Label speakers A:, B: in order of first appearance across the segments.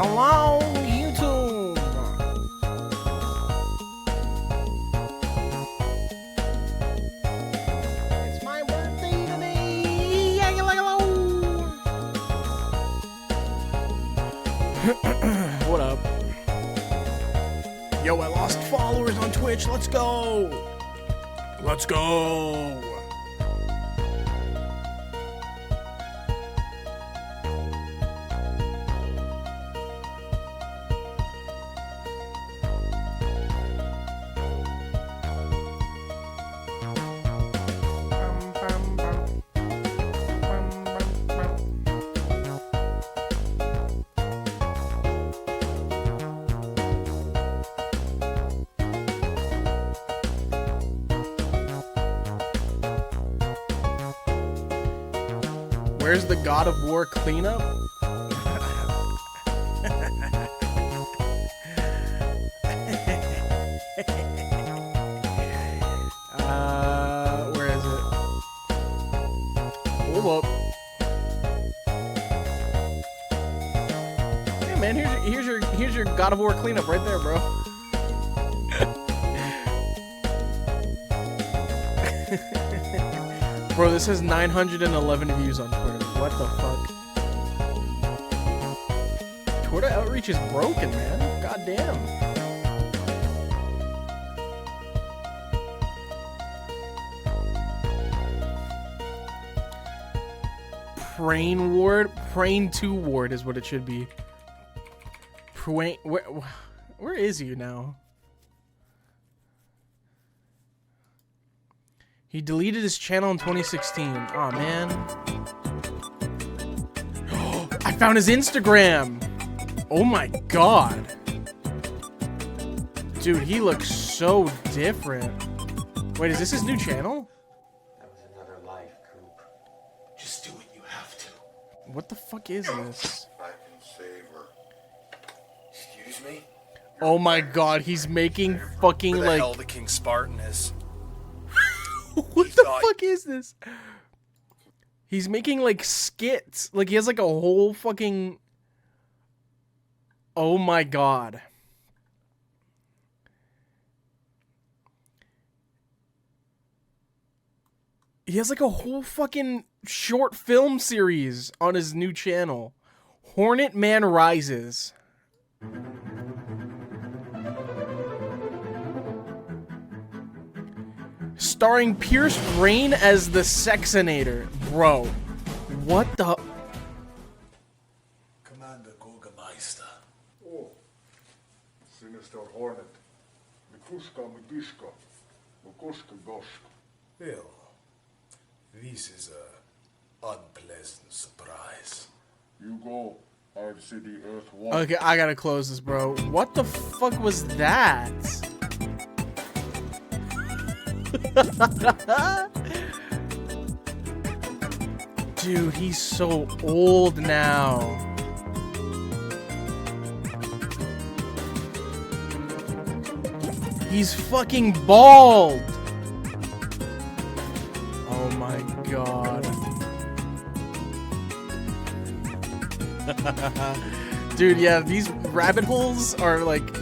A: Hello, YouTube. It's my birthday today. Hello. What up? Yo, I lost followers on Twitch. Let's go. Let's go. Where's the God of War cleanup? Where is it? Hold up. Hey man, here's your God of War cleanup right there, bro. Bro, this has 911 views on Twitter. What the fuck? Twitter outreach is broken, man. God damn. Prain Ward? Prain 2 Ward is what it should be. Prain... Where is he now? He deleted his channel in 2016. Aw, man. I found his Instagram! Oh my god. Dude, he looks so different. Wait, is this his new channel?
B: That was another life, Coop. Just do what you have to.
A: What the fuck is this?
C: I can save her.
B: Excuse me?
A: Oh my god, he's making fucking
D: Who the
A: like...
D: hell the King Spartan is?
A: What the fuck is this? He's making like skits. Like he has like a whole fucking... Oh my god. He has like a whole fucking short film series on his new channel. Hornet Man Rises. Starring Pierce Brain as the Sexinator. Bro, what the...
D: Commander Gorgameister.
C: Oh, Sinister Hornet. Mikuska, Mibiska, Mukuska, Gosk.
D: Well, this is a unpleasant surprise.
C: You go, I'll see the Earth walk.
A: Okay, I gotta close this, bro. What the fuck was that? Dude, he's so old now. He's fucking bald. Oh my god. Dude, yeah, these rabbit holes are like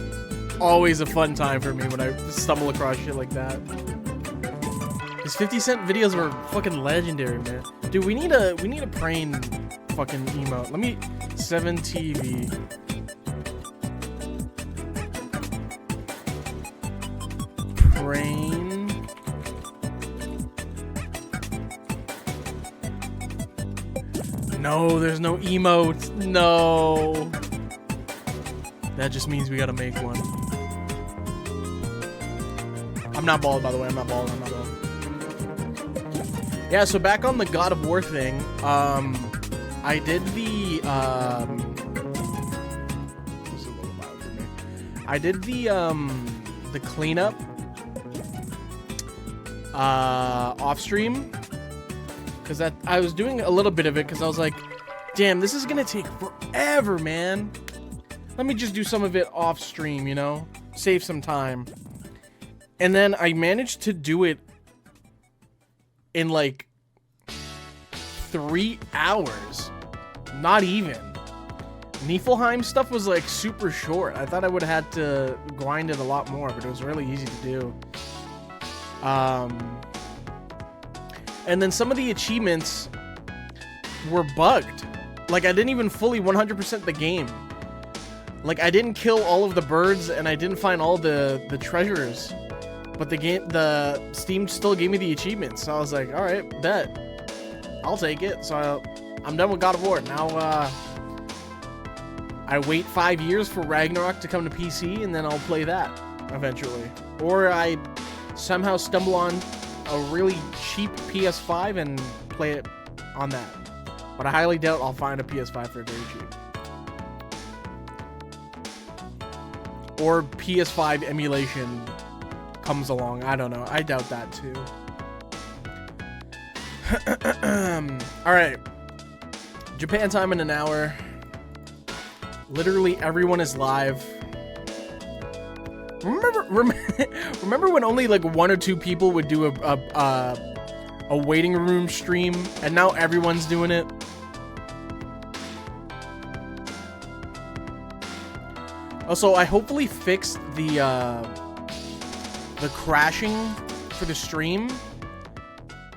A: always a fun time for me when I stumble across shit like that. His 50 Cent videos were fucking legendary, man. Dude, we need a Prain fucking emote. Let me 7TV. Prain. No, there's no emote. No. That just means we gotta make one. I'm not bald, by the way. I'm not bald. Yeah, so back on the God of War thing, I did the, this is a little loud for me. I did the cleanup, off stream, because I was doing a little bit of it, because I was like, damn, this is gonna take forever, man. Let me just do some of it off stream, you know? Save some time. And then I managed to do it in like 3 hours. Not even. Niflheim stuff was like super short. I thought I would have had to grind it a lot more, but it was really easy to do. And then some of the achievements were bugged. Like I didn't even fully 100% the game. Like I didn't kill all of the birds and I didn't find all the treasures. But the Steam still gave me the achievements. So I was like, all right, bet. I'll take it. So I'm done with God of War. Now I wait 5 years for Ragnarok to come to PC and then I'll play that eventually. Or I somehow stumble on a really cheap PS5 and play it on that. But I highly doubt I'll find a PS5 for very cheap. Or PS5 emulation comes along. I don't know. I doubt that too. Alright. Japan time in an hour. Literally everyone is live. Remember when only like 1 or 2 people would do a waiting room stream, and now everyone's doing it? Also, I hopefully fixed the crashing for the stream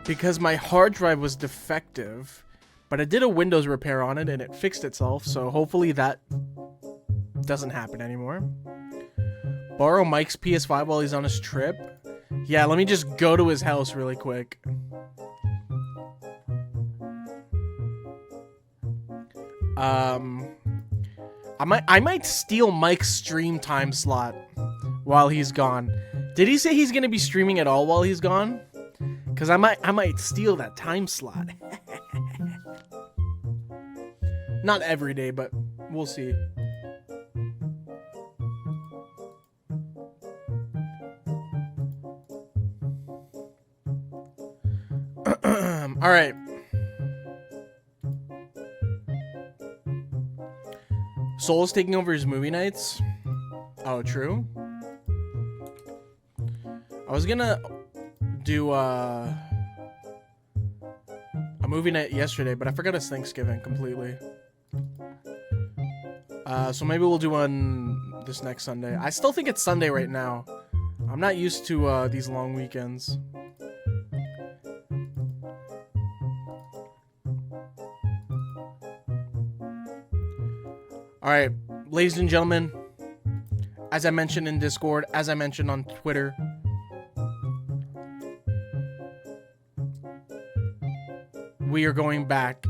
A: because my hard drive was defective, but I did a Windows repair on it and it fixed itself, so hopefully that doesn't happen anymore. Borrow Mike's PS5 while he's on his trip. Yeah, let me just go to his house really quick. I might steal Mike's stream time slot while he's gone. Did he say he's gonna be streaming at all while he's gone? Cause I might steal that time slot. Not every day, but we'll see. All right. Soul's taking over his movie nights. Oh, true. I was gonna do a movie night yesterday, but I forgot it's Thanksgiving completely. So maybe we'll do one this next Sunday. I still think it's Sunday right now. I'm not used to these long weekends. All right, ladies and gentlemen, as I mentioned in Discord, as I mentioned on Twitter, we are going back.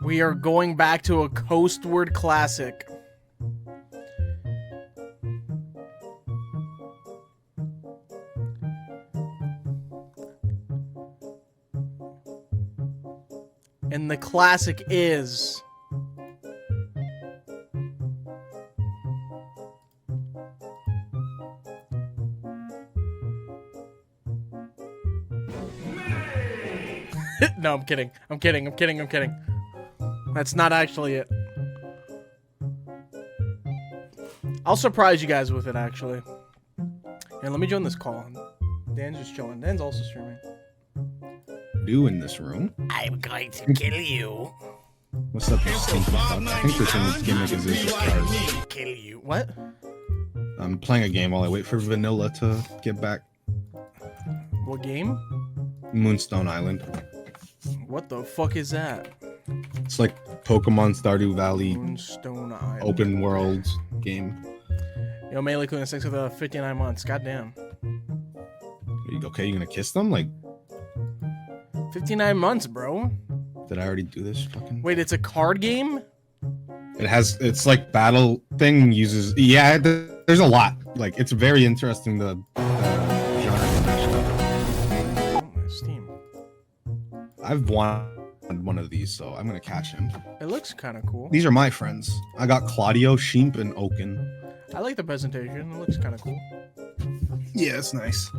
A: We are going back to a Coastward classic. And the classic is... No, I'm kidding. I'm kidding. That's not actually it. I'll surprise you guys with it, actually. Here, let me join this call. Dan's just chilling. Dan's also streaming.
E: Do in this room?
A: I'm going to kill you.
E: What's up, you stinky fuck? I think this one's gimmick is this card.
A: Kill you. What?
E: I'm playing a game while I wait for Vanilla to get back.
A: What game?
E: Moonstone Island.
A: What the fuck is that?
E: It's like Pokemon Stardew Valley
A: Moonstone Island.
E: open world game.
A: Yo, Melee Queen 6 with 59 months. Goddamn.
E: Are you okay? You gonna kiss them? Like,
A: 59 months, bro.
E: did I already do this? Fucking.
A: Wait, it's a card game?
E: It's like battle thing uses. Yeah, there's a lot. Like, it's very interesting. The genre of that stuff.
A: Oh, my Steam.
E: I've won one of these, so I'm gonna catch him.
A: It looks kind of cool.
E: These are my friends. I got Claudio, Sheep, and Oaken.
A: I like the presentation. It looks kind of cool.
E: Yeah, it's nice.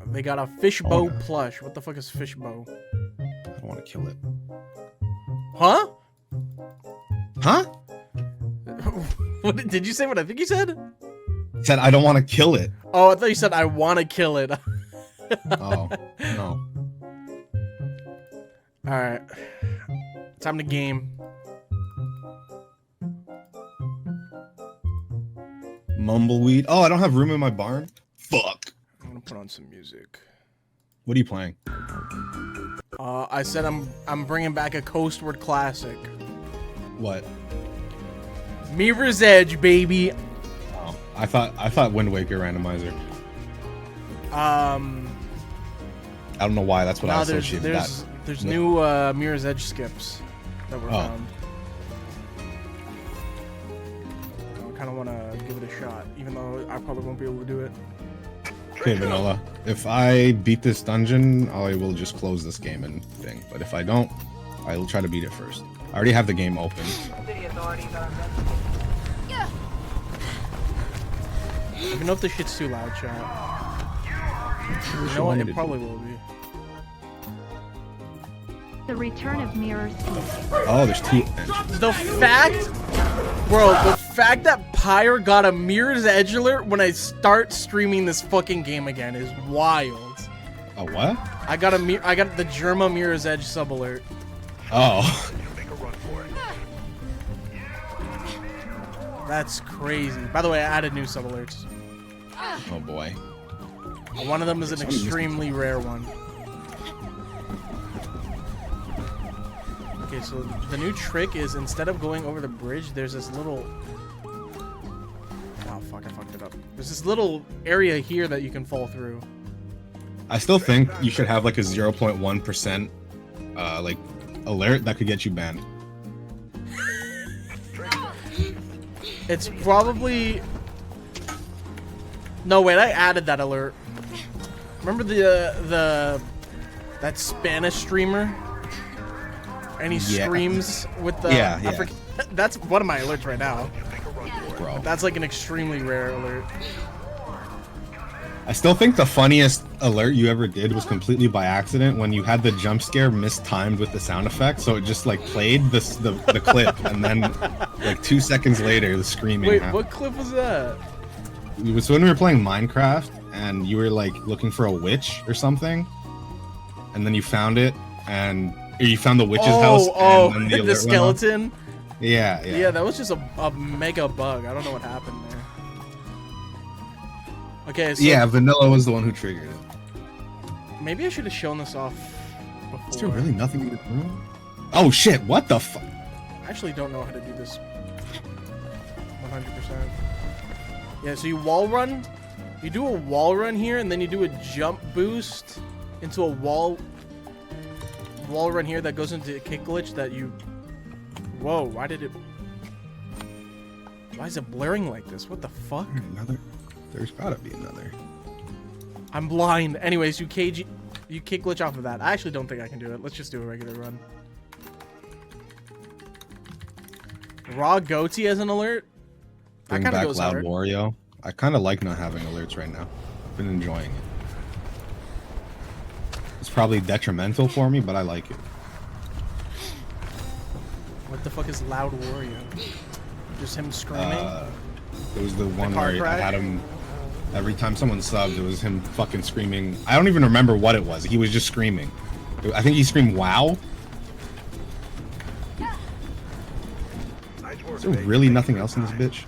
A: They got a fishbow
E: no.
A: plush. What the fuck is fishbow?
E: I don't want to kill it.
A: Huh?
E: Huh?
A: What did you say? What I think you said?
E: Said I don't want to kill it.
A: Oh, I thought you said I want to kill it.
E: Oh, no.
A: All right. Time to game.
E: Mumbleweed. Oh, I don't have room in my barn. Fuck.
A: I'm gonna put on some music.
E: What are you playing?
A: I said I'm bringing back a Coastward classic.
E: What?
A: Mirror's Edge, baby.
E: Oh, I thought Wind Waker randomizer. I don't know why. That's what I associated that.
A: There's new Mirror's Edge skips that were found. I kind of want to give it a shot, even though I probably won't be able to do it.
E: Okay, Vanilla. If I beat this dungeon, I will just close this game and thing. But if I don't, I will try to beat it first. I already have the game open.
A: Even if the shit's too loud, chat. You know what? It probably will be.
F: The return of mirrors.
E: Oh, there's two entries.
A: The fact, bro, the fact that Pyre got a Mirror's Edge alert when I start streaming this fucking game again is wild.
E: Oh, what?
A: I got the Germa Mirror's Edge sub alert.
E: Oh.
A: That's crazy. By the way, I added new sub alerts.
E: Oh boy.
A: One of them is an extremely rare one. Okay, so the new trick is instead of going over the bridge, there's this little... Oh fuck, I fucked it up. There's this little area here that you can fall through.
E: I still think you should have like a 0.1% like alert that could get you banned.
A: It's probably... No, wait, I added that alert. Remember that Spanish streamer? And he screams with the...
E: Yeah.
A: That's one of my alerts right now.
E: Bro.
A: That's like an extremely rare alert.
E: I still think the funniest alert you ever did was completely by accident when you had the jump scare mistimed with the sound effect, so it just like played the clip, and then like 2 seconds later the screaming
A: Wait,
E: happened.
A: what clip was that?
E: It was when we were playing Minecraft and you were like looking for a witch or something, and then you found it, and or you found the witch's house. And then
A: the skeleton.
E: Yeah.
A: Yeah, that was just a mega bug. I don't know what happened there. Okay, so
E: Yeah, Vanilla was the one who triggered it.
A: maybe I should have shown this off before.
E: Is there really nothing in the room? Oh shit! What the fuck?
A: I actually don't know how to do this 100%. Yeah, so you wall run. You do a wall run here, and then you do a jump boost into a wall run here that goes into a kick glitch that you... Whoa, why is it blaring like this? What the fuck?
E: Another? There's gotta be another.
A: I'm blind. Anyways, you kick glitch off of that. I actually don't think I can do it. Let's just do a regular run. Raw goatee as an alert?
E: Bring
A: that kinda
E: back
A: goes
E: Loud
A: hard.
E: Wario. I kind of like not having alerts right now. I've been enjoying it. It's probably detrimental for me, but I like it.
A: What the fuck is Loud Wario? Just him screaming?
E: It was the one
A: car
E: where I
A: crash?
E: had him... Every time someone subbed, it was him fucking screaming. I don't even remember what it was. He was just screaming. I think he screamed, "Wow." Is there really nothing else in this bitch?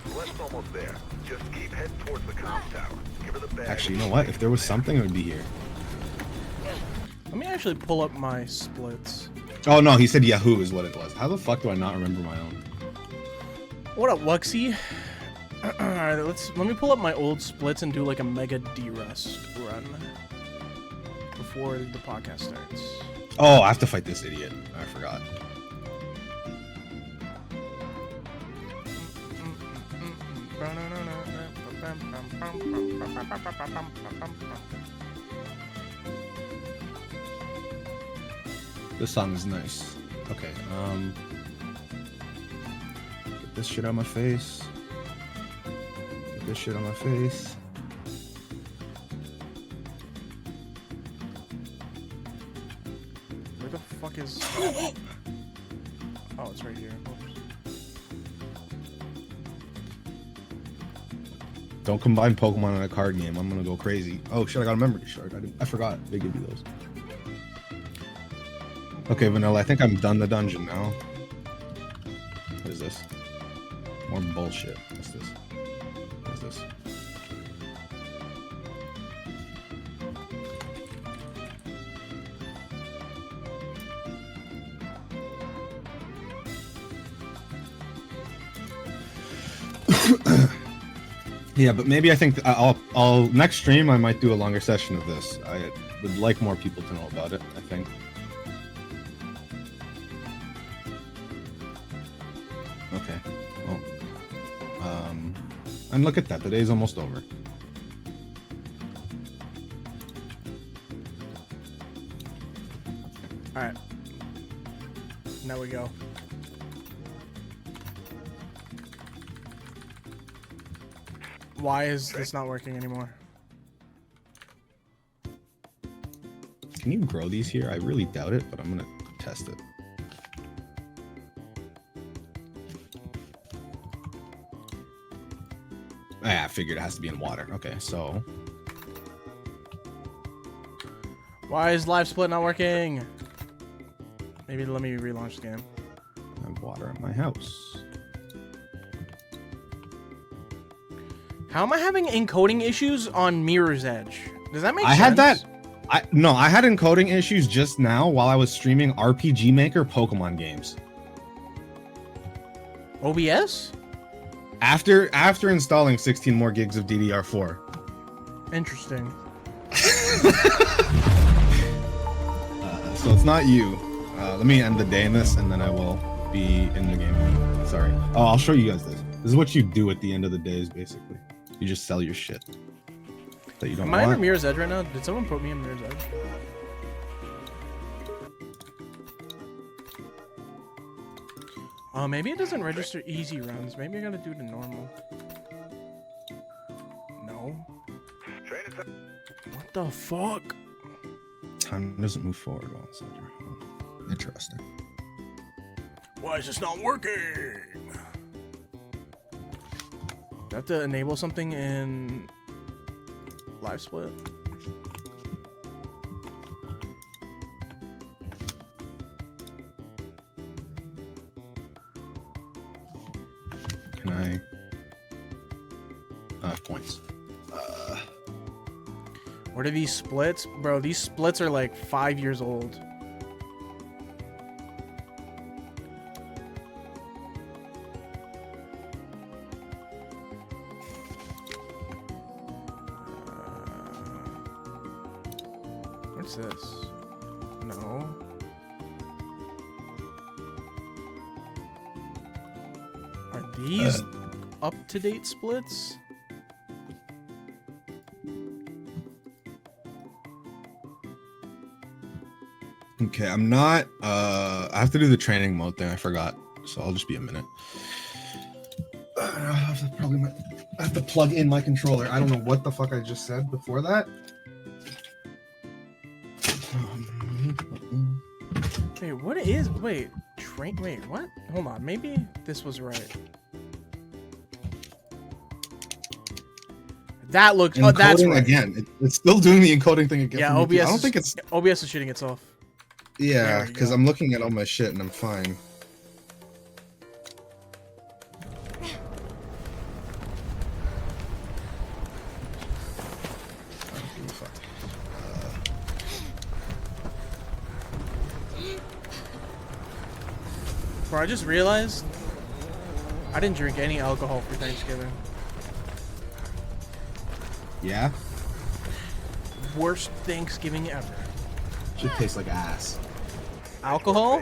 E: Actually, you know what? If there was something, it would be here.
A: Let me actually pull up my splits.
E: Oh no, he said Yahoo is what it was. How the fuck do I not remember my own?
A: What up, Wuxie? Alright, let me pull up my old splits and do like a mega D-Rust run before the podcast starts.
E: Oh, I have to fight this idiot. I forgot. This song is nice. Okay, get this shit on my face. Get this shit on my face.
A: Where the fuck is... Oh, it's right here. Oops.
E: Don't combine Pokemon in a card game. I'm gonna go crazy. Oh shit, I got a memory shard. I forgot they give you those. Okay, Vanilla, I think I'm done the dungeon now. What is this? More bullshit. What's this? What is this? Yeah, but maybe I think I'll next stream I might do a longer session of this. I would like more people to know about it, I think. Okay. Well, and look at that, the day's almost over.
A: All right. Now we go. Why is this not working anymore?
E: Can you grow these here? I really doubt it, but I'm gonna test it. Ah, I figured it has to be in water. Okay, so
A: Why is live split not working? Maybe let me relaunch the game.
E: I have water in my house.
A: How am I having encoding issues on Mirror's Edge? Does that make
E: I
A: sense?
E: had that. I had encoding issues just now while I was streaming RPG Maker Pokemon games.
A: OBS?
E: After installing 16 more gigs of DDR4.
A: Interesting.
E: So it's not you. Let me end the day in this, and then I will be in the game. Sorry. Oh, I'll show you guys this. This is what you do at the end of the days, basically. You just sell your shit that you don't
A: Am I under
E: want.
A: Mirror's Edge right now? Did someone put me in Mirror's Edge? Oh, maybe it doesn't register easy runs. Maybe I gotta do it in normal. No. What the fuck?
E: Time doesn't move forward while it's under. Interesting.
A: Why is this not working? Do I have to enable something in live split?
E: Can I? Points.
A: What are these splits? Bro, these splits are like 5 years old. What's this? No. Are these up-to-date splits?
E: Okay, I'm not. I have to do the training mode thing. I forgot, so I'll just be a minute. I have to plug in my controller. I don't know what the fuck I just said before that.
A: Wait, what is? Wait, wait, what? Hold on, maybe this was right. That looks. Oh, that's
E: Encoding
A: right.
E: again. It's still doing the encoding thing again.
A: Yeah,
E: for me, too.
A: OBS.
E: I don't think it's.
A: OBS is shooting itself.
E: Yeah,
A: There we
E: because
A: go.
E: I'm looking at all my shit and I'm fine.
A: Bro, I just realized I didn't drink any alcohol for Thanksgiving.
E: Yeah?
A: Worst Thanksgiving ever.
E: Should taste like ass.
A: Alcohol?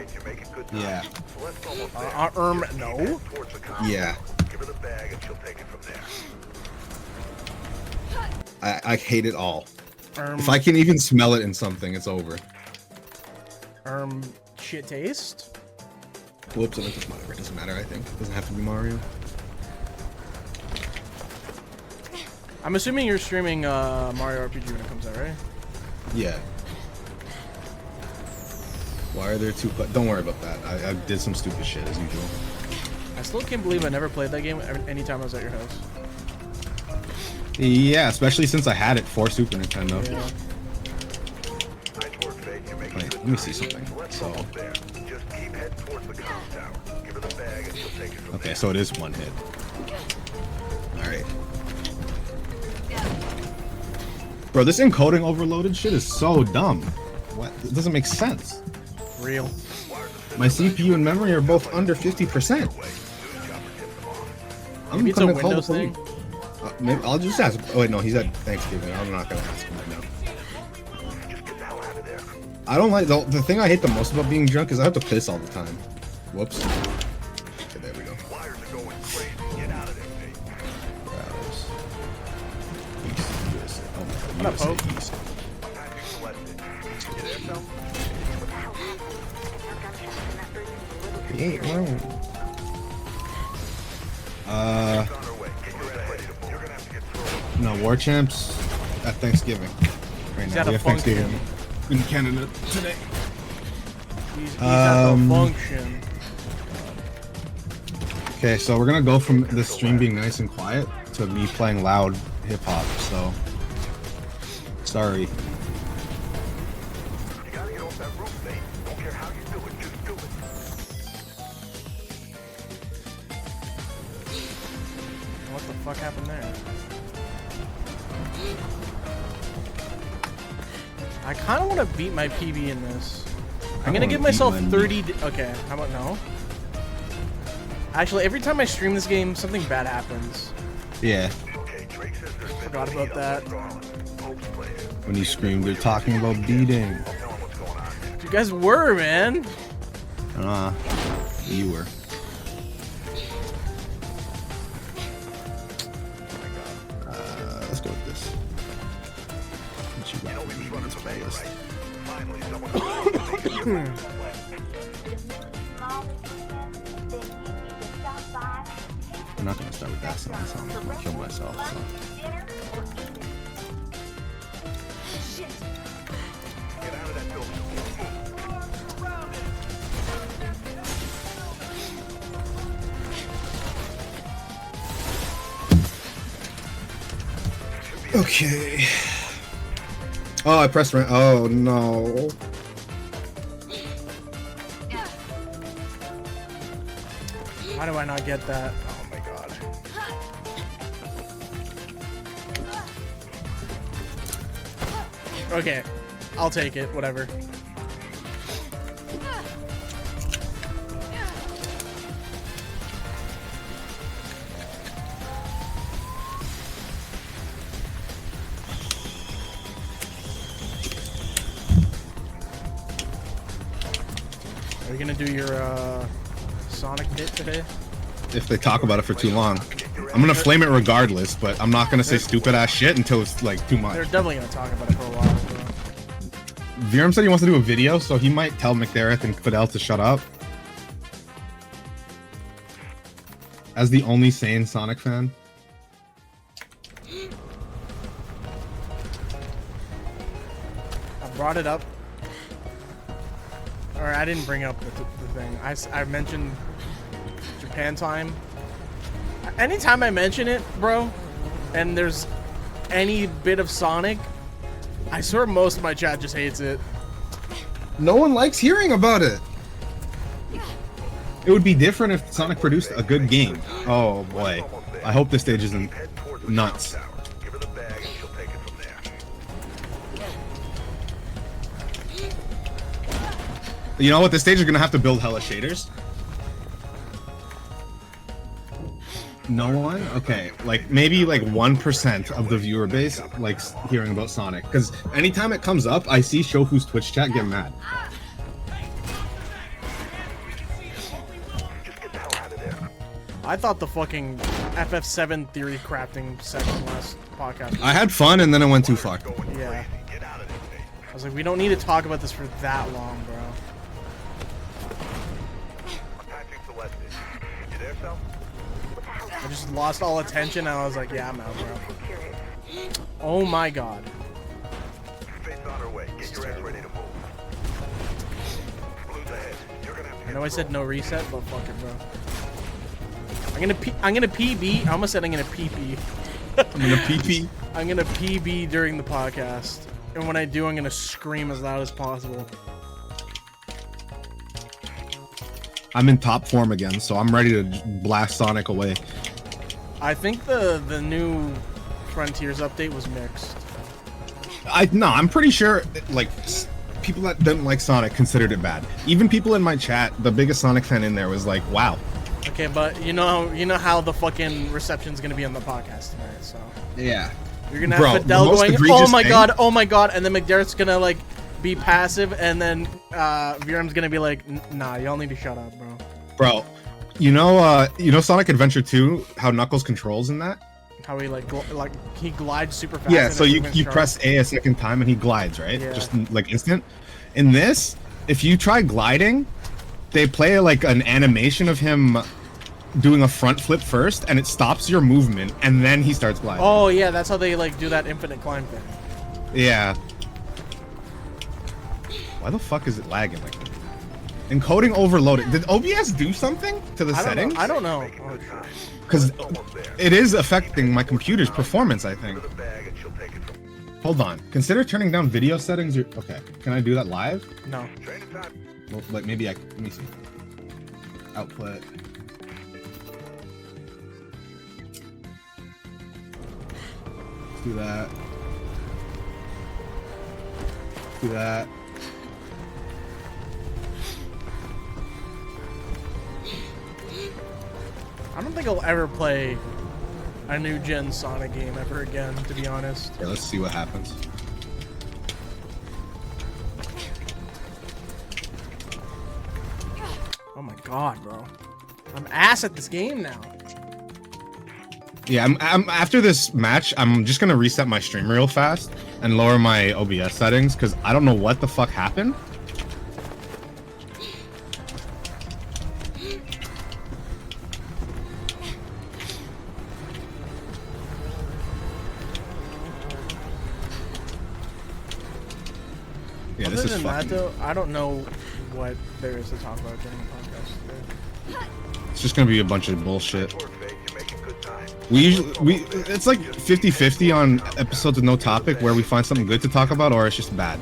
E: Yeah.
A: No.
E: Yeah. I hate it all. If I can even smell it in something, it's over.
A: Shit taste?
E: Whoops, whatever. It doesn't matter, I think. It doesn't have to be Mario.
A: I'm assuming you're streaming Mario RPG when it comes out, right?
E: Yeah. Why are there two? Don't worry about that. I did some stupid shit as usual.
A: I still can't believe I never played that game anytime I was at your house.
E: Yeah, especially since I had it for Super Nintendo.
A: Yeah.
E: Wait, let me see something. So. Okay, so it is one hit. All right. Bro, this encoding overloaded shit is so dumb. What? It doesn't make sense.
A: Real.
E: My CPU and memory are both under 50%.
A: Maybe it's a Windows thing.
E: Maybe I'll just ask. Oh wait, no, he's at Thanksgiving. I'm not gonna ask him right now. I don't like the thing I hate the most about being drunk is I have to piss all the time. Whoops. Okay, there we go.
A: What up, Pope?
E: He ain't wrong. No, War Champs at Thanksgiving. Right
A: He's
E: now,
A: at
E: we
A: a
E: have Thanksgiving
A: function.
E: in Canada today.
A: He's at the function.
E: Okay, so we're gonna go from the stream being nice and quiet to me playing loud hip hop. So, sorry.
A: What the fuck happened there? I kind of want to beat my PB in this. I'm gonna give myself 30. Okay, how about no? Actually, every time I stream this game, something bad happens.
E: Yeah.
A: Forgot about that.
E: When you screamed, they're talking about beating.
A: You guys were, man.
E: You were. Let's go with this. What you got? I'm not gonna start with that song. I'm gonna kill myself. So. Okay. Oh, I pressed right. Oh no.
A: Why do I not get that? Oh my god. Okay, I'll take it. Whatever. Are you gonna do your Sonic bit today?
E: If they talk about it for too long, I'm gonna flame it regardless. But I'm not gonna say stupid ass shit until it's like too much.
A: They're definitely gonna talk about it for a while. So.
E: Virum said he wants to do a video, so he might tell McDareth and Fidel to shut up. As the only sane Sonic fan.
A: I brought it up. Or I didn't bring up the thing. I mentioned Japan time. Anytime I mention it, bro, and there's any bit of Sonic, I swear most of my chat just hates it.
E: No one likes hearing about it. It would be different if Sonic produced a good game. Oh boy. I hope this stage isn't nuts. You know what? This stage is gonna have to build hella shaders. No one? Okay, like maybe like 1% of the viewer base likes hearing about Sonic. Because anytime it comes up, I see Shofu's Twitch chat get mad.
A: I thought the fucking FF7 theory crafting section last podcast.
E: I had fun and then it went too far.
A: Yeah. I was like, we don't need to talk about this for that long, bro. I just lost all attention and I was like, yeah, I'm out, bro. Oh my god. I know I said no reset, but fuck it, bro. I'm gonna PB. I almost said I'm gonna PP.
E: I'm gonna PP.
A: I'm gonna PB during the podcast. And when I do, I'm gonna scream as loud as possible.
E: I'm in top form again, so I'm ready to blast Sonic away.
A: I think the new Frontiers update was mixed.
E: I'm pretty sure like people that didn't like Sonic considered it bad. Even people in my chat, the biggest Sonic fan in there was like, "Wow."
A: Okay, but you know how the fucking reception's gonna be on the podcast tonight, so
E: Yeah.
A: you're gonna
E: Bro,
A: have
E: the
A: Fidel
E: most
A: going,
E: egregious
A: oh my god, and then McDermott's gonna like be passive, and then Virum's gonna be like, nah, y'all need to shut up, bro.
E: Bro, you know Sonic Adventure 2, how Knuckles controls in that?
A: How he like he glides super fast.
E: Yeah,
A: and
E: so
A: his
E: you
A: movement's sharp.
E: press A a second time and he glides, right?
A: Yeah.
E: Just like instant. In this, if you try gliding, they play like an animation of him doing a front flip first, and it stops your movement, and then he starts gliding.
A: Oh yeah, that's how they like do that infinite climb thing.
E: Yeah. Why the fuck is it lagging like that? Encoding overloaded. Did OBS do something to the settings?
A: I don't know. Oh, shit.
E: Because it is affecting my computer's performance, I think. Hold on. Consider turning down video settings. Okay. Can I do that live?
A: No.
E: Well, like maybe let me see. Output. Let's do that. Do that.
A: I don't think I'll ever play a new gen Sonic game ever again, to be honest.
E: Yeah, let's see what happens.
A: Oh my god, bro. I'm ass at this game now.
E: Yeah, I'm after this match, I'm just gonna reset my stream real fast and lower my OBS settings because I don't know what the fuck happened. Yeah,
A: Other
E: this is
A: than
E: fucking.
A: that, though, I don't know what there is to talk about during the podcast today.
E: It's just gonna be a bunch of bullshit. It's like 50-50 on episodes with no topic where we find something good to talk about or it's just bad.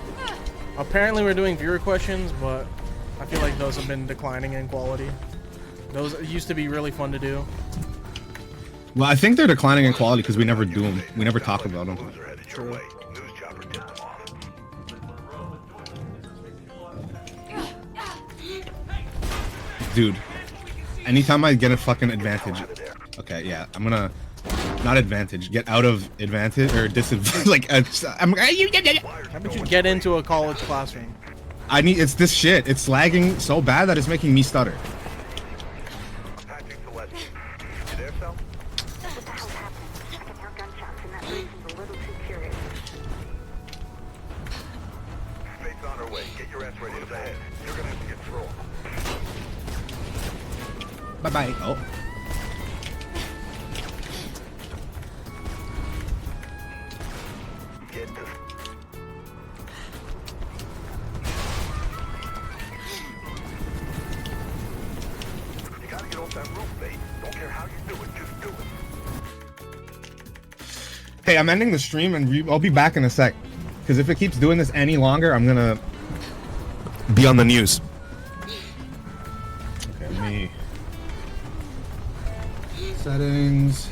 A: Apparently we're doing viewer questions, but I feel like those have been declining in quality. Those used to be really fun to do.
E: Well, I think they're declining in quality because we never do them. We never talk about them.
A: True.
E: Dude, anytime I get a fucking advantage. Okay, yeah, I'm gonna not advantage. Get out of advantage or disadvantage. Like
A: How about you get into a college classroom?
E: I need. It's this shit. It's lagging so bad that it's making me stutter. Bye bye. Oh.
C: You gotta get off that roof, mate. Don't care how you do it, just do it.
E: Hey, I'm ending the stream and I'll be back in a sec. Because if it keeps doing this any longer, I'm gonna be on the news. Okay, me. Settings.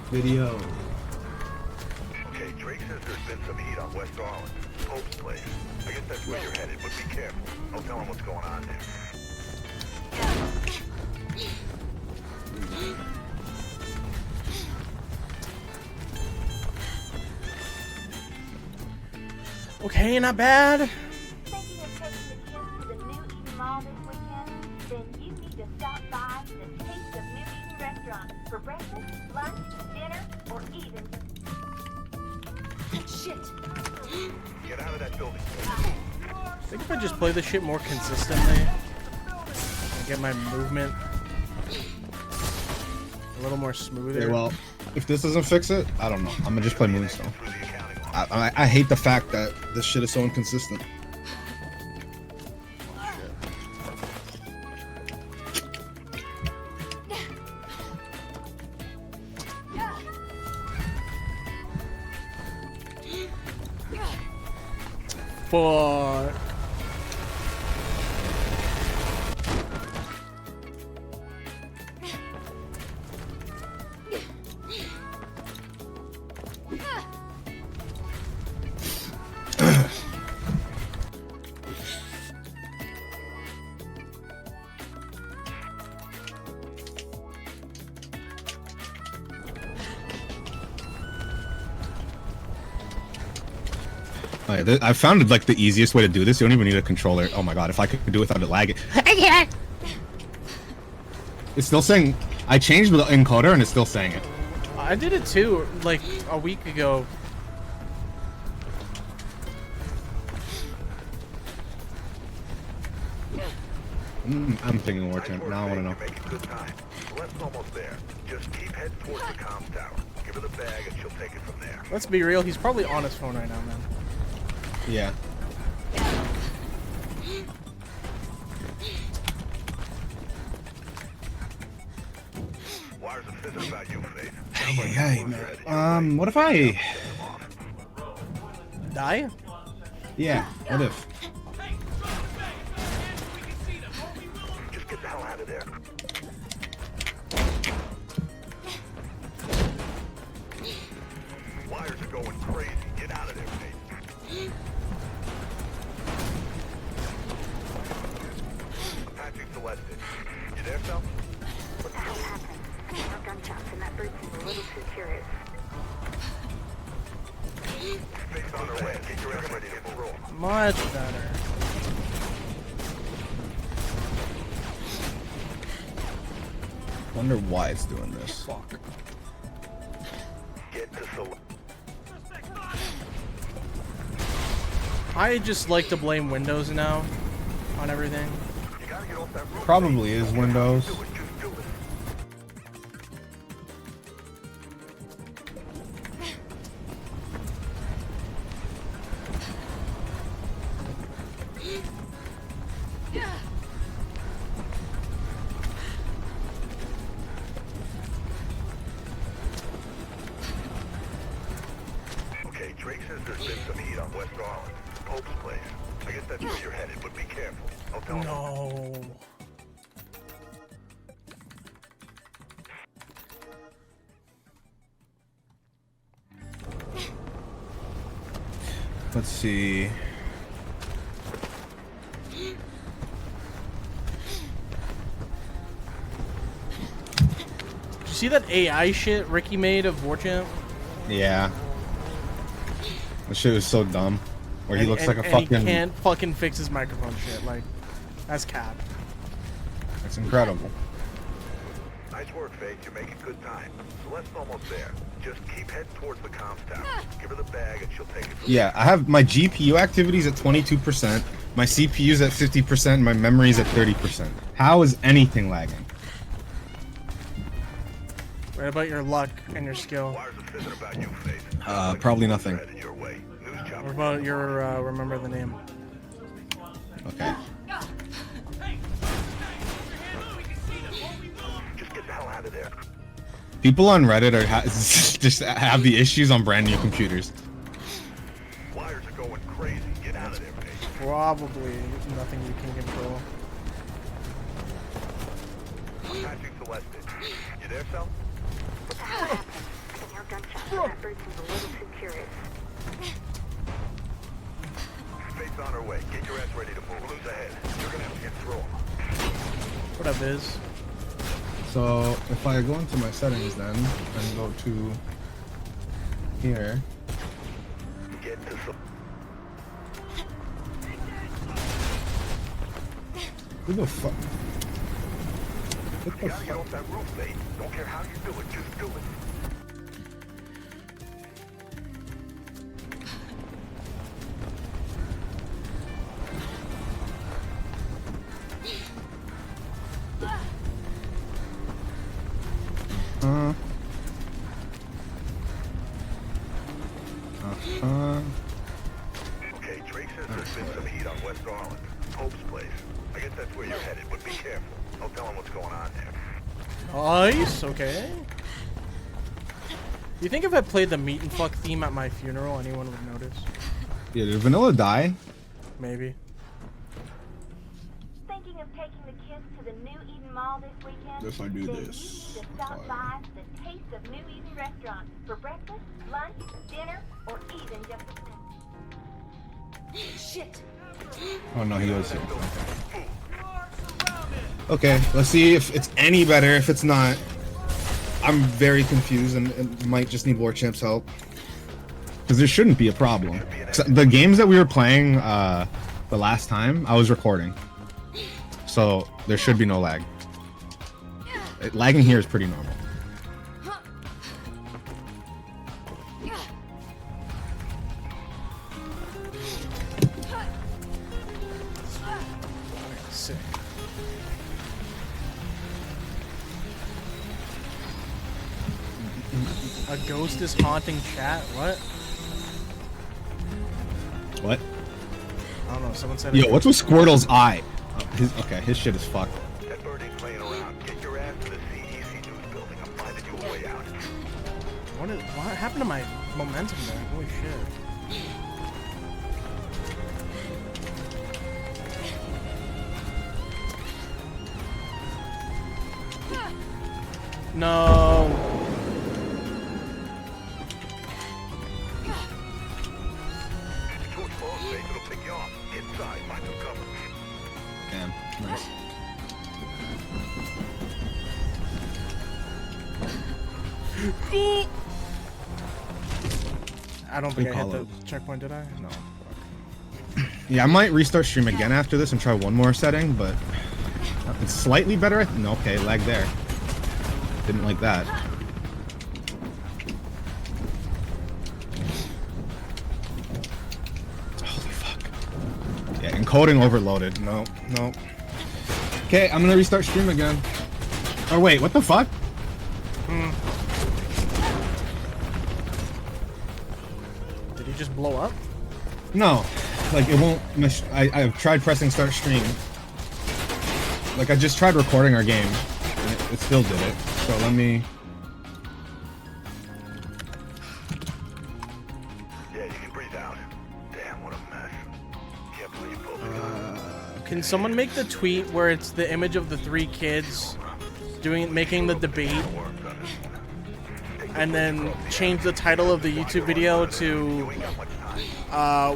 E: Video.
C: Okay, Drake says there's been some heat on West Arlen. Pope's place. I guess that's where you're headed, but be careful. I'll tell him what's going on there.
A: Okay, not bad.
G: Thinking of taking the kids to the New Eden Mall this weekend? Then you need to stop by the Taste of New Eden restaurant for breakfast, lunch, dinner, or even
C: Get out of that building.
A: I think if I just play this shit more consistently and get my movement a little more smoother.
E: Okay, well, if this doesn't fix it, I don't know. I'm gonna just play Moonstone. I hate the fact that this shit is so inconsistent.
A: Fuck.
E: I found like the easiest way to do this. You don't even need a controller. Oh my god, if I could do it without it lagging. It's still saying. I changed the encoder and it's still saying it.
A: I did it too, like a week ago.
E: I'm thinking war champ. Now I want to know.
C: You're making good time. Celeste's almost there. Just keep heading towards the comms tower. Give her the bag and she'll take it from there.
A: Let's be real, he's probably on his phone right now, man.
E: Yeah.
C: Wires are fizzing about you, Faith.
E: Hey, man. What if I?
A: Die?
E: Yeah. What if?
C: Just get the hell out of there. Wires are going crazy. Get out of there, Faith. I'm patching Celeste. You there, Phil?
G: What the hell happened? More gunshots and that bird seemed a little too curious.
C: Faith's on her way. Get your ass ready to roll.
A: Much better.
E: Wonder why it's doing this.
A: Fuck.
C: Get to Celeste.
A: I just like to blame Windows now on everything.
C: You gotta get off that roof.
E: Probably is Windows.
C: Do it. Just do it. Okay, Drake says there's been some heat on West Garland. Pope's place. I guess that's where you're headed, but be careful. I'll tell him.
A: No.
E: Let's see.
A: Did you see that AI shit Ricky made of Warchamp?
E: Yeah. That shit was so dumb. Where he looks like a
A: and
E: fucking.
A: he can't fucking fix his microphone shit. Like, that's cap.
E: It's incredible.
C: Nice work, Faith. You're making good time. Celeste's almost there. Just keep heading towards the comms tower. Give her the bag and she'll take it from
E: Yeah, I have my GPU activities at 22%, my CPU's at 50%, and my memory's at 30%. How is anything lagging?
A: What about your luck and your skill?
C: Wires are fizzing about you, Faith.
E: Probably nothing.
C: Headed your way. News chopper.
A: What about your, remember the name?
E: Okay.
C: Just get the hell out of there.
E: People on Reddit are just have the issues on brand new computers.
C: Wires are going crazy. Get out of there, Faith.
A: Probably nothing you can control.
C: I'm patching Celeste. You there, Sal?
G: What the hell happened? I can hear gunshots and that bird seemed a little too curious.
C: Faith's on her way. Get your ass ready to move. Who's ahead? You're gonna have to get through 'em.
A: What up, Biz?
E: So if I go into my settings then and go to here,
C: Get to some.
E: who the fuck? What
C: You
E: the
C: gotta get
E: fuck?
C: off that roof, Faith. Don't care how you do it. Just do it. Okay, Drake says there's been some heat on West Garland. Pope's place. I guess that's where you're headed, but be careful. I'll tell him what's going on there.
A: Nice, okay. You think if I played the meat and fuck theme at my funeral, anyone would notice?
E: Yeah, did Vanilla die?
A: Maybe.
G: Thinking of taking the kids to the New Eden Mall this weekend?
E: If I do
G: Then
E: this,
G: you need to stop by the Taste of New Eden restaurant for breakfast, lunch, dinner, or even just a snack. Shit!
E: Oh no, he was here. Okay, let's see if it's any better. If it's not, I'm very confused and might just need War Champ's help. because there shouldn't be a problem. So the games that we were playing the last time, I was recording, so there should be no lag. Lagging here is pretty normal.
A: Sick. A ghost is haunting chat? What?
E: What?
A: I don't know. Someone said.
E: Yo, what's with Squirtle's eye? His shit is fucked.
C: That bird ain't playing around. Get your ass to the CEC news building. I'm finding you a way out.
A: What happened to my momentum there? Holy shit. No.
C: It's too exposed, Faith. It'll pick you off. Inside, find some cover.
E: Damn, nice.
A: I don't think I hit
E: call
A: the
E: it.
A: checkpoint, did I? No.
E: Yeah, I might restart stream again after this and try one more setting, but it's slightly better. No, okay, lag there. Didn't like that. Holy fuck. Yeah, encoding overloaded. No, no. Okay, I'm gonna restart stream again. Oh wait, what the fuck?
A: Did he just blow up?
E: No, like it won't. I've tried pressing start stream. Like I just tried recording our game, and it still did it. So let me.
C: Yeah, you can breathe out. Damn, what a mess. Can't believe both of you.
A: Can someone make the tweet where it's the image of the 3 kids making the debate, and then change the title of the YouTube video to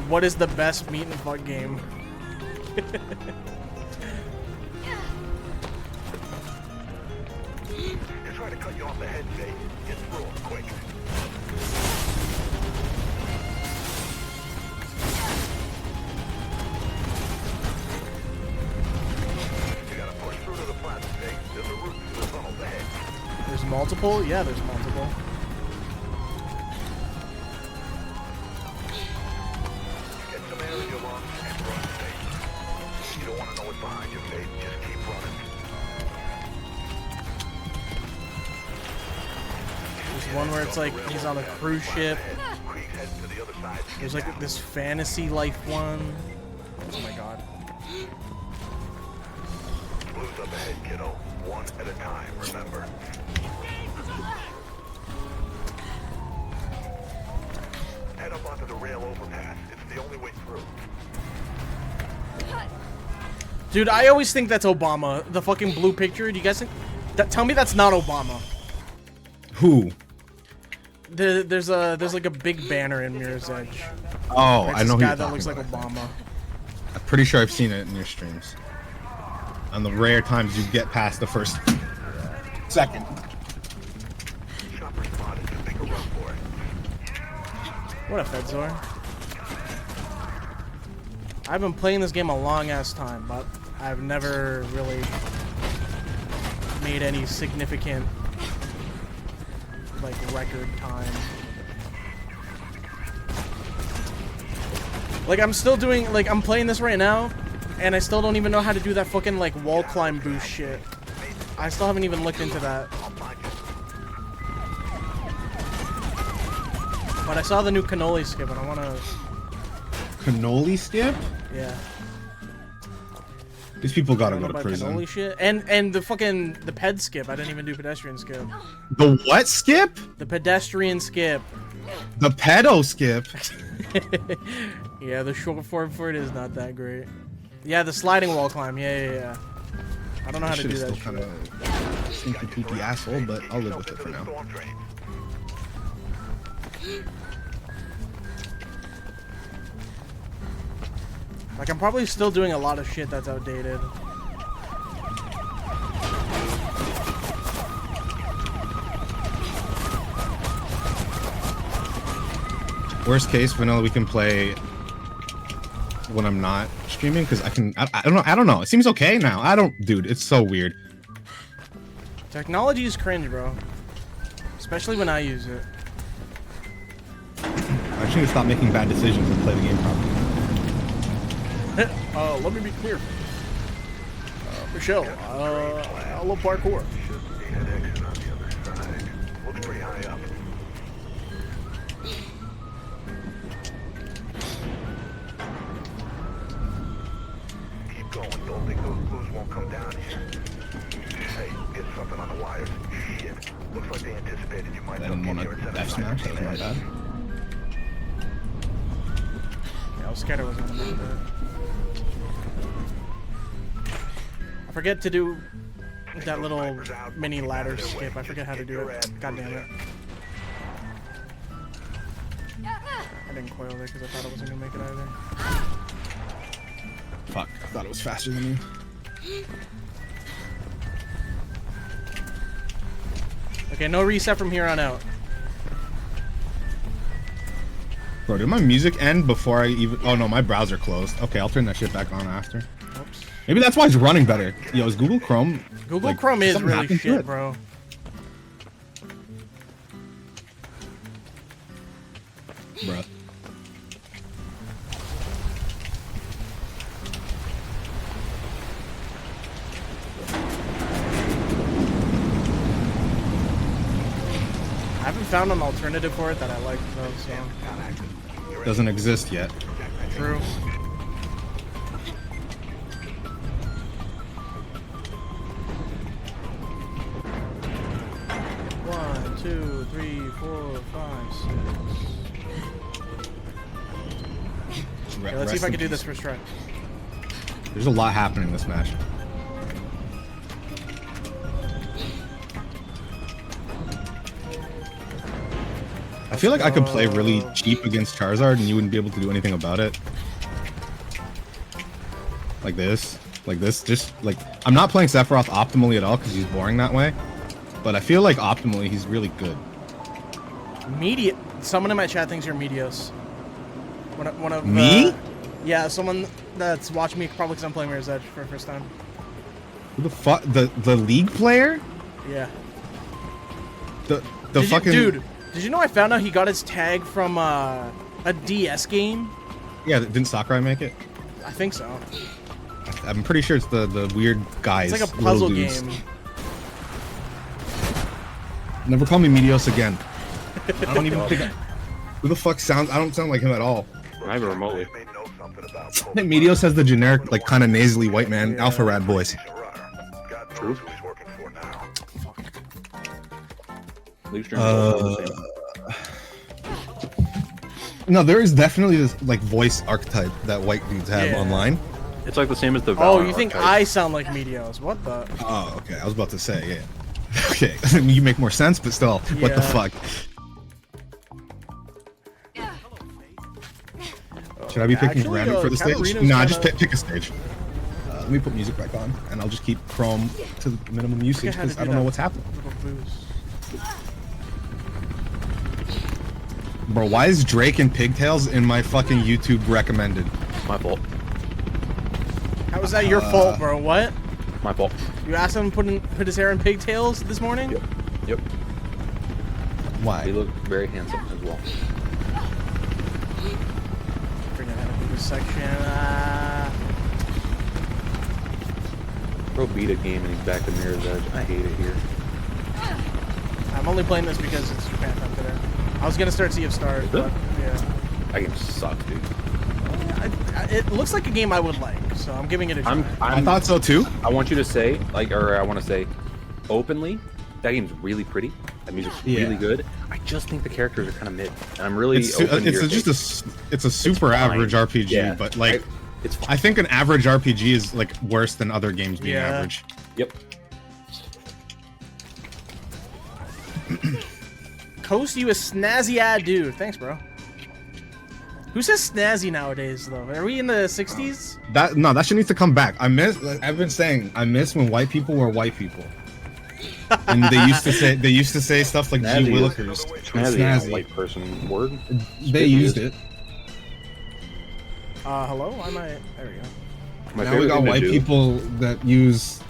A: what is the best meat and fuck game?
C: They're trying to cut you off the head, Faith. Get through them, quick. You gotta push through to the plaza, Faith. There's a route through the tunnels ahead.
A: There's multiple? Yeah, there's multiple.
C: Get some air in your lungs and run, Faith. You don't want to know what's behind you, Faith. Just keep running.
A: There's one where it's like he's on a cruise ship.
C: Creek's heading to the other side.
A: There's like this fantasy life one. Oh my god.
C: Blues up ahead, kiddo. One at a time, remember. Head up onto the rail overpass. It's the only way through.
A: Dude, I always think that's Obama. The fucking blue picture. Do you guys think that? Tell me that's not Obama.
E: Who?
A: There's like a big banner in Mirror's Edge.
E: Oh,
A: It's
E: I know
A: this
E: who
A: guy
E: you're
A: that
E: talking
A: looks like
E: about.
A: Obama.
E: I'm pretty sure I've seen it in your streams. On the rare times you get past the first second.
C: Chopper spotted. Just make a run for it.
A: What up, Fedzor? I've been playing this game a long ass time, but I've never really made any significant like record time. Like I'm still doing like I'm playing this right now and I still don't even know how to do that fucking like wall climb boost shit. I still haven't even looked into that. But I saw the new cannoli skip and I wanna
E: Cannoli skip?
A: yeah.
E: These people gotta
A: I
E: go
A: don't know
E: to
A: about
E: prison.
A: cannoli shit. And the fucking the ped skip. I didn't even do pedestrian skip.
E: The what skip?
A: The pedestrian skip.
E: The pedo skip?
A: Yeah, the short form for it is not that great. Yeah, the sliding wall climb. Yeah. I don't know how to
E: Shit
A: do
E: is
A: that
E: still
A: shit.
E: kind of stinky poopy asshole, but I'll live with it for now.
A: Like I'm probably still doing a lot of shit that's outdated.
E: Worst case, vanilla, we can play when I'm not streaming because I don't know. I don't know. It seems okay now. Dude, it's so weird.
A: Technology is cringe, bro. Especially when I use it.
E: I just need to stop making bad decisions and play the game properly.
A: Let me be clear. Michelle, I love parkour.
C: Should be an exit on the other side. Looks pretty high up. Keep going. Don't think those blues won't come down here. Hey, get something on the wires. Shit. Looks like they anticipated you might
E: I didn't want
C: here
E: to
C: at
E: F smash. That was my bad.
A: Yeah, I was scared I was gonna move it. I forget to do that little mini ladder skip. I forget how to do it. God damn it. I didn't coil there because I thought I wasn't gonna make it either.
E: Fuck, I thought it was faster than you.
A: Okay, no reset from here on out.
E: Bro, did my music end before I even... Oh no, my browser closed. Okay, I'll turn that shit back on after.
A: Oops.
E: Maybe that's why it's running better. Yo, is Google Chrome...
A: Google
E: like,
A: Chrome is
E: something
A: really
E: happened to
A: shit,
E: it?
A: bro.
E: Bruh.
A: I haven't found an alternative for it that I like though, so.
E: Doesn't exist yet.
A: True. One, two, three, four, five, six. Okay, let's see if I can do this first try.
E: There's a lot happening in this match. I feel like I could play really cheap against Charizard and you wouldn't be able to do anything about it. Like this. Just like... I'm not playing Sephiroth optimally at all because he's boring that way. But I feel like optimally he's really good.
A: Someone in my chat thinks you're Medios. One of
E: Me?
A: Yeah, someone that's watching me probably because I'm playing Mirror's Edge for the first time.
E: Who the fuck? The League player?
A: Yeah.
E: The
A: Did
E: fucking...
A: Dude, did you know I found out he got his tag from a DS game?
E: Yeah, didn't Sakurai make it?
A: I think so.
E: I'm pretty sure it's the weird guys.
A: It's like a
E: little
A: puzzle
E: dudes.
A: game.
E: Never call me Medios again. I don't even think... Who the fuck sounds... I don't sound like him at all.
H: Not even remotely.
E: I think Medios has the generic, like, kind of nasally white man alpha rad voice.
H: True.
E: No, there is definitely this, like, voice archetype that white dudes have online.
H: It's like the same as the
A: Oh,
H: Valorant
A: you think
H: archetype.
A: I sound like Medios? What the?
E: Oh, okay. I was about to say, yeah. Okay, you make more sense, but still, what the
A: Yeah.
E: fuck? Should I be picking
A: Actually,
E: random for the stage?
A: Katarina's
E: Nah,
A: kinda-
E: just pick a stage. Let me put music back on, and I'll just keep Chrome to the minimum usage
A: how to
E: because
A: do
E: I don't know
A: that.
E: what's happening.
A: Little boost.
E: Bro, why is Drake and Pigtails in my fucking YouTube recommended?
H: My fault.
A: How is that your fault, bro? What?
H: My fault.
A: You asked him to put his hair in pigtails this morning?
H: Yep. Yep. They
E: Why?
H: look very handsome as well.
A: Forget how to do this section.
H: Bro beat a game and he's back to Mirror's Edge. I hate it here.
A: I'm only playing this because it's Japan time today. I was gonna start Sea of Stars,
H: Is it?
A: but yeah.
H: That game sucks, dude.
A: It looks like a game I would like, so I'm giving it a try.
E: I thought so too.
H: I want you to say, like, or I want to say, openly, that game's really pretty. That music's really good. I just think the characters are kind of mid. And I'm really open to your take.
E: It's a super
H: fine.
E: average RPG,
H: Yeah.
E: but like
H: It's fine.
E: I think an average RPG is like worse than other games being
A: Yeah.
E: average.
H: Yep.
A: Coast, you a snazzy ad dude. Thanks, bro. Who says snazzy nowadays, though? Are we in the 60s?
E: That shit needs to come back. I've been saying I miss when white people were white people. And they used to say stuff like
H: Snazzy
E: G
H: is-
E: Willikers.
H: Snazzy is a white person word.
E: They used it.
A: Hello? There we go.
H: My
E: Now we
H: favorite
E: got
H: thing to
E: white
H: do-
E: people that use,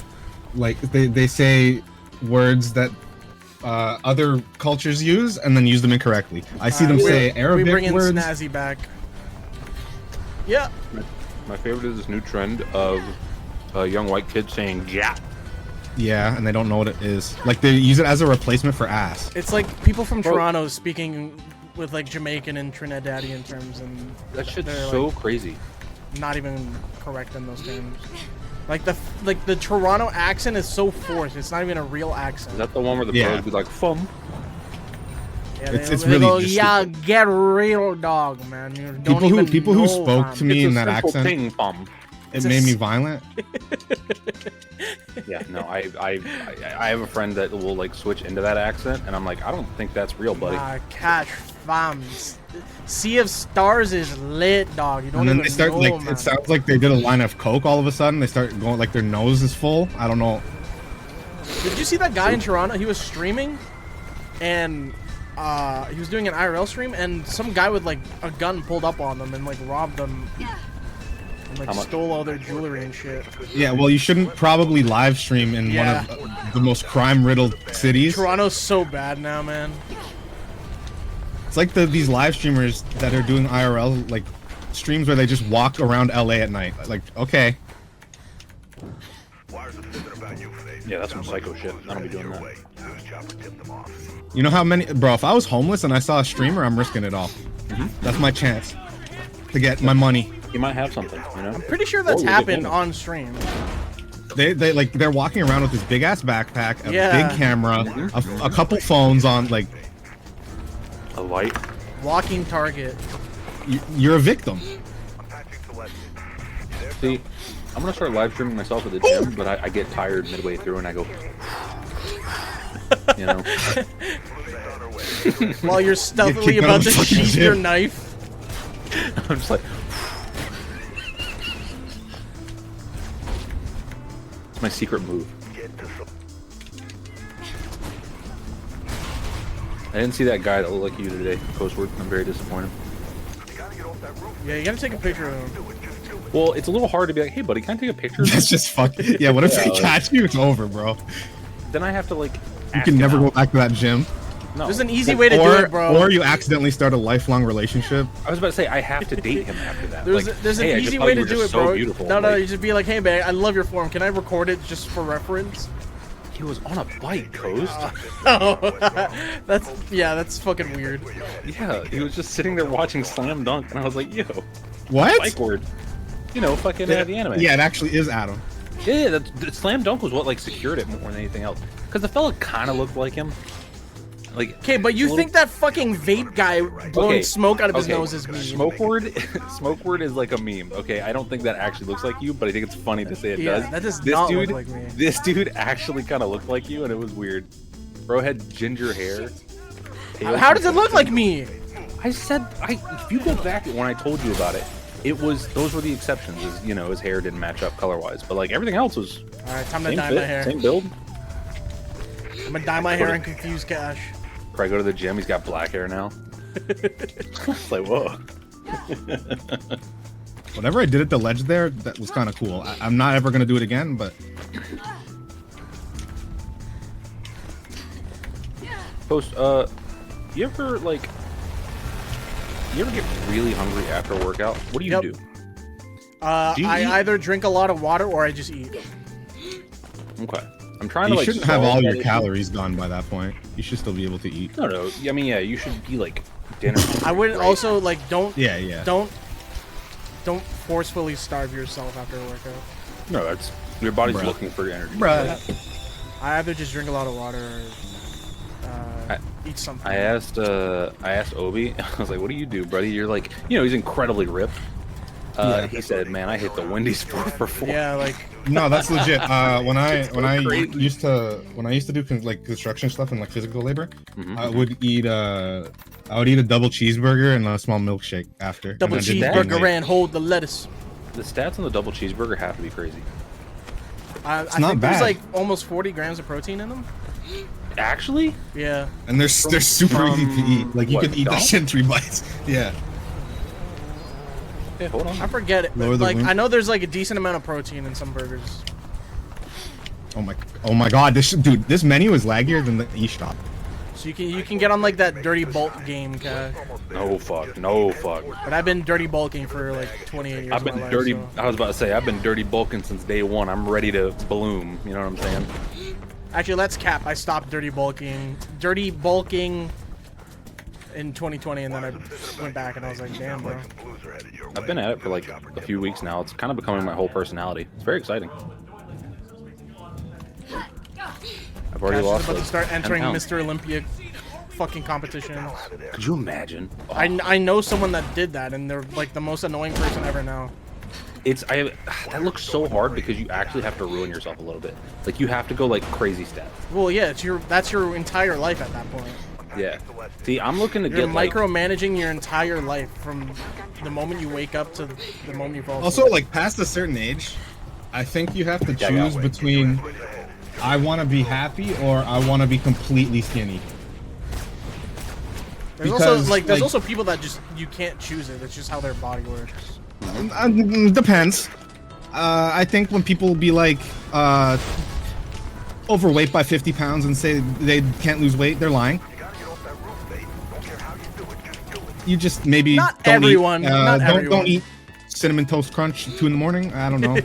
E: like, they say words that other cultures use and then use them incorrectly. I see them say
A: We
E: Arabic
A: bring in
E: words.
A: Snazzy back. Yeah.
H: My favorite is this new trend of young white kids saying "ja."
E: Yeah, and they don't know what it is. Like, they use it as a replacement for ass.
A: It's like people from
H: Bro.
A: Toronto speaking with like Jamaican and Trinidadian terms, and
H: That shit's
A: they're,
H: so
A: like,
H: crazy.
A: not even correct in those terms. Like the Toronto accent is so forced. It's not even a real accent.
H: Is that the one where the
E: Yeah.
H: bros be like "fum"?
A: Yeah,
E: It's
A: they
E: really
A: go,
E: just
A: yeah, get real, dog, man. You don't
E: People who
A: even
E: people who
A: know,
E: spoke
A: fam."
E: to me
H: It's
E: in
H: a
E: that
H: simple
E: accent,
H: thing, fum.
E: it made me violent.
H: Yeah, no, I have a friend that will like switch into that accent, and I'm like, I don't think that's real, buddy.
A: Cash, fam. Sea of Stars is lit, dog. You don't
E: And then
A: even
E: they start
A: know,
E: like
A: man.
E: it sounds like they did a line of coke all of a sudden. They start going like their nose is full. I don't know.
A: Did you see that guy in Toronto? He was streaming, and he was doing an IRL stream, and some guy with like a gun pulled up on them and like robbed them, and like
H: How much?
A: stole all their jewelry and shit.
E: Yeah, well, you shouldn't probably live stream in
A: Yeah.
E: one of the most crime-riddled cities.
A: Toronto's so bad now, man.
E: It's like these live streamers that are doing IRL like streams where they just walk around LA at night. Like, okay,
C: Wires are thinking about you, Faith.
H: Yeah, that's some
C: Sounds
H: psycho
C: like
H: shit.
C: someone's
H: I don't be
C: headed
H: doing
C: your
H: that.
C: way. News chopper tipped them off.
E: you know how many, bro? If I was homeless and I saw a streamer, I'm risking it all. That's my chance to get my money.
H: You might have something, you know.
A: Pretty sure that's
H: Or you're
A: happened
H: just
A: on stream.
E: They like they're walking around with this big ass backpack, a
A: Yeah.
E: big camera, a couple phones on. Like,
H: a light.
A: Walking target.
E: you're a victim.
C: I'm patching selected.
H: See, I'm gonna start live streaming myself at the gym, but I get tired midway through and I go, you know.
C: Police on their way.
A: While you're
E: Get
A: stealthily
E: kicked out
A: about
E: of
A: to
E: the fucking
A: sheath your
E: gym.
A: knife.
H: I'm just like. It's my secret move.
C: Get to some.
H: I didn't see that guy that looked like you today, Coastward. I'm very disappointed.
C: You gotta get off that roof.
A: Yeah, you gotta take a picture of him.
C: Do it. Just do it.
H: Well, it's a little hard to be like, hey, buddy, can I take a picture? of
E: That's
H: this?"
E: just fuck. Yeah, what if
H: Yeah,
E: they
H: like-
E: catch you? It's over, bro.
H: Then I have to like.
E: You can never go back to that gym.
H: No.
A: There's an easy way to do it, bro.
E: Or you accidentally start a lifelong relationship.
H: I was about to say I have to date him after that.
A: There's,
H: like,
A: there's
H: hey, I
A: an
H: just
A: easy
H: thought
A: way
H: you
A: to
H: were
A: do
H: just
A: it, bro.
H: So beautiful.
A: No,
H: Like,
A: you just be like, hey, man, I love your form. Can I record it just for reference?
H: he was on a bike, Coast.
A: That's fucking weird.
H: Yeah, he was just sitting there watching Slam Dunk, and I was like, yo,
E: What?
H: bike word. You know, fucking the anime.
E: Yeah, it actually is Adam.
H: Yeah, that Slam Dunk was what like secured it more than anything else. Because the fella kind of looked like him. Like,
A: Okay, but you
H: little-
A: think that fucking vape guy blowing
H: Okay,
A: smoke out of his
H: okay,
A: nose is me?
H: Smoke word is like a meme. Okay, I don't think that actually looks like you, but I think it's funny to say it
A: Yeah,
H: does.
A: that does
H: this
A: not
H: dude,
A: look like me.
H: This dude actually kind of looked like you, and it was weird. Bro had ginger hair.
A: How does it look like me?
H: I said, if you go back when I told you about it, those were the exceptions. Is, you know, his hair didn't match up color wise, but like everything else was
A: All right, time to
H: same
A: dye
H: fit,
A: my hair.
H: same build.
A: I'm gonna dye my hair and confuse Cash.
H: Probably go to the gym. He's got black hair now. It's like, whoa.
E: Whatever I did at the ledge there, that was kind of cool. I'm not ever gonna do it again, but
H: Post, you ever get really hungry after a workout? What do you
A: Yep.
H: do?
A: I
H: Do you eat?
A: either drink a lot of water or I just eat.
H: Okay. I'm trying to
E: you
H: like.
E: shouldn't have
H: solve
E: all
H: that
E: your
H: issue.
E: calories gone by that point. You should still be able to eat.
H: No, no. I mean, yeah, you should be like dinner.
A: I wouldn't
H: right?
A: also like don't
E: Yeah.
A: don't forcefully starve yourself after a workout.
H: No, that's your body's
E: Bruh.
H: looking for energy.
A: I either just drink a lot of water or eat something.
H: I asked Obi. I was like, "What do you do, buddy?" You're like, you know, he's incredibly ripped. He said, "Man, I hit the Wendy's 4 for $4."
A: Yeah, like
E: No, that's legit. When I
H: crazy.
E: used to do like construction stuff and like physical labor,
H: Mhm.
E: I would eat a double cheeseburger and a small milkshake after. and
A: double
E: I didn't gain
A: cheeseburger
E: weight.
A: and hold the lettuce.
H: The stats on the double cheeseburger have to be crazy.
A: I
E: not
A: think there's
E: bad.
A: like almost 40 grams of protein in them.
H: Actually?
A: Yeah.
E: And they're super easy to eat. Like you
H: what,
E: can eat that
H: dump?
E: shit in 3 bites. Yeah.
H: Yeah, hold on.
A: I forget it.
E: Lower
A: But,
E: the
A: like
E: wing.
A: I know there's like a decent amount of protein in some burgers.
E: Oh my god, this menu is laggier than the eShop.
A: So you can get on like that dirty bulk game, Kai.
H: No fuck. No fuck.
A: But I've been dirty bulking for like 28 years.
H: I've been
A: of my life,
H: dirty.
A: so.
H: I was about to say I've been dirty bulking since day one. I'm ready to bloom. You know what I'm saying?
A: Actually, let's cap. I stopped dirty bulking in 2020, and then I went back and I was like, damn, bro.
H: I've been at it for like a few weeks now. It's kind of becoming my whole personality. It's very exciting. I've already
A: Cash is
H: lost.
A: about
H: Like,
A: to start
H: 10
A: entering
H: pounds.
A: Mr. Olympia fucking competitions.
H: Could you imagine? Oh,
A: I know someone that did that, and they're like the most annoying person ever now.
H: that looks so hard because you actually have to ruin yourself a little bit. Like you have to go like crazy steps.
A: Well, yeah, that's your entire life at that point.
H: Yeah. See, I'm looking to
A: You're
H: get like
A: micromanaging your entire life from the moment you wake up to the moment you fall asleep.
E: Also, like past a certain age, I think you have to
H: Yeah, I got
E: choose
H: one.
E: between I want to be happy or I want to be completely skinny.
A: There's also
E: because,
A: like there's
E: like-
A: also people that just you can't choose it. It's just how their body works.
E: Depends. I think when people be like overweight by 50 pounds and say they can't lose weight, they're lying. You just maybe
A: Not
E: don't
A: everyone,
E: eat,
A: not
E: don't
A: everyone.
E: eat cinnamon toast crunch 2 in the morning. I don't know.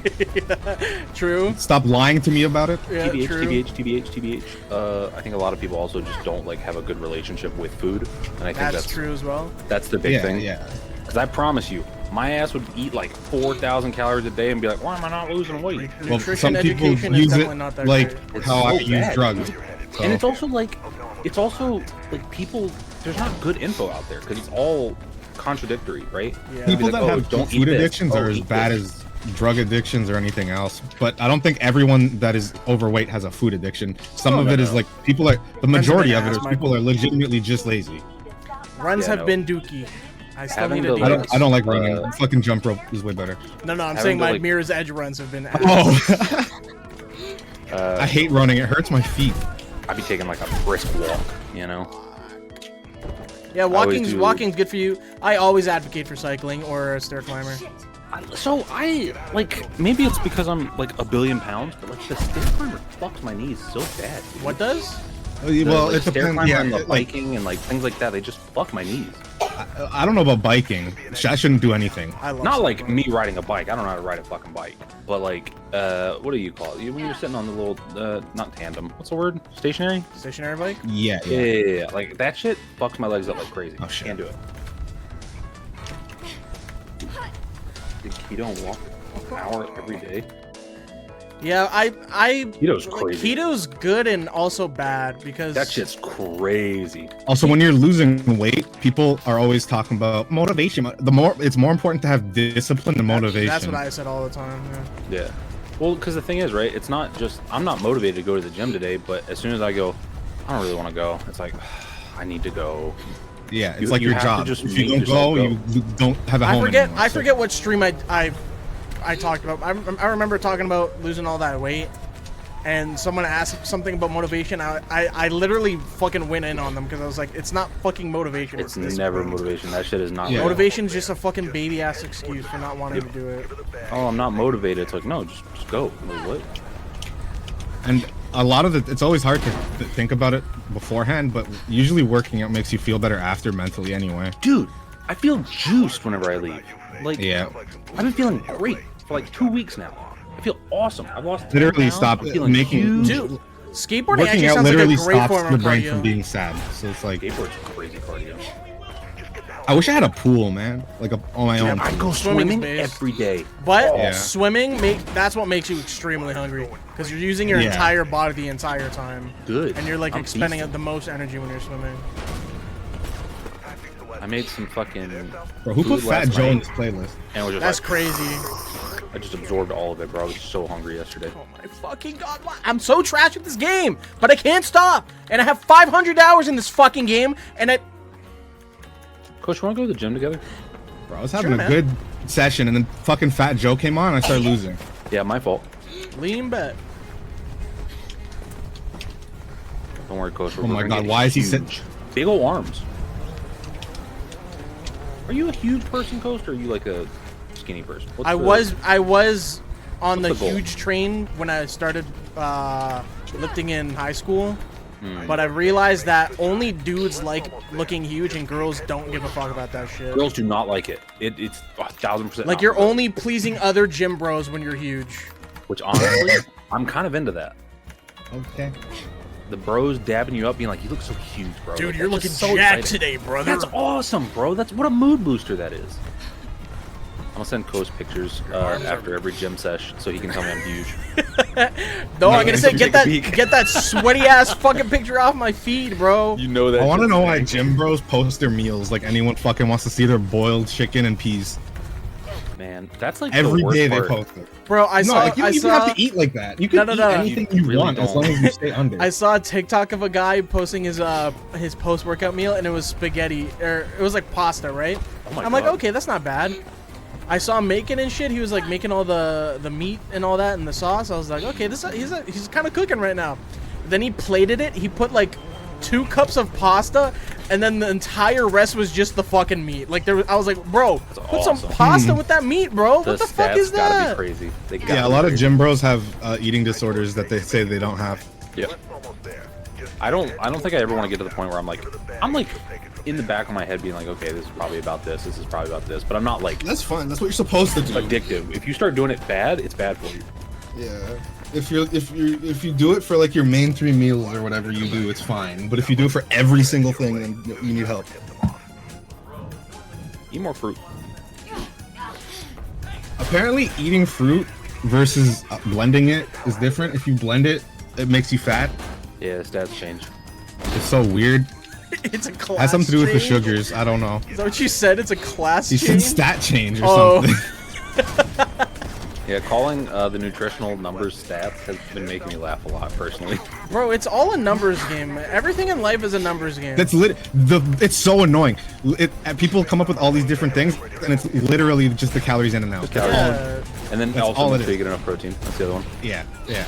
A: True.
E: Stop lying to me about it.
A: Yeah,
H: TBH,
A: true.
H: TBH. I think a lot of people also just don't like have a good relationship with food, and I think
A: That's
H: that's
A: true as well.
H: That's the big
E: Yeah,
H: thing.
E: yeah.
H: Because I promise you, my ass would eat like 4,000 calories a day and be like, why am I not losing weight?
E: Well,
A: Nutrition
E: some people
A: education is
E: use it
A: definitely not that
E: like
A: great.
H: It's
E: how
H: so
E: I use
H: bad.
E: drugs. So.
H: And it's also like people. There's not good info out there because it's all contradictory, right?
A: Yeah.
E: People
H: Be like,
E: that
H: "Oh,
E: have
H: don't
E: food
H: eat this.
E: addictions
H: Oh,
E: are as
H: eat
E: bad
H: this."
E: as drug addictions or anything else. But I don't think everyone that is overweight has a food addiction. Some of it is like people are the majority of it is
A: ass,
E: people
A: Michael.
E: are legitimately just lazy.
A: Runs
H: Yeah,
A: have
H: no.
A: been dookie. I still
H: Having
A: need a
H: the,
A: date.
H: like,
E: I don't like running. Fucking jump rope is way better.
A: No, I'm
H: having
A: saying
H: to,
A: my
H: like-
A: Mirror's Edge runs have been ass.
E: Oh, I hate running. It hurts my feet.
H: I'd be taking like a brisk walk, you know?
A: Yeah,
H: always do-
A: walking's good for you. I always advocate for cycling or a stair climber.
H: So I like maybe it's because I'm like a billion pounds, but like the stair climber fucks my knees so bad. Dude.
A: What does?
H: The,
E: Well,
H: like,
E: it
H: stair
E: depends.
H: climber
E: Yeah,
H: and the
E: like
H: biking and like things like that, they just fuck my knees.
E: I don't know about biking. I shouldn't do anything.
A: I love
H: Not like
A: cycling.
H: me riding a bike. I don't know how to ride a fucking bike. But like, what do you call it? When you're sitting on the little, not tandem. What's the word? Stationary?
A: Stationary bike.
E: Yeah,
H: Yeah. Like that shit fucks my legs up like crazy.
E: Oh, shit.
H: Can't do it. Did keto walk an hour every day?
A: Yeah, I
H: Keto's
A: like,
H: crazy.
A: Keto's good and also bad because
H: That shit's crazy.
E: Also, when you're losing weight, people are always talking about motivation. It's more important to have discipline than motivation.
A: That's what I said all the time. Yeah.
H: Yeah. Well, because the thing is, right? It's not just I'm not motivated to go to the gym today, but as soon as I go, I don't really want to go. It's like I need to go.
E: Yeah, it's
H: You-
E: like
H: you
E: your
H: have to
E: job.
H: just
E: If you
H: make
E: don't go,
H: yourself
E: you don't have a home anymore.
A: I
E: So-
A: forget what stream I talked about. I remember talking about losing all that weight, and someone asked something about motivation. I literally fucking went in on them because I was like, it's not fucking motivation.
H: It's
A: this
H: never
A: weight.
H: motivation. That shit is not.
E: Yeah.
H: real.
A: Motivation's just a fucking baby ass excuse for not wanting to do it.
H: Oh, I'm not motivated. It's like no, just go. Like, what?
E: And a lot of it's always hard to think about it beforehand, but usually working out makes you feel better after mentally anyway.
H: Dude, I feel juiced whenever I leave. Like,
E: Yeah.
H: I've been feeling great for like 2 weeks now. I feel awesome. I've lost 10
E: Literally
H: pounds.
E: stop
H: I'm feeling
E: making-
H: huge.
A: Dude, skateboarding
E: Working
A: actually
E: out
A: sounds
E: literally
A: like a great
E: stops
A: form
E: the
A: of
E: brain
A: cardio.
E: from being sad. So it's like,
H: Skateboard's crazy cardio.
E: I wish I had a pool, man. Like on my own.
H: I go
A: Swimming's
H: swimming
A: base.
H: every day.
A: But
E: Yeah.
A: swimming that's what makes you extremely hungry because you're using your
E: Yeah.
A: entire body the entire time.
H: Good.
A: And you're like
H: I'm
A: expending
H: feasting.
A: the most energy when you're swimming.
H: I made some fucking.
E: Bro, who put
H: food
E: Fat
H: last
E: Joe in
H: night,
E: this playlist?
H: And was just
A: That's
H: like,
A: crazy.
H: I just absorbed all of it, bro. I was so hungry yesterday.
A: Oh my fucking god! I'm so trash at this game, but I can't stop. And I have 500 hours in this fucking game, and
H: Coach, wanna go to the gym together?
E: Bro, I was having
A: Sure,
E: a
A: man.
E: good session, and then fucking Fat Joe came on, and I started losing.
H: Yeah, my fault.
A: lean bet.
H: Don't worry, Coach.
E: Oh my God, why is he sitting?
H: Big ol' arms. Are you a huge person, Coach, or are you like a skinny person?
A: I was on the
H: what's the goal?
A: huge train when I started lifting in high school. But I realized that only dudes like looking huge and girls don't give a fuck about that shit.
H: Girls do not like it. It's 1,000%.
A: Like you're only pleasing other gym bros when you're huge.
H: Which honestly, I'm kind of into that.
E: Okay.
H: The bros dabbing you up, being like, "You look so huge, bro."
A: Dude,
H: Like,
A: you're
H: that's
A: looking
H: just so
A: jacked
H: exciting.
A: today, brother.
H: That's awesome, bro. That's what a mood booster that is. I'm gonna send Coach pictures after every gym sesh so he can tell me I'm huge.
A: No, I'm gonna say
H: Take
A: get
H: a peek.
A: that sweaty ass fucking picture off my feed, bro.
H: You know that.
E: I want to know why gym bros post their meals like anyone fucking wants to see their boiled chicken and peas.
H: Man, that's like
E: Every
H: the worst
E: day they
H: part.
E: post it.
A: Bro, I
E: No,
A: saw
E: like, you don't even
A: saw
E: have to eat like that. You can
A: No,
E: eat
A: no.
E: anything
H: You
E: you
H: really
E: want as
H: don't.
E: long as you stay under.
A: I saw a TikTok of a guy posting his post workout meal and it was spaghetti or it was like pasta, right?
H: Oh my
A: I'm like,
H: God.
A: okay, that's not bad. I saw him making and shit. He was like making all the meat and all that and the sauce. I was like, okay, he's kind of cooking right now. Then he plated it. He put like 2 cups of pasta, and then the entire rest was just the fucking meat. Like I was like, bro, put some
H: awesome.
A: pasta with that meat, bro. What the fuck
H: stats
A: is
H: gotta
A: that?
H: be crazy. They gotta
E: Yeah, a
H: be
E: lot of
H: crazy.
E: gym bros have eating disorders that they say they don't have.
H: Yep. I don't think I ever want to get to the point where I'm like in the back of my head being like, okay, this is probably about this. This is probably about this. But I'm not like
E: That's fine. That's what you're supposed to do.
H: addictive. If you start doing it bad, it's bad for you.
E: Yeah. If you do it for like your main 3 meals or whatever you do, it's fine. But if you do it for every single thing, then you need help.
H: Eat more fruit.
E: Apparently, eating fruit versus blending it is different. If you blend it, it makes you fat.
H: Yeah, stats change.
E: It's so weird.
A: It's a class.
E: Has something to do with the
A: change?
E: sugars. I don't know.
A: Is that what you said? It's a class
E: You said
A: change?
E: stat change or
A: Oh.
E: something.
H: Yeah, calling the nutritional numbers stats has been making me laugh a lot personally.
A: Bro, it's all a numbers game. Everything in life is a numbers game.
E: That's it's so annoying. People come up with all these different things, and it's literally just the calories in and out.
H: Calories.
A: Yeah,
H: And then
E: That's
H: also
E: all it
H: make
E: is.
H: sure you get enough protein. That's the other one.
E: Yeah, yeah.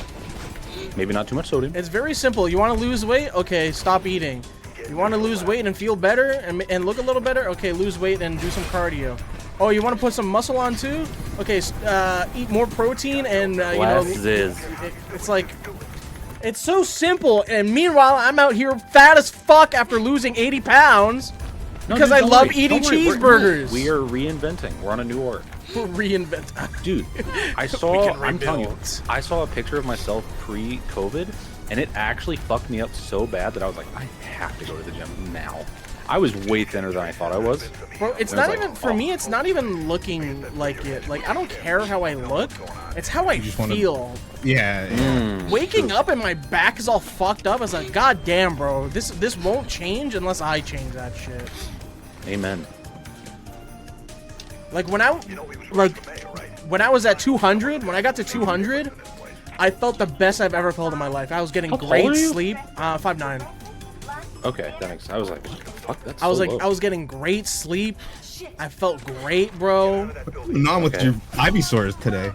H: Maybe not too much sodium.
A: it's very simple. You want to lose weight? Okay, stop eating. You want to lose weight and feel better and look a little better? Okay, lose weight and do some cardio. Oh, you want to put some muscle on too? Okay, eat more protein and you know. It's like, it's so simple. And meanwhile, I'm out here fat as fuck after losing 80 pounds because I love eating cheeseburgers.
H: We are reinventing. We're on a new arc.
A: Reinvent.
H: Dude, I'm telling you, I saw a picture of myself pre-COVID, and it actually fucked me up so bad that I was like, I have to go to the gym now. I was way thinner than I thought I was.
A: Bro, it's
H: And I
A: not
H: was
A: even,
H: like,
A: for
H: oh.
A: me, it's not even looking like it. Like, I don't care how I look. It's how I
E: just wanna-
A: feel.
E: Yeah.
A: Waking up and my back is all fucked up. I was like, God damn, bro. This won't change unless I change that shit.
H: Amen.
A: Like, when I was at 200, when I got to 200, I felt the best I've ever felt in my life. I was getting
H: How tall
A: great
H: are you?
A: sleep. 5'9".
H: Okay, that makes. I was like, what the fuck? That's
A: I was
H: so
A: like,
H: low.
A: I was getting great sleep. I felt great, bro.
E: Not with
H: Okay.
E: your Ivysaurs today.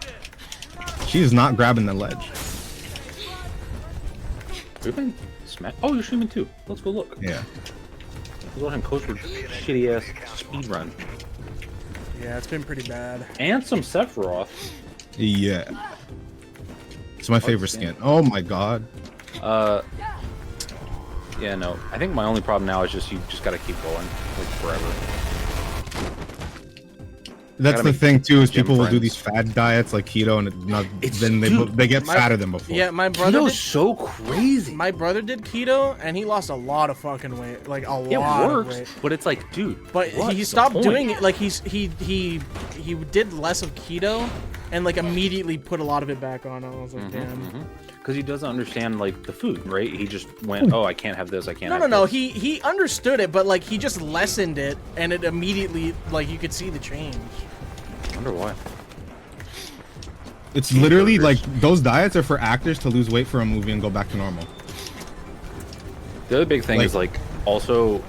E: She is not grabbing the ledge.
H: We've been smack. Oh, you're streaming too. Let's go look.
E: Yeah.
H: Let's go ahead and coach for shitty ass speed run
A: Yeah, it's been pretty bad.
H: and some Sephiroth.
E: Yeah. It's my favorite skin. Oh my god.
H: Yeah, no. I think my only problem now is just you just gotta keep going like forever.
E: That's
H: Gotta
E: the
H: make
E: thing too, is
H: gym
E: people will do
H: friends.
E: these fad diets like keto, and
H: It's-
E: then
H: dude,
E: they get fatter than before.
A: Yeah, my brother
H: Keto's
A: did,
H: so crazy.
A: my brother did keto and he lost a lot of fucking weight, like a
H: It
A: lot of
H: works,
A: weight.
H: but it's like, dude.
A: But
H: what's
A: he
H: the
A: stopped
H: point?
A: doing it. Like he did less of keto, and like immediately put a lot of it back on. I was like, damn.
H: Because he doesn't understand like the food, right? He just went, oh, I can't have this. I can't.
A: No,
H: have
A: no, no.
H: this.
A: He understood it, but like he just lessened it, and it immediately like you could see the change.
H: I wonder why.
E: It's literally like those diets are for actors to lose weight for a movie and go back to normal.
H: The other big thing
E: Like-
H: is like also,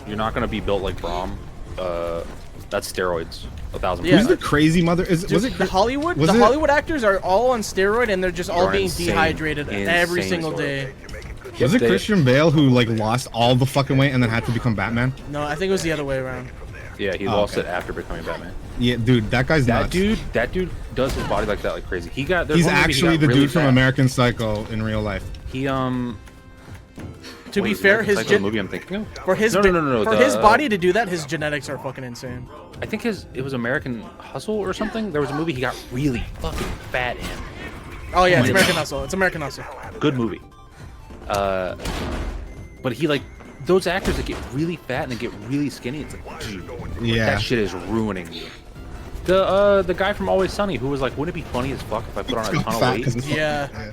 H: you're not gonna be built like Brahm. That's steroids, 1,000%.
A: Yeah.
E: Who's the crazy mother? Was
A: Dude,
E: it
A: the Hollywood?
E: was
A: The
E: it-
A: Hollywood actors are all on steroid, and they're just all
H: They're
A: being
H: insane-
A: dehydrated every
H: insane
A: single
H: sort of-
A: day.
E: Was it Christian Bale who like lost all the fucking weight and then had to become Batman?
A: No, I think it was the other way around.
H: Yeah, he lost it after becoming Batman.
E: Yeah, dude, that guy's nuts.
H: That dude does his body like that like crazy. He's
E: actually the
H: really
E: dude from
H: fat.
E: American Psycho in real life.
H: He
A: To be fair, his
H: movie I'm thinking of?
A: for his
H: No,
A: for his body to do that, his genetics are fucking insane.
H: I think it was American Hustle or something. There was a movie he got really fucking fat in.
A: Oh yeah, it's American Hustle. It's American Hustle.
H: Good movie. But he like those actors that get really fat and they get really skinny. It's like, dude, that shit is ruining you. The guy from Always Sunny who was like, wouldn't it be funny as fuck if I put on a ton of weight?
A: Yeah.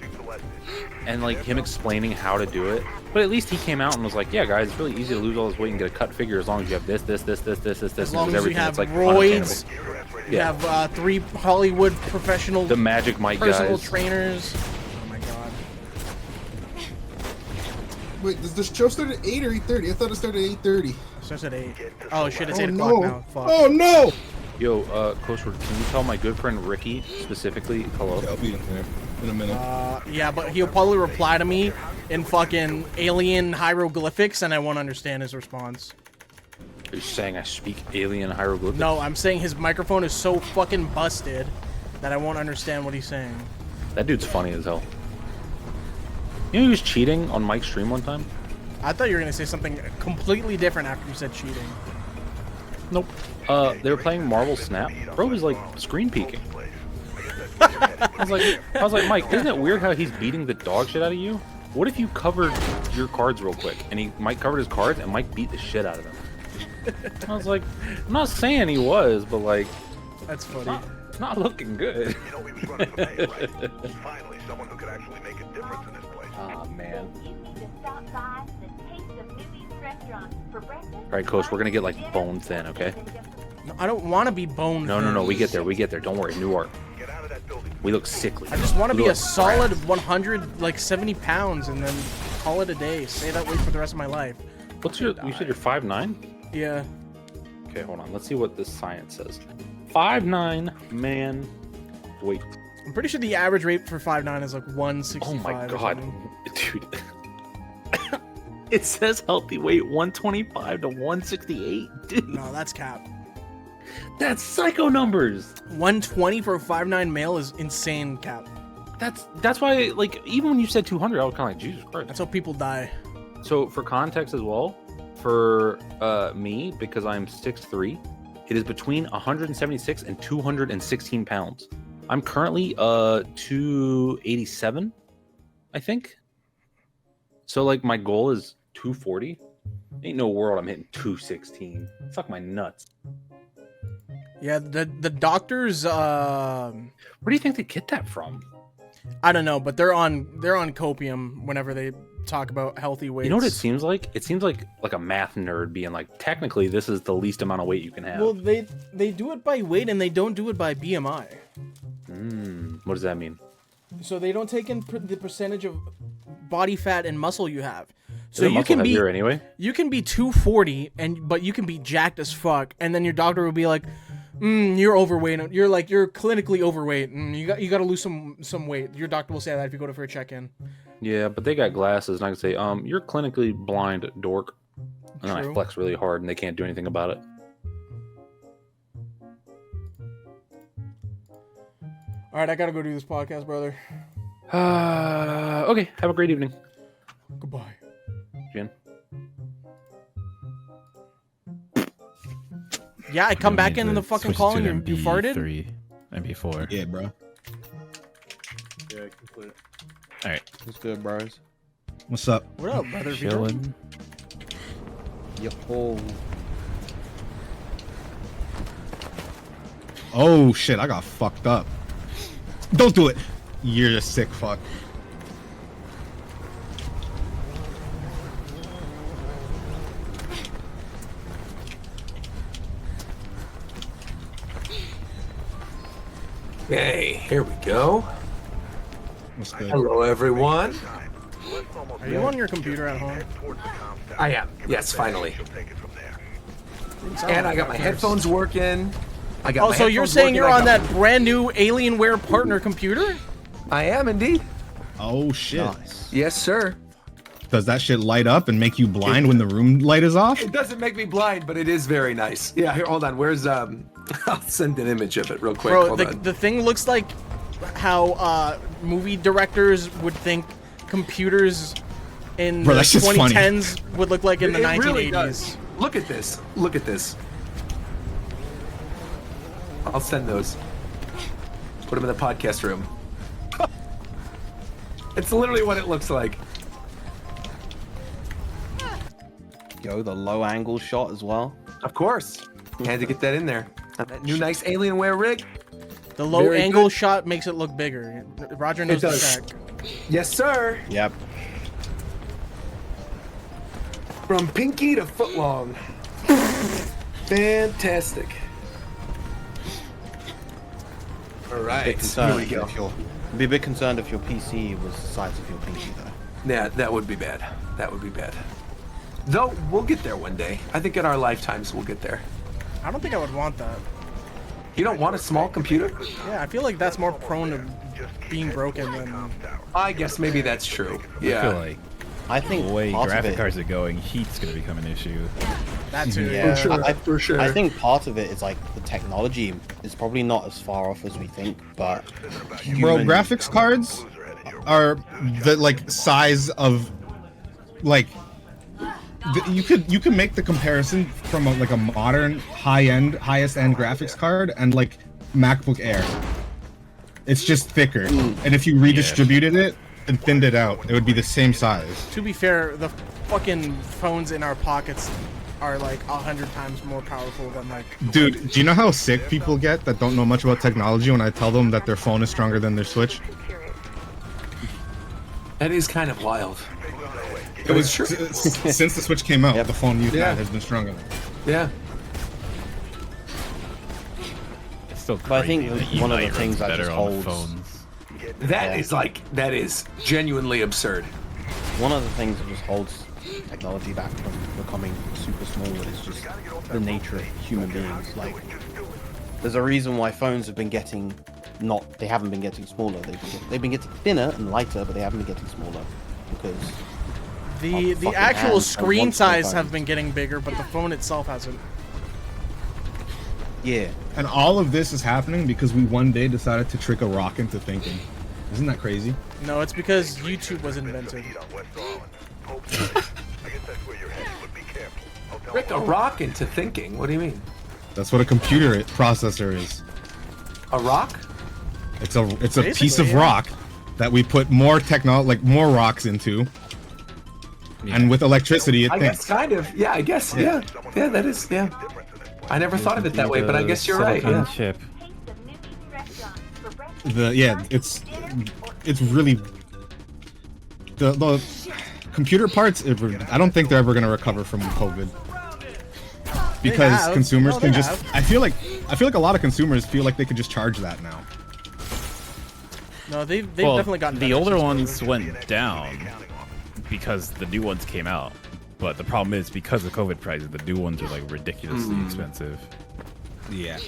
H: And like him explaining how to do it. But at least he came out and was like, yeah, guys, it's really easy to lose all this weight and get a cut figure as long as you have this.
A: As long as you have
H: like
A: roids, you
H: yeah.
A: have 3 Hollywood professional,
H: The Magic Mike
A: personal
H: guys.
A: trainers. Oh my god.
I: Wait, does this show start at 8 or 8:30? I thought it started at 8:30.
A: Starts at 8. Oh shit, it's 8
I: no.
A: o'clock now. Fuck.
I: Oh no!
H: Yo, Coastward, can you tell my good friend Ricky specifically hello?
E: I'll be in there in a minute.
A: Yeah, but he'll probably reply to me in fucking alien hieroglyphics, and I won't understand his response.
H: Are you saying I speak alien hieroglyphics?
A: No, I'm saying his microphone is so fucking busted that I won't understand what he's saying.
H: That dude's funny as hell. You know he was cheating on Mike's stream one time?
A: I thought you were gonna say something completely different after you said cheating.
H: Nope. They were playing Marvel Snap. Bro was like screen peeking. I was like, Mike, isn't it weird how he's beating the dog shit out of you? What if you covered your cards real quick? And Mike covered his cards and Mike beat the shit out of him. I was like, I'm not saying he was, but like,
A: That's funny.
H: it's not looking good.
C: You know, we was running from anyway. Finally, someone who could actually make a difference in this place.
H: Oh man.
G: You need to stop by the Taste of Movies restaurant for breakfast.
H: All right, Coach, we're gonna get like bone thin, okay?
A: No, I don't want to be bone.
H: No, we get there. Don't worry. New art.
C: Get out of that building.
H: We look sickly.
A: I just want to
H: We
A: be a
H: look
A: solid
H: crap.
A: 100, like 70 pounds, and then call it a day. Stay that way for the rest of my life.
H: What's your? You said you're 5'9"?
A: Yeah.
H: Okay, hold on. Let's see what this science says. 5'9" man. Wait.
A: I'm pretty sure the average rate for 5'9" is like 165.
H: Oh my
A: or
H: god,
A: something.
H: dude. It says healthy weight 125 to 168, dude.
A: No, that's cap.
H: That's psycho numbers.
A: 120 for a 5'9" male is insane cap.
H: That's why, like, even when you said 200, I was kind of like, Jesus Christ.
A: That's how people die.
H: So for context as well, for me, because I'm 6'3", it is between 176 and 216 pounds. I'm currently 287, I think. So like my goal is 240. Ain't no world I'm hitting 216. Suck my nuts.
A: Yeah, the doctors.
H: Where do you think they get that from?
A: I don't know, but they're on copium whenever they talk about healthy weights.
H: You know what it seems like? It seems like a math nerd being like, technically this is the least amount of weight you can have.
A: Well, they do it by weight and they don't do it by BMI.
H: What does that mean?
A: So they don't take in the percentage of body fat and muscle you have. So
H: Isn't
A: you
H: muscle
A: can be
H: heavier anyway.
A: You can be 240 but you can be jacked as fuck, and then your doctor will be like, "You're overweight. You're clinically overweight. You got to lose some weight." Your doctor will say that if you go for a check-in.
H: Yeah, but they got glasses, and I can say, "You're clinically blind, dork." And then I
A: True.
H: flex really hard, and they can't do anything about it.
A: All right, I gotta go do this podcast, brother.
H: Okay, have a great evening,
A: Goodbye.
H: Jen.
A: Yeah, I come back in the fucking call and you farted.
J: MP4.
E: Yeah, bro.
J: Yeah, complete. All right. What's good, bros?
E: What's up?
A: What up, brother? Vito?
J: Chilling.
I: Yo.
E: Oh shit, I got fucked up. Don't do it. You're a sick fuck.
B: Okay, here we go.
E: What's good?
B: Hello, everyone.
A: Are you on your computer at home?
B: I am. Yes, finally.
C: Take it from there.
B: And I got my headphones working. I got
A: Oh,
B: my
A: so you're
B: headphones
A: saying
B: working,
A: you're
B: I
A: on
B: got-
A: that brand new Alienware partner computer?
B: I am indeed.
E: Oh shit.
B: Yes, sir.
E: does that shit light up and make you blind when the room light is off?
K: It doesn't make me blind, but it is very nice. Yeah, here, hold on. Where's I'll send an image of it real quick.
A: Bro,
K: Hold on.
A: the thing looks like how movie directors would think computers in
E: Bro,
A: the
E: that's just
A: 2010s would look like in the
K: It
A: 1980s.
K: really does. Look at this. Look at this. I'll send those. Put them in the podcast room. It's literally what it looks like.
L: Yo, the low angle shot as well.
K: Of course. Had to get that in there. That new nice Alienware rig.
A: The low
K: Very
A: angle
K: good.
A: shot makes it look bigger. Roger knows the
K: does.
A: tech.
K: Yes, sir.
L: Yep.
K: From pinky to footlong. Fantastic. All right. Here we go.
L: I'd be a bit concerned if your PC was the size of your pinky, though.
K: Yeah, that would be bad. That would be bad. Though, we'll get there one day. I think in our lifetimes we'll get there.
A: I don't think I would want that.
K: You don't want a small computer?
A: Yeah, I feel like that's more prone to being broken than...
K: I guess maybe that's true. Yeah.
M: I feel like
L: I think
M: the way
L: part of
M: graphic
L: it-
M: cards are going, heat's going to become an issue.
A: That too.
L: Yeah,
K: For sure, for sure.
L: I think part of it is like the technology is probably not as far off as we think, but
E: Bro,
L: human-
E: graphics cards are the like size of like you could make the comparison from like a modern highest end graphics card and like MacBook Air. It's just thicker, and if you redistributed it and thinned it out, it would be the same size.
A: To be fair, the fucking phones in our pockets are like 100 times more powerful than like...
E: Dude, do you know how sick people get that don't know much about technology when I tell them that their phone is stronger than their Switch?
K: That is kind of wild.
E: It was true. Since the Switch came out, the phone you've
K: Yeah.
E: had has been stronger.
K: Yeah.
M: It's still
L: But I think
M: crazy that
L: one of the
M: Unite
L: things
M: runs
L: that
M: better
L: just
M: on
L: holds-
M: phones.
K: That is genuinely absurd.
L: One of the things that just holds technology back from becoming super small is just the nature of human beings. Like, there's a reason why phones have been getting they haven't been getting smaller. They've been getting thinner and lighter, but they haven't been getting smaller because
A: The
L: fucking
A: actual
L: hands
A: screen
L: want
A: size
L: phones.
A: have been getting bigger, but the phone itself hasn't.
L: yeah.
E: And all of this is happening because we one day decided to trick a rock into thinking. Isn't that crazy?
A: No, it's because YouTube was invented.
K: Rick, a rock into thinking. What do you mean?
E: That's what a computer processor is.
K: A rock?
E: It's a piece
A: Basically,
E: of
A: yeah.
E: rock that we put more more rocks into. And with electricity, it
K: I
E: thinks.
K: guess kind of. Yeah, I guess. Yeah. Yeah, that is. Yeah. I never thought of it that way, but I guess you're right. Yeah.
M: Chip.
E: It's really the computer parts. I don't think they're ever gonna recover from COVID because
A: have.
E: consumers
A: No,
E: can
A: they
E: just.
A: have.
E: I feel like a lot of consumers feel like they could just charge that now.
A: No, they've
M: Well,
A: definitely gotten
M: the
A: better
M: older
A: since
M: ones
A: COVID.
M: went down because the new ones came out. But the problem is because of COVID prices, the new ones are like ridiculously expensive.
E: Yeah.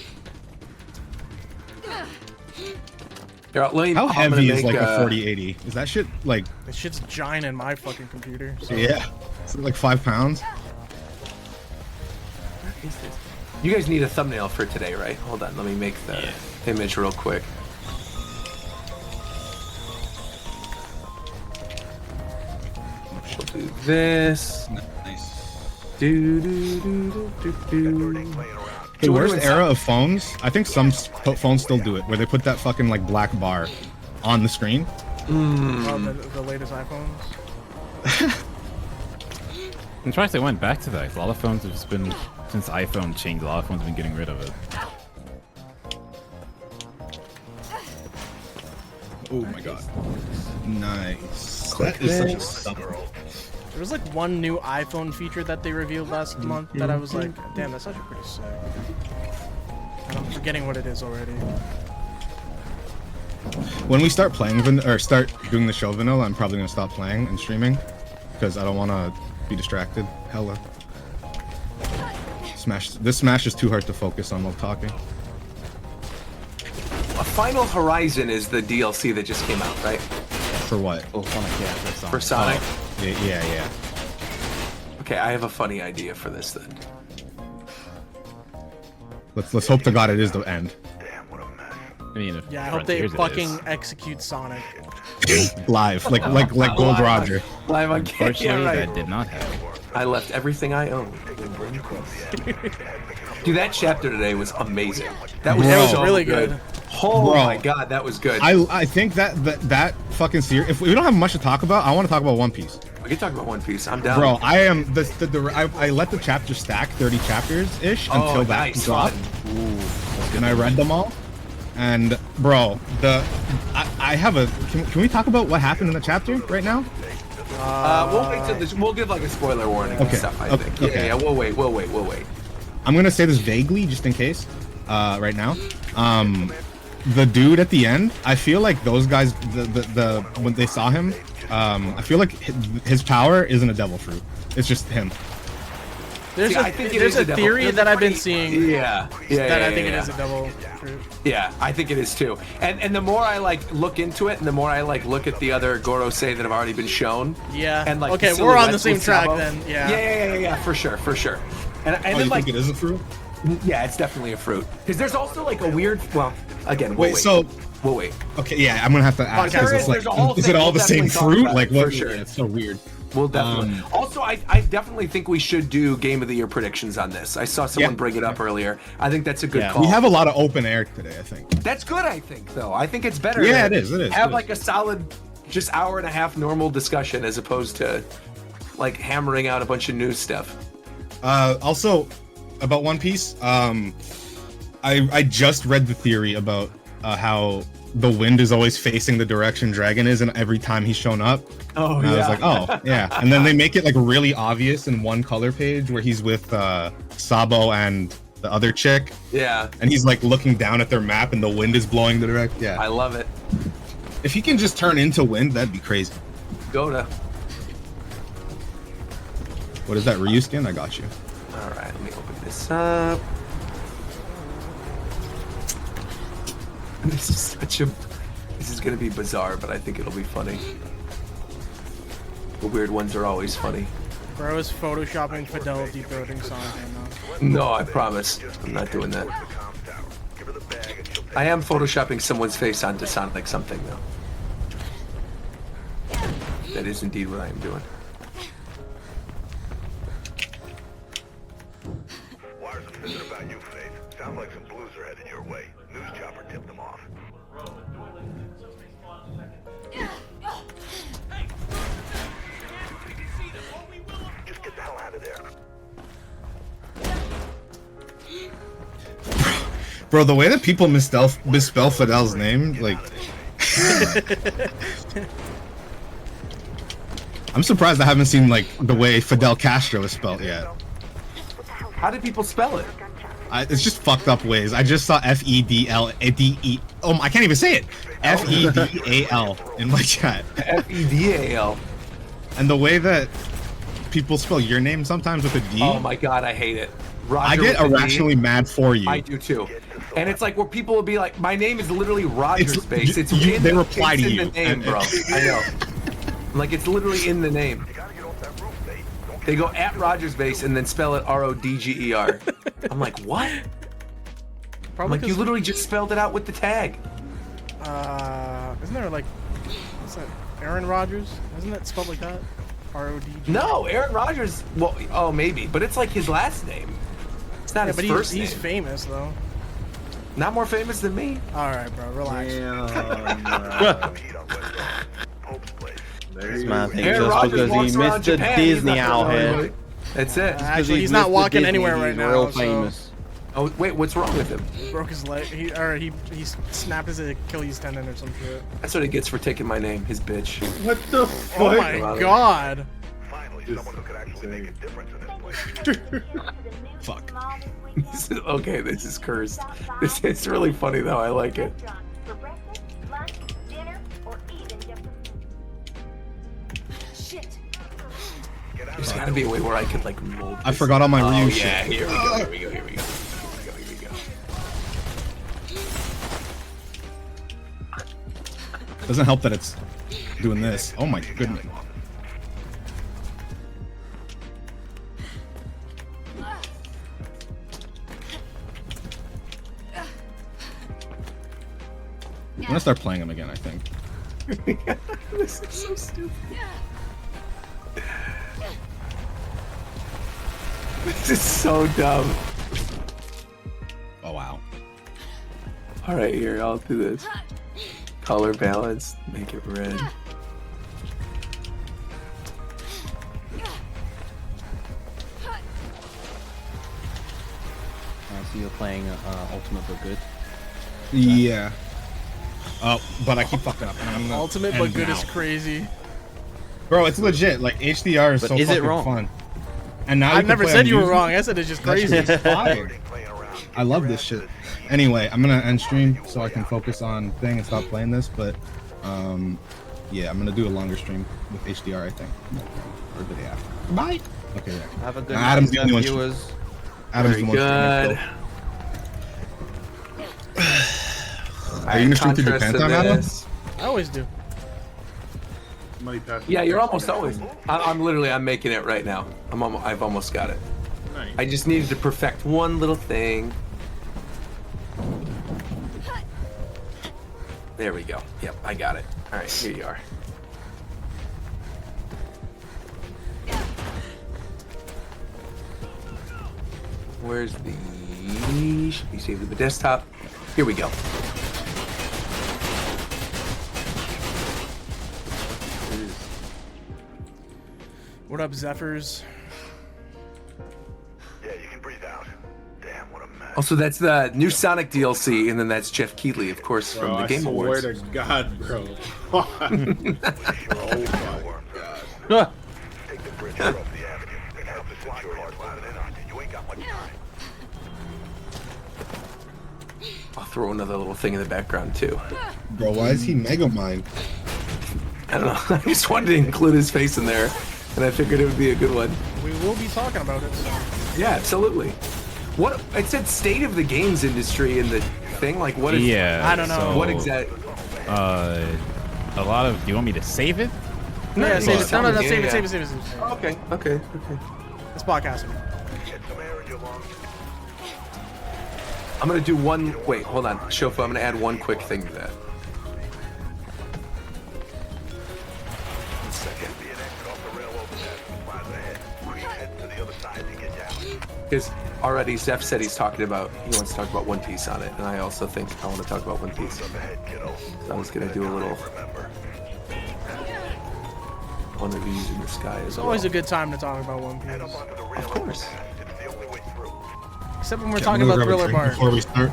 K: Here,
E: How
K: I'm gonna
E: heavy is
K: make,
E: like a 4080? Is that shit like?
A: This shit's giant in my fucking computer. So.
E: Yeah. Is it like 5 pounds?
K: You guys need a thumbnail for today, right? Hold on, let me make the image real quick. We'll do this.
E: Nice.
K: Do, do, do, do, do, do.
E: The
K: So we're
E: worst
K: doing
E: era of phones, I think some phones still do it, where they put that fucking like black bar on the screen.
A: Oh, the latest iPhones.
M: I'm surprised they went back to that. A lot of phones have just been, since iPhone changed, a lot of phones have been getting rid of it.
E: Oh my god. Nice. That is such a stumble.
A: There was like one new iPhone feature that they revealed last month that I was like, damn, that's actually pretty sick. And I'm forgetting what it is already.
E: When we start playing or start doing the show vanilla, I'm probably gonna stop playing and streaming because I don't want to be distracted. Hella. This Smash is too hard to focus on while talking.
K: Final Horizon is the DLC that just came out, right?
E: For what?
L: Oh, Sonic, yeah.
K: For Sonic.
E: Yeah.
K: Okay, I have a funny idea for this then.
E: Let's hope to God it is the end.
M: I mean,
A: Yeah, I hope they fucking execute Sonic.
E: Live, like Gold Roger.
K: Live on
M: Unfortunately,
K: camera. Yeah, right.
M: that did not happen.
K: I left everything I owned. Dude, that chapter today was amazing. That was, so
A: really good.
K: Oh
E: Bro,
K: my god, that was good.
E: I think that fucking series. If we don't have much to talk about, I want to talk about One Piece.
K: We can talk about One Piece. I'm down.
E: Bro, I am I let the chapter stack 30 chapters ish until that dropped. And I read them all. And bro, I have a. Can we talk about what happened in the chapter right now?
K: We'll wait till this. We'll give like a spoiler warning and stuff. I think.
E: Okay.
K: Yeah, we'll wait.
E: I'm gonna say this vaguely, just in case. Right now, the dude at the end. I feel like those guys, the when they saw him, I feel like his power isn't a devil fruit. It's just him.
A: There's a theory that I've been seeing.
K: Yeah.
A: That I think it is a devil fruit.
K: Yeah, I think it is too. And the more I like look into it, and the more I like look at the other Gorosei that have already been shown.
A: Yeah.
K: And like
A: okay, we're on the same track then. Yeah.
K: Yeah, for sure. And
E: you
K: then like
E: think it is a fruit?
K: Yeah, it's definitely a fruit. Because there's also like a weird. Well, again,
E: we'll
K: wait.
E: Okay, yeah, I'm gonna have to ask. Is it all the same fruit? Like what?
K: For sure.
E: Yeah, it's so weird.
K: We'll definitely. Also, I definitely think we should do Game of the Year predictions on this. I saw someone bring it up earlier. I think that's a good call.
E: We have a lot of open air today, I think.
K: That's good, I think, though. I think it's better.
E: Yeah, it is.
K: Have like a solid, just hour and a half normal discussion as opposed to like hammering out a bunch of new stuff.
E: Also, about One Piece, I just read the theory about how the wind is always facing the direction Dragon is, and every time he's shown up.
K: Oh,
E: I was like, oh, yeah. And then they make it like really obvious in one color page where he's with Sabo and the other chick.
K: Yeah.
E: And he's like looking down at their map and the wind is blowing the direction. Yeah.
K: I love it.
E: If he can just turn into wind, that'd be crazy.
K: Goda.
E: What is that, Ryu skin? I got you.
K: All right, let me open this up. This is gonna be bizarre, but I think it'll be funny. The weird ones are always funny.
A: Bro is photoshopping Fidel deep-throating Sonic right now.
K: No, I promise. I'm not doing that. I am photoshopping someone's face onto Sonic something, though. That is indeed what I am doing.
C: Wires are thinking about you, Faith. Sounds like some blues are headed your way. News chopper tipped them off. Just get the hell out of there.
E: Bro, the way that people misspell Fidel's name, like... I'm surprised I haven't seen, like, the way Fidel Castro is spelled yet.
K: How did people spell it?
E: It's just fucked up ways. I just saw F-E-D-L-A-D-E... Oh, I can't even say it! F-E-D-A-L in my chat.
K: F-E-D-A-L.
E: And the way that people spell your name sometimes with a D...
K: Oh my god, I hate it. Roger
E: I get irrationally mad for you.
K: I do too. And it's like where people will be like, my name is literally Roger's base. It's in
E: they reply to you.
K: The name, bro. I know. Like it's literally in the name. They go at Rogers base and then spell it R-O-D-G-E-R. I'm like, what? I'm like, you literally just spelled it out with the tag.
A: Isn't there like, what's that? Aaron Rodgers? Isn't that spelled like that? R-O-D-G?
K: No, Aaron Rodgers. Well, oh maybe, but it's like his last name. It's not his first name.
A: He's famous though.
K: Not more famous than me.
A: All right, bro, relax.
L: This man thinks just because he missed the Disney out here.
K: That's it.
A: Actually, he's not walking anywhere right now.
L: Real famous.
K: Oh wait, what's wrong with him?
A: Broke his leg. He snapped his Achilles tendon or some shit.
K: That's what he gets for taking my name, his bitch.
J: What the fuck?
A: Oh my god.
C: Finally, someone who could actually make a difference in this place.
E: Fuck.
K: Okay, this is cursed. This is really funny though. I like it.
G: For breakfast, lunch, dinner, or even just shit.
K: There's gotta be a way where I could like mold.
E: I forgot all my Ryu shit.
K: Yeah, here we go.
E: Doesn't help that it's doing this. Oh my goodness. gonna start playing them again, I think.
K: This is so stupid. This is so dumb.
E: Oh wow.
K: All right, here, I'll do this. Color balance, make it red.
L: So you're playing Ultimate but Good.
E: Yeah. Oh, but I keep fucking up. And I'm gonna
A: Ultimate
E: end
A: but good
E: now.
A: is crazy.
E: Bro, it's legit. Like HDR is
L: But
E: so
L: is it
E: fucking
L: wrong?
E: fun. And now
A: I've never said you were wrong. I
E: I
A: said it's just
E: That shit
A: crazy.
E: is fire. I love this shit. Anyway, I'm gonna end stream so I can focus on thing and stop playing this. But yeah, I'm gonna do a longer stream with HDR, I think, or the day after. Bye. Okay. Yeah.
L: Have a good
E: Adam's
L: night,
E: the only one.
L: viewers.
E: Adam's
K: Very
E: the one.
K: good.
E: Are you gonna stream through the
K: Contrast to
E: Pantone, Adam?
K: this.
A: I always do.
J: Somebody pass
K: Yeah, you're almost always. I'm making it right now. I've almost got it.
J: Nice.
K: I just needed to perfect one little thing. There we go. Yep, I got it. All right, here you are. Where's the... Should be saved to the desktop. Here we go.
A: What up, Zephyrs?
C: Yeah, you can breathe out. Damn, what a mess.
K: Also, that's the new Sonic DLC, and then that's Jeff Keighley, of course,
J: Bro,
K: from the
J: I
K: Game
J: swear
K: Awards.
J: to God, bro. Oh my God.
C: Take the bridge across the avenue and have the security clouded in on you. You ain't got much time.
K: I'll throw another little thing in the background, too.
E: Bro, why is he Megamind?
K: I don't know. I just wanted to include his face in there, and I figured it would be a good one.
A: We will be talking about it.
K: Yeah, absolutely. What it said, state of the games industry in the thing. Like, what is?
M: Yeah.
A: I don't know.
M: so,
K: What exact?
M: A lot of. Do you want me to save it?
A: Yeah, save it. No, no, no,
K: Yeah,
A: save it,
K: yeah.
A: save it, save it, save it.
K: Oh, okay.
A: It's podcasting.
C: Get some air in your lungs.
K: I'm gonna do one. Wait, hold on, Shofa. I'm gonna add one quick thing to that.
C: Second, be an exit off the rail overpass in the plaza ahead. Please head to the other side to get down.
K: Because already Zeph said he wants to talk about One Piece on it, and I also think I want to talk about One Piece.
C: Up ahead, kiddo.
K: So I'm just gonna do a little
C: Remember.
K: one of these in the sky as
A: It's
K: well.
A: always a good time to talk about One
C: Head
A: Piece.
C: up onto the rail
K: Of course.
C: overpass. It's the only way through.
A: Except when we're
E: Yeah,
A: talking
E: I'm
A: about
E: gonna grab a
A: Thriller
E: drink
A: Bark.
E: before we start.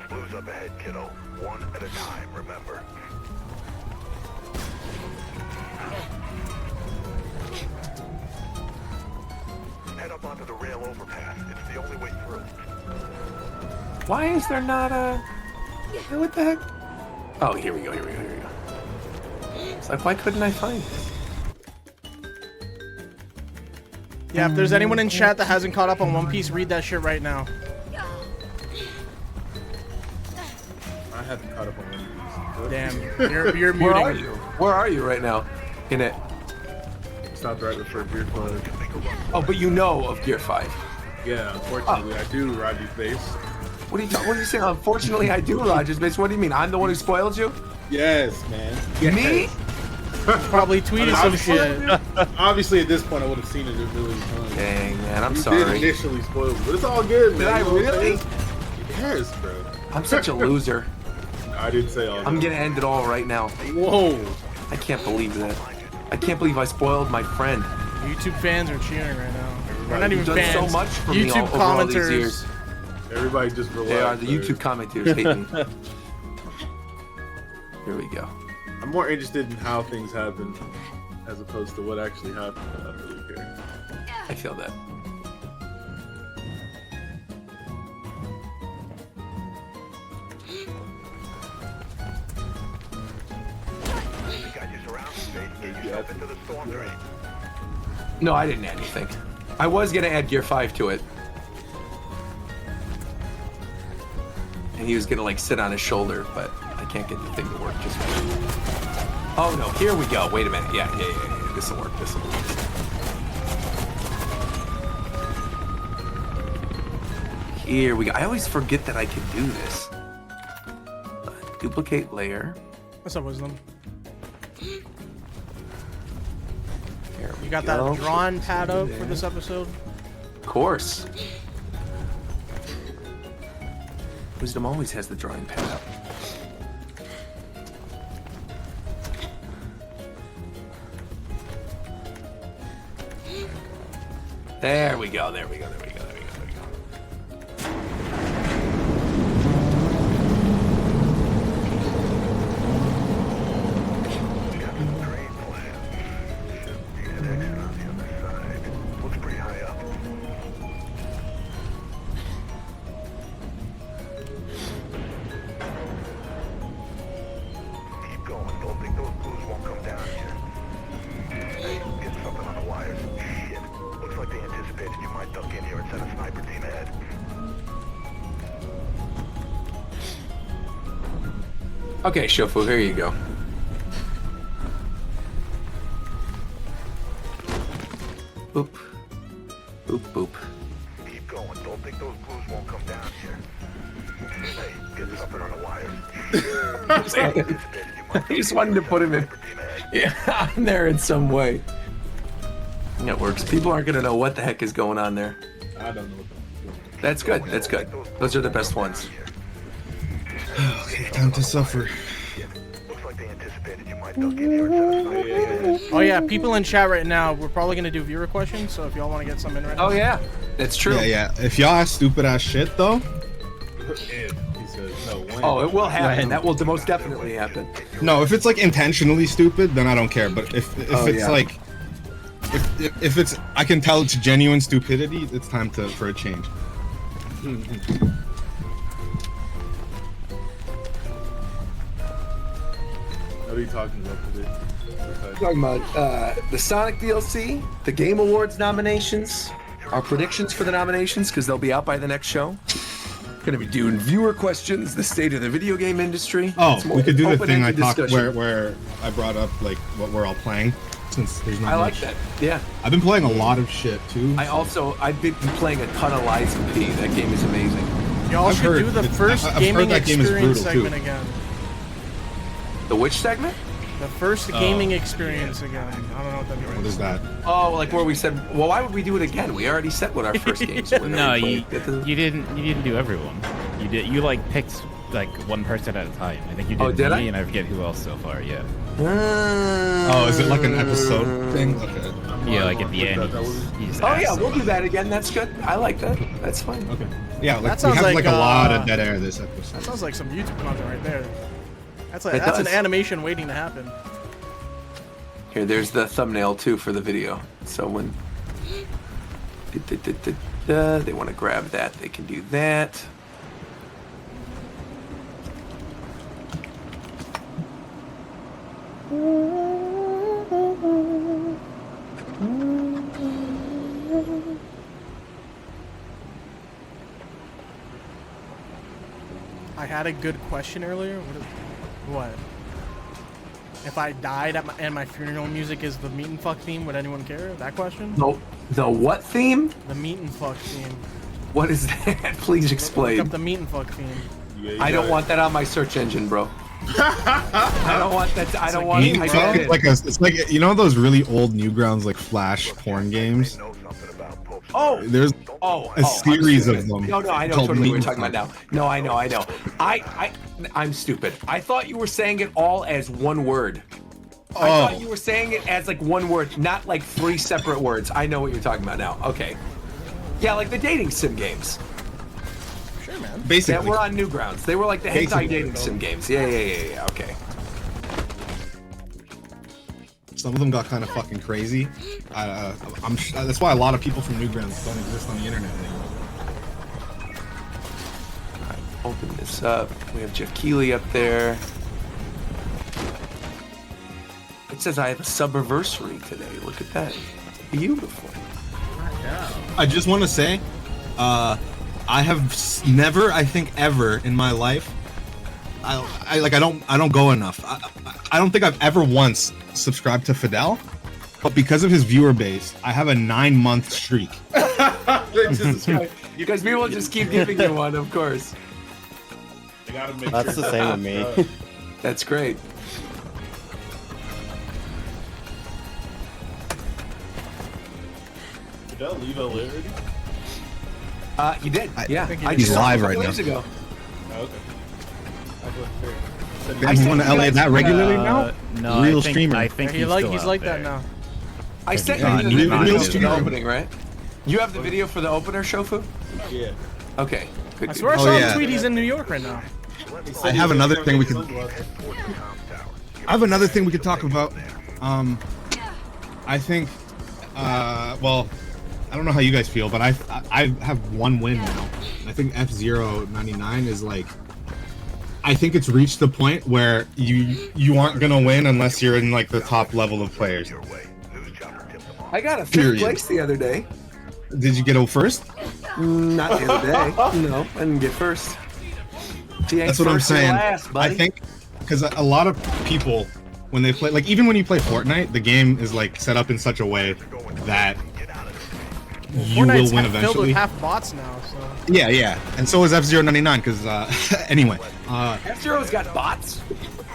C: Blues up ahead, kiddo. One at a time, remember. Head up onto the rail overpass. It's the only way through.
K: Why is there not a? What the heck? Oh, here we go. It's like, why couldn't I find this?
A: Yeah, if there's anyone in chat that hasn't caught up on One Piece, read that shit right now.
J: I haven't caught up on One Piece.
A: Damn, you're
K: Where are
A: muting.
K: you? Where are you right now? In it.
J: Stopped right before Gear 5.
K: Oh, but you know of Gear 5.
J: Yeah, unfortunately, I do, Roger Face.
K: What are you saying? Unfortunately, I do, Rogers. Bitch, what do you mean? I'm the one who spoiled you?
J: Yes, man.
K: Me?
A: Probably tweeted some shit.
J: Obviously, at this point, I would have seen it a million times.
K: Dang, man, I'm
J: You
K: sorry.
J: did initially spoil me, but it's all good, man.
K: Did I
J: You know what I'm
K: really?
J: saying? Yes, bro.
K: I'm such a loser.
J: I didn't say all
K: I'm
J: that.
K: gonna end it all right now.
J: Whoa.
K: I can't believe that. I can't believe I spoiled my friend.
A: YouTube fans are cheering right now. We're not even
K: You've done
A: fans.
K: so much for me
A: YouTube
K: over all these
A: commenters.
K: years.
J: Everybody just relax.
K: They are the
J: there.
K: YouTube commenters hate me. Here we go.
J: I'm more interested in how things happen as opposed to what actually happened. I don't really care.
K: I feel that.
C: You got you surrounded. Get yourself into the storm drain.
K: No, I didn't add anything. I was gonna add Gear 5 to it. And he was gonna like sit on his shoulder, but I can't get the thing to work just right. Oh no, here we go. Wait a minute. Yeah. This'll work. Here we go. I always forget that I can do this. Duplicate layer.
A: What's up, Wisdom?
K: Here
A: You got that drawn pad up for this episode?
K: Of course. Wisdom always has the drawing pad up. There we go, there we go, there we go, there we go, there we go.
C: Looks pretty high up. Keep going. Don't think those blues won't come down here. Hey, get something on the wires. Shit. Looks like they anticipated you might duck in here and send a sniper team ahead.
K: Okay, Shofu, here you go. Boop. Boop, boop.
C: Keep going. Don't think those blues won't come down here. Hey, get something on the wires.
K: I just wanted to put him in, on there in some way. It works. People aren't gonna know what the heck is going on there.
J: I don't know.
K: That's good. That's good. Those are the best ones.
E: Okay, time to suffer.
C: Looks like they anticipated you might duck in here and send a sniper team ahead.
A: Oh yeah, people in chat right now. We're probably gonna do viewer questions, so if y'all want to get some in right now.
K: Oh yeah, that's true.
E: Yeah, yeah. If y'all ask stupid ass shit though,
J: If he says no, when.
K: Oh, it will happen. That will most definitely happen.
E: no. If it's like intentionally stupid, then I don't care. But if it's
K: yeah.
E: like, if it's, I can tell it's genuine stupidity. It's time for a change.
J: What are you talking about today?
K: Talking about the Sonic DLC, the Game Awards nominations, our predictions for the nominations, because they'll be out by the next show. Gonna be doing viewer questions, the state of the video game industry.
E: Oh,
K: It's more
E: we could do the thing I
K: open-ended
E: talked
K: discussion.
E: where I brought up like what we're all playing, since there's not
K: I like
E: much.
K: that. Yeah.
E: I've been playing a lot of shit too.
K: I've been playing a ton of Lies of P. That game is amazing.
A: Y'all
E: I've
A: should
E: heard
A: do the
E: it's-
A: first
E: I've heard
A: gaming
E: that game is
A: experience
E: brutal, too.
A: segment again.
K: The which segment?
A: The first gaming experience again. I don't know what that means.
E: What is that?
K: Oh, like where we said, well, why would we do it again? We already said what our first games were.
M: No,
K: We played.
M: you didn't do everyone. You like picked like one person at a time. I think you did,
K: Oh, did
M: me,
K: I?
M: and I forget who else so far. Yeah.
E: Oh, is it like an episode thing? Okay.
M: Yeah, like at the end. You just
K: Oh
M: ask
K: yeah, we'll
M: someone.
K: do that again. That's good. I like that. That's fine.
E: Okay. Yeah, like
A: That
E: we
A: sounds
E: have
A: like,
E: like a lot of dead air this episode.
A: That sounds like some YouTube content right there. That's
K: It
A: an
K: does.
A: animation waiting to happen.
K: Here, there's the thumbnail too for the video. So when they want to grab that, they can do that.
A: I had a good question earlier. What? If I died and my funeral music is the meat and fuck theme, would anyone care? That question?
K: No, the what theme?
A: The meat and fuck theme.
K: What is that? Please
A: Look
K: explain.
A: up the meat and fuck theme.
K: I don't want that on my search engine, bro. I don't want that. I don't want.
E: Meat
K: I
E: and
K: don't
E: Fuck,
K: get it.
E: it's like you know those really old Newgrounds like Flash porn games.
K: Oh,
E: There's
K: oh,
E: a series
K: I'm
E: of
K: stupid.
E: them.
K: No, I know
E: called
K: totally what
E: Meat
K: you're
E: and
K: talking about
E: Fuck.
K: now. No, I know. I'm stupid. I thought you were saying it all as one word. I thought you were saying it as like one word, not like three separate words. I know what you're talking about now. Okay. Yeah, like the dating sim games.
A: Sure, man.
E: Basically.
K: That were on Newgrounds. They were like the hentai
E: Basically.
K: dating sim games. Yeah. Okay.
E: Some of them got kind of fucking crazy. That's why a lot of people from Newgrounds don't exist on the internet anymore.
K: Open this up. We have Jeff Keighley up there. It says I have a subiversary today. Look at that. Beautiful.
E: I just want to say, I have never, I think ever in my life, I don't go enough. I don't think I've ever once subscribed to Fidel, but because of his viewer base, I have a 9-month streak.
K: Because people just keep giving you one, of course.
J: I gotta make
L: That's
J: sure
L: the same with me.
K: That's great.
J: Did I leave LA already?
K: He did. Yeah.
E: He's live right
K: years
E: now.
K: ago.
J: Oh, okay.
E: He's going to LA that regularly now?
M: No,
E: Real
M: I think,
E: streamer.
M: I think
A: He's
M: he's,
A: like
M: still
A: he's
M: out
A: like
M: there.
A: that now.
K: I sent
E: Yeah,
K: you the
E: real
K: video for the
E: streamer.
K: opening, right? You have the video for the opener, Shofu?
J: Yeah.
K: Okay. Good.
A: I swear I
E: Oh,
A: saw
E: yeah.
A: him tweet he's in New York right now.
E: I have another thing we could. I have another thing we could talk about. I think. Well, I don't know how you guys feel, but I have one win now. I think F099 is like. I think it's reached the point where you aren't gonna win unless you're in like the top level of players.
K: I got a fifth
E: Period.
K: place the other day.
E: Did you get a first?
K: Not the other day. No, I didn't get first.
E: That's what I'm saying. I think because a lot of people, when they play, like even when you play Fortnite, the game is like set up in such a way that you
A: Fortnite's
E: will win
A: filled with
E: eventually.
A: half bots now, so.
E: Yeah, yeah, and so is F099. Because anyway,
K: F-Zero's got bots.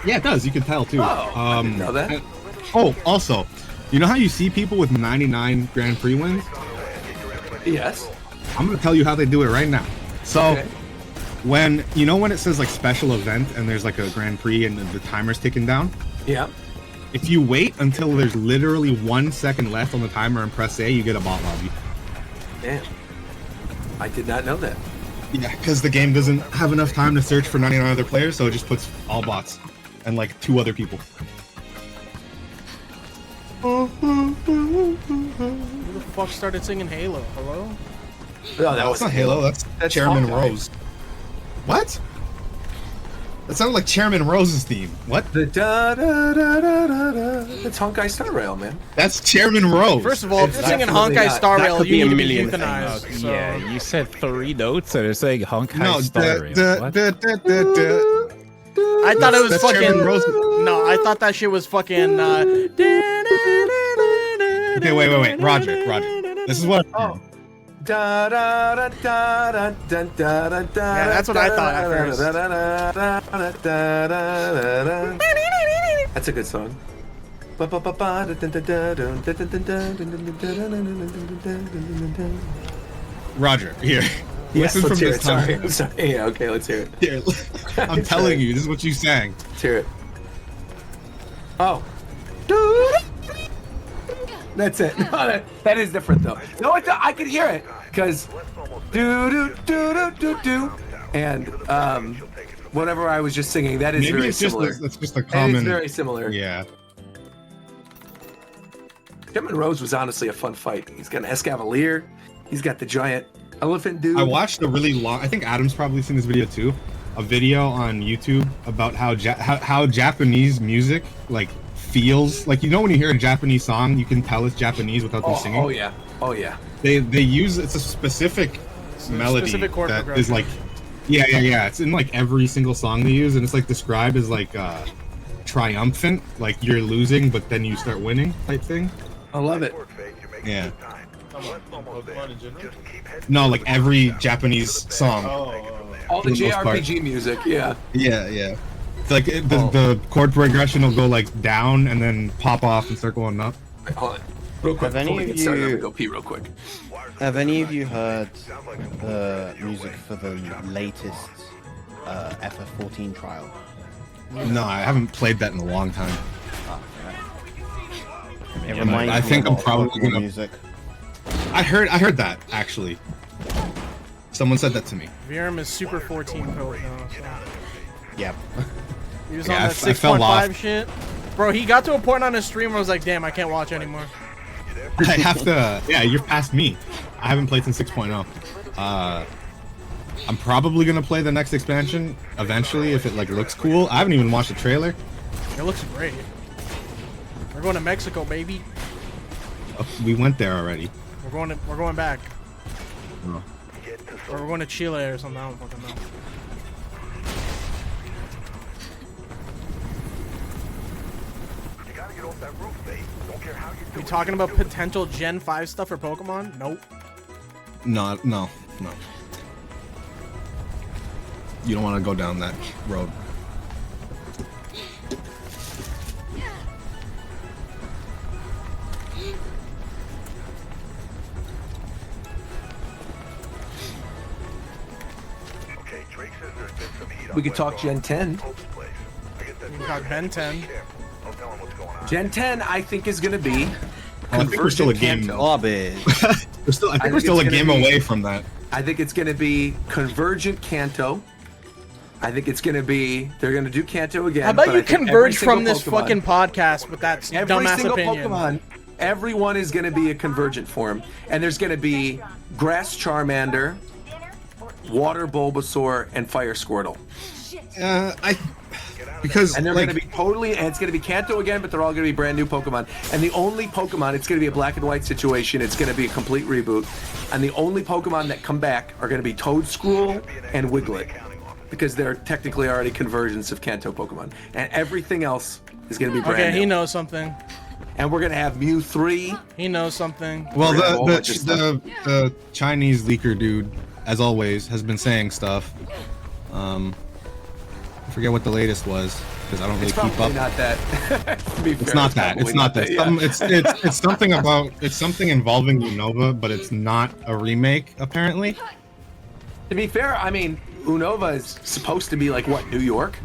E: yeah, it does. You can tell too.
K: I didn't know that.
E: Oh, also, you know how you see people with 99 Grand Prix wins?
K: Yes.
E: I'm gonna tell you how they do it right now. So.
K: Okay.
E: When it says like special event and there's like a Grand Prix and the timer's ticking down,
K: Yeah.
E: if you wait until there's literally 1 second left on the timer and press A, you get a bot lobby.
K: Damn. I did not know that.
E: Yeah, because the game doesn't have enough time to search for 99 other players, so it just puts all bots and like 2 other people.
A: Who the fuck started singing Halo? Hello?
K: Oh,
E: That's not Halo. That's Chairman
K: Hawkeye.
E: Rose. What? That sounded like Chairman Rose's theme. What?
K: The da da da da da da. It's Honkai Star Rail, man.
E: That's Chairman Rose.
A: First of all, if
K: It's
A: you're singing
K: definitely
A: Honkai
K: not.
A: Star
L: That
A: Rail,
L: could
A: you
L: be a
A: need to be
L: million
A: euthanized.
L: things.
A: So.
M: Yeah, you said 3 notes and it's saying Honkai
E: no,
M: Star Rail. What?
A: I thought it was
E: That's
A: fucking.
E: Chairman Rose.
A: No, I thought that shit was fucking.
E: Okay, wait, Roger. This is what.
K: Oh. Da da da da da da da da da.
A: Yeah, that's what I thought at first.
K: That's a good song.
E: Roger, here.
K: Yes,
E: Listen
K: let's
E: from
K: hear
E: this
K: it.
E: time.
K: Sorry, I'm sorry. Yeah, okay, let's hear it.
E: Here, I'm telling you, this is what you sang.
K: Let's hear it. Oh. That's it. No, that is different though. No, I could hear it because do do do do do do, and whatever I was just singing, that is
E: Maybe
K: very
E: it's just
K: similar.
E: it's just a
K: That
E: common.
K: is very similar.
E: Yeah.
K: Chairman Rose was honestly a fun fight. He's got an Escavalier. He's got the giant elephant dude.
E: I watched a really long. I think Adam's probably seen this video too. A video on YouTube about how how Japanese music like feels like, when you hear a Japanese song, you can tell it's Japanese without them singing.
K: Oh yeah. Oh yeah.
E: They use it's a specific melody
A: specific chord
E: that
A: progression.
E: is like yeah. It's in like every single song they use, and it's like described as like triumphant, like you're losing but then you start winning type thing.
K: I love it.
E: Yeah.
J: Pokemon in general?
E: No, like every Japanese song.
K: All the
E: For the most part.
K: JRPG music. Yeah.
E: Yeah. It's like the chord progression will go like down and then pop off and start going up.
K: Wait, hold on. Real quick.
L: Have any
K: before we
L: of
K: get started, I'm
L: you-
K: gonna go pee real quick.
L: Have any of you heard the music for the latest FF14 trial?
E: No, I haven't played that in a long time.
L: It reminds
E: I
L: me
E: think
L: a
E: I'm
L: lot of
E: probably
L: Pokemon
E: gonna.
L: music.
E: I heard that actually. Someone said that to me.
A: Virum is Super 14 code now. So.
L: Yep.
A: He was
E: Yeah,
A: on
E: I
A: that
E: fell
A: 6.5
E: off.
A: shit. Bro, he got to a point on his stream where I was like, damn, I can't watch anymore.
E: I have to. Yeah, you're past me. I haven't played since 6.0. I'm probably gonna play the next expansion eventually if it like looks cool. I haven't even watched the trailer.
A: It looks great. We're going to Mexico, baby.
E: We went there already.
A: We're going back.
E: Oh.
A: Or we're going to Chile or something. I don't fucking know. We talking about potential Gen 5 stuff for Pokemon? Nope.
E: No. you don't want to go down that road.
K: We could talk Gen 10.
A: We got Ben 10.
K: Gen 10, I think, is going to be.
E: I think we're still a game.
K: Kanto.
E: I think we're still a game away from that.
K: I think it's going to be Convergent Kanto. I think it's going to be. They're going to do Kanto again.
A: How about
K: but
A: you
K: I think
A: converge
K: every
A: from this
K: single Pokemon-
A: fucking podcast with that
K: Every
A: dumbass
K: single
A: opinion?
K: Pokemon, everyone is going to be a Convergent form, and there's going to be Grass Charmander, Water Bulbasaur, and Fire Squirtle.
E: Because
K: and they're
E: like,
K: going to be totally, and it's going to be Kanto again, but they're all going to be brand new Pokemon. And the only Pokemon, it's going to be a black and white situation. It's going to be a complete reboot. And the only Pokemon that come back are going to be Toadstool and Wiglet, because they're technically already conversions of Kanto Pokemon. And everything else is going to be brand new.
A: Okay, he knows something.
K: And we're going to have Mew 3.
A: He knows something.
E: well, the Chinese leaker dude, as always, has been saying stuff. I forget what the latest was because I don't really
K: It's
E: keep
K: probably
E: up.
K: not that. To be fair,
E: It's not that. It's
K: probably
E: not that.
K: yeah.
E: It's something about. It's something involving Unova, but it's not a remake apparently.
K: To be fair, I mean, Unova is supposed to be like what, New York?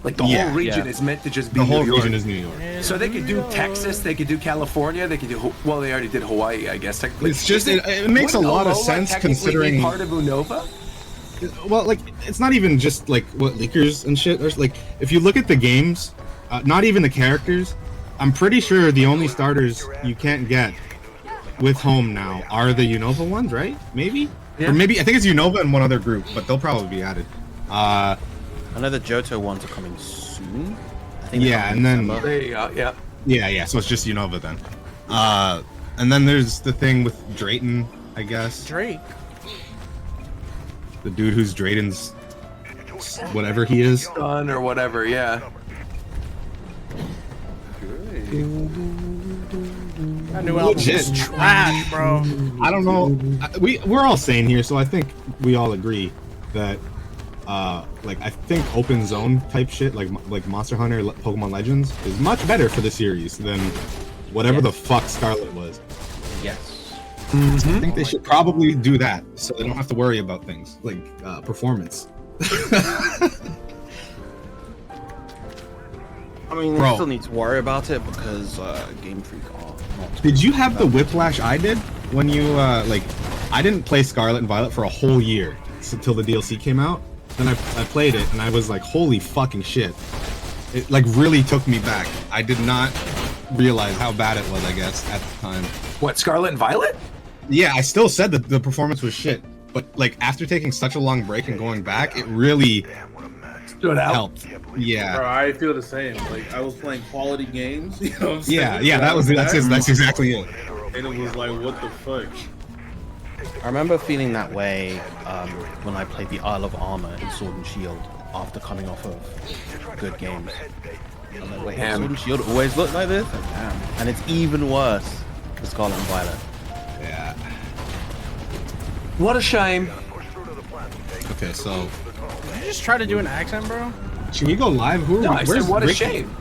K: Like the
E: Yeah,
K: whole region
E: yeah.
K: is meant to just be
E: The whole
K: New York.
E: region is New York.
K: So they could do Texas, they could do California, they could do well. They already did Hawaii, I guess. Technically,
E: It's just it makes a
K: Wouldn't
E: lot of
K: Alola
E: sense
K: technically be
E: considering.
K: part of Unova.
E: Well, like it's not even just like what leakers and shit. There's like if you look at the games, not even the characters. I'm pretty sure the only starters you can't get with home now are the Unova ones, right? Maybe,
K: Yeah.
E: or maybe I think it's Unova and one other group, but they'll probably be added.
L: I know the Johto ones are coming soon. I think they're
E: Yeah,
L: coming
E: and
L: in
E: then
L: December.
K: There you go. Yeah.
E: yeah. So it's just Unova then. And then there's the thing with Drayton, I guess.
A: Drake.
E: The dude who's Drayton's whatever he is.
K: Son or whatever. Yeah.
A: That new album is
E: Legit.
A: trash, bro.
E: I don't know. We're all sane here, so I think we all agree that like I think open zone type shit like Monster Hunter, Pokemon Legends is much better for the series than whatever the fuck Scarlet was.
L: Yes.
E: I think they should probably do that so they don't have to worry about things like performance.
L: I mean,
E: Bro.
L: they still need to worry about it because Game Freak are not.
E: Did you have the whiplash I did when you like? I didn't play Scarlet and Violet for a whole year until the DLC came out. Then I played it and I was like, holy fucking shit! It like really took me back. I did not realize how bad it was. I guess at the time.
K: What, Scarlet and Violet?
E: Yeah, I still said that the performance was shit, but like after taking such a long break and going back, it really
K: Stood out.
E: helped. Yeah.
J: Bro, I feel the same. Like I was playing quality games. You know what I'm saying?
E: Yeah, that's exactly it.
J: And it was like, what the fuck?
L: I remember feeling that way when I played the Isle of Armor in Sword and Shield after coming off of good games. I'm like, wait,
K: Damn.
L: Sword and Shield always look like this? Damn. And it's even worse for Scarlet and Violet.
E: Yeah.
K: What a shame.
E: Okay, so
A: Did you just try to do an accent, bro?
E: should we go live? Who?
K: No, I said
E: Where's
K: what a
E: Ricky?
K: shame.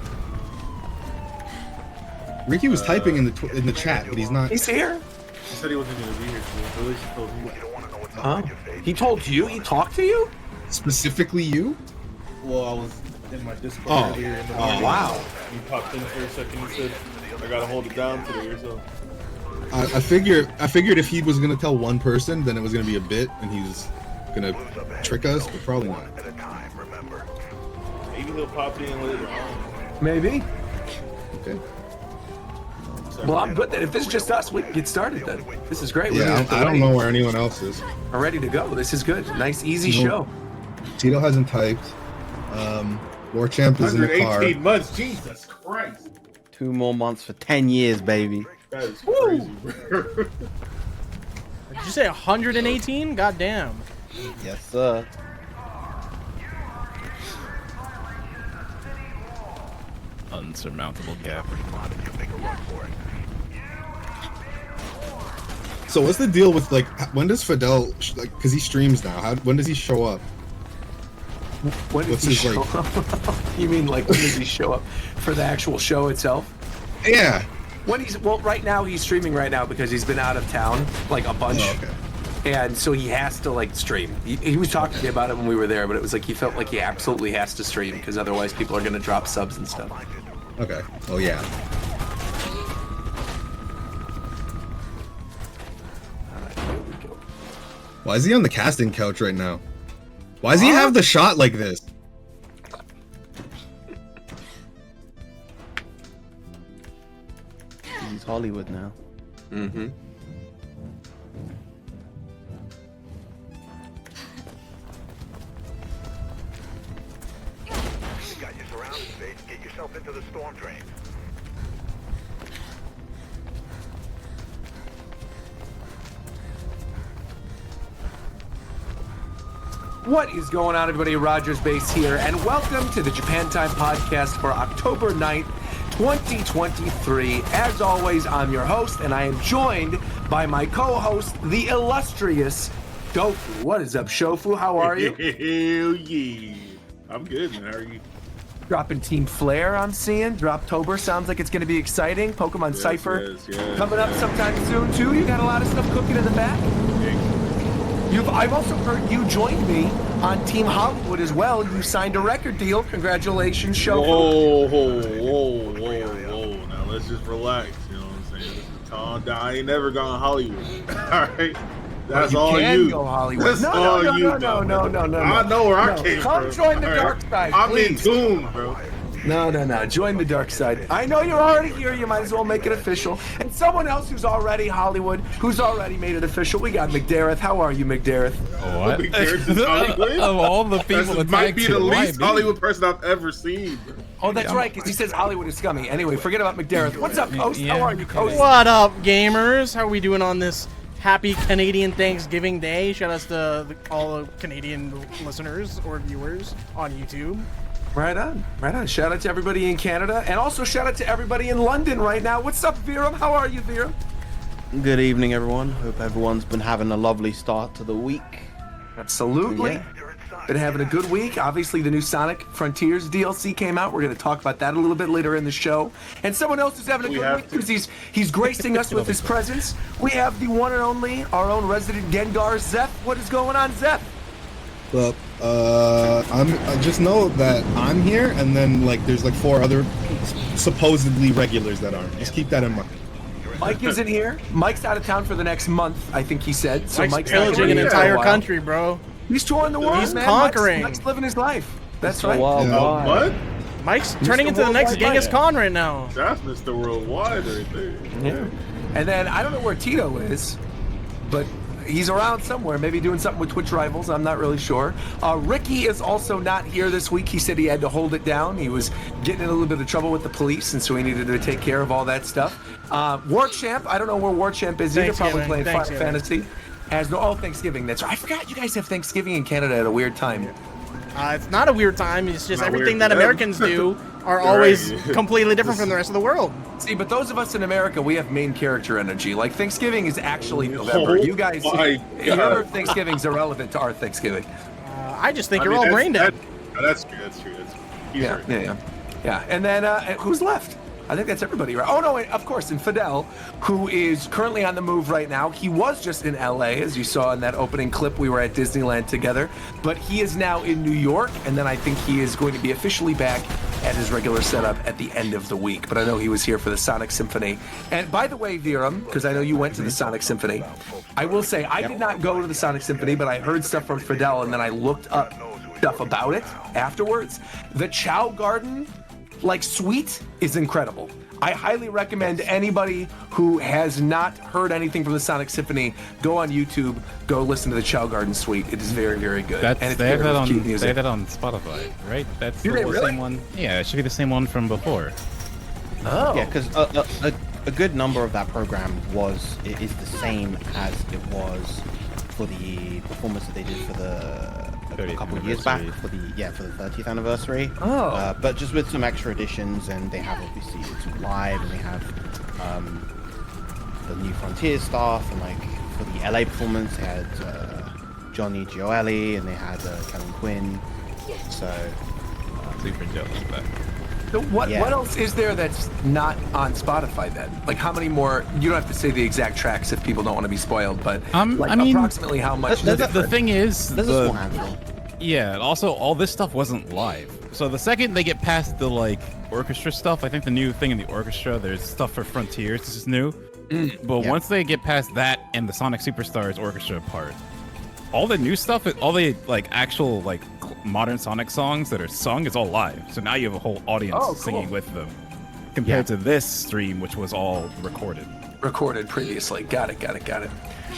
E: Ricky was typing in the chat, but he's not.
K: He's here.
J: He said he wasn't gonna be here today. At least he told me.
K: Huh? He told you? He talked to you?
E: Specifically you?
J: Well, I was in my Discord
E: Oh.
J: earlier in the
E: Oh,
J: morning.
K: wow.
J: He popped in for a second. He said, "I gotta hold it down today or so."
E: I figured if he was gonna tell one person, then it was gonna be a bit, and he was gonna trick us, but probably not.
J: Maybe he'll pop in later on.
K: Maybe.
E: Okay.
K: Well, I'm good then. If it's just us, we can get started then. This is great. We're
E: Yeah, I don't know where anyone else is.
K: We're ready to go. This is good. Nice, easy
E: No.
K: show.
E: Tito hasn't typed. Warchamp is in the car.
J: 118 months. Jesus Christ.
L: 2 more months for 10 years, baby.
J: That is crazy, bro.
A: Did you say 118? God damn.
L: Yes, sir.
M: Unsurmountable gap.
E: So what's the deal with like when does Fidel like because he streams now? When does he show up?
K: When does
E: What's
K: he
E: his,
K: show
E: like-
K: up? You mean like when does he show up for the actual show itself?
E: Yeah.
K: Right now he's streaming right now because he's been out of town like a bunch.
E: Oh, okay.
K: And so he has to like stream. He was talking to me about it when we were there, but it was like he felt like he absolutely has to stream because otherwise people are going to drop subs and stuff.
E: Okay. Oh yeah. Why is he on the casting couch right now? Why does he have the shot like this?
L: He's Hollywood now.
K: Mm-hmm.
C: You got your surroundings, Spade. Get yourself into the storm drain.
K: What is going on, everybody? Rogers Base here, and welcome to the Japan Time podcast for October 9th, 2023. As always, I'm your host, and I am joined by my co-host, the illustrious Shofu. What is up, Shofu? How are you?
J: Hell yeah. I'm good, man. How are you?
K: Dropping Team Flare, I'm seeing. Droptober sounds like it's going to be exciting. Pokemon Cypher coming up sometime soon, too. You got a lot of stuff cooking in the back. I've also heard you joined me on Team Hollywood as well. You signed a record deal. Congratulations, Shofu.
J: Whoa. Now let's just relax. You know what I'm saying? Calm down. I ain't never gone Hollywood. All right. That's
K: you
J: all
K: can
J: you.
K: go Hollywood.
J: That's
K: No.
J: I know where I came from.
K: Come join the
J: All
K: dark side,
J: I'm
K: please.
J: in tune, bro.
K: No. Join the dark side. I know you're already here. You might as well make it official. And someone else who's already Hollywood, who's already made it official. We got McDareth. How are you, McDareth?
M: What?
J: McDareth is Hollywood?
M: Of all the people that
J: might be the least
M: why me?
J: Hollywood person I've ever seen, bro.
K: Oh, that's right, because he says Hollywood is scummy. Anyway, forget about McDareth. What's up, Coast? How are you, Coast?
A: What up, gamers? How are we doing on this happy Canadian Thanksgiving Day? Shout outs to all the Canadian listeners or viewers on YouTube.
K: Right on. Shout out to everybody in Canada, and also shout out to everybody in London right now. What's up, Viram? How are you, Viram?
L: Good evening, everyone. Hope everyone's been having a lovely start to the week.
K: Absolutely.
L: Yeah.
K: Been having a good week. Obviously, the new Sonic Frontiers DLC came out. We're going to talk about that a little bit later in the show. And someone else who's having a good week because he's gracing us with his presence. We have the one and only, our own resident Gengar, Zeph. What is going on, Zeph?
E: Well, I just know that I'm here, and then like there's like 4 other supposedly regulars that aren't. Just keep that in mind.
K: Mike isn't here. Mike's out of town for the next month, I think he said. So
A: Mike's
K: not
A: pillaging
K: gonna
A: an
K: be here for a
A: entire
K: while.
A: country, bro.
K: He's touring the world,
A: He's
K: man.
A: conquering.
K: Mike's living his life. That's
L: So
K: right.
L: worldwide.
J: What?
A: Mike's turning into the next
K: Worldwide
A: Genghis
K: Mike.
A: Khan right now.
J: That's Mr. Worldwide right there.
K: Yeah. And then I don't know where Tito is, but he's around somewhere, maybe doing something with Twitch Rivals. I'm not really sure. Ricky is also not here this week. He said he had to hold it down. He was getting in a little bit of trouble with the police, and so he needed to take care of all that stuff. War Champ, I don't know where War Champ is either. Probably playing Final Fantasy. Thanksgiving. That's right. I forgot you guys have Thanksgiving in Canada at a weird time.
A: It's not a weird time. It's just
J: Not
A: everything
J: weird
A: that
J: for them.
A: Americans do are
J: Right.
A: always completely different from the rest of the world.
K: See, but those of us in America, we have main character energy. Like Thanksgiving is actually November. You guys,
J: my
K: your
J: God.
K: Thanksgiving's irrelevant to our Thanksgiving.
A: I just think
J: I
A: you're
J: mean,
A: all brain dead.
J: That's true. He's right.
K: Yeah. And then who's left? I think that's everybody, right? Oh no, wait, of course, and Fidel, who is currently on the move right now. He was just in LA, as you saw in that opening clip. We were at Disneyland together, but he is now in New York, and then I think he is going to be officially back at his regular setup at the end of the week. But I know he was here for the Sonic Symphony. And by the way, Viram, because I know you went to the Sonic Symphony, I will say I did not go to the Sonic Symphony, but I heard stuff from Fidel, and then I looked up stuff about it afterwards. The Chow Garden suite is incredible. I highly recommend anybody who has not heard anything from the Sonic Symphony go on YouTube, go listen to the Chow Garden suite. It is very, very good.
M: They have that on
K: Spotify,
M: right? That's
K: Do
M: the
K: they really?
M: same one. Yeah, it should be the same one from before.
K: Oh.
L: Yeah, because a good number of that program is the same as it was for the performance that they did for a couple of years back for the 30th anniversary.
K: Oh.
L: But just with some extra additions, and they have obviously it's live, and they have the new Frontier stuff, and like for the LA performance, they had Johnny Gioeli, and they had Kevin Quinn. So
M: Super jealous, but
K: So what
L: Yeah.
K: else is there that's not on Spotify then? Like how many more? You don't have to say the exact tracks if people don't want to be spoiled, but like
M: I mean,
K: approximately how much?
M: the thing is,
L: there's a small handful.
M: yeah. Also, all this stuff wasn't live. So the second they get past the like orchestra stuff, I think the new thing in the orchestra, there's stuff for Frontiers. This is new. But
L: Yeah.
M: once they get past that and the Sonic Superstars orchestra part, all the new stuff, all the like actual like modern Sonic songs that are sung is all live. So now you have a whole audience
K: Oh, cool.
M: singing with them, compared to this stream, which was all recorded.
K: Recorded previously. Got it.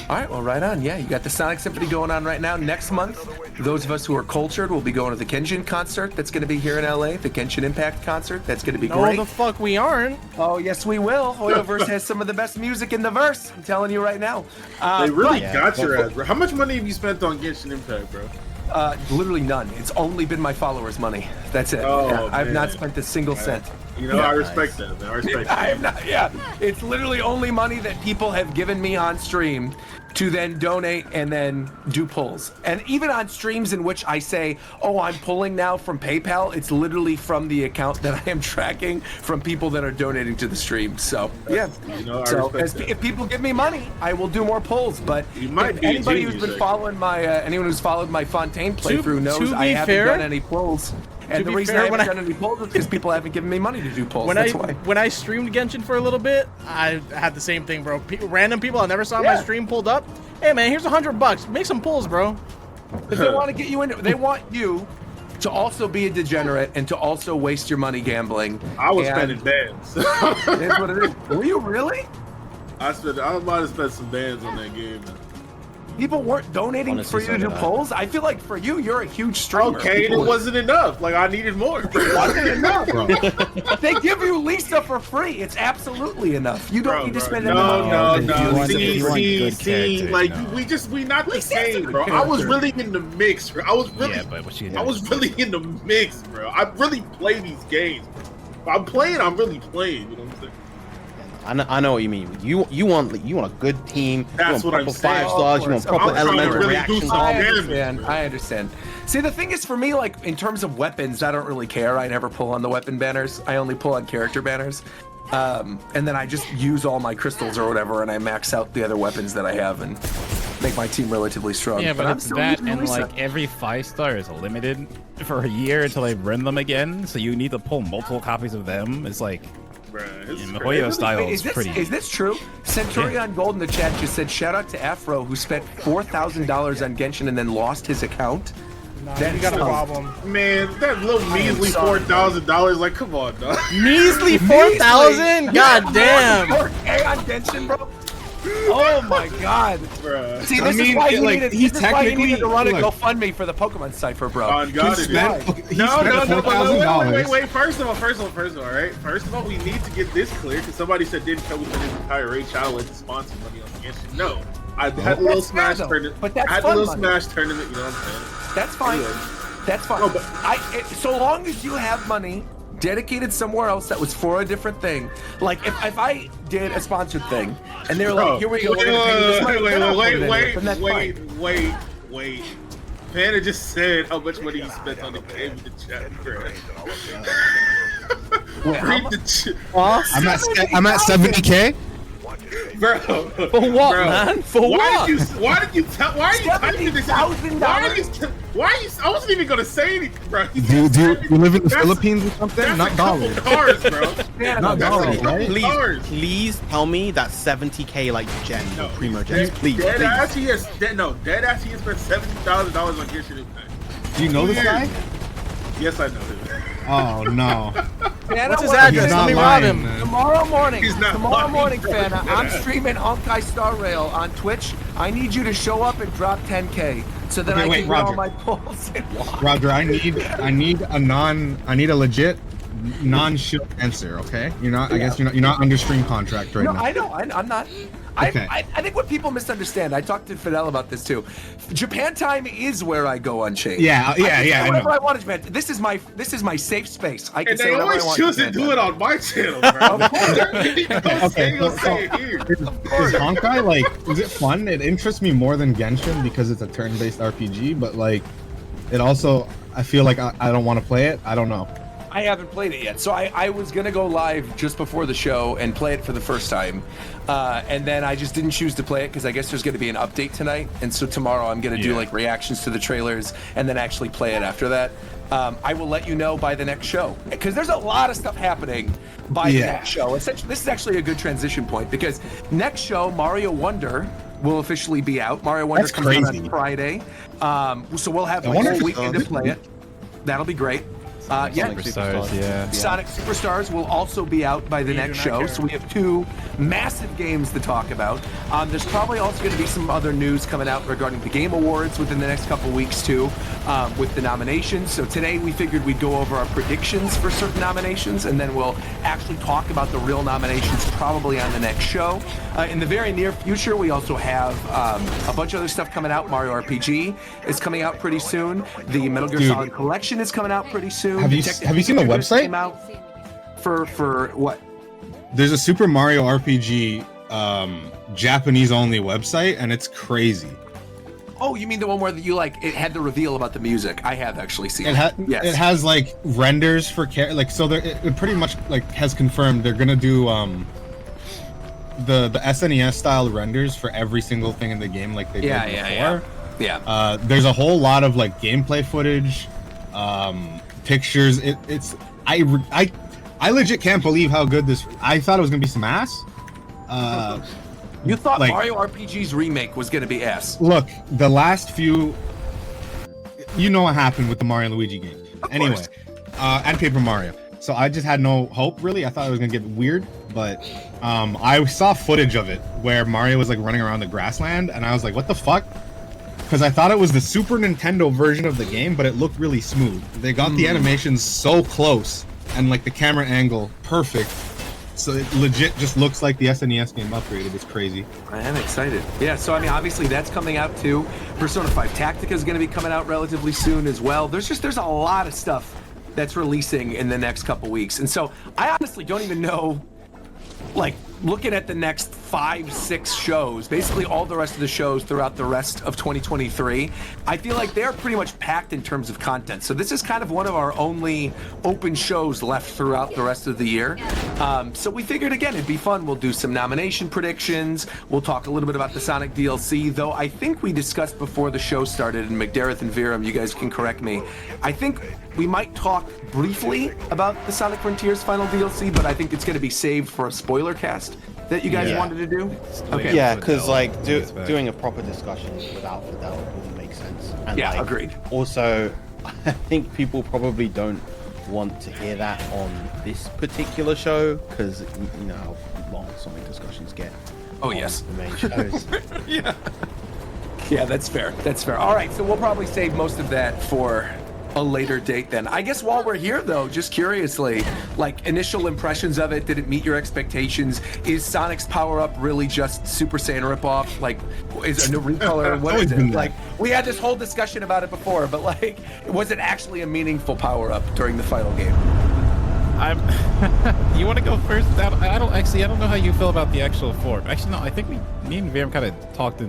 K: All right, well, right on. Yeah, you got the Sonic Symphony going on right now. Next month, those of us who are cultured will be going to the Genshin concert that's going to be here in LA, the Genshin Impact concert. That's going to be
A: No,
K: great.
A: the fuck we aren't.
K: Oh, yes, we will. Hoyoverse has some of the best music in the verse. I'm telling you right now.
J: They really
K: but-
J: got your ass, bro. How much money have you spent on Genshin Impact, bro?
K: Literally none. It's only been my followers' money. That's it.
J: Oh,
K: Yeah, I've not
J: man.
K: spent a single cent.
J: You know, I respect that, man. I respect
K: I
J: that.
K: am not. Yeah, it's literally only money that people have given me on stream to then donate and then do pulls. And even on streams in which I say, "Oh, I'm pulling now from PayPal," it's literally from the account that I am tracking from people that are donating to the stream. So yeah.
J: You know, I
K: So
J: respect that.
K: if people give me money, I will do more pulls. But
J: You might
K: if
J: be a
K: anybody who's
J: genius,
K: been
J: actually.
K: following my anyone who's followed my Fontaine playthrough knows
A: to
K: I
A: be
K: haven't
A: fair-
K: done any pulls. And
A: to
K: the
A: be
K: reason
A: fair,
K: I haven't
A: when I-
K: done any pulls is because people haven't given me money to do pulls.
A: When
K: That's
A: I
K: why.
A: when I streamed Genshin for a little bit, I had the same thing, bro. Random people I never saw on my
K: Yeah.
A: stream pulled up. Hey man, here's $100. Make some pulls, bro.
K: Because they want to get you into. They want you to also be a degenerate and to also waste your money gambling.
J: I was
K: And
J: spending bands.
K: That's what it is. Were you really?
J: I might have spent some bands on that game, man.
K: People weren't donating
L: Honestly,
K: for you to
L: so
K: do
L: did I.
K: polls. I feel like for you, you're a huge streamer.
J: Okay,
K: People-
J: it wasn't enough. Like, I needed more.
K: It wasn't enough. They give you Lisa for free. It's absolutely enough. You don't need to spend any money on it.
J: No.
M: If you want good
J: See,
M: characters,
J: like
M: no.
J: we not the
K: Lisa's a
J: same,
K: good
J: bro. I was
K: character.
J: really in the mix, bro. I was really,
M: Yeah, but what you
J: I was really in the mix, bro. I really play these games. If I'm playing, I'm really playing. You know what I'm saying?
L: I know what you mean. You want a good team.
J: That's
L: you
J: what
L: want
J: I'm
L: proper
J: saying.
L: 5 stars. You want
K: I'm
L: proper
K: trying to
L: elemental
J: really do
L: reactions.
J: some
K: I
J: damage,
K: understand.
J: bro.
K: I understand. See, the thing is, for me, like in terms of weapons, I don't really care. I never pull on the weapon banners. I only pull on character banners, and then I just use all my crystals or whatever, and I max out the other weapons that I have and make my team relatively strong.
M: Yeah, but
K: I'm
M: it's
K: still
M: that,
K: using
M: and
K: Lisa.
M: like every 5-star is limited for a year until they run them again. So you need to pull multiple copies of them. It's like
J: Bruh, it's
M: in
J: crazy.
M: Mihoyo style
K: Wait,
M: is pretty.
K: is this true? Centurion Gold in the chat just said, shout out to Afro, who spent $4,000 on Genshin and then lost his account.
A: Nah,
K: That
A: you got a
K: sounds-
A: problem.
J: Man, that little measly
K: sorry,
J: $4,000. Like, come on, dog.
A: Measly 4,000? God damn.
K: 4K on Genshin, bro? Oh my god.
J: Bruh.
K: See,
E: I
K: this
E: mean,
K: is why you
E: like,
K: needed,
E: he
K: this is why you needed to
E: technically-
K: run a
E: look.
K: GoFundMe for the Pokemon Cipher, bro.
J: On God, it is.
E: spent $4,000.
J: Wait. First of all, right? First of all, we need to get this clear because somebody said didn't come within his entire rate. Child with the sponsor money on Genshin. No, I had a little
K: That's fair,
J: Smash
K: though.
J: tournament.
K: But that's
J: I had a
K: fun
J: little
K: money.
J: Smash tournament. You know what I'm saying?
K: That's fine.
J: Anyway.
K: That's fine.
J: No, but-
K: So long as you have money dedicated somewhere else that was for a different thing. Like if I did a sponsored thing and they were like, here we go, we're gonna pay you this money, then I'll put it in there, then that's fine.
J: Wait. Panda just said how much money he spent on the game in the chat, bro.
K: Wait, how
J: Read
K: much?
J: the chat.
E: I'm at 70K.
J: Bro.
A: For what,
J: Bro.
A: man? For what?
J: Why are you typing this?
K: $70,000?
J: Why are you? I wasn't even gonna say anything, bro.
E: Do you live in the
J: That's-
E: Philippines or something?
J: That's
E: Not
J: a couple
E: dollars.
J: cars, bro.
K: Yeah,
E: Not
K: no,
E: dollars,
J: couple
E: right?
J: cars.
L: Please tell me that 70K like Gen or Primo Gens. Please.
J: Dead ass, he has spent $70,000 on Genshin Impact.
E: Do you know this guy?
J: Yes, I know him.
E: Oh no.
K: Fana,
A: What's his
K: what I'm
A: address?
E: He's
K: saying-
A: Let me
E: not
A: rob
E: lying,
A: him.
E: man.
K: Tomorrow morning,
J: He's not lying, bro.
K: Fana, I'm streaming Honkai Star Rail on Twitch. I need you to show up and drop 10K so that
E: Okay,
K: I
E: wait,
K: can get all
E: Roger.
K: my pulls and walk.
E: Roger, I need a legit non-shield answer, okay? I guess you're not under stream contract right
K: No,
E: now.
K: I know. I'm not.
E: Okay.
K: I think what people misunderstand, I talked to Fidel about this too. Japan time is where I go unchained.
E: Yeah,
K: I can say
E: I
K: whatever
E: know.
K: I want in Japan. This is my safe space. I can
J: And
K: say
J: they
K: whatever I
J: always
K: want.
J: choose
K: in
J: to
K: Japan
J: do it
K: time.
J: on my channel, bro.
E: Okay,
J: Don't
E: so-
J: say it here.
E: Is Honkai like? Is it fun? It interests me more than Genshin because it's a turn-based RPG, but like, it also I feel like I don't want to play it. I don't know.
K: I haven't played it yet, so I was gonna go live just before the show and play it for the first time, and then I just didn't choose to play it because I guess there's gonna be an update tonight, and so tomorrow I'm gonna do like reactions to the trailers and then actually play it after that. I will let you know by the next show because there's a lot of stuff happening by the next show. Essentially, this is actually a good transition point because next show Mario Wonder will officially be out. Mario Wonder comes out on Friday, so we'll have like a whole weekend to play it. That'll be great.
M: Sonic Superstars,
K: Sonic Superstars will also be out by the next show, so we have 2 massive games to talk about. There's probably also going to be some other news coming out regarding the Game Awards within the next couple weeks too, with the nominations. So today we figured we'd go over our predictions for certain nominations, and then we'll actually talk about the real nominations probably on the next show. In the very near future, we also have a bunch of other stuff coming out. Mario RPG is coming out pretty soon. The Metal Gear Solid Collection is coming out pretty soon.
E: Have you seen the website?
K: Came out for what?
E: There's a Super Mario RPG Japanese only website, and it's crazy.
K: Oh, you mean the one where you like it had the reveal about the music? I have actually seen it. Yes.
E: It has like renders for so it pretty much like has confirmed they're gonna do the SNES style renders for every single thing in the game like they did before.
K: Yeah.
E: There's a whole lot of like gameplay footage, pictures. I legit can't believe how good this. I thought it was gonna be some ass.
K: You thought
E: like,
K: Mario RPG's remake was gonna be ass.
E: Look, the last few, you know what happened with the Mario and Luigi game. Anyway, and Paper Mario. So I just had no hope really. I thought it was gonna get weird, but I saw footage of it where Mario was like running around the grassland, and I was like, what the fuck? Because I thought it was the Super Nintendo version of the game, but it looked really smooth. They got the animations so close, and like the camera angle perfect. So it legit just looks like the SNES game upgraded. It's crazy.
K: I am excited. Yeah, so I mean, obviously that's coming out too. Persona 5 Tactica is going to be coming out relatively soon as well. There's a lot of stuff that's releasing in the next couple weeks. And so I honestly don't even know, like, looking at the next 5-6 shows, basically all the rest of the shows throughout the rest of 2023, I feel like they're pretty much packed in terms of content. So this is kind of one of our only open shows left throughout the rest of the year. So we figured, again, it'd be fun. We'll do some nomination predictions. We'll talk a little bit about the Sonic DLC, though I think we discussed before the show started, and McDareth and Viram, you guys can correct me. I think we might talk briefly about the Sonic Frontiers final DLC, but I think it's going to be saved for a spoiler cast that you guys wanted to do?
L: Okay. Yeah, because like doing a proper discussion without Fidel wouldn't make sense. And,
K: yeah,
L: like,
K: agreed.
L: Also, I think people probably don't want to hear that on this particular show because you know how long Sonic discussions get.
K: Oh yes.
L: The main shows.
K: Yeah, that's fair. That's fair. All right, so we'll probably save most of that for a later date then. I guess while we're here though, just curiously, like initial impressions of it, did it meet your expectations? Is Sonic's power-up really just Super Saiyan ripoff? Like, is a new recolor? What is it? Like, we had this whole discussion about it before, but like, was it actually a meaningful power-up during the final game?
M: You want to go first? I don't know how you feel about the actual form. Actually, no. I think me and Viram kind of talked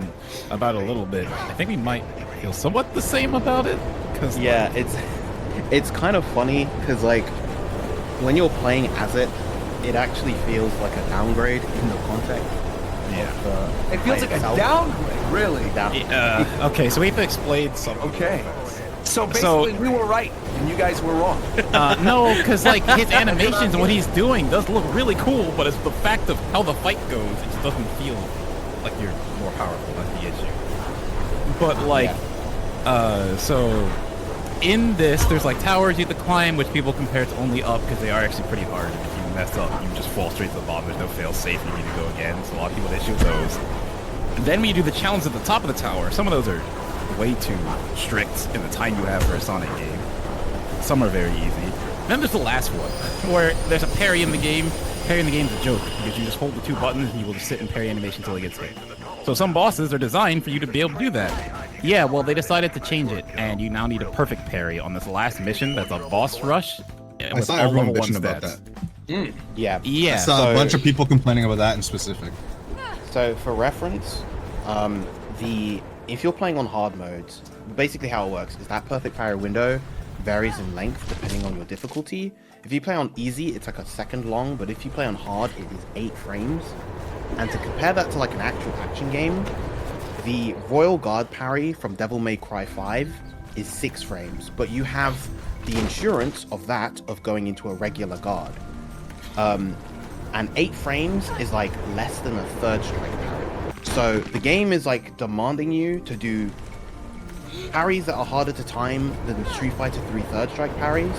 M: about it a little bit. I think we might feel somewhat the same about it.
L: Yeah, it's kind of funny because like when you're playing as it actually feels like a downgrade in the context.
K: Yeah. It feels like a downgrade, really.
M: Okay, so we have to explain something.
K: Okay. So basically, we were right, and you guys were wrong.
M: No, because like his animations and what he's doing does look really cool, but it's the fact of how the fight goes. It just doesn't feel like you're more powerful. That's the issue. But like, so in this, there's like towers you have to climb, which people compare to only up because they are actually pretty hard. And if you mess up, you just fall straight to the bottom. There's no fail safe. You need to go again. So a lot of people issue those. And then when you do the challenge at the top of the tower, some of those are way too strict in the time you have for a Sonic game. Some are very easy. And then there's the last one, where there's a parry in the game. Parry in the game's a joke, because you just hold the 2 buttons and you will just sit in parry animation until it gets hit. So some bosses are designed for you to be able to do that. Yeah, well, they decided to change it, and you now need a perfect parry on this last mission that's a boss rush.
E: I saw everyone bitching about that.
L: Yeah.
E: I saw a bunch of people complaining about that in specific.
L: So for reference, if you're playing on hard modes, basically how it works is that perfect parry window varies in length depending on your difficulty. If you play on easy, it's like a second long, but if you play on hard, it is 8 frames. And to compare that to like an actual action game, the Royal Guard parry from Devil May Cry 5 is 6 frames, but you have the insurance of that of going into a regular guard. And 8 frames is like less than a third strike parry. So the game is like demanding you to do parries that are harder to time than Street Fighter 3 third strike parries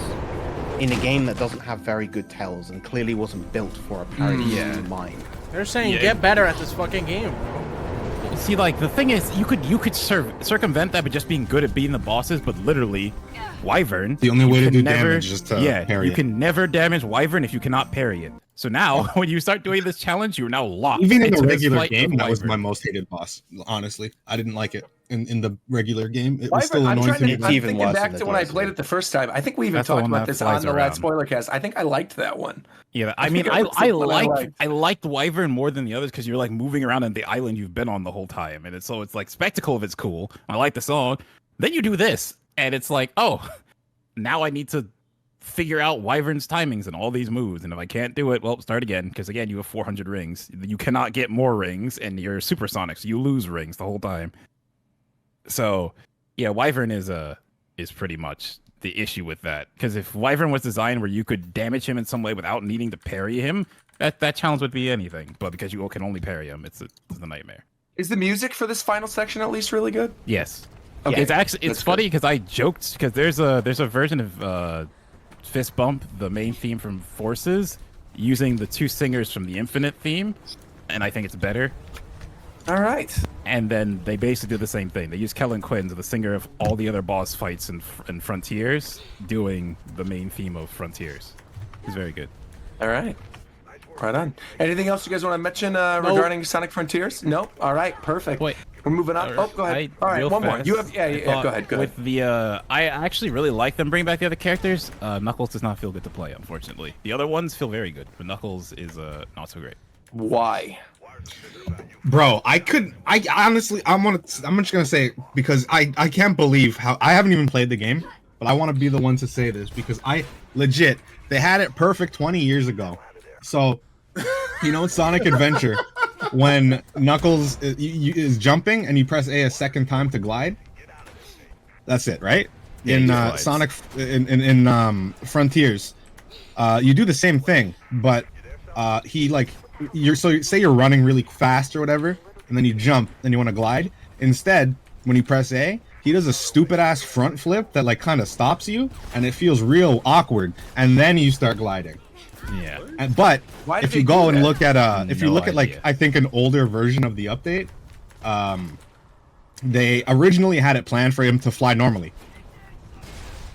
L: in a game that doesn't have very good tells and clearly wasn't built for a parry in mind.
A: They're saying get better at this fucking game, bro.
M: See, like, the thing is, you could circumvent that by just being good at beating the bosses, but literally, Wyvern.
E: The only way to do
M: never,
E: damage is to parry
M: you
E: it.
M: can never damage Wyvern if you cannot parry it. So now, when you start doing this challenge, you're now locked.
E: Even in
M: into
E: the
M: this
E: regular
M: fight
E: game,
M: with
E: that was
M: Wyvern.
E: my most hated boss. Honestly, I didn't like it in the regular game. It was
K: Wyvern,
E: still
K: I'm
E: annoying to me.
K: I'm thinking back to when I played it the first time. I think we even
M: That's the
K: talked
M: one
K: about
M: that
K: this on
M: flies
K: the
M: around.
K: last spoiler cast. I think I liked that one.
M: Yeah, I
K: I
M: mean,
K: think
M: I
K: it was the one I liked.
M: liked Wyvern more than the others because you're like moving around on the island you've been on the whole time, and it's like spectacle of it's cool. I like the song. Then you do this, and it's like, oh, now I need to figure out Wyvern's timings and all these moves, and if I can't do it, well, start again, because again, you have 400 rings. You cannot get more rings, and you're supersonic, so you lose rings the whole time. So, yeah, Wyvern is pretty much the issue with that, because if Wyvern was designed where you could damage him in some way without needing to parry him, that challenge would be anything. But because you can only parry him, it's a nightmare.
K: Is the music for this final section at least really good?
M: Yes.
K: Okay.
M: It's actually
K: That's
M: funny because I joked because there's a version of Fist Bump, the main theme from Forces, using the 2 singers from the Infinite theme, and I think it's better.
K: All right.
M: And then they basically do the same thing. They use Kellen Quinn, the singer of all the other boss fights in Frontiers, doing the main theme of Frontiers. He's very good.
K: All right. Right on. Anything else you guys want to mention regarding Sonic Frontiers? Nope. All right. Perfect.
M: Wait.
K: We're moving on. Oh, go ahead. All right.
M: Real
K: One more.
M: fast,
K: You have. Yeah. Go ahead. Go ahead.
M: With the, I actually really like them bringing back the other characters. Knuckles does not feel good to play, unfortunately. The other ones feel very good, but Knuckles is not so great.
K: Why?
E: Bro, I honestly, I'm just gonna say it because I can't believe how I haven't even played the game, but I want to be the one to say this because they had it perfect 20 years ago. So, Sonic Adventure, when Knuckles is jumping and you press A second time to glide, that's it, right?
M: Yeah,
E: in Sonic in Frontiers, you do the same thing, but say you're running really fast or whatever, and then you jump, then you want to glide. Instead, when you press A, he does a stupid ass front flip that like kind of stops you, and it feels real awkward. And then you start gliding.
M: Yeah.
E: But
K: Why
E: if
K: did
E: you
K: they
E: go
K: do
E: and
K: that?
E: look at if you
M: No
E: look at like
M: idea.
E: I think an older version of the update, they originally had it planned for him to fly normally.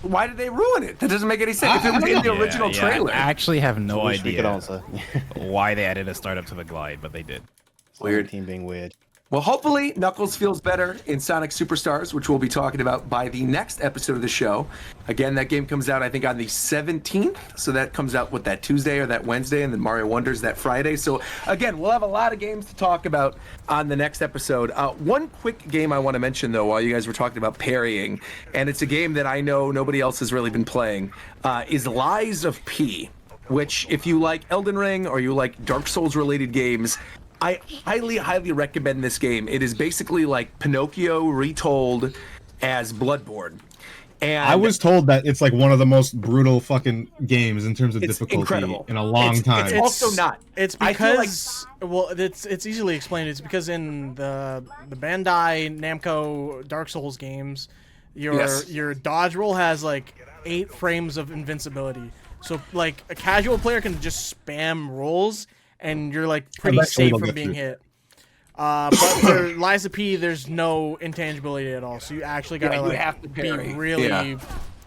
K: Why did they ruin it? That doesn't make any sense. If it was in the original trailer.
M: I actually have no
L: Wish we could
M: idea
L: answer.
M: why they added a startup to the glide, but they did.
K: Weird.
L: Team being weird.
K: Well, hopefully Knuckles feels better in Sonic Superstars, which we'll be talking about by the next episode of the show. Again, that game comes out, I think, on the 17th. So that comes out, that Tuesday or that Wednesday, and then Mario Wonders that Friday. So, again, we'll have a lot of games to talk about on the next episode. One quick game I want to mention, though, while you guys were talking about parrying, and it's a game that I know nobody else has really been playing, is Lies of P, which, if you like Elden Ring or you like Dark Souls-related games, I highly, highly recommend this game. It is basically like Pinocchio retold as Bloodborne. And
E: I was told that it's like one of the most brutal fucking games in terms of
K: It's
E: difficulty
K: incredible.
E: in a long time.
K: It's also not.
A: It's
K: I feel like-
A: because it's easily explained. It's because in the Bandai Namco Dark Souls games, your dodge roll has like 8 frames of invincibility. So like a casual player can just spam rolls and you're like pretty
E: Eventually
A: safe
E: they'll
A: from
E: get
A: being
E: through.
A: hit. But for Lies of P, there's no intangibility at all. So you actually gotta
K: you
A: like
K: have to
A: be
K: parry.
A: really
K: Yeah.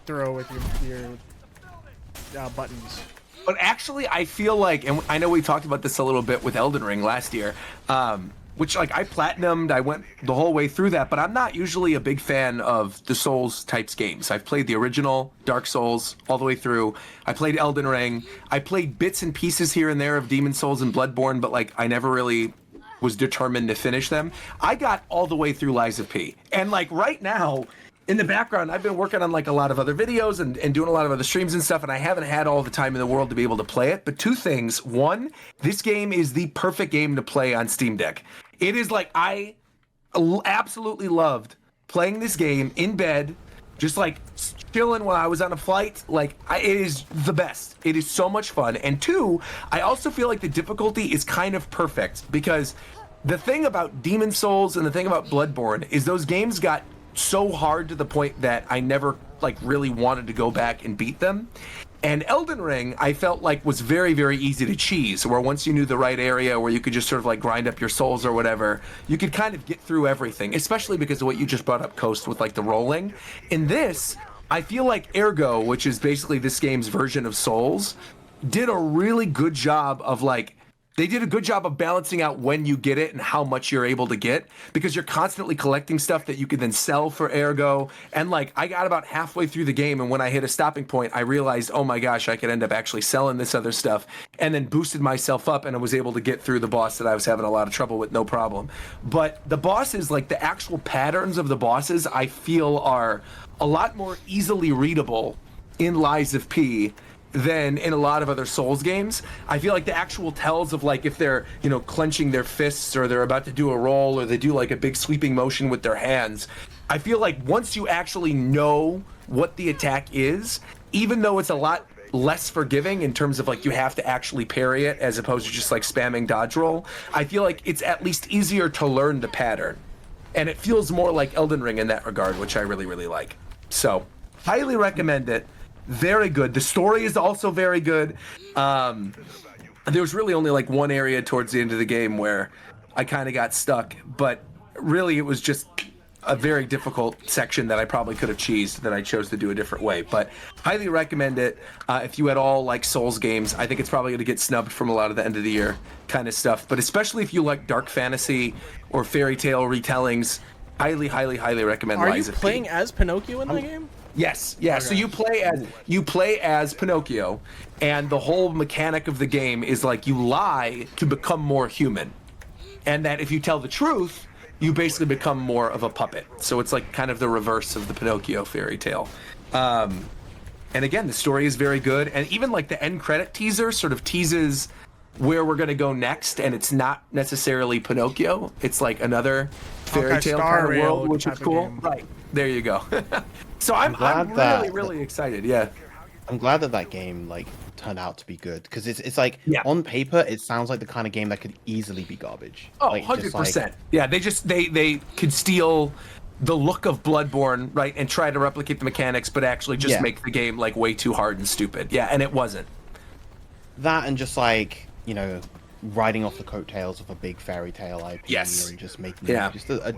A: thorough with your buttons.
K: But actually, I feel like, and I know we talked about this a little bit with Elden Ring last year, which like I platinumed, I went the whole way through that, but I'm not usually a big fan of the Souls types games. I've played the original Dark Souls all the way through. I played Elden Ring. I played bits and pieces here and there of Demon Souls and Bloodborne, but like I never really was determined to finish them. I got all the way through Lies of P. And like right now, in the background, I've been working on like a lot of other videos and doing a lot of other streams and stuff, and I haven't had all the time in the world to be able to play it. But two things. One, this game is the perfect game to play on Steam Deck. It is like, I absolutely loved playing this game in bed, just like chilling while I was on a flight. Like, it is the best. It is so much fun. And two, I also feel like the difficulty is kind of perfect, because the thing about Demon Souls and the thing about Bloodborne is those games got so hard to the point that I never like really wanted to go back and beat them. And Elden Ring, I felt like was very, very easy to cheese, where once you knew the right area where you could just sort of like grind up your souls or whatever, you could kind of get through everything, especially because of what you just brought up, Coast, with like the rolling. In this, I feel like Ergo, which is basically this game's version of Souls, did a really good job of like, they did a good job of balancing out when you get it and how much you're able to get, because you're constantly collecting stuff that you can then sell for Ergo. And like, I got about halfway through the game, and when I hit a stopping point, I realized, oh my gosh, I could end up actually selling this other stuff, and then boosted myself up, and I was able to get through the boss that I was having a lot of trouble with, no problem. But the bosses, like the actual patterns of the bosses, I feel are a lot more easily readable in Lies of P than in a lot of other Souls games. I feel like the actual tells of like if they're, you know, clenching their fists, or they're about to do a roll, or they do like a big sweeping motion with their hands, I feel like once you actually know what the attack is, even though it's a lot less forgiving in terms of like you have to actually parry it as opposed to just like spamming dodge roll, I feel like it's at least easier to learn the pattern. And it feels more like Elden Ring in that regard, which I really, really like. So, highly recommend it. Very good. The story is also very good. There was really only like one area towards the end of the game where I kind of got stuck, but really it was just a very difficult section that I probably could have cheesed, that I chose to do a different way. But highly recommend it. If you at all like Souls games, I think it's probably going to get snubbed from a lot of the end of the year kind of stuff. But especially if you like dark fantasy or fairy tale retellings, highly, highly, highly recommend Lies of P.
A: Are you playing as Pinocchio in the game?
K: Yes, yeah. Okay. So you play as Pinocchio, and the whole mechanic of the game is like you lie to become more human, and that if you tell the truth, you basically become more of a puppet. So it's like kind of the reverse of the Pinocchio fairy tale. And again, the story is very good, and even like the end credit teaser sort of teases where we're gonna go next, and it's not necessarily Pinocchio. It's like another fairy tale kind of world, which is cool. Right. There you go. So I'm really, really excited. Yeah.
L: I'm glad that game like turned out to be good, because it's like on paper it sounds like the kind of game that could easily be garbage.
K: Oh,
L: like,
K: 100%. Yeah, they could steal the look of Bloodborne, right, and try to replicate the mechanics, but actually just make the game like way too hard and stupid. Yeah, and it wasn't.
L: That, and just like, you know, riding off the coattails of a big fairy tale IP, and just making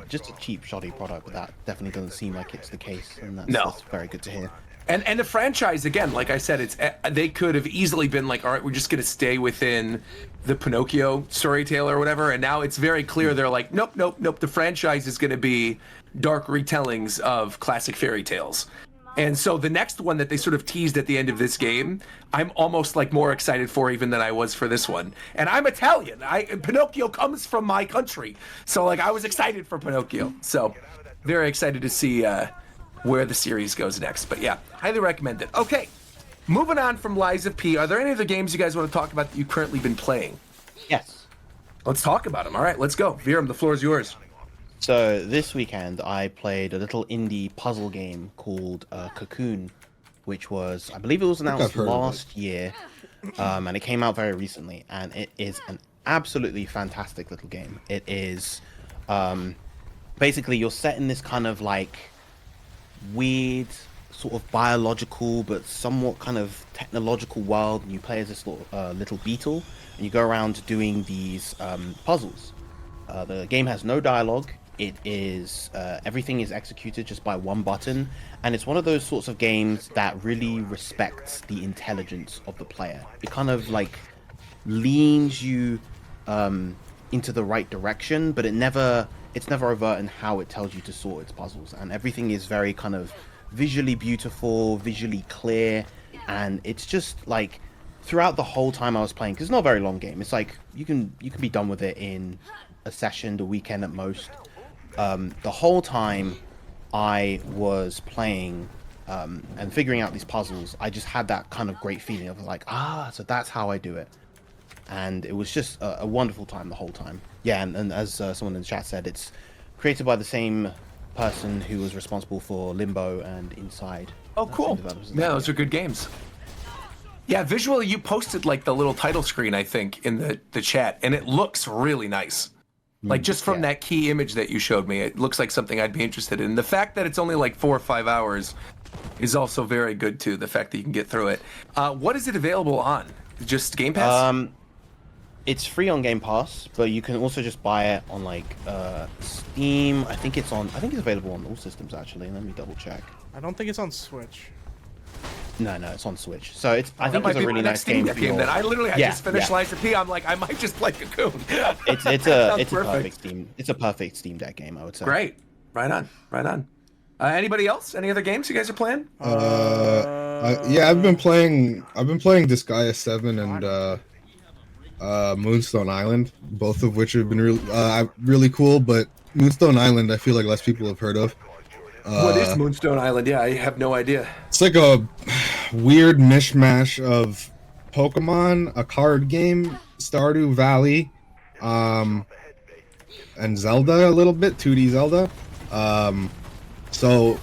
L: just a cheap, shoddy product, but that definitely doesn't seem like it's the case, and that's very good to hear.
K: And the franchise, again, like I said, it's they could have easily been like, all right, we're just gonna stay within the Pinocchio story tale or whatever, and now it's very clear they're like, nope. The franchise is gonna be dark retellings of classic fairy tales. And so the next one that they sort of teased at the end of this game, I'm almost like more excited for even than I was for this one. And I'm Italian. Pinocchio comes from my country. So like I was excited for Pinocchio. So very excited to see where the series goes next. But yeah, highly recommend it. Okay, moving on from Lies of P, are there any other games you guys want to talk about that you've currently been playing?
L: Yes.
K: Let's talk about them. All right, let's go. Viram, the floor is yours.
L: So this weekend I played a little indie puzzle game called Cocoon, which was, I believe it was announced last year, and it came out very recently, and it is an absolutely fantastic little game. It is basically you're set in this kind of like weird sort of biological but somewhat kind of technological world, and you play as this little beetle, and you go around doing these puzzles. The game has no dialogue. It is everything is executed just by one button, and it's one of those sorts of games that really respects the intelligence of the player. It kind of like leans you into the right direction, but it's never overt in how it tells you to sort its puzzles, and everything is very kind of visually beautiful, visually clear, and it's just like throughout the whole time I was playing, because it's not a very long game. It's like you can be done with it in a session, the weekend at most. The whole time I was playing and figuring out these puzzles, I just had that kind of great feeling of like, so that's how I do it. And it was just a wonderful time the whole time. Yeah, and as someone in the chat said, it's created by the same person who was responsible for Limbo and Inside.
K: Oh, cool. Yeah, those are good games. Yeah, visually, you posted like the little title screen, I think, in the chat, and it looks really nice. Like just from that key image that you showed me, it looks like something I'd be interested in. The fact that it's only like 4 or 5 hours is also very good too. The fact that you can get through it. What is it available on? Just Game Pass?
L: It's free on Game Pass, but you can also just buy it on like Steam. I think it's available on all systems actually. Let me double check.
A: I don't think it's on Switch.
L: No, it's on Switch. So it's I think
K: might
L: it's a
K: be
L: really
K: my
L: nice
K: next
L: game.
K: Steam game that I literally just finished Lies of P. I'm like, I might just play Cocoon.
L: It's a perfect Steam. It's a perfect Steam Deck game, I would say.
K: Great. Right on. Anybody else? Any other games you guys are playing?
E: I've been playing Disgaea 7 and Moonstone Island, both of which have been really cool. But Moonstone Island, I feel like less people have heard of.
K: What is Moonstone Island? Yeah, I have no idea.
E: It's like a weird mishmash of Pokemon, a card game, Stardew Valley, and Zelda a little bit, 2D Zelda. So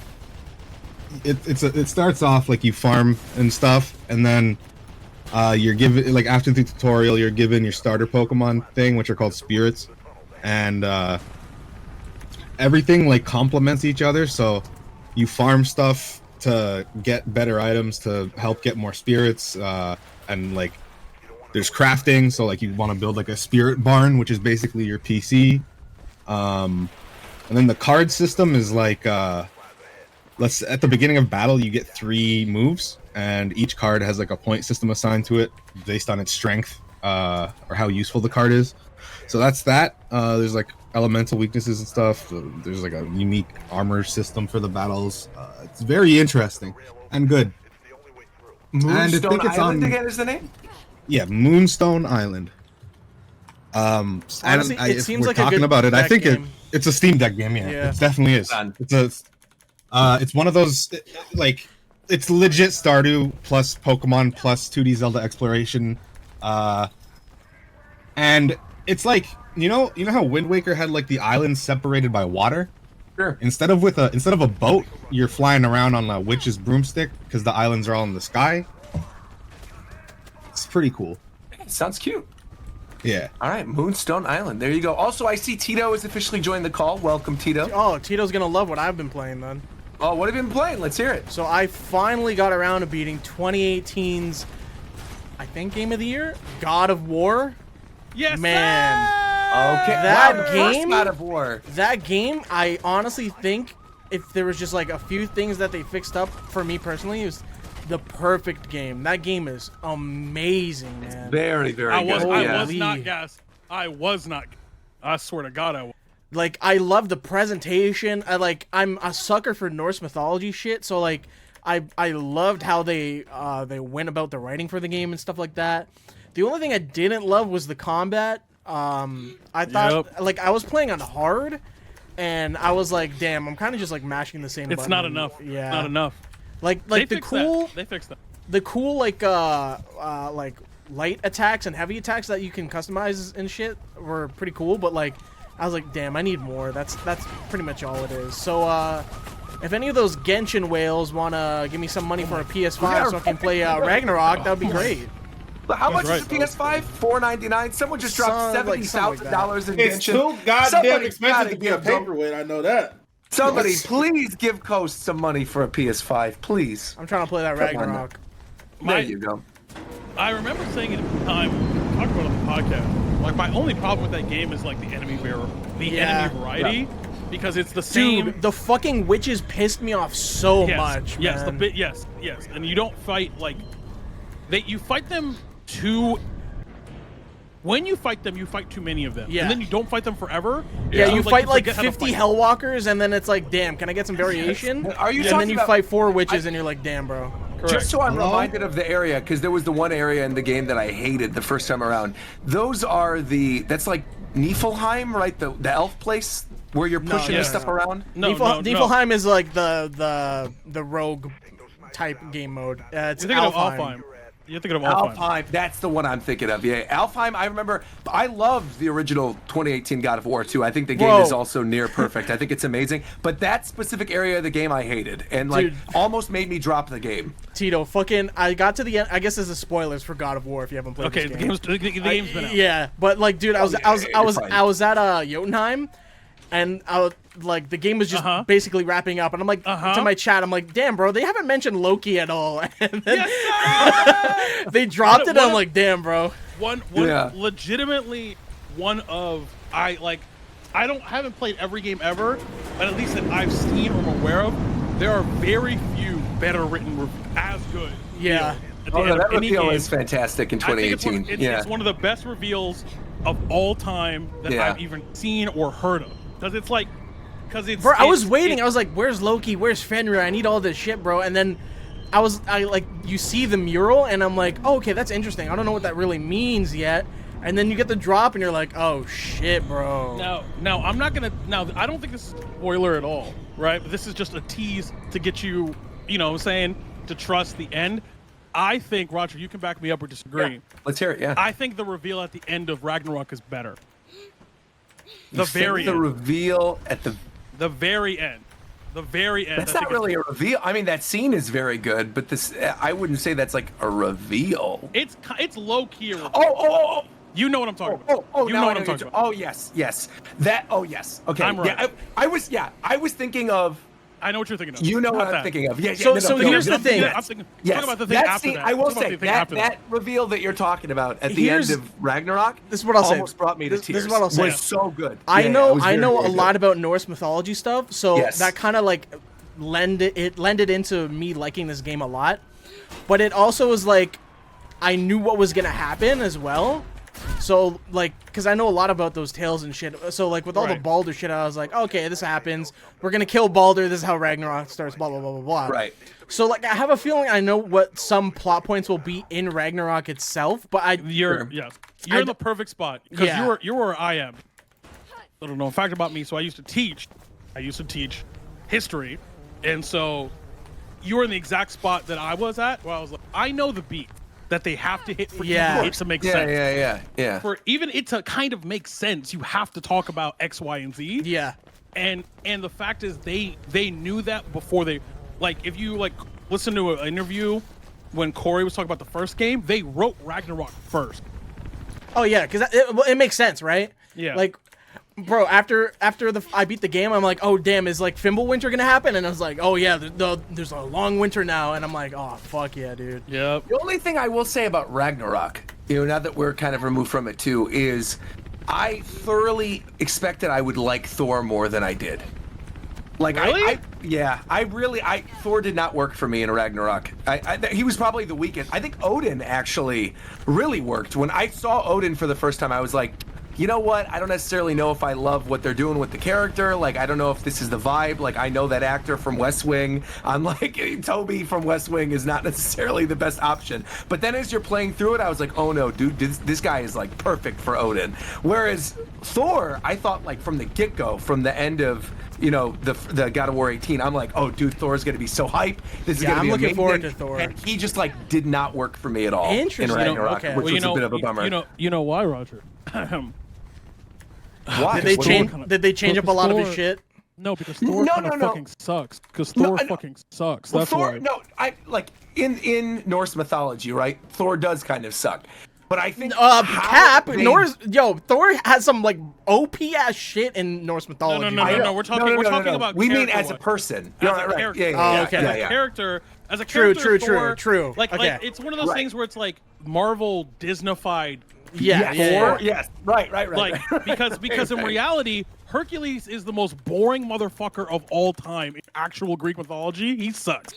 E: it starts off like you farm and stuff, and then you're given, like, after the tutorial, you're given your starter Pokemon thing, which are called spirits, and everything like complements each other. So you farm stuff to get better items to help get more spirits, and like there's crafting. So like you want to build like a spirit barn, which is basically your PC. And then the card system is like at the beginning of battle you get 3 moves, and each card has like a point system assigned to it based on its strength or how useful the card is. So that's that. There's like elemental weaknesses and stuff. There's like a unique armor system for the battles. It's very interesting and good.
K: Moonstone Island again is the name?
E: Yeah, Moonstone Island.
A: Honestly, it seems
E: we're
A: like a
E: talking
A: good
E: about it. I think
A: game.
E: it's a Steam Deck game. Yeah, it definitely is. It's one of those like it's legit Stardew plus Pokemon plus 2D Zelda exploration, and it's like you know how Wind Waker had like the islands separated by water.
K: Sure.
E: Instead of a boat, you're flying around on a witch's broomstick because the islands are all in the sky. It's pretty cool.
K: It sounds cute.
E: Yeah.
K: All right, Moonstone Island. There you go. Also, I see Tito has officially joined the call. Welcome, Tito.
A: Oh, Tito's gonna love what I've been playing then.
K: Oh, what have you been playing? Let's hear it.
A: So I finally got around to beating 2018's, I think, Game of the Year, God of War.
M: Yes,
A: man.
K: Okay,
A: That game,
K: God of War.
A: That game, I honestly think if there was just like a few things that they fixed up for me personally, it was the perfect game. That game is amazing, man.
K: Very, very good.
M: I was not gassed. I was not. I swear to God, I was.
A: Like, I love the presentation. I'm a sucker for Norse mythology shit, so like I loved how they went about the writing for the game and stuff like that. The only thing I didn't love was the combat. I thought like I was playing on hard, and I was like, damn, I'm kind of just like mashing the same.
M: It's
A: button.
M: not enough.
A: Yeah,
M: not enough.
A: Like the cool.
M: They fixed that.
A: The cool like light attacks and heavy attacks that you can customize and shit were pretty cool, but like I was like, damn, I need more. That's pretty much all it is. So if any of those Genshin whales wanna give me some money for a PS5 so I can play Ragnarok, that would be great.
K: But how much is a PS5? $499. Someone just dropped $70,000 in Genshin.
J: It's too goddamn expensive to be a paperweight. I know that.
K: Somebody, please give Coast some money for a PS5, please.
A: I'm trying to play that Ragnarok.
K: There you go.
M: I remember saying it at the time, we talked about it on the podcast. Like, my only problem with that game is like the enemy variety, because it's the same.
A: Dude, the fucking witches pissed me off so much.
M: Yes,
A: man.
M: yes, and you don't fight like you fight them too. When you fight them, you fight too many of them.
A: Yeah.
M: And then you don't fight them forever.
A: Yeah, you fight like
M: forget how to
A: 50
M: fight.
A: Hellwalkers, and then it's like, damn, can I get some variation?
K: Are you
A: and
K: talking
A: then you
K: about-
A: fight 4 witches, and you're like, damn, bro.
M: Correct.
K: Just so I'm reminded of the area, because there was the one area in the game that I hated the first time around. Those are that's like Niflheim, right? The elf place where you're pushing
A: no,
K: this stuff around?
A: Niflheim is like the rogue type game mode. It's
N: You're thinking
A: Alfheim.
N: of Alfheim. You're thinking of Alfheim.
K: Alfheim, that's the one I'm thinking of. Yeah, Alfheim. I remember. I loved the original 2018 God of War 2. I think the game is also near perfect. I think it's amazing. But that specific area of the game I hated, and like almost made me drop the game.
A: Tito, fucking, I got to the end. I guess this is spoilers for God of War if you haven't played.
N: Okay,
A: this
N: the
A: game.
N: game's been out.
A: Yeah, but like, dude, I was at Jotunheim, and like the game was just basically wrapping up, and I'm like to my chat, I'm like, damn, bro, they haven't mentioned Loki at all, and then they dropped it. And I'm like, damn, bro.
N: Legitimately one of I haven't played every game ever, but at least that I've seen or am aware of, there are very few better written reviews as good.
A: Yeah.
K: That reveal is fantastic in 2018.
N: It's one of the best reveals of all time that I've even seen or heard of. Because it's
A: bro, I was waiting. I was like, where's Loki? Where's Fenrir? I need all this shit, bro. And then you see the mural, and I'm like, oh, okay, that's interesting. I don't know what that really means yet. And then you get the drop, and you're like, oh shit, bro.
N: Now I'm not gonna. Now I don't think this is a spoiler at all, right? But this is just a tease to get you, you know, what I'm saying, to trust the end. I think, Roger, you can back me up or disagree.
K: Yeah, let's hear it. Yeah.
N: I think the reveal at the end of Ragnarok is better.
K: The reveal at
N: the very end. The very end.
K: That's not really a reveal. I mean, that scene is very good, but this, I wouldn't say that's like a reveal.
N: It's low key.
K: Oh.
N: You know what I'm talking about.
K: You know what I'm talking about. Oh yes. That. Oh yes. Okay.
N: I'm right.
K: Yeah, I was thinking of.
N: I know what you're thinking of.
K: You know what I'm thinking of. Yeah.
A: So here's the thing.
N: I'm talking about the thing after that.
K: I will say that reveal that you're talking about at the end of Ragnarok.
A: This is what I'll say.
K: Almost brought me to tears.
A: This is what I'll say.
K: Was so good.
A: I know a lot about Norse mythology stuff, so that kind of like lended into me liking this game a lot. But it also was like I knew what was gonna happen as well. So, like, because I know a lot about those tales and shit. So, like, with all the Baldur shit, I was like, okay, this happens. We're going to kill Baldur. This is how Ragnarok starts, blah, blah, blah, blah, blah.
K: Right.
A: So, like, I have a feeling I know what some plot points will be in Ragnarok itself, but
N: You're in the perfect spot. Because you're where I am. I don't know. Fact about me, so I used to teach history. And so you're in the exact spot that I was at, where I was like, I know the beat that they have to hit for it to make sense.
K: Yeah.
N: For even it to kind of make sense, you have to talk about X, Y, and Z.
A: Yeah.
N: And the fact is they knew that before they, like, if you like listen to an interview when Corey was talking about the first game, they wrote Ragnarok first.
A: Oh yeah, because it makes sense, right?
N: Yeah.
A: Like, bro, after I beat the game, I'm like, oh damn, is like Fimbulwinter gonna happen? And I was like, oh yeah, there's a long winter now, and I'm like, oh fuck yeah, dude.
N: Yep.
K: The only thing I will say about Ragnarok, now that we're kind of removed from it too, is I thoroughly expected I would like Thor more than I did. Like,
N: really?
K: Thor did not work for me in Ragnarok. He was probably the weakest. I think Odin actually really worked. When I saw Odin for the first time, I was like, you know what? I don't necessarily know if I love what they're doing with the character. Like, I don't know if this is the vibe. Like, I know that actor from West Wing. I'm like, Toby from West Wing is not necessarily the best option. But then as you're playing through it, I was like, oh no, dude, this guy is like perfect for Odin. Whereas Thor, I thought like from the get-go, from the end of, the God of War 18, I'm like, oh dude, Thor's gonna be so hype. This is gonna be amazing.
A: I'm looking forward to Thor.
K: And he just like did not work for me at all in Ragnarok, which was a bit of a bummer.
N: You know why, Roger?
K: Why?
A: Did they change up a lot of his shit?
N: No, because Thor fucking sucks. Because Thor fucking sucks. That's why.
K: No, I like in Norse mythology, right? Thor does kind of suck. But I think Thor has some like OP ass shit in Norse mythology.
N: No. We're talking about.
K: We mean as a person.
N: As a character. As a character.
A: True.
N: Like it's one of those things where it's like Marvel Disneyfied.
K: Thor. Yes. Right.
N: Like because in reality, Hercules is the most boring motherfucker of all time in actual Greek mythology. He sucks.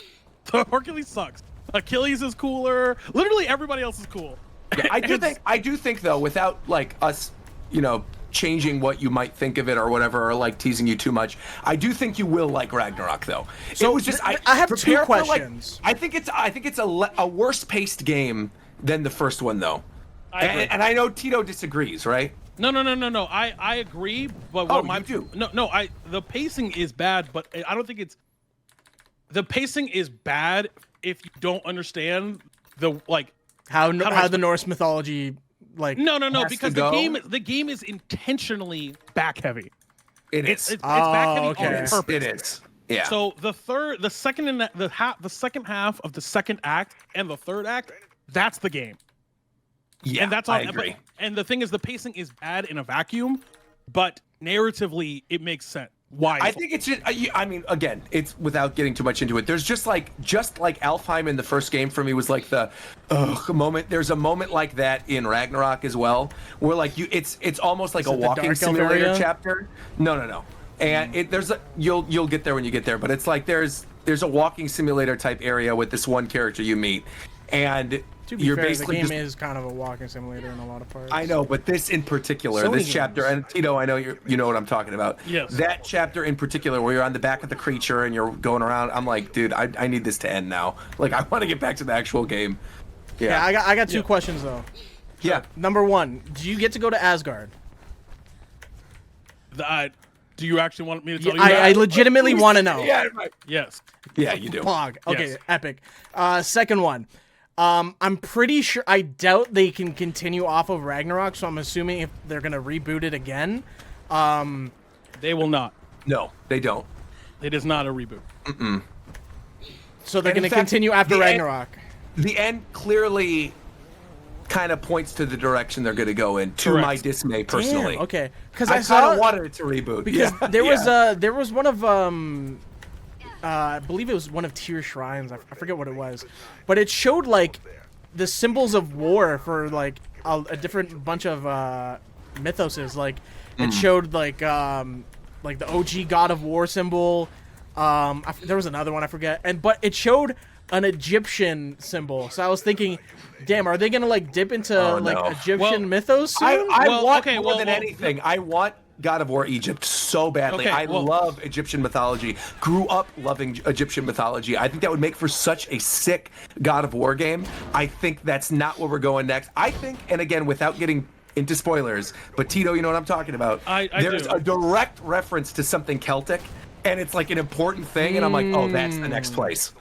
N: Hercules sucks. Achilles is cooler. Literally everybody else is cool.
K: Yeah, I do think though, without like us, changing what you might think of it or whatever, or like teasing you too much, I do think you will like Ragnarok though.
A: So it was just I have two questions.
K: I think it's a worse paced game than the first one though. And I know Tito disagrees, right?
N: No. I agree, but what my the pacing is bad, but I don't think it's the pacing is bad if you don't understand the
A: how the Norse mythology
N: No, because the game is intentionally back heavy. It's back heavy on purpose.
K: It is. Yeah.
N: So the second half of the second act and the third act, that's the game.
K: Yeah,
N: and that's all.
K: I agree.
N: And the thing is, the pacing is bad in a vacuum, but narratively, it makes sense. Why?
K: I think it's just, I mean, again, it's without getting too much into it. There's just like Alfheim in the first game for me was like the moment. There's a moment like that in Ragnarok as well, where like it's almost like a walking simulator chapter. No. And you'll get there when you get there, but it's like there's a walking simulator type area with this one character you meet, and
A: to be fair, the game is kind of a walking simulator in a lot of parts.
K: I know, but this in particular, this chapter, and Tito, I know you know what I'm talking about.
N: Yes.
K: That chapter in particular, where you're on the back of the creature and you're going around, I'm like, dude, I need this to end now. Like, I want to get back to the actual game.
A: Yeah, I got two questions though.
K: Yeah.
A: Number one, do you get to go to Asgard?
N: Do you actually want me to tell you?
A: I legitimately want to know.
K: Yeah. Right.
N: Yes.
K: Yeah, you do.
A: Pog. Okay,
N: Yes.
A: epic. Second one. I'm pretty sure. I doubt they can continue off of Ragnarok, so I'm assuming if they're gonna reboot it again.
N: They will not.
K: No, they don't.
N: It is not a reboot.
K: Mm-mm.
A: So they're gonna continue after Ragnarok.
K: The end clearly kind of points to the direction they're going to go in. To my dismay, personally.
A: Damn, okay, because
K: I kind of wanted it to reboot
A: because there was one of I believe it was one of Tyr Shrines. I forget what it was, but it showed like the symbols of war for like a different bunch of mythoses. Like it showed like the OG God of War symbol. There was another one I forget, but it showed an Egyptian symbol. So I was thinking, damn, are they gonna like dip into Egyptian mythos soon?
K: I want more than anything. I want God of War Egypt so badly. I love Egyptian mythology. Grew up loving Egyptian mythology. I think that would make for such a sick God of War game. I think that's not where we're going next. I think, and again, without getting into spoilers, but Tito, you know what I'm talking about. There's a direct reference to something Celtic, and it's like an important thing, and I'm like, oh, that's the next place.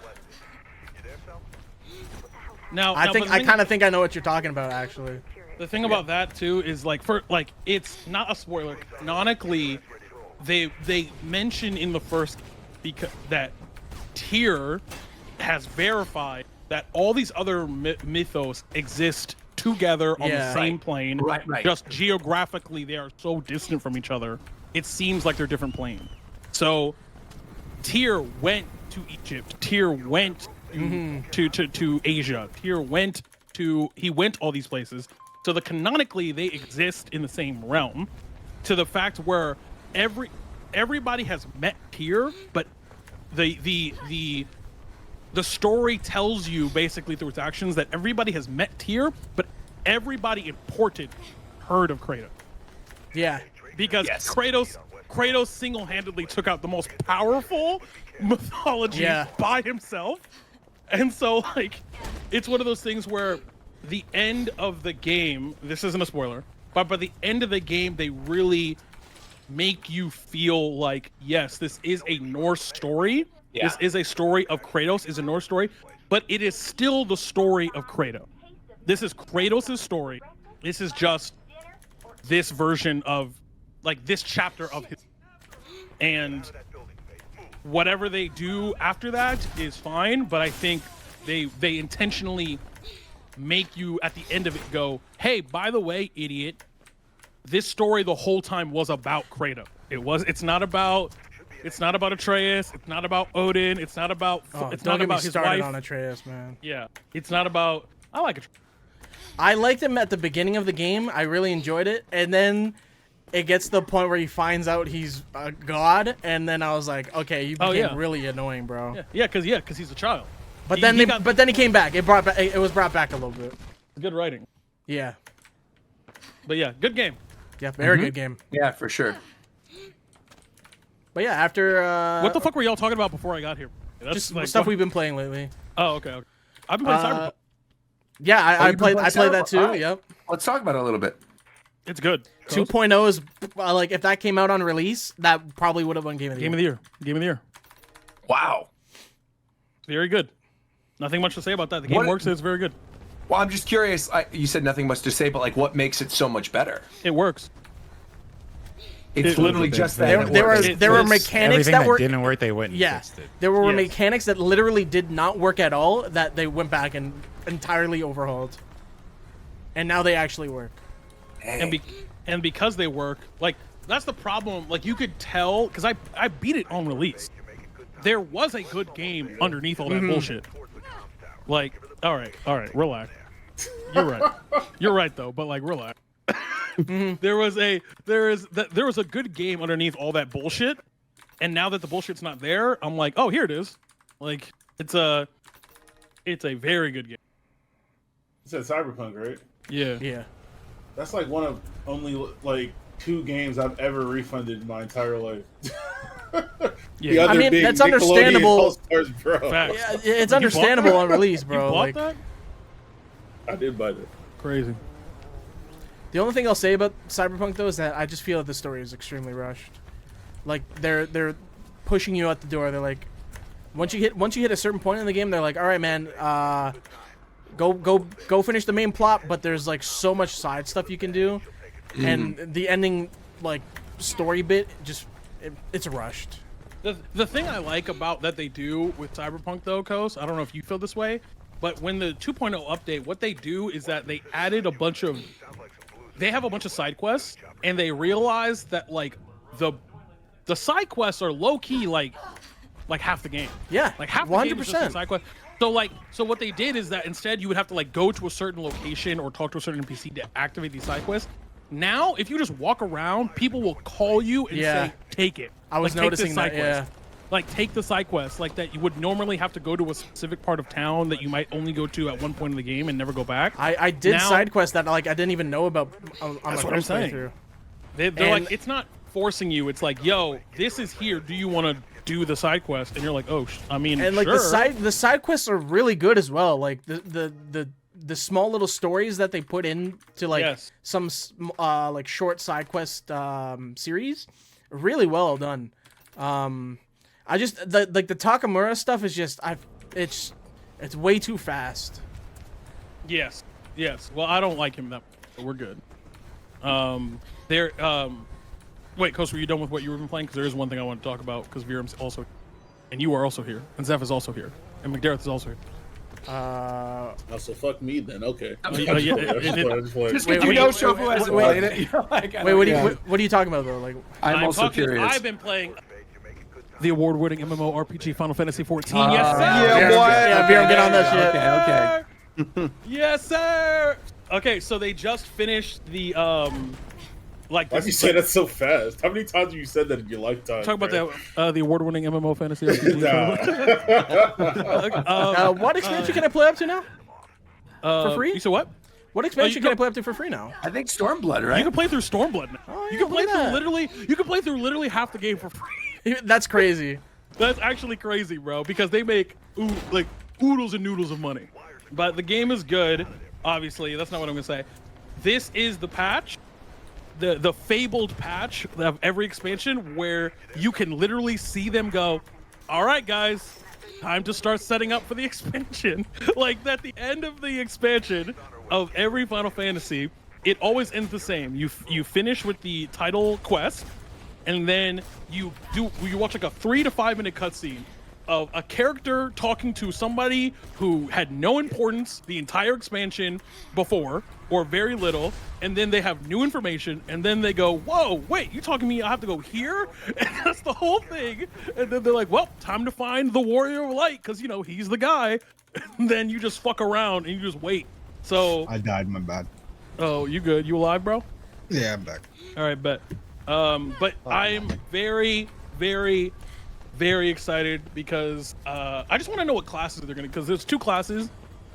N: Now,
A: I kind of think I know what you're talking about, actually.
N: The thing about that too is it's not a spoiler. Canonically, they mention in the first that Tyr has verified that all these other mythos exist together on the same plane.
K: Right.
N: Just geographically, they are so distant from each other. It seems like they're different planes. So Tyr went to Egypt. Tyr went to Asia. Tyr went all these places. So canonically they exist in the same realm, to the fact where everybody has met Tyr, but the story tells you basically through its actions that everybody has met Tyr, but everybody important heard of Kratos.
A: Yeah,
N: because Kratos single-handedly took out the most powerful mythology by himself. And so, like, it's one of those things where the end of the game, this isn't a spoiler, but by the end of the game, they really make you feel like, yes, this is a Norse story. Yeah. This is a story of Kratos, is a Norse story, but it is still the story of Kratos. This is Kratos' story. This is just this version of, like, this chapter of his. And whatever they do after that is fine, but I think they intentionally make you at the end of it go, hey, by the way, idiot, this story the whole time was about Kratos. It's not about Atreus, it's not about Odin, it's not about his wife.
A: On Atreus, man.
N: Yeah. It's not about I like Atreus.
A: I liked him at the beginning of the game. I really enjoyed it. And then it gets to the point where he finds out he's a god, and then I was like, okay, you became really annoying, bro.
N: Yeah, because he's a child.
A: But then he came back. It was brought back a little bit.
N: Good writing.
A: Yeah.
N: But yeah, good game.
A: Yeah, very good game.
K: Yeah, for sure.
A: But yeah, after
N: what the fuck were y'all talking about before I got here?
A: That's just like stuff we've been playing lately.
N: Oh, okay. I've been playing Cyberpunk.
A: Yeah, I played that too.
K: Right.
A: Yep.
K: Let's talk about it a little bit.
N: It's good.
A: 2.0 is like if that came out on release, that probably would have won Game of the Year.
N: Game of the Year.
K: Wow.
N: Very good. Nothing much to say about that. The game works. It's very good.
K: Well, I'm just curious. You said nothing much to say, but like, what makes it so much better?
N: It works.
K: It's literally just that.
A: There were mechanics that were
M: didn't work. They went and fixed it.
A: There were mechanics that literally did not work at all that they went back and entirely overhauled, and now they actually work.
N: And because they work, like that's the problem. Like you could tell because I beat it on release. There was a good game underneath all that bullshit. Like, all right, relax. You're right though, but like relax. There was a good game underneath all that bullshit, and now that the bullshit's not there, I'm like, oh, here it is. Like it's a very good game.
J: You said Cyberpunk, right?
N: Yeah.
J: That's like one of only like 2 games I've ever refunded in my entire life.
N: Yeah,
A: I mean that's understandable.
J: All-Stars, bro.
A: Yeah, it's understandable on release, bro.
N: You bought
A: like,
N: that?
J: I did buy it.
N: Crazy.
A: The only thing I'll say about Cyberpunk though is that I just feel that the story is extremely rushed. Like they're pushing you out the door. They're like, once you hit a certain point in the game, they're like, all right, man, go finish the main plot. But there's like so much side stuff you can do, and the ending like story bit just it's rushed.
N: The thing I like about that they do with Cyberpunk though, Kos, I don't know if you feel this way, but when the 2.0 update, what they do is that they added they have a bunch of side quests, and they realize that like the side quests are low key like half the game.
A: Yeah,
N: like half the game is just a side quest. So what they did is that instead you would have to like go to a certain location or talk to a certain NPC to activate these side quests. Now, if you just walk around, people will call you and say, "Take it."
A: I was noticing that. Yeah.
N: Like take the side quest, like that you would normally have to go to a specific part of town that you might only go to at one point in the game and never go back.
A: I did side quests that like I didn't even know about on my first playthrough.
N: They're like, it's not forcing you. It's like, yo, this is here. Do you want to do the side quest? And you're like, oh,
A: and like
N: sure.
A: the side quests are really good as well. Like the small little stories that they put in to like some like short side quest series, really well done. I just the Takamura stuff is just it's way too fast.
N: Yes. Well, I don't like him that much, but we're good. Wait, Kos, were you done with what you were playing? Because there is one thing I want to talk about. Because Virum's also, and you are also here, and Zeph is also here, and McDareth is also here.
J: So fuck me then. Okay.
K: Just because you know Shofu hasn't played it.
A: What are you talking about though? Like
K: I'm also curious.
N: I've been playing the award-winning MMORPG Final Fantasy XIV.
K: Yes, sir.
A: Yeah, Virum, get on that shit.
K: Okay.
N: Yes, sir. Okay, so they just finished the like.
J: Why did you say that so fast? How many times have you said that in your lifetime?
N: Talk about the award-winning MMO fantasy RPG.
A: What expansion can I play up to now? For free?
N: You said what?
A: What expansion can I play up to for free now?
K: I think Stormblood, right?
N: You can play through Stormblood now.
A: Oh, yeah,
N: you can play through literally half the game for free.
A: That's crazy.
N: That's actually crazy, bro. Because they make like oodles and noodles of money. But the game is good. Obviously, that's not what I'm gonna say. This is the patch, the fabled patch of every expansion where you can literally see them go, all right, guys, time to start setting up for the expansion. Like at the end of the expansion of every Final Fantasy, it always ends the same. You finish with the title quest, and then you watch like a 3 to 5 minute cutscene of a character talking to somebody who had no importance the entire expansion before, or very little, and then they have new information, and then they go, whoa, wait, you talking to me I have to go here? And that's the whole thing. And then they're like, well, time to find the Warrior of Light, because, you know, he's the guy. And then you just fuck around, and you just wait. So...
E: I died, my bad.
N: Oh, you good? You alive, bro?
E: Yeah, I'm back.
N: All right, bet. But I'm very, very... very excited because I just want to know what classes they're gonna, because there's 2 classes,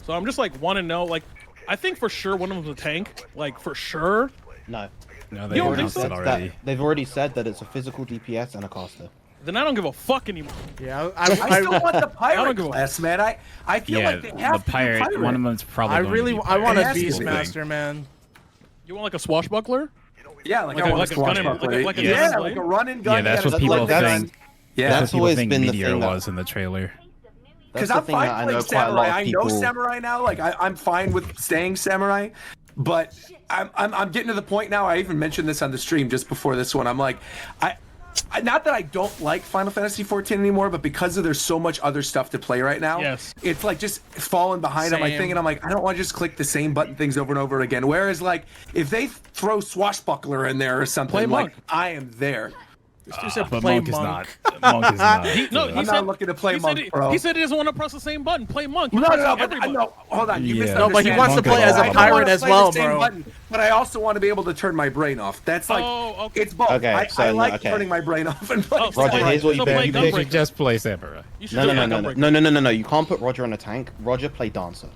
N: so I'm just like want to know, like I think for sure one of them's a tank, like for sure.
L: No,
M: they already said already.
L: They've already said that it's a physical DPS and a caster.
N: Then I don't give a fuck anymore.
A: Yeah,
K: I still want the pirate class, man. I feel like they have
M: the pirate. One of them's probably.
A: I want a Beastmaster, man.
N: You want like a swashbuckler?
K: Yeah, like,
N: Like
K: I
N: a-
K: want
N: like
K: to
N: a gun and-
K: swashbuckler.
N: like a
K: yeah,
N: gun and
K: like a
N: blade?
K: run and gun.
M: Yeah, that's
K: you
M: what
K: gotta
M: people
K: load the
M: think.
K: gun. Yeah,
M: That's
L: That's
M: what people
L: always
M: think
L: been the
M: Meteor
L: thing that-
M: was in the trailer.
K: because
L: That's
K: I'm
L: the thing that
K: fine
L: I
K: playing
L: know quite a
K: samurai.
L: lot of
K: I know
L: people.
K: samurai now. Like I'm fine with staying samurai, but I'm getting to the point now. I even mentioned this on the stream just before this one. I'm like, not that I don't like Final Fantasy 14 anymore, but because there's so much other stuff to play right now,
N: Yes.
K: it's like just falling behind on my
A: Same.
K: thing, and I'm like, I don't want to just click the same button things over and over again. Whereas like if they throw swashbuckler in there or something,
N: Play
K: like
N: monk.
K: I am there.
M: But
A: play
M: Monk is
A: monk.
M: not. Monk is not.
N: No,
K: I'm not looking to play monk, bro.
N: He said he doesn't want to press the same button. Play monk. You're
K: No,
N: pressing
K: but
N: every button.
K: no, hold on. You
M: Yeah.
K: misunderstand.
A: No, but he wants to
M: Monk
A: play
M: is
A: as a
M: all-
K: I don't
A: pirate
K: wanna
A: as
K: play
A: well,
K: the same
A: bro.
K: button, but I also want to be able to turn my brain off. That's like,
N: Oh, okay.
K: it's both.
L: Okay,
K: I
L: so,
K: like
L: okay.
K: turning my brain off and playing.
N: Oh,
L: Roger,
N: play-
L: here's what you
N: so
L: better
N: play
L: do.
M: You should
N: Gunbreaker.
M: just play Samurai.
N: You should
L: No,
N: do
L: no, no,
N: play
L: no, no,
N: Gunbreaker.
L: no, no, no, no, no. You can't put Roger on a tank. Roger play dancer.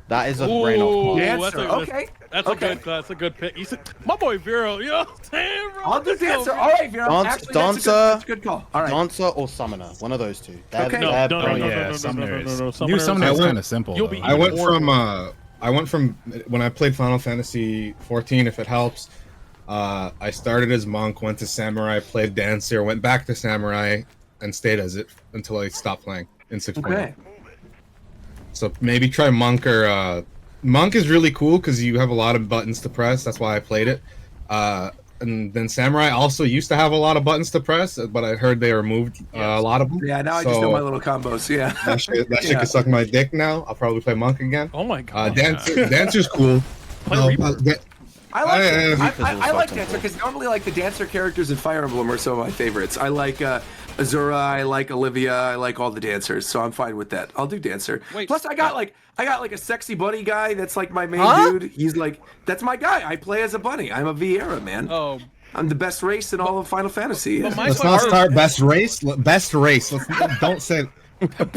L: That is a brain off.
N: Ooh,
K: Dancer,
N: that's a,
K: okay.
N: That's
K: Okay.
N: a good pick. You said, my boy Vero, you know what I'm saying, bro?
K: I'll do
N: Let's go,
K: dancer.
N: Vero.
K: All right, Vero.
L: Dance-
K: Actually,
L: dancer.
K: that's a good call. All right.
L: Dancer or summoner. One of those two. They're,
K: Okay.
N: No,
L: they're
N: no, no,
L: brain
N: no,
L: off.
N: no,
M: yeah,
N: no, no,
M: Summoner
N: no, no,
M: is.
N: no,
M: New
N: Summoner
M: Summoner
E: is-
M: is kind of simple.
N: You'll
M: though.
N: be
E: I went
N: Or-
E: from when I played Final Fantasy 14, if it helps. I started as monk, went to samurai, played dancer, went back to samurai, and stayed as it until I stopped playing in 6.0.
K: Okay.
E: So maybe try monk or monk is really cool because you have a lot of buttons to press. That's why I played it. And then samurai also used to have a lot of buttons to press, but I heard they removed a lot of them.
K: Yeah, now I just know my little combos. Yeah.
E: That shit
K: Yeah.
E: can suck my dick now. I'll probably play monk again.
N: Oh my god.
E: Dancer's cool.
N: Play Reaper.
K: I like
L: Reaper's
K: I
L: also
K: like
L: fucking
K: dancer
L: cool.
K: because normally like the dancer characters in Fire Emblem are some of my favorites. I like Azura, I like Olivia, I like all the dancers, so I'm fine with that. I'll do dancer.
N: Wait.
K: Plus I got like a sexy bunny guy that's like my main
A: Huh?
K: dude. He's like that's my guy. I play as a bunny. I'm a Vieira, man.
N: Oh,
K: I'm the best race in all of Final Fantasy.
N: but my
E: Let's
N: question-
E: not start best race. Best race. Don't say.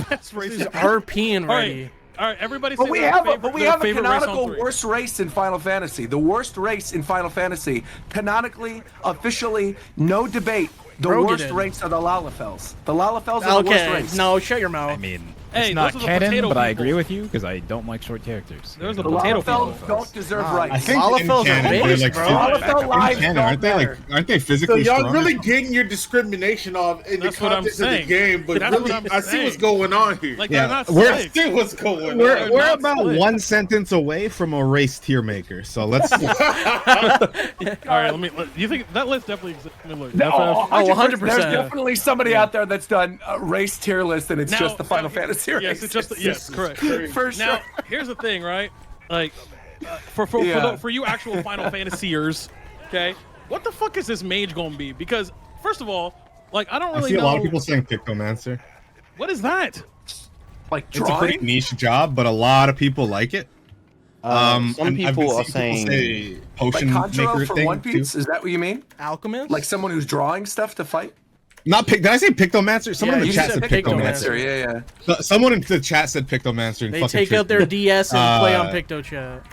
N: best race.
A: This is RPing
N: All
A: ready.
N: right, all right. Everybody.
K: But
N: say
K: we
N: their
K: have
N: favorite,
K: a
N: their favorite race on
K: canonical
N: 3.
K: worst race in Final Fantasy. The worst race in Final Fantasy, canonically, officially, no debate. The
A: Brogan
K: worst
A: did.
K: race are the Lalafels. The Lalafels are the worst
A: Okay,
K: race.
A: no, shut your mouth.
M: I mean,
N: Hey,
M: it's not
N: those are the
M: canon,
N: potato
M: but I
N: people.
M: agree with you because I don't like short characters.
N: There's
K: The
N: a potato
K: Lalafels
N: people.
K: don't deserve
A: Nah,
K: rights.
E: I think in
A: Lalafels are
E: canon, they're
A: base,
E: like
A: bro.
K: Lalafel
E: in
K: lives
E: canon,
K: don't
E: aren't they
K: matter.
E: aren't they
J: So
E: physically
J: y'all
E: strong?
J: really getting your discrimination off in
N: That's
J: the
N: what I'm
J: context of the
N: saying.
J: game, but
N: That's
J: really,
N: what I'm
J: I see
N: saying.
J: what's going on here.
N: Like
E: Yeah,
N: they're not
E: we're-
J: I
N: slick.
J: see what's going on.
N: They're
E: We're
N: not
E: about
N: slick.
E: one sentence away from a race tier maker. So let's.
N: All right, you think that list definitely exists? Let me look.
K: Oh,
A: Oh,
K: 100%.
A: 100%.
K: There's definitely somebody out there that's done a race tier list, and it's
N: Now-
K: just the Final
N: now-
K: Fantasy race.
N: Yes, it's just yes, correct.
K: For sure.
N: Now, here's the thing, right? Like, for you actual Final Fantasyers, okay? What the fuck is this mage gonna be? Because first of all, like I don't
E: I
N: really
E: see a
N: know
E: lot of people saying Pictomancer.
N: what is that.
K: Like
E: It's a pretty
K: drawing.
E: niche job, but a lot of people like it.
L: Some
E: and I've
L: people
E: been
L: are
E: seeing
L: saying
E: say
K: Like
E: potion
K: Conjuro
E: maker
K: for
E: thing
K: One Piece.
E: too.
K: Is that what you mean?
A: Alchemist?
K: Like someone who's drawing stuff to fight?
E: Not pick. Did I say Pictomancer? Someone in
A: you
E: the chat
A: said
E: said
A: Pictomancer.
E: Pictomancer.
K: Yeah, yeah.
E: Someone in the chat said Pictomancer. And
A: They
E: fucking
A: take out
E: tricked
A: their
E: me.
A: DS and play on
E: Uh,
A: PictoChat.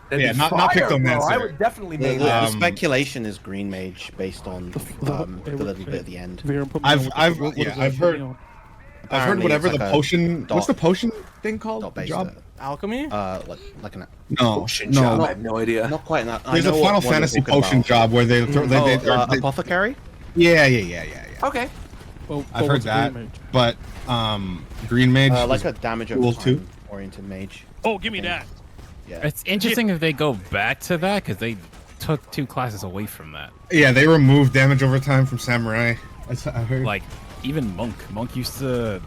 K: That'd
E: Yeah,
K: be
E: not
K: fire, bro.
E: Pictomancer.
K: I would definitely
L: the,
K: make
L: the
K: that.
L: speculation is green mage based on the little bit at the end.
E: I've heard
L: Apparently
E: whatever
L: it's
E: the
L: like a
E: potion. What's the
L: dot-
E: potion thing called?
L: dot
E: The
L: based
E: job?
A: Alchemy?
L: Like an
E: No,
K: Potion job. I
E: no.
K: have no idea.
L: not quite that.
E: There's a Final Fantasy potion job where they throw. They,
L: Apothecary.
E: yeah.
K: Okay.
E: I've heard that, but green mage.
L: Like
E: was
L: a damage
E: cool
L: over
E: too.
L: time oriented mage.
N: Oh, give me that.
L: Yeah.
M: It's interesting if they go back to that because they took 2 classes away from that.
E: Yeah, they removed damage over time from samurai. I heard.
M: Like even monk. Monk used to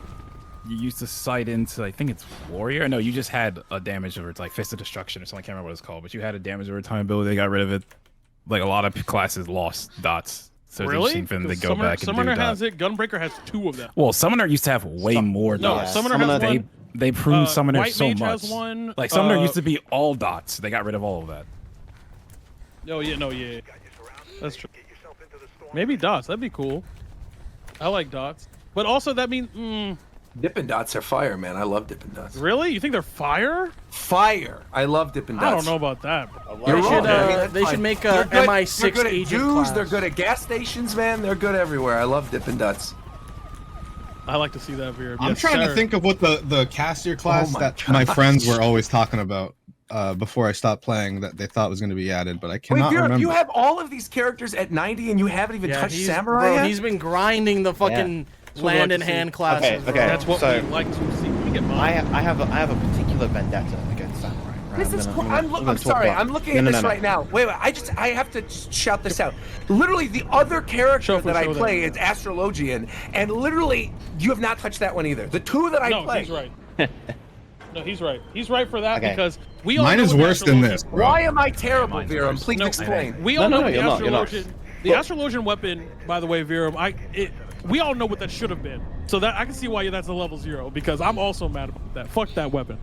M: sight into, I think it's warrior. No, you just had a damage over, it's like fist of destruction or something. I can't remember what it's called, but you had a damage over time ability. They got rid of it. Like a lot of classes lost dots. So it's
N: Really?
M: interesting for them to go
N: Summoner,
M: back and
N: Summoner
M: do
N: has
M: that.
N: it. Gunbreaker has 2 of them.
M: Well, Summoner used to have way more
N: No,
M: dots.
N: Summoner has
M: they
N: one.
M: they pruned Summoner
N: White
M: so
N: Mage
M: much.
N: has one.
M: Like Summoner used to be all dots. They got rid of all of that.
N: Oh yeah, no, yeah. That's true. Maybe dots. That'd be cool. I like dots. But also that means.
K: Dippin' Dots are fire, man. I love Dippin' Dots.
N: Really? You think they're fire?
K: Fire. I love Dippin' Dots.
N: I don't know about that.
K: You're
A: They
K: wrong.
A: should,
K: I mean, that's
A: they should
K: fine.
A: make
K: They're
A: a
K: good-
A: MI6
K: They're good at
A: agent
K: Jews.
A: class.
K: They're good at gas stations, man. They're good everywhere. I love Dippin' Dots.
N: I like to see that, Veer.
E: I'm
N: Yes,
E: trying
N: sir.
E: to think of what the caster class
K: Oh my
E: that
K: God.
E: my friends were always talking about. before I stopped playing that they thought was going to be added, but I
K: Wait,
E: cannot
K: Vera,
E: remember.
K: you have all of these characters at 90 and you haven't even touched
A: he's,
K: Samurai
A: bro,
K: yet?
A: he's been grinding the fucking land and hand classes.
L: Okay,
A: bro.
N: That's what
L: so
N: we like to see. Let me get mine.
L: I have a particular vendetta against Samurai. Right?
K: This is
L: gonna
K: I'm
L: talk
K: sorry,
L: about-
K: I'm looking
L: No,
K: at
L: no,
K: this
L: no, no.
K: right now. Wait, I have to just shout this out. Literally, the other character that I play is Astrologian, and literally, you have not touched that one either. The two that I
N: no,
K: play.
N: he's right. No, he's right. He's right for that
K: Okay.
N: because we all
E: Mine
N: know
E: is
N: what the
E: worse than
N: Astrologian-
E: this, bro.
K: Why am I terrible,
M: mine's
K: Viram?
M: worse.
K: Please
N: No,
K: explain.
N: We all know what the
L: you're not.
N: Astrologian, the Astrologian weapon, by the way, Viram. We all know what that should have been. So that I can see why that's a level 0 because I'm also mad about that. Fuck that weapon.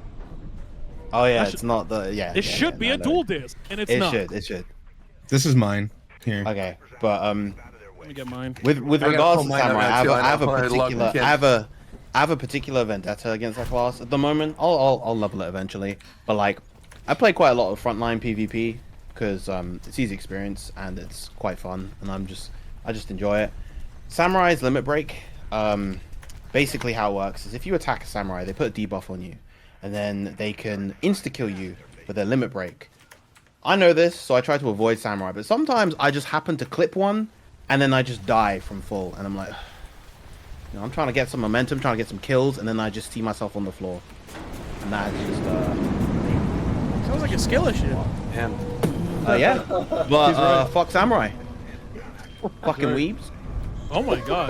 L: Oh yeah,
N: That
L: it's not the
N: It should be a dual disc, and it's not.
L: It should.
E: This is mine. Here.
L: Okay, but
N: Let me get mine.
L: with
K: I gotta
L: regards
K: pull
L: to
K: mine out
L: Samurai,
K: now,
L: I
K: too.
L: have a
K: I love
L: particular
K: the
L: I have a particular vendetta against that class at the moment. I'll level it eventually, but like I play quite a lot of frontline PvP because it's easy experience and it's quite fun, and I just enjoy it. Samurai's limit break. Basically how it works is if you attack a samurai, they put a debuff on you, and then they can insta kill you with their limit break. I know this, so I try to avoid samurai, but sometimes I just happen to clip one, and then I just die from full, and I'm like, you know, I'm trying to get some momentum, trying to get some kills, and then I just see myself on the floor, and that just
A: Sounds like a skill issue.
K: Man.
L: yeah, but fuck samurai, fucking weebs.
N: Oh my god.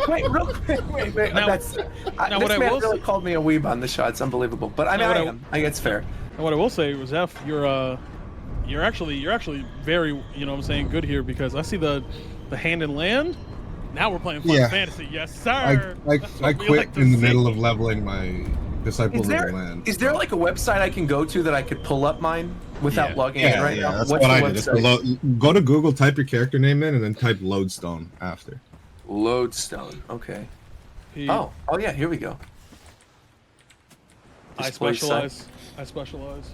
K: Wait, real quick. Wait.
N: Now-
K: That's,
N: now
K: this
N: what I
K: man
N: will
K: really
N: say-
K: called me a weeb on the shot. It's unbelievable. But I mean,
N: Now what
K: I
N: I-
K: am. I guess it's fair.
N: And what I will say was, F, you're actually very, you know what I'm saying, good here because I see the hand and land. Now we're playing Final
E: Yeah.
N: Fantasy. Yes,
E: I,
N: sir.
E: I,
N: That's
E: I
N: what we
E: quit
N: like to
E: in the
N: see.
E: middle of leveling my Disciples of the Land.
K: Is there like a website I can go to that I could pull up mine without logging in right now?
E: That's
K: What's
E: what
K: the
E: I did. It's the
K: website?
E: go to Google, type your character name in, and then type Lodestone after.
K: Lodestone. Okay.
N: He-
K: Oh yeah. Here we go.
N: I
K: Display site.
N: specialize.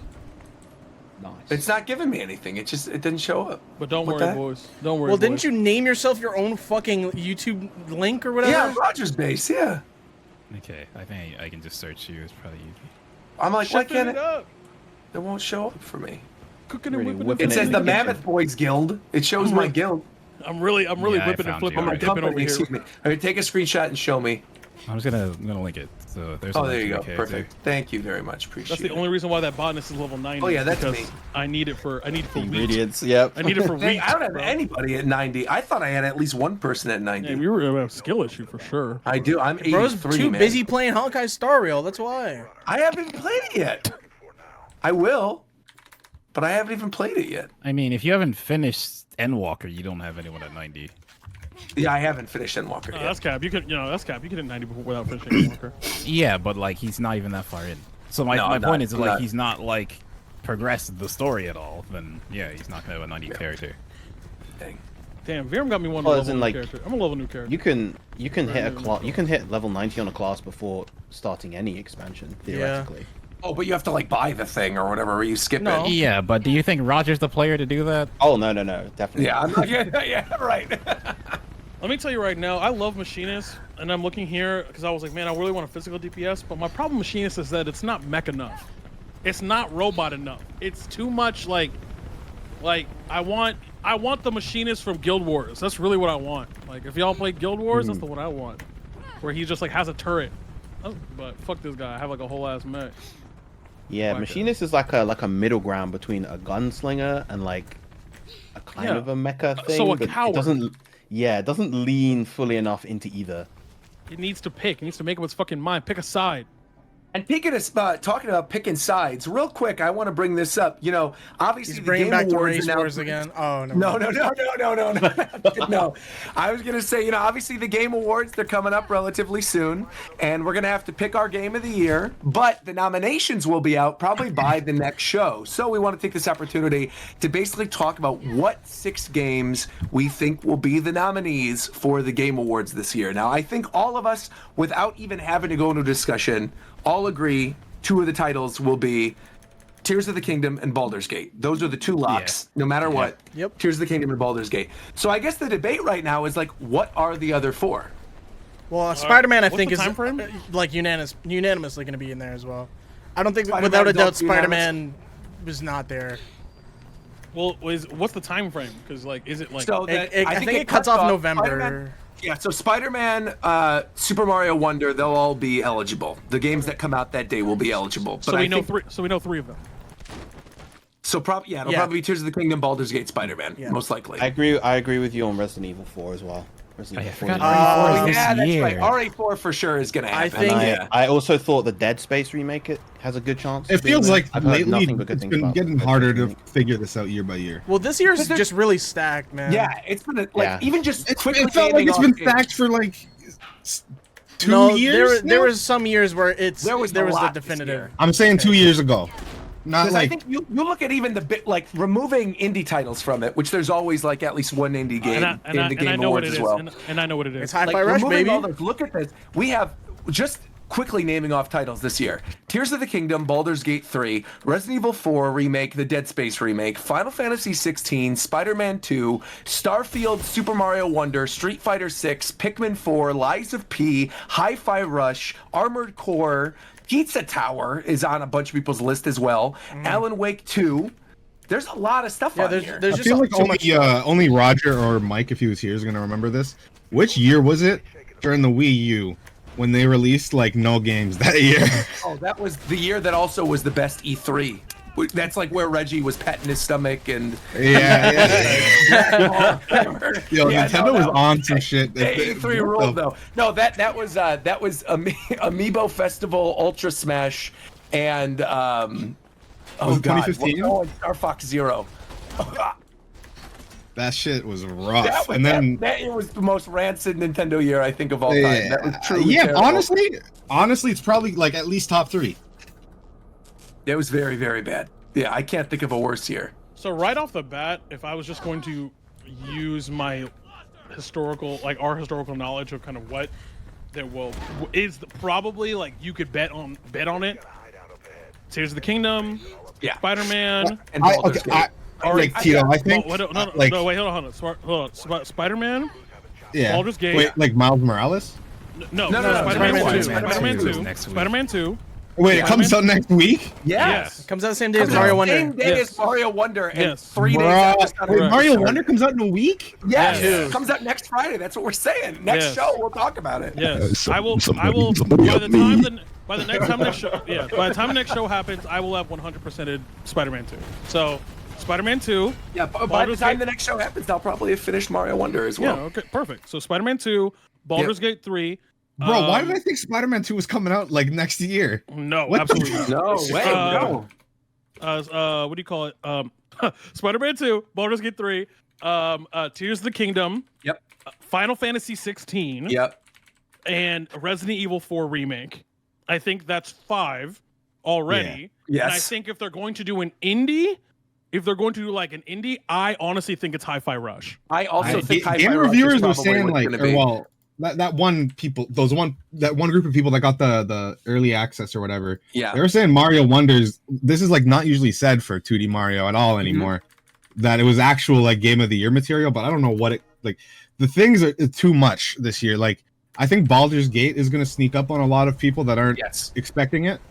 L: Nice.
K: It's not giving me anything. It didn't show up.
N: But don't
K: What
N: worry,
K: the heck?
N: boys. Don't worry.
A: Well, didn't
N: boys.
A: you name yourself your own fucking YouTube link or whatever?
K: Yeah, Rogers base. Yeah.
M: Okay, I think I can just search you. It's probably easy.
K: I'm like, why
N: Shipping
K: can't
N: it
K: it?
N: up.
K: It won't show up for me.
N: Cooking and
L: Really
N: whipping.
L: whipping
K: It says
L: in
K: the
L: the kitchen.
K: Mammoth Boys Guild. It shows my guild.
N: I'm really
M: Yeah, I
N: whipping and
M: found
N: flipping
M: you.
N: my
K: My
N: dipping over
K: company.
N: here.
K: Excuse me. All right, take a screenshot and show me.
M: I'm just gonna link it. So there's. a
K: Oh,
M: link
K: there
M: to
K: you
M: the
K: go.
M: character.
K: Perfect. Thank you very much. Appreciate
N: That's the
K: it.
N: only reason why that botanist is level 90.
K: Oh, yeah, that's
N: because
K: me.
N: I need it for wheat.
L: Ingredients. Yep.
N: I need it for
K: Hey,
N: wheat.
K: I don't have
N: bro.
K: anybody at 90. I thought I had at least one person at 90.
N: Yeah, we were a skill issue for sure.
K: I do. I'm 83,
A: Bro's too
K: man.
A: busy playing Honkai Star Rail. That's why.
K: I haven't even played it yet. I will, but I haven't even played it yet.
M: I mean, if you haven't finished Endwalker, you don't have anyone at 90.
K: Yeah, I haven't finished Endwalker yet.
N: That's cap. You could, that's cap. You could hit 90 without finishing Walker.
M: Yeah, but like he's not even that far in. So my
K: No,
M: my
K: I'm
M: point
K: not-
M: is
K: I'm
M: like
K: not.
M: he's not like progressed the story at all. Then yeah, he's not gonna have a 90 character.
K: Dang.
N: Damn, Viram got me one
L: Well,
N: level
L: as in,
N: new
L: like,
N: character. I'm a level new character.
L: You can hit a class. You can hit level 90 on a class before starting any expansion theoretically.
K: Oh, but you have to like buy the thing or whatever. Or you skip
A: No.
K: it.
M: Yeah, but do you think Roger's the player to do that?
L: Oh no, definitely.
K: Yeah, I'm not, yeah, right.
N: Let me tell you right now, I love Machinist, and I'm looking here because I was like, man, I really want a physical DPS, but my problem with Machinist is that it's not mech enough. It's not robot enough. It's too much like I want the Machinist from Guild Wars. That's really what I want. Like if y'all play Guild Wars, that's the one I want, where he just like has a turret. But fuck this guy. I have like a whole ass mech.
L: Yeah,
N: Like
L: Machinist is like a middle ground between a gunslinger and like a kind
N: Yeah.
L: of a mecha thing.
N: So a
L: but
N: coward.
L: it doesn't lean fully enough into either.
N: It needs to pick. It needs to make up its fucking mind. Pick a side.
K: And talking about picking sides, real quick, I want to bring this up. You know, obviously
A: He's
K: the
A: bringing
K: Game
A: back the
K: Awards
A: race wars
K: announcement-
A: again. Oh
K: No. No. I was gonna say, you know, obviously the Game Awards, they're coming up relatively soon, and we're gonna have to pick our game of the year. But the nominations will be out probably by the next show. So we want to take this opportunity to basically talk about what 6 games we think will be the nominees for the Game Awards this year. Now, I think all of us, without even having to go into a discussion, all agree 2 of the titles will be Tears of the Kingdom and Baldur's Gate. Those are the 2 locks, no matter what.
A: Yep.
K: Tears of the Kingdom and Baldur's Gate. So I guess the debate right now is like, what are the other 4?
A: Well, Spider-Man, I
N: what's
A: think,
N: the
A: is
N: time frame?
A: like unanimously going to be in there as well. I don't think,
K: Spider-Man,
A: without a doubt,
K: don't be unanimous.
A: Spider-Man was not there.
N: Well, what's the time frame? Because like, is it like?
K: So that,
A: I think it cuts off November.
K: Spider-Man, yeah, so Spider-Man, Super Mario Wonder, they'll all be eligible. The games that come out that day will be eligible. But
N: So we know three. So we know 3 of them.
K: So it'll probably be Tears of the Kingdom, Baldur's Gate, Spider-Man, most likely.
L: I agree with you on Resident Evil 4 as well. Resident Evil 4 is
K: yeah, that's right. RE4 for sure is gonna happen.
L: I also thought the Dead Space remake has a good chance.
E: It feels like
L: I've heard
E: lately
L: nothing but good
E: it's
L: things
E: been
L: about
E: getting harder to figure this out year by year.
A: Well, this year's just really stacked, man.
K: Yeah, it's been even just
E: it
K: quickly.
E: It felt like it's been stacked for like 2 years.
A: There was some years where there was the
K: lot
A: definitive.
E: I'm saying 2 years ago. Not like
K: I think you look at even the bit like removing indie titles from it, which there's always like at least one indie game in the Game Awards as well.
N: And I know what it is.
A: It's Hi-Fi Rush, baby.
K: Look at this. We have just quickly naming off titles this year: Tears of the Kingdom, Baldur's Gate 3, Resident Evil 4 remake, the Dead Space remake, Final Fantasy 16, Spider-Man 2, Starfield, Super Mario Wonder, Street Fighter 6, Pikmin 4, Lies of P, Hi-Fi Rush, Armored Core. Pizza Tower is on a bunch of people's list as well. Alan Wake 2. There's a lot of stuff on here.
E: I feel like only Roger or Mike, if he was here, is gonna remember this. Which year was it during the Wii U when they released like no games that year?
K: Oh, that was the year that also was the best E3. That's like where Reggie was petting his stomach and
E: Nintendo was on some shit.
K: E3 ruled though. No, that was Amiibo Festival, Ultra Smash, and oh god,
E: 2015?
K: Star Fox Zero.
E: That shit was rough.
K: It was the most rancid Nintendo year I think of all time. That was truly terrible.
E: honestly, it's probably like at least top 3.
K: It was very, very bad. Yeah, I can't think of a worse year.
N: So right off the bat, if I was just going to use my historical, like our historical knowledge of kind of what is probably like you could bet on it. Tears of the Kingdom, Spider-Man,
K: and Baldur's Gate.
E: Tito, I think.
N: Wait, hold on. Spider-Man.
E: Yeah.
N: Baldur's Gate.
E: Wait, like Miles Morales?
N: No. Spider-Man 2.
E: Wait, it comes out next week?
K: Yes.
A: Comes out the same day as Mario Wonder.
K: Same day as Mario Wonder, and 3 days after.
E: Wait, Mario Wonder comes out in a week?
K: Yes, it comes out next Friday. That's what we're saying. Next show, we'll talk about it.
N: Yes, I will. By the time the next show happens, I will have 100%ed Spider-Man 2. So, Spider-Man 2.
K: Yeah, by the time the next show happens, I'll probably have finished Mario Wonder as well.
N: Yeah, okay, perfect. So, Spider-Man 2, Baldur's Gate 3.
E: Bro, why did I think Spider-Man 2 was coming out like next year?
N: No, absolutely not.
K: No way. No.
N: What do you call it? Spider-Man 2, Baldur's Gate 3, Tears of the Kingdom.
K: Yep.
N: Final Fantasy 16.
K: Yep.
N: And Resident Evil 4 remake. I think that's 5 already.
K: Yeah. Yes.
N: And I think if they're going to do an indie, I honestly think it's Hi-Fi Rush.
K: I also think Hi-Fi
E: Game
K: Rush
E: reviewers
K: is
E: were
K: probably
E: saying
K: what's
E: like,
K: gonna be.
E: that one group of people that got the early access or whatever.
K: Yeah.
E: They were saying Mario Wonders. This is like not usually said for 2D Mario at all anymore. That it was actual like Game of the Year material, but I don't know what it like. The things are too much this year. Like I think Baldur's Gate is going to sneak up on a lot of people that aren't expecting it.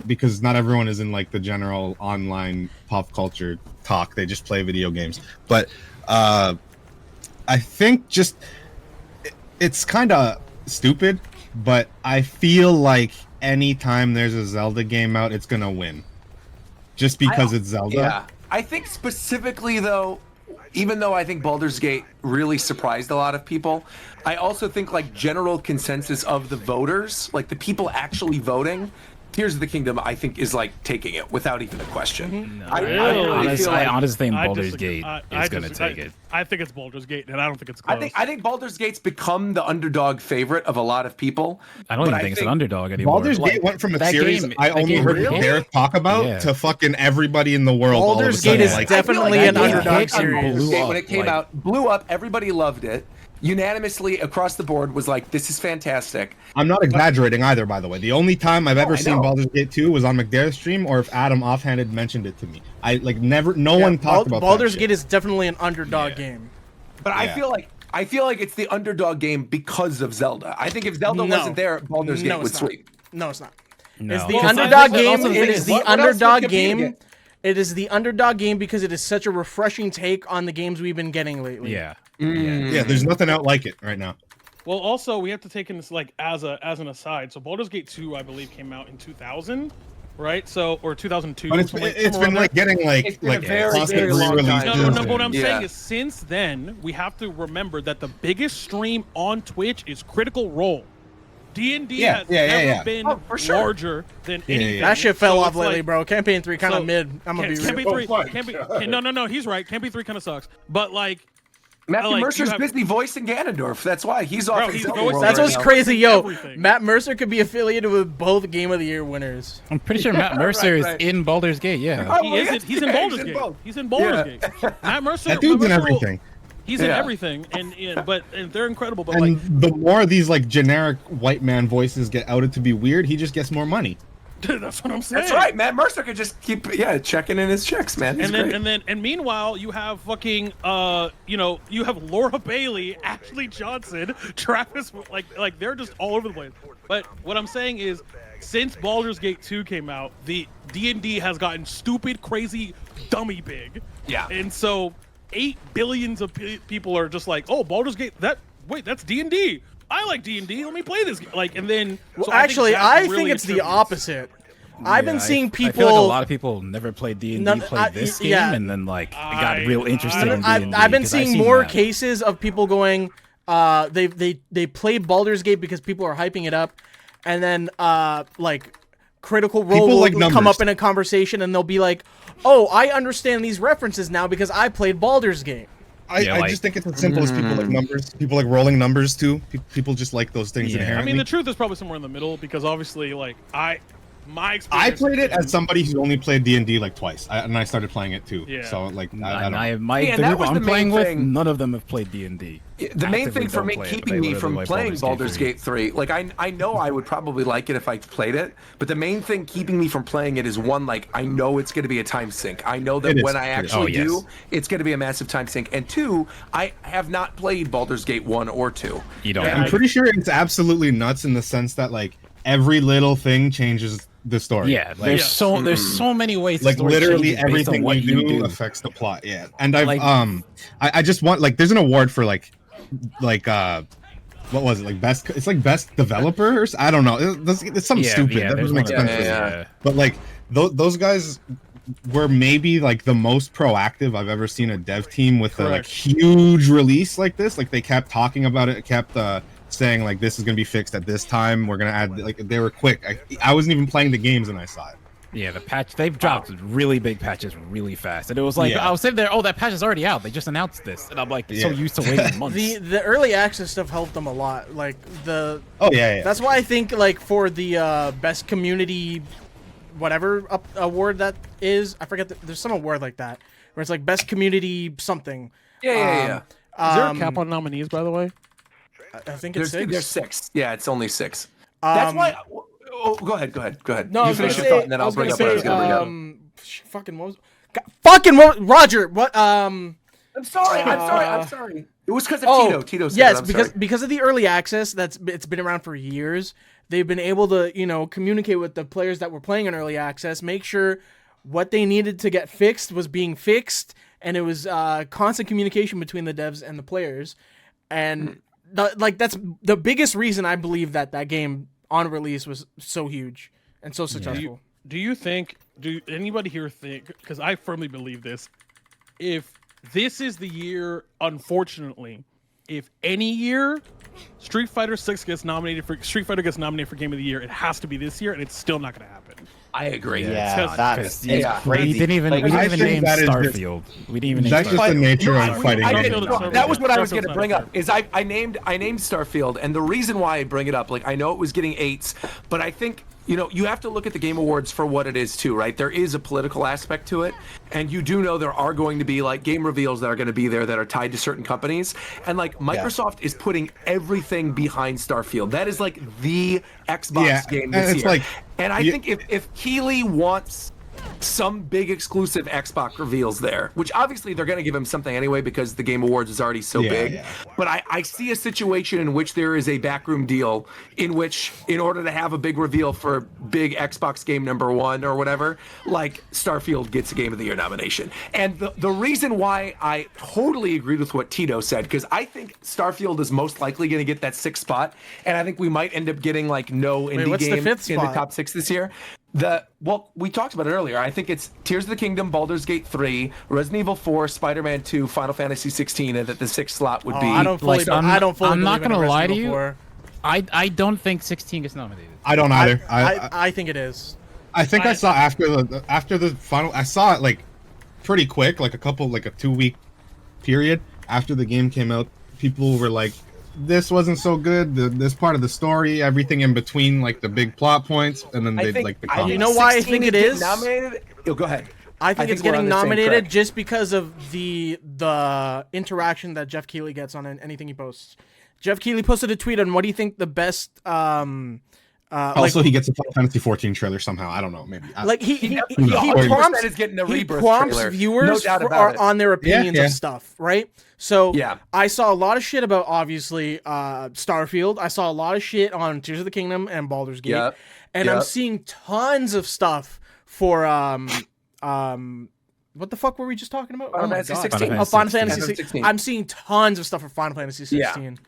E: Because not everyone is in like the general online pop culture talk. They just play video games. But I think just it's kind of stupid, but I feel like anytime there's a Zelda game out, it's gonna win. Just because it's Zelda.
K: Yeah. I think specifically though, even though I think Baldur's Gate really surprised a lot of people, I also think like general consensus of the voters, like the people actually voting, Tears of the Kingdom, I think, is like taking it without even a question.
M: No,
N: I
M: honestly think Baldur's Gate is going to take it.
N: I think it's Baldur's Gate, and I don't think it's close.
K: I think Baldur's Gate's become the underdog favorite of a lot of people.
M: I don't even think it's an underdog anymore.
E: Baldur's Gate went from a series I only heard Derek talk about to fucking everybody in the world.
A: Baldur's Gate is definitely an underdog series.
K: When it came out, blew up. Everybody loved it. Unanimously across the board was like, this is fantastic.
E: I'm not exaggerating either, by the way. The only time I've ever seen Baldur's Gate 2 was on McDare's stream, or if Adam offhanded mentioned it to me. I like never. No one talked about
A: Baldur's Gate is definitely an underdog game.
K: But I feel like it's the underdog game because of Zelda. I think if Zelda wasn't there, Baldur's Gate would sweep.
A: No, it's not.
M: No.
A: It's the underdog game. It is the underdog game It is the underdog game because it is such a refreshing take on the games we've been getting lately.
M: Yeah.
E: Yeah, there's nothing out like it right now.
N: Well, also we have to take in this like as an aside. So Baldur's Gate 2, I believe, came out in 2000, right? So or 2002.
E: But it's been like getting like constant re-releases.
N: No. What I'm saying is, since then, we have to remember that the biggest stream on Twitch is Critical Role. D&D has never been larger than anything.
A: That shit fell
N: So
A: off
N: it's
A: lately,
N: like-
A: bro. Campaign 3 kind of
N: so
A: mid. I'm gonna be real.
N: No, he's right. Campaign 3 kind of sucks. But like,
K: Matthew
N: like,
K: Mercer's busy voicing Ganondorf. That's why he's off.
N: Bro,
K: his
N: he's
K: own
N: voicing-
K: world
A: That's
K: right
A: what's
K: now.
A: crazy, yo.
N: Everything.
A: Matt Mercer could be affiliated with both Game of the Year winners.
M: I'm pretty sure Matt Mercer is in Baldur's Gate. Yeah.
N: He is. He's in Baldur's Gate. He's in Baldur's Gate. Matt Mercer.
E: That dude's in
N: Matt Mercer will-
E: everything.
N: He's in everything, and they're incredible. But
E: And
N: like,
E: the more these like generic white man voices get outed to be weird, he just gets more money.
N: that's what I'm saying.
K: That's right. Matt Mercer could just keep checking in his checks, man. He's great.
N: And meanwhile, you have fucking you have Laura Bailey, Ashley Johnson, Travis, like they're just all over the place. But what I'm saying is, since Baldur's Gate 2 came out, the D&D has gotten stupid, crazy, dummy big.
K: Yeah.
N: And so 8 billions of people are just like, oh, Baldur's Gate. That's D&D. I like D&D. Let me play this. Like, and then
A: Well, actually, I think it's the opposite. I've been seeing people.
M: I feel like a lot of people never played D&D, played this game, and then like got real interested in D&D.
A: I've been seeing more cases of people going. They played Baldur's Gate because people are hyping it up, and then like Critical Role will
E: like
A: come up in a conversation, and they'll be like, "Oh, I understand these references now because I played Baldur's Gate."
E: I just think it's as simple as people like numbers. People like rolling numbers too. People just like those things
N: I
E: inherently.
N: mean, the truth is probably somewhere in the middle because obviously, like my experience.
E: I played it as somebody who only played D&D like twice, and I started playing it too.
N: Yeah.
E: So like,
M: the
K: that
M: group
K: was
M: I'm
K: the
M: playing
K: main
M: with,
K: thing.
M: none of them have played D&D.
K: The main thing for me keeping me from playing Baldur's Gate 3, like I know I would probably like it if I played it, but the main thing keeping me from playing it is one, like I know it's going to be a time sink. I know that when I actually do, it's going to be a massive time sink. And two, I have not played Baldur's Gate 1 or 2.
M: You don't.
E: I'm pretty sure it's absolutely nuts in the sense that like every little thing changes the story.
M: Yeah, there's so many ways.
E: Like
M: story
E: literally
M: changes based on
E: everything
M: what
E: you do affects the plot. Yeah, and I've I just want like there's an award for like what was it, like best? It's like best developer. I don't know. It's something stupid. That doesn't make sense. But like those guys were maybe like the most proactive I've ever seen a dev team with a like huge release like this. Like they kept talking about it, kept saying like this is gonna be fixed at this time. We're gonna add like they were quick. I wasn't even playing the games and I saw it.
M: Yeah, the patch, they've dropped really big patches really fast. And it was like, I was sitting there, oh, that patch is already out. They just announced this. And I'm like, so used to waiting months.
A: The early access stuff helped them a lot. Like the That's why I think like for the best community whatever award that is, I forget there's some award like that where it's like best community something.
N: Is there a cap on nominees, by the way?
A: I think it's 6.
K: There's 6. Yeah, it's only 6. That's why. Oh, go ahead.
A: No,
K: you finish your thought, and then I'll bring up what I was going to bring up.
A: Fucking what was? Fucking what? Roger, what?
K: I'm sorry. It was because of Tito. Tito said
A: yes,
K: it.
A: because of the early access it's been around for years. They've been able to communicate with the players that were playing in early access, make sure what they needed to get fixed was being fixed, and it was constant communication between the devs and the players, and that's the biggest reason I believe that game on release was so huge and so successful.
N: Do anybody here think, because I firmly believe this, if this is the year, unfortunately, if any year Street Fighter 6 gets nominated for Game of the Year, it has to be this year, and it's still not going to happen.
K: I agree.
L: Yeah, that's crazy.
M: We didn't even name Starfield. We didn't even name
E: That's just the nature of fighting.
K: That was what I was going to bring up. Is I named Starfield, and the reason why I bring it up, like I know it was getting 8s, but I think you have to look at the Game Awards for what it is too, right? There is a political aspect to it, and you do know there are going to be like game reveals that are going to be there that are tied to certain companies, and like Microsoft is putting everything behind Starfield. That is like the Xbox game this year. And I think if Keighley wants some big exclusive Xbox reveals there, which obviously they're going to give him something anyway because the Game Awards is already so big.
E: Yeah.
K: But I see a situation in which there is a backroom deal in which, in order to have a big reveal for big Xbox game #1 or whatever, like Starfield gets a Game of the Year nomination. And the reason why I totally agreed with what Tito said, because I think Starfield is most likely going to get that 6th spot, and I think we might end up getting like no indie
A: what's the
K: game
A: 5th
K: in the
A: spot?
K: top 6 this year. Well, we talked about it earlier. I think it's Tears of the Kingdom, Baldur's Gate 3, Resident Evil 4, Spider-Man 2, Final Fantasy 16, and that the 6th slot would be.
A: I don't fully.
M: I'm not
A: going to
M: lie to you. I don't think 16 gets nominated.
E: I don't either.
A: I think it is.
E: I think I saw after the final. I saw it like pretty quick, like a 2-week period after the game came out. People were like, "This wasn't so good. This part of the story, everything in between, like the big plot points," and then they like the comments.
A: You know why I think it is?
K: Nominated? Go ahead.
A: I think it's
K: we're on
A: getting
K: the same
A: nominated
K: track.
A: just because of the interaction that Jeff Keighley gets on anything he posts. Jeff Keighley posted a tweet on what do you think the best.
E: Also, he gets a Final Fantasy 14 trailer somehow. I don't know, maybe.
A: Like he
K: prompts, is getting a
A: he
K: Rebirth
A: prompts
K: trailer.
A: viewers
K: No doubt about it.
A: on their opinions
E: Yeah.
A: of stuff, right? So
K: Yeah.
A: I saw a lot of shit about obviously Starfield. I saw a lot of shit on Tears of the Kingdom and Baldur's Gate,
K: Yep.
A: and I'm
K: Yep.
A: seeing tons of stuff for what the fuck were we just talking about?
K: Final Fantasy 16.
A: Oh, Final Fantasy
K: 16.
A: 16. I'm seeing tons of stuff for Final Fantasy 16.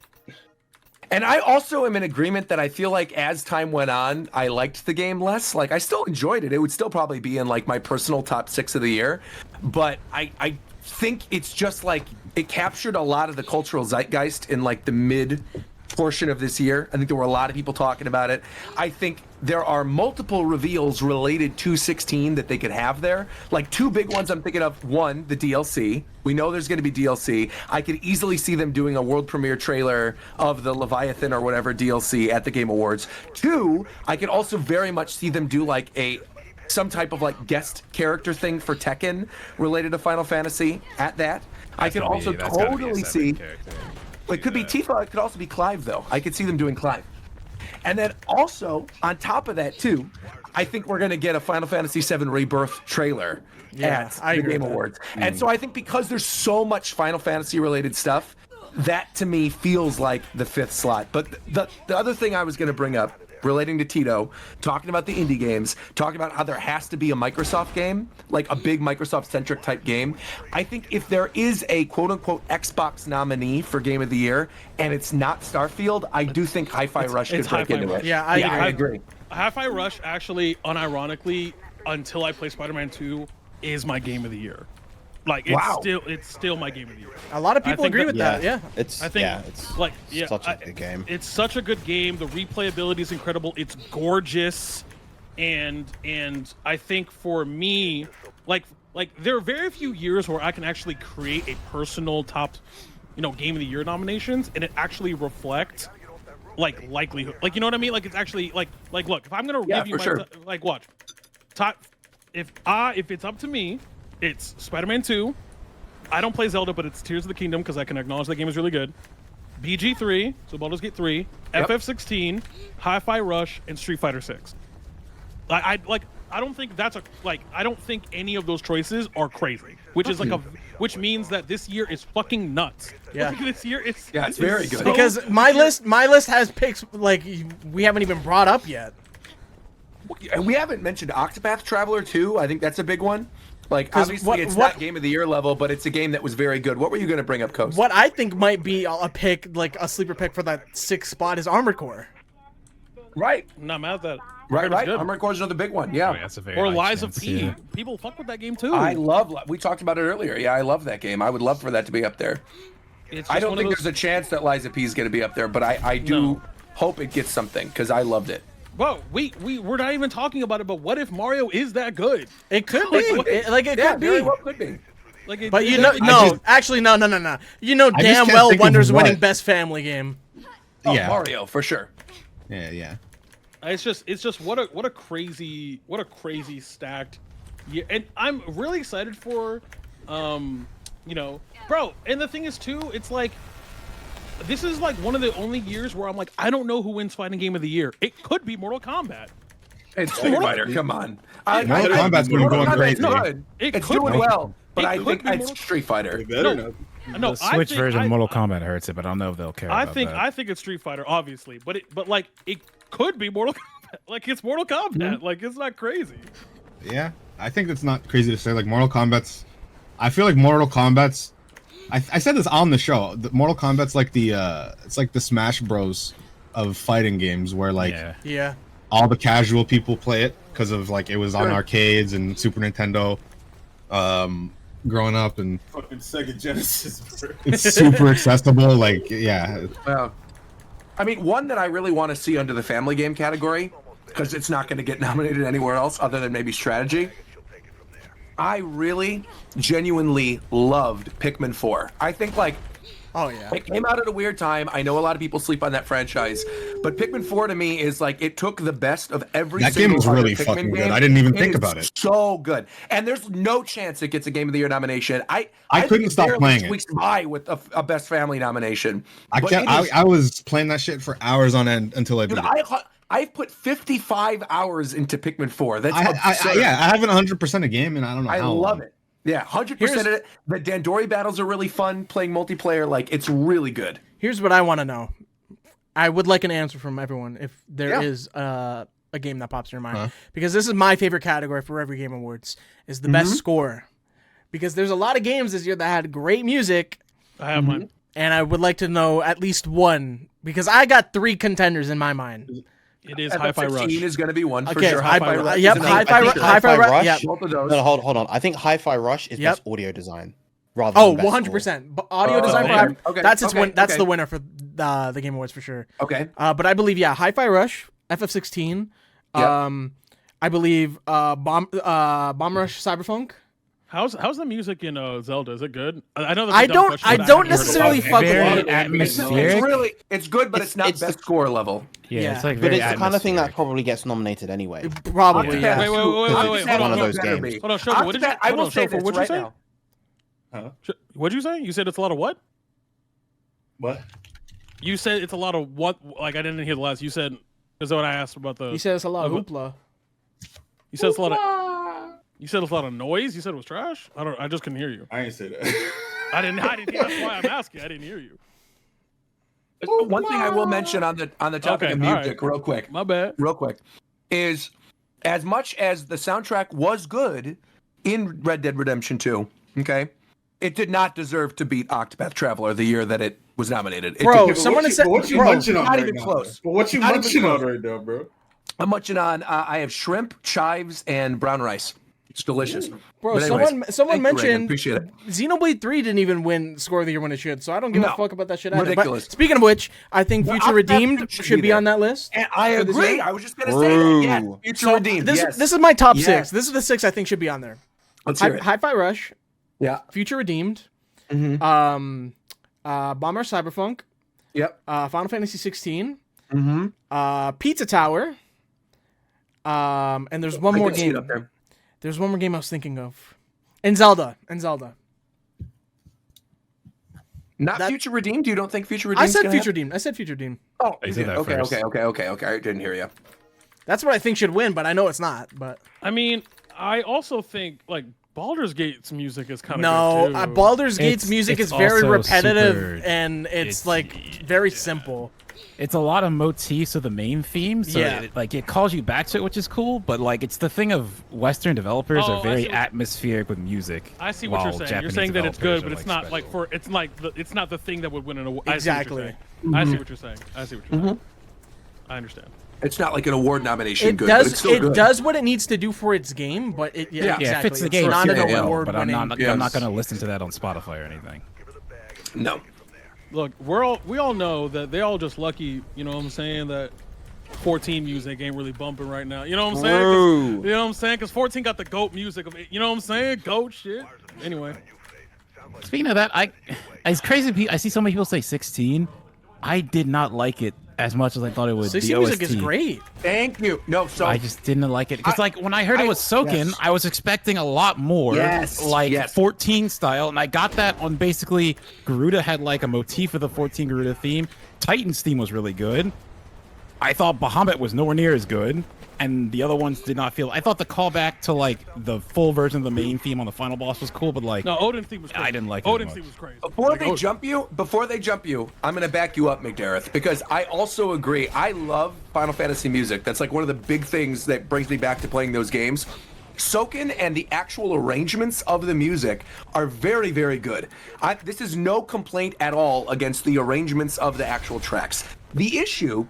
K: And I also am in agreement that I feel like as time went on, I liked the game less. Like I still enjoyed it. It would still probably be in like my personal top 6 of the year. But I think it's just like it captured a lot of the cultural zeitgeist in like the mid portion of this year. I think there were a lot of people talking about it. I think there are multiple reveals related to 16 that they could have there. Like 2 big ones I'm thinking of. One, the DLC. We know there's going to be DLC. I could easily see them doing a world premiere trailer of the Leviathan or whatever DLC at the Game Awards. 2, I could also very much see them do like some type of like guest character thing for Tekken related to Final Fantasy at that. I could also totally see. It could be Tifa. It could also be Clive, though. I could see them doing Clive. And then also, on top of that, too, I think we're going to get a Final Fantasy VII Rebirth trailer at the Game Awards. And so I think because there's so much Final Fantasy-related stuff, that, to me, feels like the 5th slot. But the other thing I was going to bring up, relating to Tito, talking about the indie games, talking about how there has to be a Microsoft game, like a big Microsoft-centric type game. I think if there is a quote-unquote Xbox nominee for Game of the Year, and it's not Starfield, I do think Hi-Fi Rush could break into it.
A: Yeah, I
K: agree.
N: Hi-Fi Rush actually, unironically, until I play Spider-Man 2, is my Game of the Year. Like it's still my Game of the Year.
A: A lot of people agree with that. Yeah,
L: it's
N: I think
L: it's
N: like
L: such a good game.
N: It's such a good game. The replayability is incredible. It's gorgeous, and I think for me, like there are very few years where I can actually create a personal top, Game of the Year nominations, and it actually reflects like likelihood. Like you know what I mean? Like it's actually like look, if I'm gonna give you my like watch, top if it's up to me. It's Spider-Man 2. I don't play Zelda, but it's Tears of the Kingdom because I can acknowledge that game is really good. BG3, so Baldur's Gate 3, FF16, Hi-Fi Rush, and Street Fighter 6. I don't think I don't think any of those choices are crazy, which means that this year is fucking nuts.
A: Yeah.
N: Like, this year it's
K: very good.
A: Because my list has picks like we haven't even brought up yet.
K: We haven't mentioned Octopath Traveler 2. I think that's a big one. Like, obviously, it's not Game of the Year level, but it's a game that was very good. What were you going to bring up, Coast?
A: What I think might be a pick, like a sleeper pick for that 6th spot is Armored Core.
K: Right.
N: I'm not mad at that.
K: Right. Armored Core is another big one. Yeah.
M: That's a very
N: Or
M: high
N: Lies of
M: chance,
N: P.
M: yeah.
N: People fuck with that game too.
K: We talked about it earlier. Yeah, I love that game. I would love for that to be up there. I don't think there's a chance that Lies of P is going to be up there, but I do hope it gets something because I loved it.
N: Whoa, we're not even talking about it, but what if Mario is that good?
A: It could be. It could be.
K: Very well could be.
N: Like,
A: But actually, no. You know damn well Wonder's winning Best Family Game.
K: Oh, yeah. Mario, for sure.
E: Yeah.
N: It's just what a crazy stacked year. And I'm really excited for bro, and the thing is too, it's like this is like one of the only years where I'm like, I don't know who wins Fighting Game of the Year. It could be Mortal Kombat.
K: It's Street Fighter. Come on.
E: Mortal Kombat's been going crazy.
K: Good.
N: It
K: It's
N: could
K: doing
N: be.
K: well, but
N: It
K: I
N: could
K: think
N: be
K: it's
N: Mortal-
K: Street Fighter.
J: It better not.
N: No,
M: The Switch version of Mortal
N: Kombat.
M: Kombat hurts it, but I don't know if they'll care
N: I
M: about
N: think
M: that.
N: it's Street Fighter, obviously, but like it could be Mortal Kombat. Like it's Mortal Kombat. Like it's not crazy.
E: Yeah, I think it's not crazy to say. Like Mortal Kombat's, I feel like Mortal Kombat's. I said this on the show. Mortal Kombat's like it's like the Smash Bros of fighting games, where like
A: Yeah.
E: all the casual people play it because of like it was on
K: Sure.
E: arcades and Super Nintendo, growing up, and
J: Fucking Sega Genesis, bro.
E: it's super accessible. Like yeah,
K: I mean, one that I really want to see under the family game category, because it's not going to get nominated anywhere else other than maybe strategy. I really, genuinely loved Pikmin 4. I think like
A: Oh yeah.
K: it came out at a weird time. I know a lot of people sleep on that franchise, but Pikmin 4 to me is like it took the best of every
E: that
K: single
E: game was
K: other
E: really
K: Pikmin
E: fucking good.
K: game.
E: I didn't even think
K: is
E: about it.
K: So good, and there's no chance it gets a Game of the Year nomination. I
E: couldn't
K: think it
E: stop
K: barely
E: playing it.
K: squeaks by with a Best Family nomination.
E: I
K: But
E: can't.
K: it is-
E: I was playing that shit for hours on end until I beat
K: Dude,
E: it.
K: I've put 55 hours into Pikmin 4. That's
E: I
K: absurd.
E: yeah, I haven't 100% a game, and I don't know.
K: I
E: how
K: love
E: long.
K: it. Yeah, 100% of it. The Dandori battles are really fun. Playing multiplayer, like it's really good.
A: Here's what I want to know. I would like an answer from everyone if there is a game that pops in your mind, because this is my favorite category for every Game Awards is the best score, because there's a lot of games this year that had great music.
N: I have mine.
A: And I would like to know at least one, because I got 3 contenders in my mind.
N: It is Hi-Fi Rush.
K: is going to be one for
A: Okay,
K: sure.
A: Hi-Fi
K: Rush.
A: Yep,
K: is
A: Hi-Fi
K: another-
A: Hi-Fi Rush. Yep.
K: Both of those.
L: No, hold on. I think Hi-Fi Rush is
A: Yep.
L: best audio design. Rather
A: Oh,
L: than best
A: 100%. Audio design for
K: okay.
A: Hi-Fi.
K: Okay,
A: That's its
K: okay,
A: win. That's
K: okay.
A: the winner for the Game Awards for sure.
K: Okay.
A: But I believe Hi-Fi Rush, FF16.
K: Yep.
A: I believe Bomb Rush Cyberpunk.
N: How's the music in Zelda? Is it good? I know.
A: I don't necessarily fuck with
M: Very
A: it.
M: atmospheric.
K: It's good, but it's not best score level.
M: Yeah, it's like
L: But
M: very
L: it's the kind of thing that
M: atmospheric.
L: probably gets nominated anyway.
A: Probably, yeah.
N: Wait.
L: It's one of those games.
N: Hold on, Shogo, what did you?
K: I
N: Hold
K: will
N: on,
K: say
N: Shogo,
K: this
N: what'd you
K: right
N: say?
K: now.
N: What'd you say? You said it's a lot of what?
J: What?
N: You said it's a lot of what? Like I didn't hear the last. You said is that what I asked about the?
A: You said it's a lot of hoopla.
N: You said it's a lot of. You said it's a lot of noise. You said it was trash. I just couldn't hear you.
J: I ain't say that.
N: I didn't. That's why I'm asking. I didn't hear you.
K: One thing I will mention on the topic
N: Okay,
K: of
N: all
K: music,
N: right.
K: real quick,
N: My bad.
K: is as much as the soundtrack was good in Red Dead Redemption 2, okay, it did not deserve to beat Octopath Traveler the year that it was nominated. It
A: Bro,
K: did-
A: someone has said,
J: What you
A: bro,
J: munching on
K: not
J: right
K: even
J: now?
K: close.
J: But what you
K: Not even
J: munching on
K: close.
J: right now, bro?
K: I'm munching on. I have shrimp, chives, and brown rice. It's delicious.
A: bro,
K: But anyways,
A: someone
K: thank you, Reagan.
A: mentioned
K: Appreciate it.
A: Xenoblade 3 didn't even win Score of the Year when it should, so I don't give a
K: No.
A: fuck about that shit either.
K: Ridiculous.
A: But speaking of which, I think
K: Well,
A: Future
K: Octopath
A: Redeemed
K: should
A: should
K: be
A: be
K: there.
A: on that list.
K: And I
A: for this
K: agree.
A: year.
K: I was just gonna say that. Yes, Future
A: So
K: Redeemed.
A: this
K: yes.
A: this is my top
K: Yes.
A: 6. This is the 6 I think should be on there.
K: Let's hear it.
A: Hi-Fi Rush,
K: Yeah.
A: Future Redeemed,
K: Mm-hmm.
A: Bomber Cyberpunk,
K: Yep.
A: Final Fantasy 16,
K: Mm-hmm.
A: Pizza Tower, and there's one more
K: I can see it
A: game.
K: up there.
A: There's one more game I was thinking of, and Zelda.
K: Not
A: That-
K: Future Redeemed. You don't think Future Redeemed?
A: I said Future Redeemed. I said Future Redeemed.
K: Oh,
M: I
K: you
M: said
K: did.
M: that
K: Okay.
M: first.
K: Okay. I didn't hear you.
A: That's what I think should win, but I know it's not. But
N: I mean, I also think like Baldur's Gate's music is kind of
A: no,
N: good too.
A: Baldur's Gate's music
M: it's
A: is very
M: also
A: repetitive
M: super-
A: and it's like very simple.
M: It's a lot of motifs of the main theme, so
A: Yeah.
M: it calls you back to it, which is cool. But like, it's the thing of Western developers
N: Oh,
M: are
N: I
M: very
N: see what-
M: atmospheric with music.
N: I see what
M: while
N: you're saying. You're
M: Japanese
N: saying that it's good,
M: developers
N: but
M: are,
N: it's not
M: special.
N: like for it's like it's not the thing that would win an award.
A: Exactly.
N: I see what you're saying. I see what you're saying. I understand.
K: It's not like an award nomination.
A: It
K: good, but it's
A: does
K: still good.
A: does what it needs to do for its game, but it
K: Yeah,
A: exactly.
M: Yeah, it fits the
A: It's
M: game
A: not an
M: super well,
A: award
M: but I'm
A: winning.
M: not
K: Yes.
M: going to listen to that on Spotify or anything.
K: No.
N: Look, we all know that they're all just lucky. You know what I'm saying? That 14 music ain't really bumping right now. You know what I'm saying? 'Cause- You know what I'm saying? Because 14 got the GOAT music of it. You know what I'm saying? GOAT shit. Anyway.
M: Speaking of that, it's crazy. I see so many people say 16. I did not like it as much as I thought it would.
A: 60
M: the
A: music
M: OST.
A: is great.
K: Thank you. No, so
M: I just didn't like it because, like, when I heard it was Soken,
K: yes.
M: I was expecting a lot more,
K: Yes,
M: like
K: yes.
M: 14 style, and I got that on basically Garuda had like a motif of the 14 Garuda theme. Titan's theme was really good. I thought Bahamut was nowhere near as good. and the other ones did not feel. I thought the callback to like the full version of the main theme on the final boss was cool, but like
N: No, Odin theme was crazy.
M: I didn't like it
N: Odin
M: much.
N: theme was crazy.
K: Before they jump you, I'm gonna back you up, McDareth, because I also agree. I love Final Fantasy music. That's like one of the big things that brings me back to playing those games. Soken and the actual arrangements of the music are very, very good. This is no complaint at all against the arrangements of the actual tracks. The issue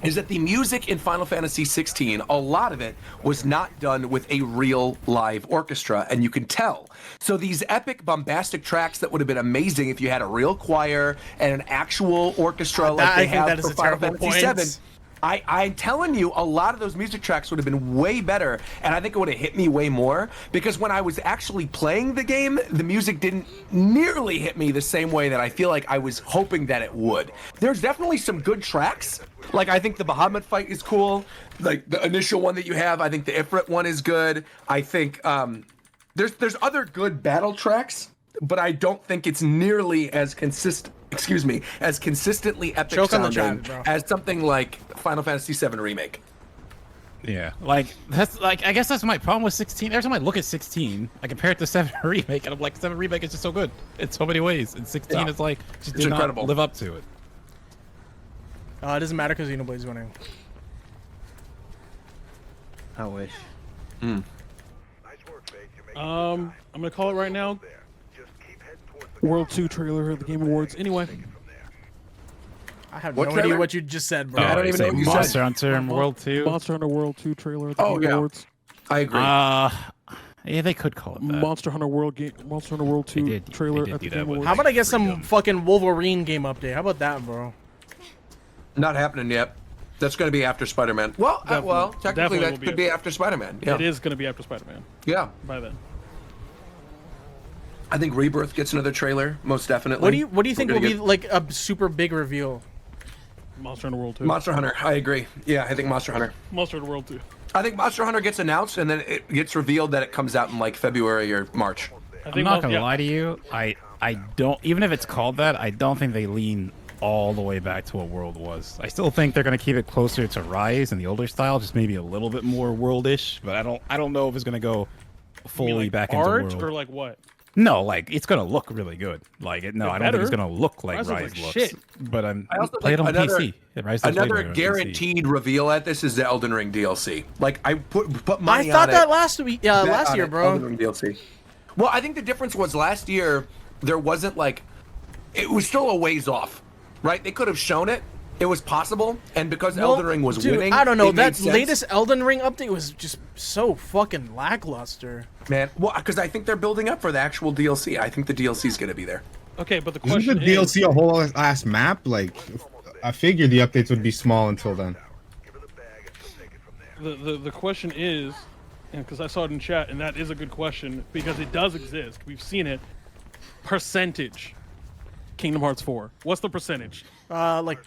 K: is that the music in Final Fantasy 16, a lot of it was not done with a real live orchestra, and you can tell. So these epic, bombastic tracks that would have been amazing if you had a real choir and an actual orchestra like they have for Final Fantasy 7. I'm telling you, a lot of those music tracks would have been way better, and I think it would have hit me way more, because when I was actually playing the game, the music didn't nearly hit me the same way that I feel like I was hoping that it would. There's definitely some good tracks. Like, I think the Bahamut fight is cool. Like, the initial one that you have, I think the Ifrit one is good. I think there's other good battle tracks, but I don't think it's nearly as consistently epic sounding as something like Final Fantasy VII Remake.
M: Yeah, like that's like I guess that's my problem with 16. Every time I look at 16, I compare it to 7 Remake, and I'm like, 7 Remake is just so good in so many ways, and 16 is like just did not live up to it.
A: It doesn't matter because Xenoblade's winning.
L: I wish.
N: I'm gonna call it right now. World 2 trailer of the Game Awards. Anyway.
A: I have no idea what you just said, bro.
M: Oh,
A: I don't even know what you
M: Monster
A: said.
M: Hunter World 2.
N: Monster Hunter World 2 trailer of the Game Awards.
K: I agree.
M: Yeah, they could call it that.
N: Monster Hunter World 2 trailer at the Game Awards.
A: How about I get some fucking Wolverine game update? How about that, bro?
K: Not happening yet. That's going to be after Spider-Man. Well, technically that could be after Spider-Man. Yeah.
N: It is going to be after Spider-Man.
K: Yeah.
N: By then.
K: I think Rebirth gets another trailer, most definitely.
A: What do you think will be like a super big reveal?
N: Monster Hunter World 2.
K: Monster Hunter, I agree. Yeah, I think Monster Hunter.
N: Monster Hunter World 2.
K: I think Monster Hunter gets announced and then it gets revealed that it comes out in like February or March.
M: I'm not gonna lie to you. I don't, even if it's called that, I don't think they lean all the way back to what World was. I still think they're gonna keep it closer to Rise and the older style, just maybe a little bit more World-ish. But I don't know if it's gonna go fully
N: like
M: back into
N: art
M: World.
N: or like what?
M: No, like it's gonna look really good. Like I don't think it's gonna look like Rise looks.
N: Shit.
M: But
K: I also
M: play it on
K: another,
M: PC. Rise does play
K: another
M: better on
K: guaranteed reveal at this is the Elden Ring DLC. Like I put money
A: I thought
K: on
A: that
K: it.
A: last week, last year, bro.
K: Elden Ring DLC. Well, I think the difference was last year there wasn't like, it was still a ways off, right? They could have shown it. It was possible, and because Elden Ring was winning,
A: I don't know.
K: it made
A: That
K: sense.
A: latest Elden Ring update was just so fucking lackluster.
K: Man, well, because I think they're building up for the actual DLC. I think the DLC is going to be there.
N: Okay, but the
E: Isn't
N: question
E: the
N: is...
E: DLC a whole ass map? Like, I figured the updates would be small until then.
N: The question is, and because I saw it in chat, and that is a good question, because it does exist. We've seen it. Percentage. Kingdom Hearts 4. What's the percentage?
A: Like...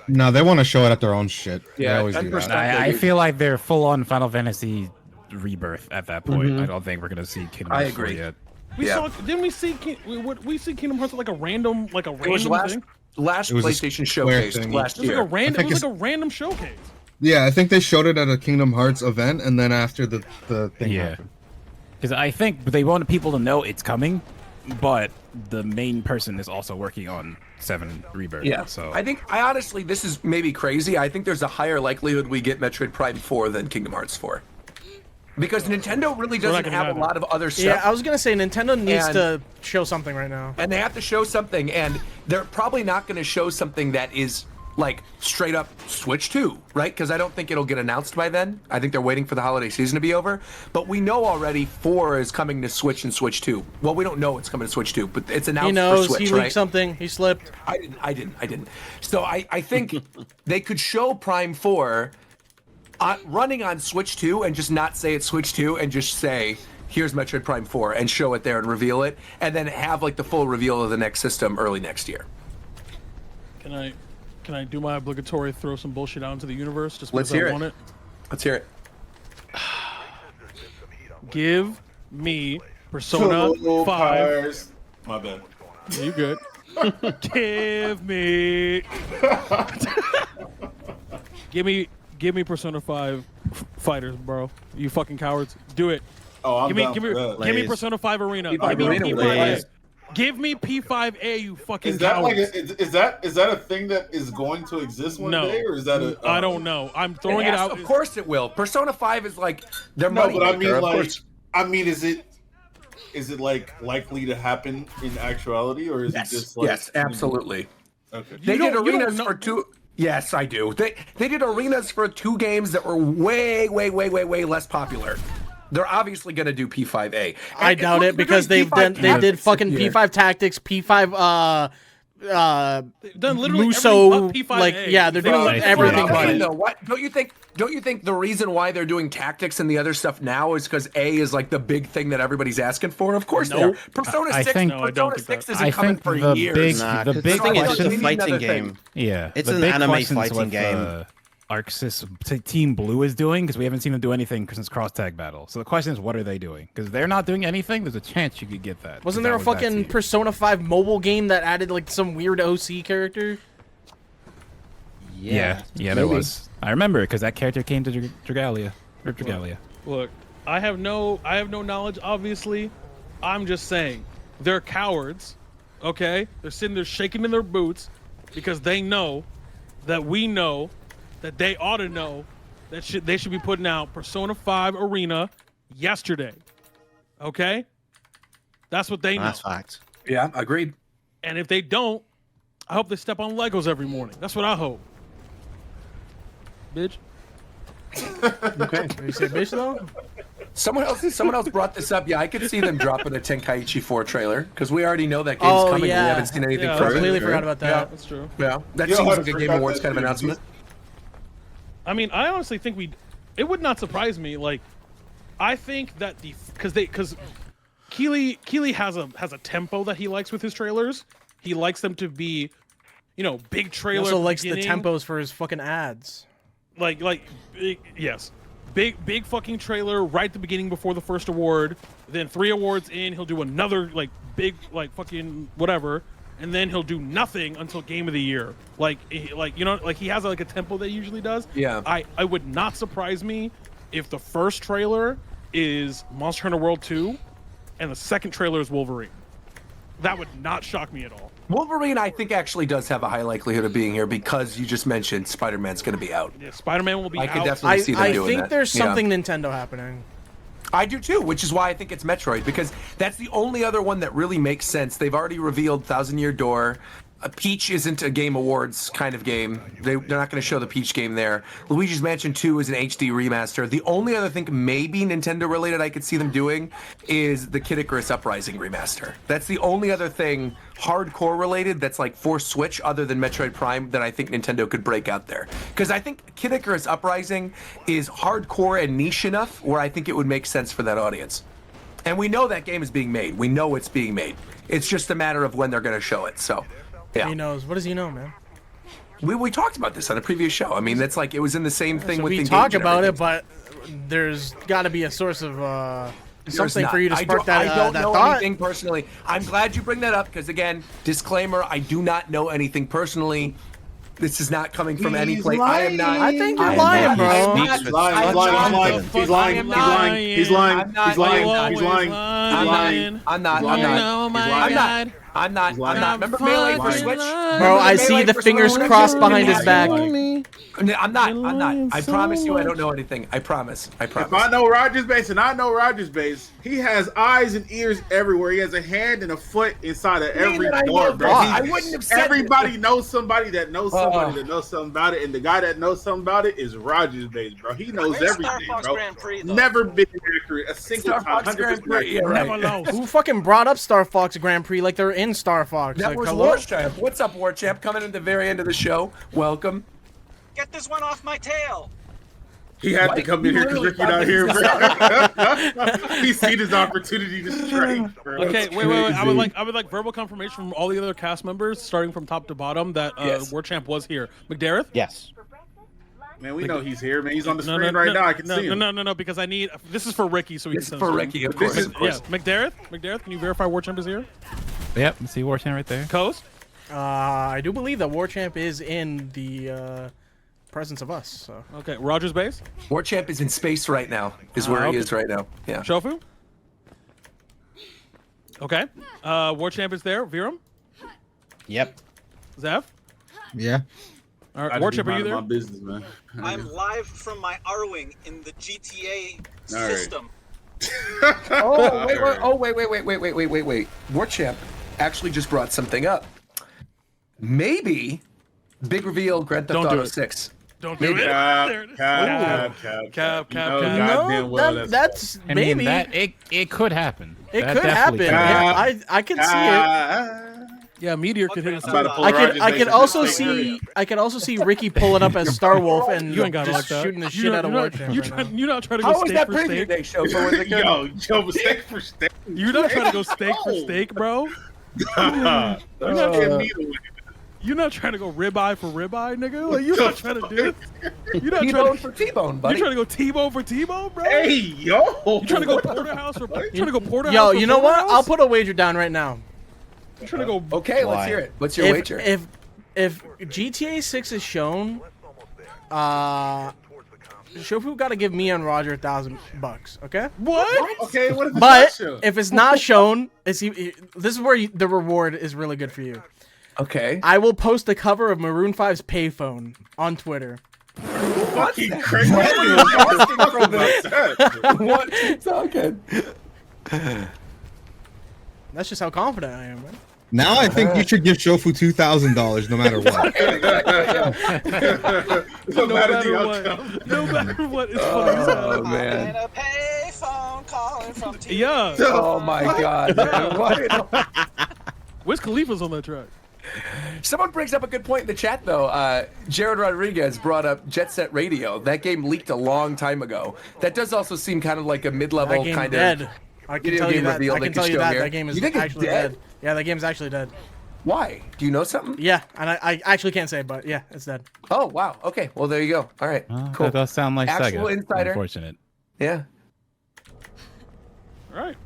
E: No, they want to show it at their own shit.
K: Yeah,
E: they always do that.
M: I feel like they're full on Final Fantasy Rebirth at that point. I don't think we're gonna see Kingdom Hearts 4 yet.
N: We saw. Didn't we see? We see Kingdom Hearts like a random
K: It was
N: thing.
K: last
E: It was a
K: PlayStation
E: Square
K: showcase
E: thing.
K: last
N: It was
K: year.
N: like a random.
E: I
N: It
E: think
N: was like a random showcase.
E: Yeah, I think they showed it at a Kingdom Hearts event, and then after the thing happened.
M: Because I think they wanted people to know it's coming, but the main person is also working on 7 Rebirth.
K: Yeah,
M: So
K: I honestly, this is maybe crazy. I think there's a higher likelihood we get Metroid Prime 4 than Kingdom Hearts 4. Because Nintendo really doesn't have a lot of other stuff.
A: Yeah, I was gonna say Nintendo needs
K: And-
A: to show something right now.
K: And they have to show something, and they're probably not going to show something that is like straight up Switch 2, right? Because I don't think it'll get announced by then. I think they're waiting for the holiday season to be over. But we know already 4 is coming to Switch and Switch 2. Well, we don't know it's coming to Switch 2, but it's announced
A: He knows.
K: for Switch,
A: He
K: right?
A: leaked something. He slipped.
K: I didn't. So I think they could show Prime 4 running on Switch 2 and just not say it's Switch 2 and just say, here's Metroid Prime 4 and show it there and reveal it, and then have like the full reveal of the next system early next year.
N: Can I do my obligatory throw some bullshit out into the universe just
K: Let's
N: because
K: hear
N: I
K: it.
N: want it?
K: Let's hear it.
N: Give me Persona 5.
J: My bad.
N: You good? Give me. Give me Persona 5 Fighters, bro. You fucking cowards. Do it.
J: Oh, I'm
N: give me,
J: down
N: give
J: for
N: me,
J: that.
N: give me
L: Blaze.
N: Persona 5 Arena.
K: P5
N: Give me
K: Arena,
N: P5A.
L: Blaze.
N: Give me P5A, you fucking
J: Is that like
N: cowards.
J: is that a thing that is going to exist one
N: No.
J: day, or is that a?
N: I don't know. I'm throwing it out.
K: Of course it will. Persona 5 is like their
J: No,
K: money.
J: but I mean,
K: of
J: like,
K: course.
J: is it like likely to happen in actuality, or is
K: Yes,
J: it just like?
K: yes, absolutely.
J: Okay.
K: They did
N: you don't
K: arenas
N: know-
K: for 2. Yes, I do. They did arenas for 2 games that were way less popular. They're obviously going to do P5A.
A: I
K: And
A: doubt
K: look,
A: it because
K: they're
A: they've
K: doing
A: done they did
K: P5
A: fucking
K: yeah.
A: P5 Tactics, P5
N: They've done literally
A: Muso,
N: everything but P5A.
A: like yeah, they're doing
M: That's
A: everything
M: pretty
A: but
M: funny.
A: it.
K: Though, what don't you think? Don't you think the reason why they're doing tactics and the other stuff now is because A is like the big thing that everybody's asking for? Of course,
N: Nope.
K: they are. Persona
M: I
K: 6,
M: think-
N: No, I don't
K: Persona
N: think
K: 6
N: that.
K: isn't
M: I
K: coming
M: think
K: for
M: the
K: years.
M: big-
L: Nah,
M: the
L: 'cause
M: big
L: thing is
K: question-
L: it's a
K: They need
L: fighting
K: another thing.
L: game.
M: Yeah,
L: It's
M: the
L: an
M: big
L: anime
M: questions
L: fighting
M: with,
L: game.
M: Arc Team Blue is doing because we haven't seen them do anything since Cross Tag Battle. So the question is, what are they doing? Because they're not doing anything. There's a chance you could get that.
A: Wasn't
M: 'cause
A: there a
M: that was that
A: fucking
M: team.
A: Persona 5 mobile game that added like some weird OC character?
M: Yeah, there was. I remember it because that character came to Dragalia. Or Dragalia.
N: Look, I have no knowledge. Obviously, I'm just saying they're cowards. Okay, they're sitting there shaking in their boots because they know that we know that they ought to know that they should be putting out Persona 5 Arena yesterday. Okay, that's what they know.
L: That's fact.
K: Yeah, agreed.
N: And if they don't, I hope they step on Legos every morning. That's what I hope. Bitch.
K: Okay.
A: Did you say bitch though?
K: Someone else brought this up. Yeah, I could see them dropping a Tenkaichi 4 trailer because we already know that game's coming.
A: Yeah.
K: We haven't seen anything
N: Yeah,
K: from
N: I
K: it.
A: Completely forgot about that.
K: Yeah.
N: That's true.
K: Yeah, that
J: Yo,
K: seems
J: I
K: like a Game
J: forgot
K: Awards
J: that
K: kind of
J: too.
K: announcement.
N: I mean, I honestly think it would not surprise me. Like, I think that because Keeley has a tempo that he likes with his trailers. He likes them to be, big
A: He
N: trailer.
A: also likes the
N: beginning,
A: tempos for his fucking ads.
N: Like big, yes, big fucking trailer right at the beginning before the first award. Then 3 awards in, he'll do another like big like fucking whatever, and then he'll do nothing until Game of the Year. Like he has like a tempo that he usually does.
K: Yeah.
N: I would not surprise me if the first trailer is Monster Hunter World 2, and the second trailer is Wolverine. That would not shock me at all.
K: Wolverine, I think, actually does have a high likelihood of being here because you just mentioned Spider-Man's going to be out.
N: Yeah, Spider-Man will be
K: I
N: out.
K: could definitely see them
A: I
K: doing
A: think
K: that.
A: there's
K: Yeah.
A: something Nintendo happening.
K: I do too, which is why I think it's Metroid, because that's the only other one that really makes sense. They've already revealed Thousand Year Door. Peach isn't a Game Awards kind of game. They're not going to show the Peach game there. Luigi's Mansion 2 is an HD remaster. The only other thing maybe Nintendo related I could see them doing is the Kid Icarus Uprising remaster. That's the only other thing hardcore related that's like for Switch other than Metroid Prime that I think Nintendo could break out there. Because I think Kid Icarus Uprising is hardcore and niche enough where I think it would make sense for that audience. And we know that game is being made. We know it's being made. It's just a matter of when they're going to show it. So, yeah.
A: He knows. What does he know, man?
K: We talked about this on a previous show. I mean, that's like it was in the same thing
A: So
K: with
A: we
K: Engage
A: talk
K: and
A: about it,
K: everything.
A: but there's got to be a source of
K: There's
A: something
K: not.
A: for you to spark
K: I don't
A: that
K: know
A: thought.
K: anything personally. I'm glad you bring that up because again, disclaimer: I do not know anything personally. This is not coming from any place. I am not.
A: I think you're
K: I am
A: lying,
K: not-
A: bro.
K: I am
L: He's
K: not-
L: speaks with
K: I am
J: He's lying.
K: not-
J: He's lying. He's lying.
K: I'm
J: He's
K: not-
J: lying. He's lying.
K: I'm not-
J: He's lying.
K: I'm
J: He's
K: not-
J: lying.
K: I'm not. I'm not. I'm not.
N: Oh my
K: I'm
N: God.
K: not. I'm not. I'm
J: lying.
K: not. Remember Melee for Switch?
A: Bro, I see the fingers crossed behind his back.
K: I'm not. I'm not. I promise you, I don't know anything. I promise. I promise.
J: If I know Rogers Base and I know Rogers Base, he has eyes and ears everywhere. He has a hand and a foot inside of every
K: that I
J: door,
K: know
J: bro.
K: that.
J: He-
K: I wouldn't have said
J: everybody knows somebody that knows somebody
K: Oh.
J: that knows something about it, and the guy that knows something about it is Rogers Base, bro. He knows
O: Where's
J: everything,
O: Star Fox
J: bro.
O: Grand Prix, though?
J: Never been accurate a single
K: Star
J: time.
K: Fox Grand
J: 100%
K: Prix, yeah, right.
N: Never lost.
A: Who fucking brought up Star Fox Grand Prix like they're in Star Fox?
K: That
A: Like,
K: was
A: hello?
K: War Champ. What's up, War Champ? Coming at the very end of the show. Welcome.
O: Get this one off my tail.
J: He had to
K: Mike,
J: come in
K: you
J: here because
K: literally
J: Ricky not here,
K: thought
J: bro. He seen his opportunity to strike, bro.
N: Okay,
J: That's
N: wait. I would
J: crazy.
N: like verbal confirmation from all the other cast members, starting from top to bottom, that
K: Yes.
N: War Champ was here. McDareth?
L: Yes.
J: Man, we know he's here, man. He's on the
N: No,
J: screen
N: no,
J: right
N: no,
J: now. I can
N: no,
J: see him.
N: no, because I need. This is for Ricky, so we
K: This
N: can
K: is
N: send
K: for
N: it to him.
K: Ricky, of course.
J: This
K: Of
J: is-
K: course.
N: Yeah, McDareth, can you verify War Champ is here?
M: Yep, see War Chant right there.
N: Coast?
A: I do believe that War Champ is in the presence of us. So.
N: Okay, Rogers base.
K: War Champ is in space right now. Is where he
N: okay.
K: is right now. Yeah.
N: Shofu. Okay. War Champ is there. Virum.
L: Yep.
N: Zev.
E: Yeah.
N: All right. War Champ, are you there?
J: My business, man.
O: I'm live from my R-Wing in the GTA
J: All right.
O: system.
K: Wait. War Champ actually just brought something up. Maybe big reveal Grand Theft Auto 6.
N: Don't do it. Cap.
A: No, that's
M: I
A: maybe.
M: mean, that it could happen.
A: It
M: That
A: could happen.
M: definitely could
A: Yeah, I can see it.
N: Yeah, Meteor could hit us.
A: I could also see Ricky pulling up as Star Wolf and
N: You ain't got it like
A: just
N: that.
A: shooting the shit out of War Champ.
N: You're not trying to go
K: How was
N: steak
K: that
N: for
K: preview
N: steak.
K: day show? Was it good?
J: Yo, steak for steak.
N: You're not trying to go steak for steak, bro. You're not trying to go ribeye for ribeye, nigga. Like you're not trying to do it. You're not
K: T-bone
N: trying
K: for T-bone, buddy.
N: You're trying to go T-bone for T-bone, bro.
J: Hey, yo.
N: You trying to go porterhouse for? You trying to go porterhouse?
A: Yo,
N: for
A: you know what?
N: porterhouse?
A: I'll put a wager down right now.
N: You trying to go?
K: Okay, let's hear it. What's your wager?
A: If GTA 6 is shown, Shofu got to give me and Roger $1,000. Okay.
N: What?
J: Okay. What if it's not
A: But
J: shown?
A: if it's not shown, this is where the reward is really good for you.
K: Okay.
A: I will post the cover of Maroon 5's payphone on Twitter.
J: Fucking crazy.
K: What are you talking?
A: That's just how confident I am, man.
E: Now I think you should give Shofu $2,000 no matter what.
J: No matter the
N: what.
J: outcome.
N: No matter what, it's funny as hell.
K: Oh man.
O: And a payphone calling from TV.
N: Yeah.
K: Oh my God.
N: Wiz Khalifa's on that track.
K: Someone brings up a good point in the chat, though. Jared Rodriguez brought up Jet Set Radio. That game leaked a long time ago. That does also seem kind of like a mid-level
A: That game
K: kind
A: dead.
K: of
A: I can
K: video
A: tell you
K: game
A: that.
K: reveal
A: I
K: they
A: can
K: could
A: tell you
K: show
A: that.
K: here.
A: That game is
K: You think it's
A: actually
K: dead?
A: dead. Yeah, that game's actually dead.
K: Why? Do you know something?
A: Yeah, and I actually can't say, but yeah, it's dead.
K: Oh, wow. Okay. Well, there you go. All right. Cool.
M: That does sound like
K: Actual
M: Sega.
K: insider.
M: Unfortunate.
K: Yeah.
N: All right.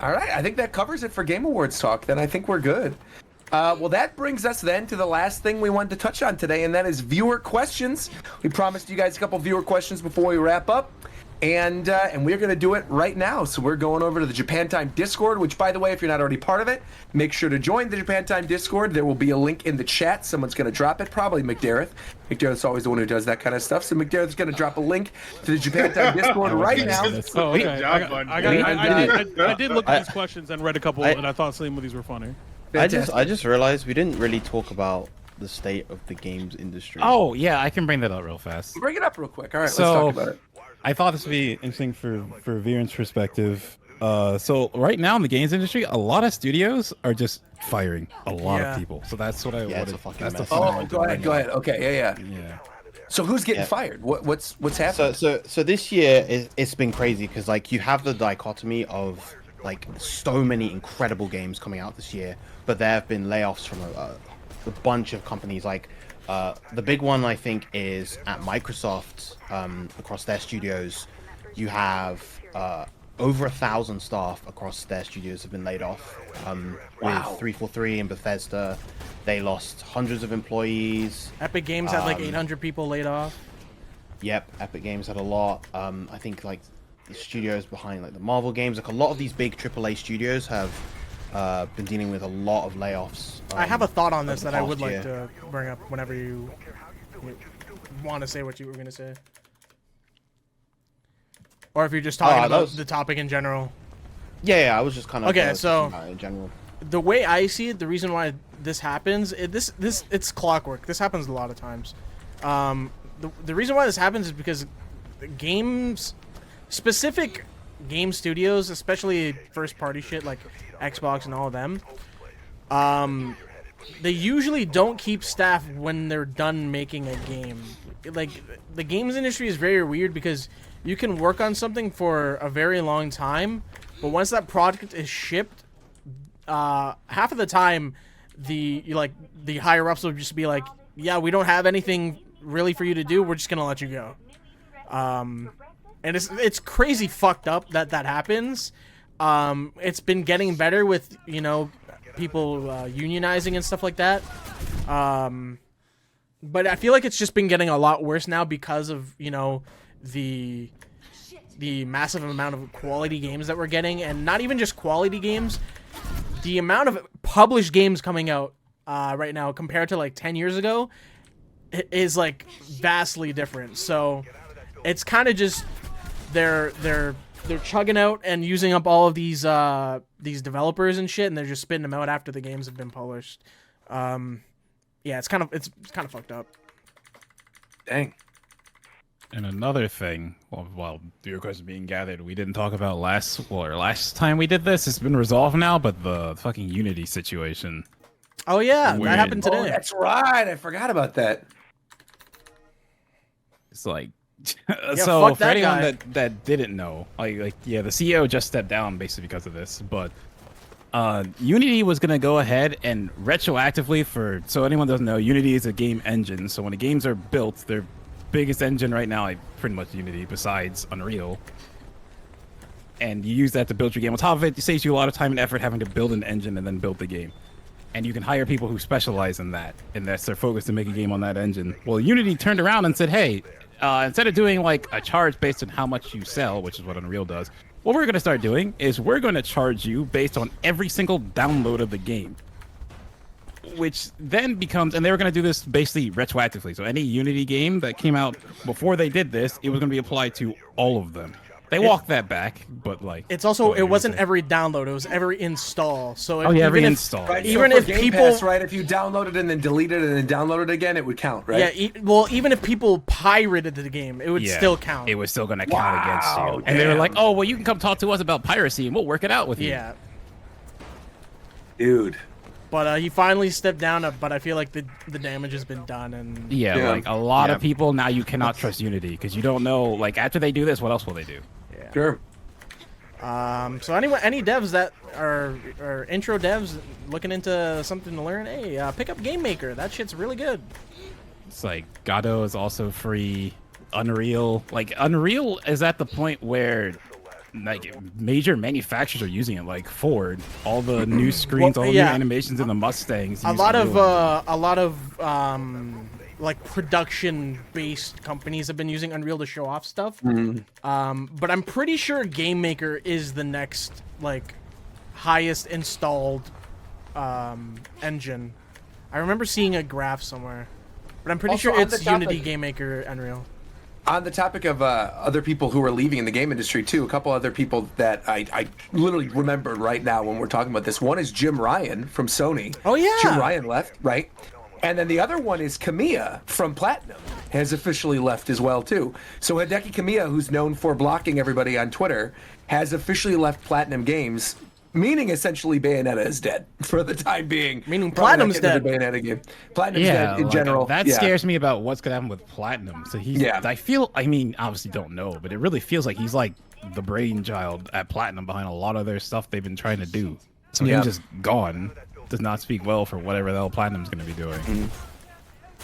K: All right. I think that covers it for Game Awards talk. Then I think we're good. Well, that brings us then to the last thing we wanted to touch on today, and that is viewer questions. We promised you guys a couple viewer questions before we wrap up, and we're going to do it right now. So we're going over to the Japan Time Discord, which, by the way, if you're not already part of it, make sure to join the Japan Time Discord. There will be a link in the chat. Someone's going to drop it, probably McDareth. McDareth's always the one who does that kind of stuff, so McDareth's going to drop a link to the Japan Time Discord right now.
N: Oh, okay. I did look at these questions and read a couple, and I thought some of these were funny.
L: I just realized we didn't really talk about the state of the games industry.
M: Oh yeah, I can bring that up real fast.
K: Bring it up real quick. All right,
M: So,
K: let's talk about it.
M: I thought this would be interesting for Viren's perspective. So right now in the games industry, a lot of studios are just firing a lot of people. So that's what I
L: Yeah, it's
M: wanted.
L: a fucking
M: That's the
L: mess.
M: thing I
K: Oh,
M: wanted to
K: go ahead.
M: bring
K: Go
M: up.
K: ahead. Okay. Yeah.
M: Yeah.
K: So who's getting
L: Yeah.
K: fired? What's happening?
L: So this year it's been crazy because like you have the dichotomy of like so many incredible games coming out this year, but there have been layoffs from a bunch of companies. Like the big one I think is at Microsoft. Across their studios, you have over 1,000 staff across their studios have been laid off. With 343 and Bethesda, they lost hundreds of employees.
A: Epic Games had like 800 people laid off.
L: Yep, Epic Games had a lot. I think like the studios behind like the Marvel games, like a lot of these big AAA studios have been dealing with a lot of layoffs.
A: I have a thought on this
L: over the
A: that I would
L: past
A: like
L: year.
A: to bring up whenever you want to say what you were going to say. Or if you're just talking about the topic in general.
L: Yeah, I was just kind of
A: okay. So
L: in general,
A: the way I see it, the reason why this happens, it's clockwork. This happens a lot of times. The reason why this happens is because specific game studios, especially first party shit like Xbox and all of them, they usually don't keep staff when they're done making a game. Like the games industry is very weird because you can work on something for a very long time, but once that product is shipped, half of the time the higher ups will just be like, yeah, we don't have anything really for you to do, we're just gonna let you go. And it's crazy fucked up that happens. It's been getting better with people unionizing and stuff like that. But I feel like it's just been getting a lot worse now because of, you know, the massive amount of quality games that we're getting, and not even just quality games, the amount of published games coming out right now compared to like 10 years ago is like vastly different. So it's kind of just they're chugging out and using up all of these developers and shit, and they're just spitting them out after the games have been published. Yeah, it's kind of fucked up.
K: Dang.
M: And another thing, while your question being gathered, we didn't talk about last time we did this. It's been resolved now, but the fucking Unity situation.
A: Oh yeah,
M: Weird.
A: that happened today.
K: Oh, that's right. I forgot about that.
M: It's like,
A: Yeah,
M: so
A: fuck
M: for
A: that
M: anyone
A: guy.
M: that didn't know, yeah, the CEO just stepped down basically because of this, but Unity was gonna go ahead and retroactively so anyone doesn't know, Unity is a game engine. So when the games are built, their biggest engine right now, like pretty much Unity, besides Unreal. And you use that to build your game. On top of it, it saves you a lot of time and effort having to build an engine and then build the game. And you can hire people who specialize in that, and that's their focus, to make a game on that engine. Well, Unity turned around and said, hey, instead of doing like a charge based on how much you sell, which is what Unreal does, what we're going to start doing is we're going to charge you based on every single download of the game. Which then becomes, and they were going to do this basically retroactively. So any Unity game that came out before they did this, it was going to be applied to all of them. They walked that back, but like
A: it's also, it wasn't every download; it was every install. So if,
M: every
A: even
M: install.
K: Right,
A: even
K: so
A: if
K: for Game
A: people,
K: Pass, right, if you downloaded and then deleted it and then downloaded again, it would count, right?
A: Yeah, well, even if people pirated the game, it would still count.
M: It was still going to count against you. And they were like, "Oh, well, you can come talk to us about piracy, and we'll work it out with you."
A: Yeah,
K: dude.
A: But he finally stepped down. But I feel like the damage has been done, and
M: like a lot of people now, you cannot trust Unity because you don't know. Like after they do this, what else will they do?
A: Yeah.
K: Sure.
A: So any devs that are intro devs looking into something to learn, hey, pick up Game Maker. That shit's really good.
M: It's like Godot is also free. Unreal, like Unreal is at the point where like major manufacturers are using it, like Ford. All the new screens, all the new animations in the Mustangs.
A: A lot of like production-based companies have been using Unreal to show off stuff. But I'm pretty sure Game Maker is the next like highest installed engine. I remember seeing a graph somewhere, but I'm pretty
K: Also,
A: sure
K: on
A: it's
K: the topic-
A: Unity, Game Maker, Unreal.
K: On the topic of other people who are leaving in the game industry too, a couple other people that I literally remembered right now when we're talking about this. One is Jim Ryan from Sony.
A: Oh yeah,
K: Jim Ryan left, right? And then the other one is Kamiya from Platinum, has officially left as well too. So Hideki Kamiya, who's known for blocking everybody on Twitter, has officially left Platinum Games, meaning essentially Bayonetta is dead for the time being.
A: Meaning
K: Probably
A: Platinum's
K: not getting
A: dead.
K: another Bayonetta game. Platinum's dead in general.
M: That scares me about what's gonna happen with Platinum. So he's, I mean, obviously don't know, but it really feels like he's like the brainchild at Platinum behind a lot of their stuff they've been trying to do. So him just gone does not speak well for whatever the hell Platinum's gonna be doing.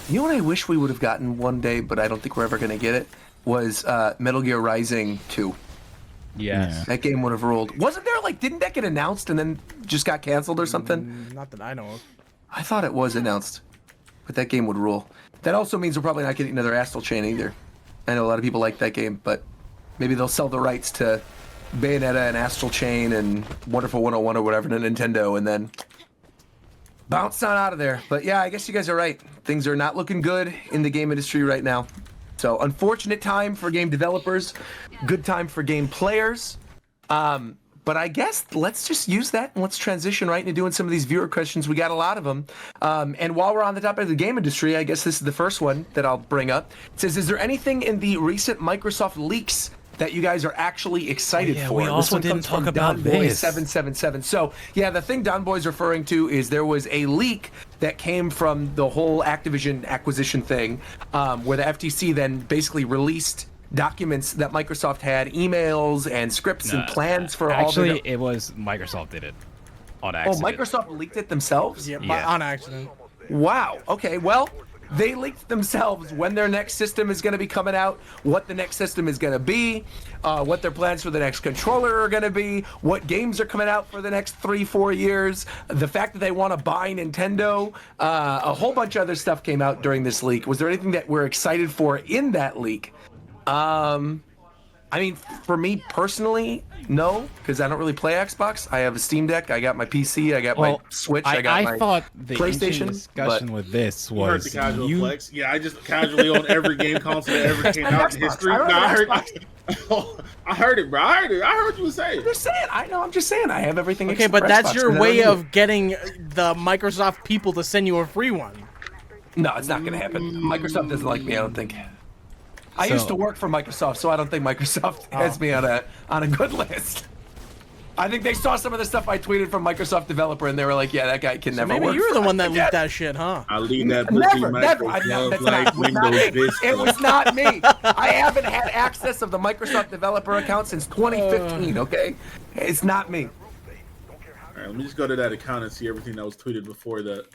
K: You know what I wish we would have gotten one day, but I don't think we're ever going to get it, was Metal Gear Rising 2.
M: Yes.
K: That game would have ruled. Wasn't there, like, didn't that get announced and then just got canceled or something?
A: Not that I know of.
K: I thought it was announced, but that game would rule. That also means we're probably not getting another Astral Chain either. I know a lot of people like that game, but maybe they'll sell the rights to Bayonetta and Astral Chain and Wonderful 101 or whatever to Nintendo and then bounce on out of there. But yeah, I guess you guys are right. Things are not looking good in the game industry right now. So unfortunate time for game developers, good time for game players. But I guess let's just use that and let's transition right into doing some of these viewer questions. We got a lot of them. And while we're on the topic of the game industry, I guess this is the first one that I'll bring up. It says, is there anything in the recent Microsoft leaks that you guys are actually excited for?
M: We also didn't talk about this.
K: 777. So yeah, the thing Don Boy's referring to is there was a leak that came from the whole Activision acquisition thing, where the FTC then basically released documents that Microsoft had, emails and scripts and plans for all their...
M: Actually, it was Microsoft did it on accident.
K: Oh, Microsoft leaked it themselves?
A: Yeah, on accident.
K: Wow. Okay, well, they leaked themselves when their next system is going to be coming out, what the next system is going to be, what their plans for the next controller are going to be, what games are coming out for the next 3-4 years, the fact that they want to buy Nintendo, a whole bunch of other stuff came out during this leak. Was there anything that we're excited for in that leak? I mean, for me personally, no, because I don't really play Xbox. I have a Steam Deck. I got my PC. I got my Switch. I got my
M: thought the
K: PlayStation.
M: Discussion with this
J: You heard
M: was
J: the casual flex. Yeah, I just casually own every game console that ever came out in history. I heard it, bro. I heard you say it.
K: I'm just saying. I know. I'm just saying. I have everything.
A: Okay,
K: except
A: but
K: for
A: that's
K: Xbox,
A: your
K: and I
A: way
K: don't
A: of getting the Microsoft people to send you a free one.
K: No, it's not going to happen. Microsoft doesn't like me, I don't think. I used to work for Microsoft, so I don't think Microsoft has me on a good list. I think they saw some of the stuff I tweeted from Microsoft developer, and they were like, "Yeah, that guy can never
A: Maybe
K: work."
A: you were the one that
K: again.
A: leaked that shit, huh?
J: I leave that
K: Never. That's not me. It was not me. I haven't had access of the Microsoft developer account since 2015. Okay, it's not me.
J: All right, let me just go to that account and see everything that was tweeted before that.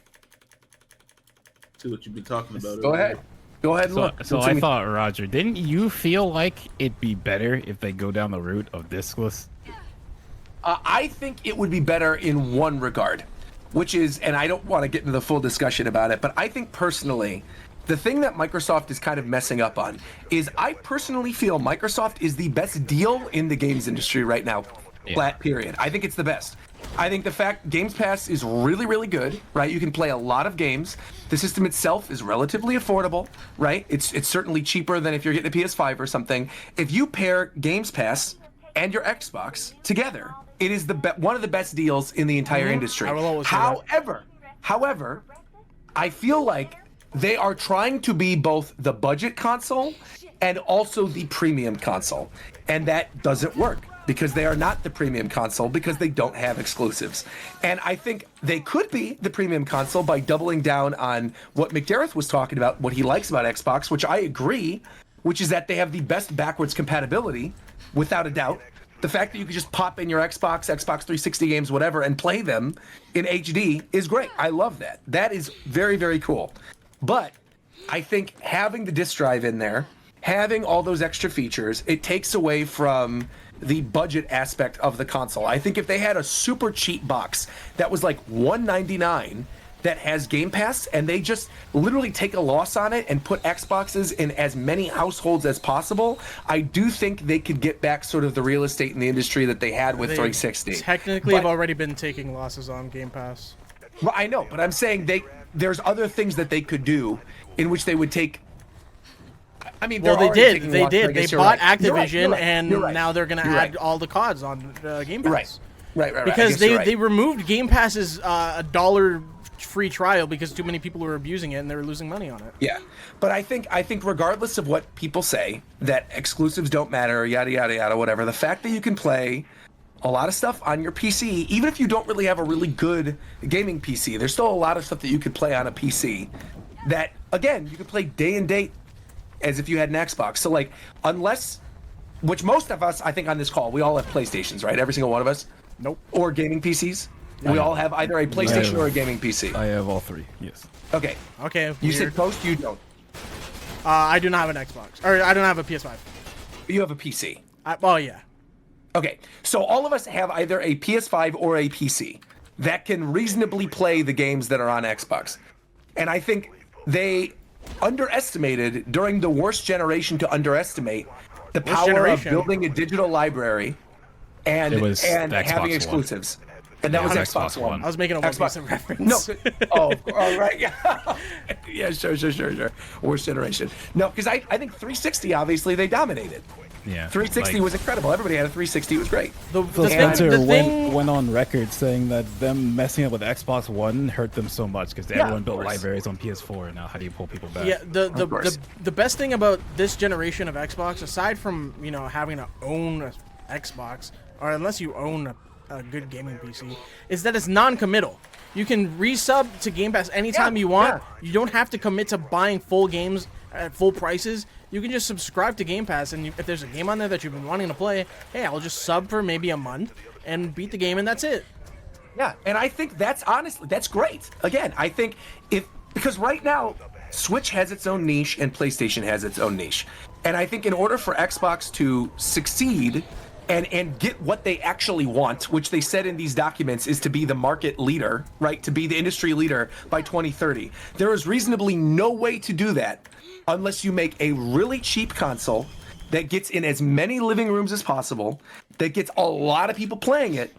J: See what you've been talking about.
K: Go ahead. Go ahead and look.
M: So I thought, Roger, didn't you feel like it'd be better if they go down the route of discless?
K: I think it would be better in one regard, which is, and I don't want to get into the full discussion about it, but I think personally, the thing that Microsoft is kind of messing up on is I personally feel Microsoft is the best deal in the games industry right now. Flat period. I think it's the best. I think the fact Games Pass is really, really good, right? You can play a lot of games. The system itself is relatively affordable, right? It's certainly cheaper than if you're getting a PS5 or something. If you pair Games Pass and your Xbox together, it is one of the best deals in the entire industry.
A: I will always say that.
K: However, I feel like they are trying to be both the budget console and also the premium console, and that doesn't work because they are not the premium console because they don't have exclusives. And I think they could be the premium console by doubling down on what McDareth was talking about, what he likes about Xbox, which I agree, which is that they have the best backwards compatibility, without a doubt. The fact that you can just pop in your Xbox 360 games, whatever, and play them in HD is great. I love that. That is very, very cool. But I think having the disk drive in there, having all those extra features, it takes away from the budget aspect of the console. I think if they had a super cheap box that was like $199 that has Game Pass, and they just literally take a loss on it and put Xboxes in as many households as possible, I do think they could get back sort of the real estate in the industry that they had with 360.
A: Technically, have already been taking losses on Game Pass.
K: Well, I know, but I'm saying there's other things that they could do in which they would take. I mean,
A: well, they did. They bought
K: right.
A: Activision,
K: You're right.
A: and
K: You're right.
A: now they're going to add all the CODs on Game Pass.
K: Right.
A: Because they removed Game Pass's $1 free trial because too many people were abusing it and they were losing money on it.
K: Yeah, but I think regardless of what people say, that exclusives don't matter, yada yada yada, whatever. The fact that you can play a lot of stuff on your PC, even if you don't really have a really good gaming PC, there's still a lot of stuff that you could play on a PC. That again, you could play day and date as if you had an Xbox. So like, unless, which most of us, I think on this call, we all have PlayStations, right? Every single one of us.
A: Nope.
K: Or gaming PCs. We all have either a PlayStation or a gaming PC.
M: I have all three, yes.
K: Okay.
A: Okay.
K: You said Post, you don't.
A: I do not have an Xbox. Or I don't have a PS5.
K: You have a PC.
A: Oh, yeah.
K: Okay. So all of us have either a PS5 or a PC that can reasonably play the games that are on Xbox. And I think they underestimated, during the worst generation to underestimate, the power of building a digital library and having exclusives. And that was Xbox One.
A: I was making a Xbox reference.
K: No. Oh, right. Yeah, sure. Worst generation. No, because I think 360, obviously, they dominated.
M: Yeah.
K: 360 was incredible. Everybody had a 360. It was great.
M: Spencer went on record saying that them messing up with Xbox One hurt them so much because everyone built libraries on PS4. Now, how do you pull people back?
A: Yeah, the best thing about this generation of Xbox, aside from having to own an Xbox, or unless you own a good gaming PC, is that it's non-committal. You can resub to Game Pass anytime you want. You don't have to commit to buying full games at full prices. You can just subscribe to Game Pass, and if there's a game on there that you've been wanting to play, hey, I'll just sub for maybe a month and beat the game, and that's it.
K: Yeah, and I think that's great. Again, I think because right now, Switch has its own niche and PlayStation has its own niche. And I think in order for Xbox to succeed and get what they actually want, which they said in these documents is to be the market leader, right? To be the industry leader by 2030. There is reasonably no way to do that unless you make a really cheap console that gets in as many living rooms as possible, that gets a lot of people playing it,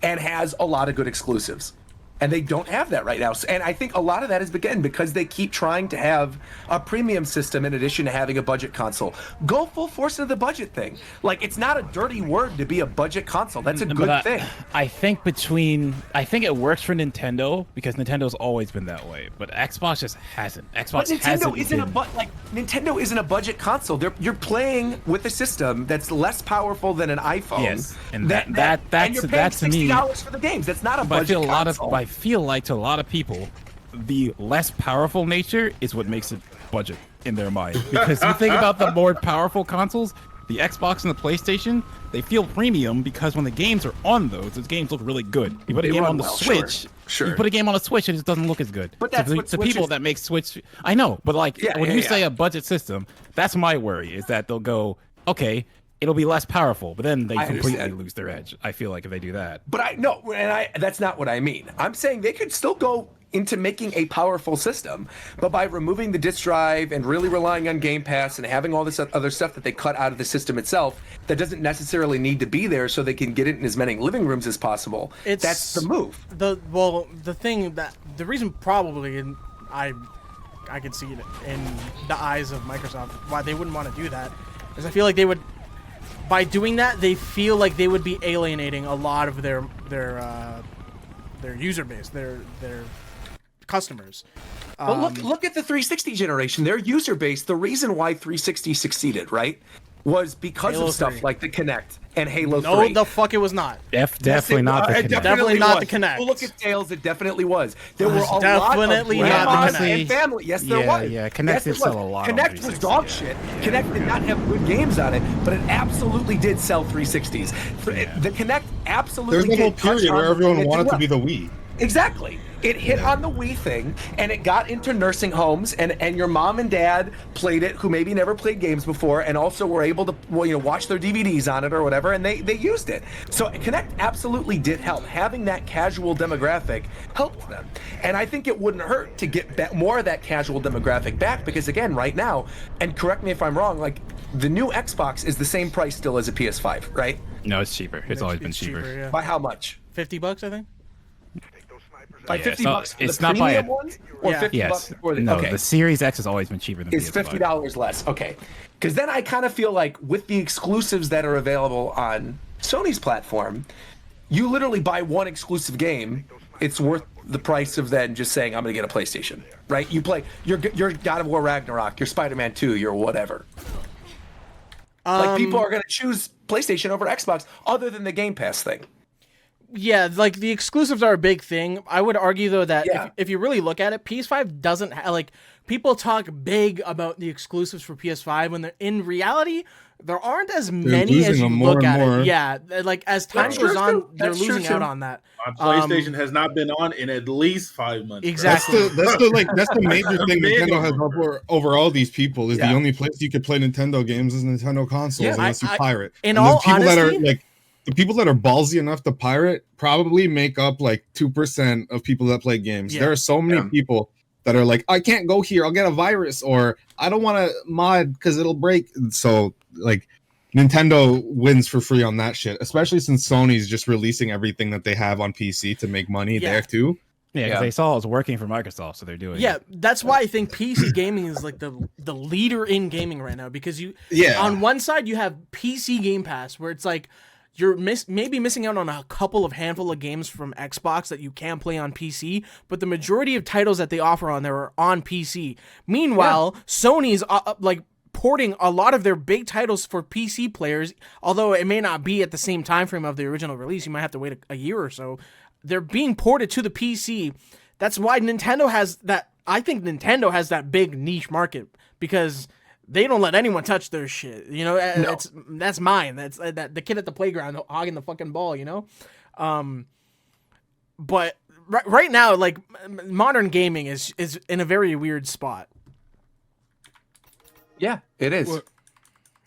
K: and has a lot of good exclusives. And they don't have that right now. And I think a lot of that is, again, because they keep trying to have a premium system in addition to having a budget console. Go full force into the budget thing. Like, it's not a dirty word to be a budget console. That's a good thing.
M: I think it works for Nintendo because Nintendo's always been that way, but Xbox just hasn't. Xbox hasn't
K: Nintendo isn't a budget console. You're playing with a system that's less powerful than an iPhone.
M: Yes, and
K: and you're paying
M: that to me.
K: $60 for the games. That's not a
M: But
K: budget console.
M: I feel like to a lot of people, the less powerful nature is what makes it budget in their mind. Because you think about the more powerful consoles, the Xbox and the PlayStation, they feel premium because when the games are on those games look really good. You put a game on the Switch,
K: sure.
M: You put a game on a Switch, it just doesn't look as good.
K: But that's
M: so
K: what
M: the
K: Switch
M: people
K: is.
M: that make Switch, I know, but like when you say a budget system, that's my worry, is that they'll go, okay, it'll be less powerful, but then they completely lose their edge. I feel like if they do that.
K: But that's not what I mean. I'm saying they could still go into making a powerful system, but by removing the disk drive and really relying on Game Pass and having all this other stuff that they cut out of the system itself that doesn't necessarily need to be there so they can get it in as many living rooms as possible. That's the move.
A: The reason probably, and I could see it in the eyes of Microsoft why they wouldn't want to do that, is I feel like they would. By doing that, they feel like they would be alienating a lot of their user base, their customers.
K: Well, look at the 360 generation. Their user base, the reason why 360 succeeded, right, was because
A: Halo
K: of stuff
A: 3.
K: like the Kinect and Halo 3.
A: No, the fuck it was not.
M: Definitely not the Kinect.
A: Definitely not the Kinect.
K: Well, look at sales. It definitely was. There were a lot of
A: definitely not the
K: grandmas
A: Kinect.
K: and family. Yes, there was.
M: Yeah, Kinect
K: yes,
M: did sell a lot on
K: Kinect was dog shit. Kinect did not have good games on it, but it absolutely did sell 360s. The Kinect absolutely
E: There's a whole
K: did touch
E: period
K: on
E: where
K: the
E: everyone
K: thing it
E: wanted
K: did
E: to be
K: well.
E: the Wii.
K: Exactly. It hit on the Wii thing, and it got into nursing homes, and your mom and dad played it, who maybe never played games before, and also were able to watch their DVDs on it or whatever, and they used it. So Kinect absolutely did help. Having that casual demographic helped them. And I think it wouldn't hurt to get more of that casual demographic back, because again, right now, and correct me if I'm wrong, like the new Xbox is the same price still as a PS5, right?
M: No, it's cheaper. It's always been cheaper.
A: Yeah.
K: By how much?
A: $50, I think.
K: By
M: Yeah,
K: $50 for
M: it's
K: the
M: not by
K: premium
M: a-
K: ones, or $50 for the
M: No,
K: okay.
M: the Series X has always been cheaper than
K: It's
M: PS5.
K: $50 less. Okay. Because then I kind of feel like with the exclusives that are available on Sony's platform, you literally buy one exclusive game, it's worth the price of then just saying, I'm going to get a PlayStation, right? You play your God of War Ragnarok, your Spider-Man 2, your whatever. Like people are going to choose PlayStation over Xbox other than the Game Pass thing.
A: Yeah, like the exclusives are a big thing. I would argue though that if you really look at it, PS5 doesn't like people talk big about the exclusives for PS5 when they're in reality there aren't as many as you look at it. Yeah, like as time goes on, they're losing out on that.
J: PlayStation has not been on in at least 5 months.
A: Exactly.
E: That's the major thing Nintendo has over all these people is the only place you could play Nintendo games is Nintendo consoles unless you pirate.
A: In
E: and
A: all
E: the people
A: honesty,
E: that are like the people that are ballsy enough to pirate probably make up like 2% of people that play games. There are so many people that are like, I can't go here, I'll get a virus, or I don't want to mod because it'll break. So like Nintendo wins for free on that shit, especially since Sony's just releasing everything that they have on PC to make money there too.
M: Yeah, because they saw it was working for Microsoft, so they're doing it.
A: Yeah, that's why I think PC gaming is like the leader in gaming right now, because you on one side you have PC Game Pass where it's like you're maybe missing out on a handful of games from Xbox that you can play on PC, but the majority of titles that they offer on there are on PC. Meanwhile, Sony's like porting a lot of their big titles for PC players, although it may not be at the same time frame of the original release. You might have to wait a year or so. They're being ported to the PC. That's why Nintendo has that. I think Nintendo has that big niche market because they don't let anyone touch their shit. You know, that's mine. That's the kid at the playground hogging the fucking ball. You know, but right now, like modern gaming is in a very weird spot.
K: Yeah, it is.
N: What?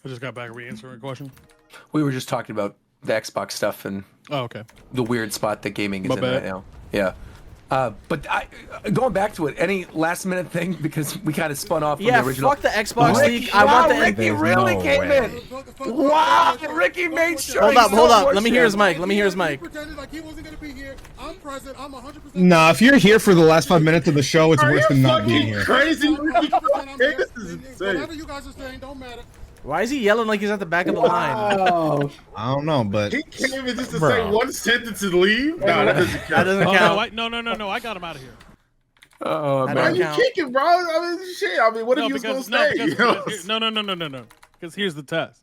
N: I just got back. Are we answering a question?
K: We were just talking about the Xbox stuff and
N: okay,
K: the weird spot that gaming is
N: My
K: in
N: bad.
K: right now. Yeah. But going back to it, any last minute thing because we kind of spun off from
A: Yeah,
K: the original.
A: fuck the Xbox
K: Ricky,
A: leak. I want the
K: Ricky really came in. Wow, Ricky made sure.
A: Hold up. Let me hear his mic. Let me hear his mic.
E: Nah, if you're here for the last 5 minutes of the show, it's worse than not being here.
J: Crazy. This is insane.
I: Whatever you guys are saying, don't matter.
A: Why is he yelling like he's at the back of the line?
E: I don't know, but
J: He came in just to say one sentence and leave. No, that doesn't count.
A: That doesn't count.
N: No, I got him out of here.
K: Oh
A: That
J: Why
A: doesn't
J: you
A: count.
J: kicking, bro? I mean, shit. I mean, what if you was gonna stay? You know?
N: No. Because here's the test.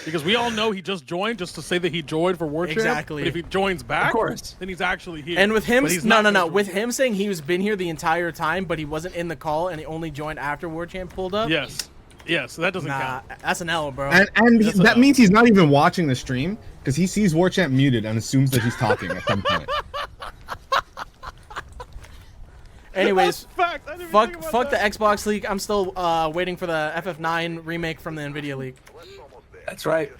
N: Because we all know he just joined just to say that he joined for War Champ.
A: Exactly.
N: But if he joins back,
K: Of course.
N: then he's actually here.
A: And with him,
N: But he's
A: no.
N: not just
A: With him saying he was been here the entire time, but he wasn't in the call, and he only joined after War Champ pulled up.
N: Yes, that doesn't
A: Nah,
N: count.
A: that's an L, bro.
E: and that means he's not even watching the stream because he sees Warchamp muted and assumes that he's talking at some point.
A: Anyways,
N: Fact, I didn't even
A: fuck
N: think about
A: the
N: that.
A: Xbox leak. I'm still waiting for the FF9 remake from the Nvidia leak.
K: That's right.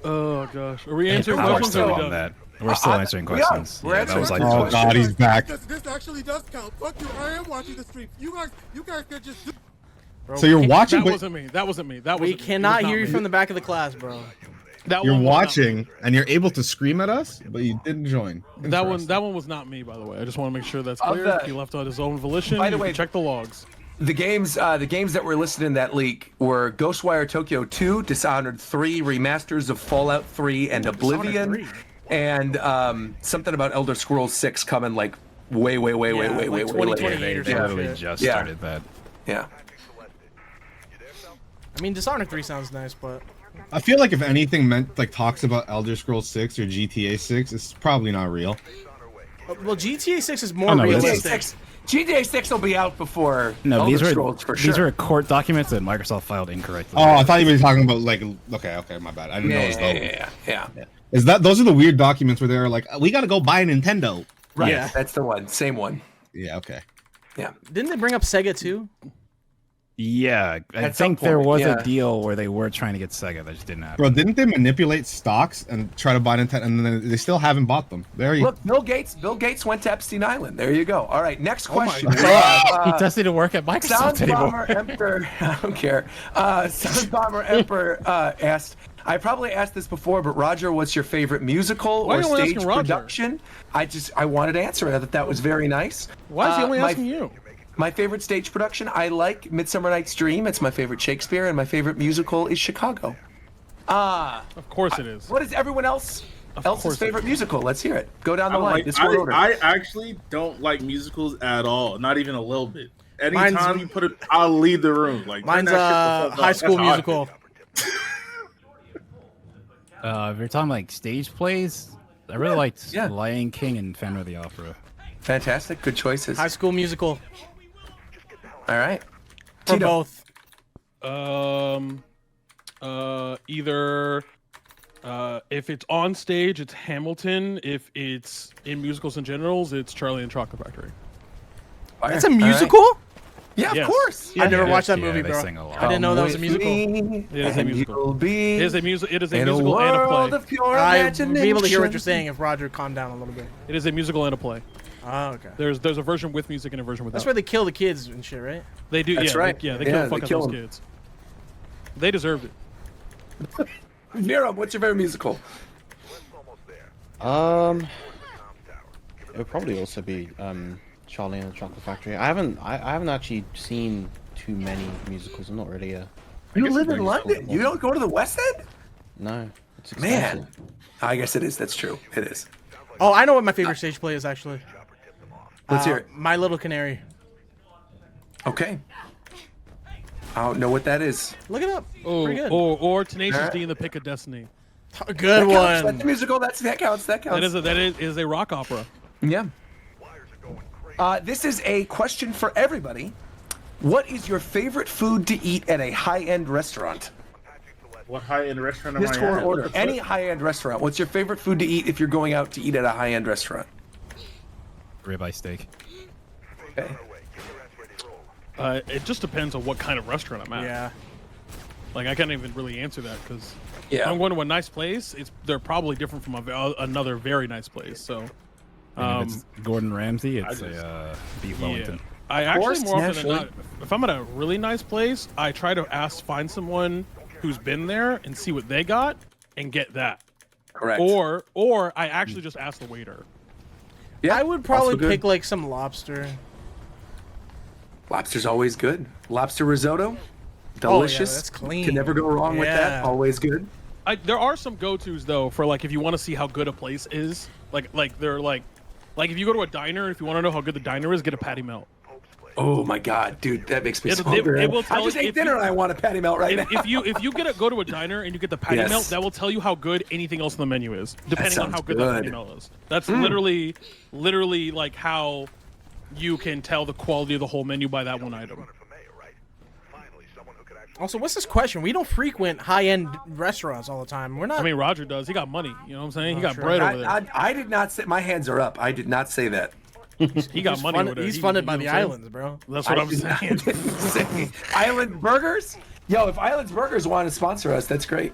N: Oh gosh, are we answering
M: We're
N: questions? Or
M: still
N: are we
M: on
N: done?
M: that. We're still answering
K: we are.
M: questions.
K: We're
M: Yeah, that
K: answering
M: was like
K: questions.
E: Oh god, he's back.
I: This actually does count. Fuck you. I am watching the stream. You guys can just.
A: Bro,
E: So you're watching,
N: That
E: but
N: wasn't me. That wasn't me. That
A: We
N: wasn't me. It was
A: cannot
N: not
A: hear you
N: me.
A: from the back of the class, bro.
N: That
E: you're
N: one was not me.
E: watching and you're able to scream at us, but you didn't join.
N: That one
E: Interesting.
N: was not me, by the way. I just want to make sure that's
K: Of
N: clear.
K: the-
N: He left on his own volition.
K: By the
N: You
K: way-
N: can check the logs.
K: The games that were listed in that leak were Ghostwire Tokyo 2, Dishonored 3, remasters of Fallout 3 and Oblivion,
A: 3.
K: and something about Elder Scrolls 6 coming like way
A: like
K: later.
A: 2028 or
M: they
A: some
M: literally
A: shit.
M: just
K: Yeah.
M: started that.
K: Yeah.
A: I mean, Dishonored 3 sounds nice, but
E: I feel like if anything meant like talks about Elder Scrolls 6 or GTA 6, it's probably not real.
A: well, GTA 6 is more
M: Oh, no, it's-
A: realistic.
K: GTA 6 will be out before
M: No,
K: Elder
M: these were
K: Scrolls for
M: these
K: sure.
M: were court documents that Microsoft filed incorrectly.
E: Oh, I thought you were talking about like okay, my bad. I didn't know it was those.
K: Yeah.
E: Is that those are the weird documents where they're like, we gotta go buy a Nintendo?
K: Right.
A: Yeah.
K: That's the one. Same one.
E: Yeah, okay.
K: Yeah.
A: Didn't they bring up Sega too?
M: Yeah, I
K: At some
M: think there
K: point,
M: was
K: yeah.
M: a deal where they were trying to get Sega that just didn't happen.
E: Bro, didn't they manipulate stocks and try to buy Nintendo, and then they still haven't bought them? There you.
K: Look, Bill Gates went to Epstein Island. There you go. All right, next question.
M: He tested to work at Microsoft
K: Sound
M: table.
K: Bomber Emperor, I don't care. Sound Bomber Emperor asked, I probably asked this before, but Roger, what's your favorite musical
N: Why
K: or
N: are you only
K: stage
N: asking Roger?
K: production? I wanted to answer it. I thought that was very nice.
N: Why is he only
K: my-
N: asking you?
K: My favorite stage production, I like Midsummer Night's Dream. It's my favorite Shakespeare, and my favorite musical is Chicago.
N: Of course it is.
K: What is everyone else's
N: course it
K: favorite musical? Let's hear it. Go down the
J: I
K: line.
J: like-
K: This will order.
J: I actually don't like musicals at all. Not even a little bit.
A: Mine's-
J: Anytime you put it, I'll leave the room. Like turn
A: Mine's
J: that shit the fuck
A: High
J: off.
A: School
J: That's how I
A: Musical.
M: If you're talking like stage plays, I really liked
K: Yeah.
M: Lion King and Phantom of the Opera.
K: Fantastic. Good choices.
A: High School Musical
K: All right.
A: for
K: Tito.
A: both.
N: Either if it's on stage, it's Hamilton. If it's in musicals and generals, it's Charlie and the Chocolate Factory.
A: That's a musical?
K: Yeah,
N: Yes.
K: of course.
A: I never watched that
M: Yeah,
A: movie,
M: they
A: bro.
M: sing a lot.
A: I didn't know that was a
K: Come with
A: musical.
K: me,
N: It is a
K: and
N: musical.
K: you'll be
N: It is a musical. It is a
K: in
N: musical and a
K: world
N: play.
K: of pure
A: I'd be able to hear what you're
K: imagination.
A: saying if Roger calmed down a little bit.
N: It is a musical and a play.
A: Oh, okay.
N: There's a version with music and a version without.
A: That's where they kill the kids and shit, right?
N: They do.
K: That's
N: yeah,
K: right.
N: They, yeah, they
K: Yeah,
N: kill the
K: they
N: fuck out
K: kill
N: those
K: them.
N: kids. They deserved it.
K: Nero, what's your favorite musical?
L: It would probably also be Charlie and the Chocolate Factory. I haven't actually seen too many musicals. I'm not really a.
K: You live in London. You don't go to the West End?
L: No, it's expensive.
K: Man. I guess it is. That's true. It is.
A: Oh, I know what my favorite stage play is actually.
K: Let's hear it.
A: My Little Canary.
K: Okay. I don't know what that is.
A: Look it up.
N: Oh,
A: Pretty good.
N: or Tenacious
K: Alright.
N: D and the Pick of Destiny.
A: Good
K: That counts.
A: one.
K: That's a musical. That counts. That counts.
N: That is a rock opera.
K: Yeah. This is a question for everybody. What is your favorite food to eat at a high-end restaurant?
J: What high-end restaurant am I
K: Discord
J: at?
K: order. Any high-end restaurant. What's your favorite food to eat if you're going out to eat at a high-end restaurant?
M: Ribeye steak.
K: Okay.
N: It just depends on what kind of restaurant I'm at.
A: Yeah.
N: Like I can't even really answer that because
K: Yeah.
N: if I'm going to a nice place, they're probably different from another very nice place. So,
M: And if it's Gordon Ramsay, it's a beef Wellington.
N: I actually
K: course,
N: more often
K: naturally.
N: than not, if I'm at a really nice place, I try to find someone who's been there and see what they got and get that.
K: Correct.
N: Or I actually just ask the waiter.
K: Yeah,
A: I would probably
K: also good.
A: pick like some lobster.
K: Lobster's always good. Lobster risotto,
A: Oh, yeah,
K: delicious.
A: that's clean.
K: Can never go wrong with that.
A: Yeah.
K: Always good.
N: There are some go-tos though for like if you want to see how good a place is. Like they're like if you go to a diner, if you want to know how good the diner is, get a patty melt.
K: Oh my god, dude, that makes me so
N: It
K: hungry.
N: will tell
K: I just
N: you-
K: ate
N: if
K: dinner
N: you-
K: and I want a patty melt right now.
N: If you go to a diner and you get the patty
K: Yes.
N: melt, that will tell you how good anything else in the menu is, depending on
K: sounds
N: how good that patty
K: good.
N: melt is. That's literally like how you can tell the quality of the whole menu by that one item.
A: Also, what's this question? We don't frequent high-end restaurants all the time. We're not.
N: I mean, Roger does. He got money. You know what I'm saying? He got
A: true.
N: bread over there.
K: I did not say. My hands are up. I did not say that.
N: He got money over there.
A: He's
N: He-
A: funded
N: you
A: by
N: know
A: the
N: what I'm saying?
A: islands, bro.
N: That's what I'm
K: I
N: saying.
K: didn't say- Island Burgers? Yo, if Islands Burgers want to sponsor us, that's great.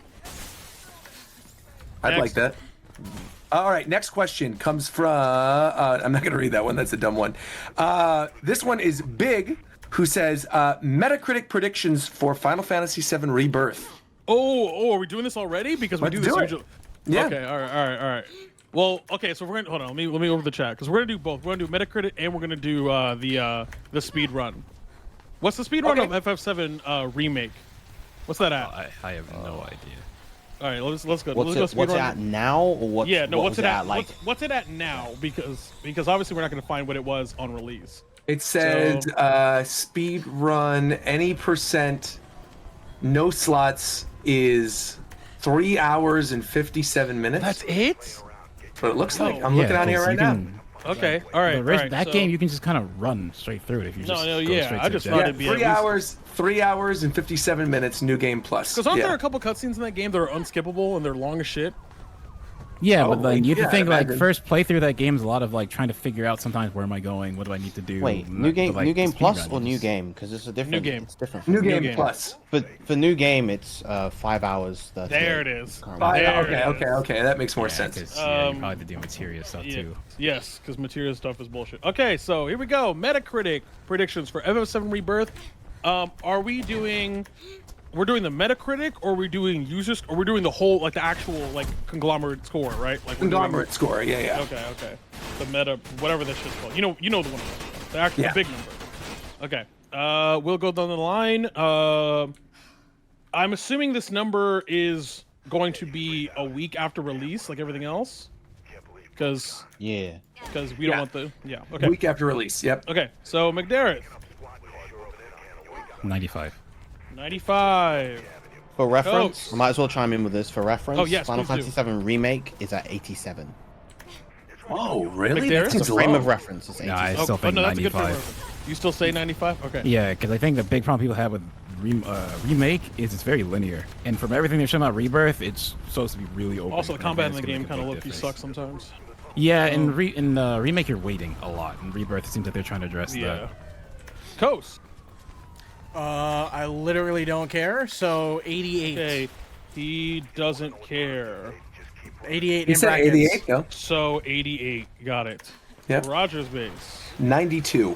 K: I'd like that. All right, next question comes from. I'm not going to read that one. That's a dumb one. This one is Big, who says Metacritic predictions for Final Fantasy VII Rebirth.
N: Oh, are we doing this already? Because we
K: Let's
N: do this
K: do it.
N: usually.
K: Yeah.
N: Okay. All right. Well, okay. So we're gonna hold on. Let me over the chat because we're gonna do both. We're gonna do Metacritic and we're gonna do the speed run. What's the speed run of FF7 remake? What's that at?
M: I have no idea.
N: All right, let's go.
L: What's
N: Let's go
L: it,
N: speed
L: what's it
N: run.
L: at now, or what?
N: Yeah, no.
L: what
N: What's
L: was
N: it at?
L: like?
N: What's it at now? Because obviously we're not gonna find what it was on release.
K: It says speed run any percent, no slots is 3 hours and 57 minutes.
N: That's it.
K: That's what it looks like. I'm
M: Yeah,
K: looking on here
M: 'cause
K: right
M: you
K: now.
M: can-
N: Okay. All right.
M: That
N: so-
M: game, you can just kind of run straight through it if you just
N: No,
M: go
N: yeah,
M: straight
N: I
M: to
N: just
M: the
N: thought
M: death.
N: it'd be at
K: 3 hours and 57 minutes. New game plus.
N: Because aren't
K: Yeah.
N: there a couple cutscenes in that game that are unskippable and they're long as shit?
M: Yeah, but like, you have
K: yeah,
M: to think
K: I
M: like
K: imagine.
M: first playthrough of that game is a lot of like trying to figure out sometimes where am I going, what do I need to do.
L: Wait,
M: and
L: new
M: the,
L: game,
M: like,
L: new game
M: speed
L: plus
M: run
L: or new
M: is-
L: game? Because it's a different.
N: New game.
L: It's different.
K: New
L: for
K: game,
N: game.
K: plus.
L: For new game, it's 5 hours. 38.
N: There it is.
L: Can't
K: Five-
L: remember.
N: There it
K: okay. That makes more
M: Yeah,
K: sense.
M: 'cause, yeah, you probably have to do materia stuff
N: Yeah.
M: too.
N: Yes, because material stuff is bullshit. Okay, so here we go. Metacritic predictions for FF7 Rebirth. Are we doing? We're doing the Metacritic, or are we doing users, or we're doing the whole, like the actual, like conglomerate score, right? Like we're doing-
K: Conglomerate score. Yeah.
N: Okay. The meta, whatever this shit's called. You know the one. I'm talking about. The actual
K: Yeah.
N: big number. Okay. We'll go down the line. I'm assuming this number is going to be a week after release, like everything else. Because
L: Yeah.
N: we don't want the Okay.
K: Week after release. Yep.
N: Okay. So McDareth,
M: 95.
N: 95.
L: For reference,
N: Coach.
L: I might as well chime in with this. For reference,
N: Oh, yes,
L: Final
N: please do.
L: Fantasy VII Remake is at 87.
K: Oh, really?
N: McDareth?
K: That
L: It's
K: seems
L: a frame
K: low.
L: of reference. It's 87.
M: Nah, I still think
N: no, that's a good frame
M: 95.
N: reference. You still say 95? Okay.
M: Yeah, because I think the big problem people have with remake is it's very linear, and from everything they're showing about Rebirth, it's supposed to be really open.
N: Also, the
M: and
N: combat in
M: it's
N: the
M: gonna
N: game
M: make a
N: kind of
M: big
N: low-key
M: difference.
N: sucks sometimes.
M: Yeah, in remake you're waiting a lot. In Rebirth, it seems like they're trying to address
N: Yeah.
M: that.
N: Coast.
A: I literally don't care. So 88.
N: Okay. He doesn't care.
A: 88
K: You
A: in
K: said
A: brackets.
K: 88? No.
N: So 88. Got it.
K: Yep.
N: Rogers base.
K: 92.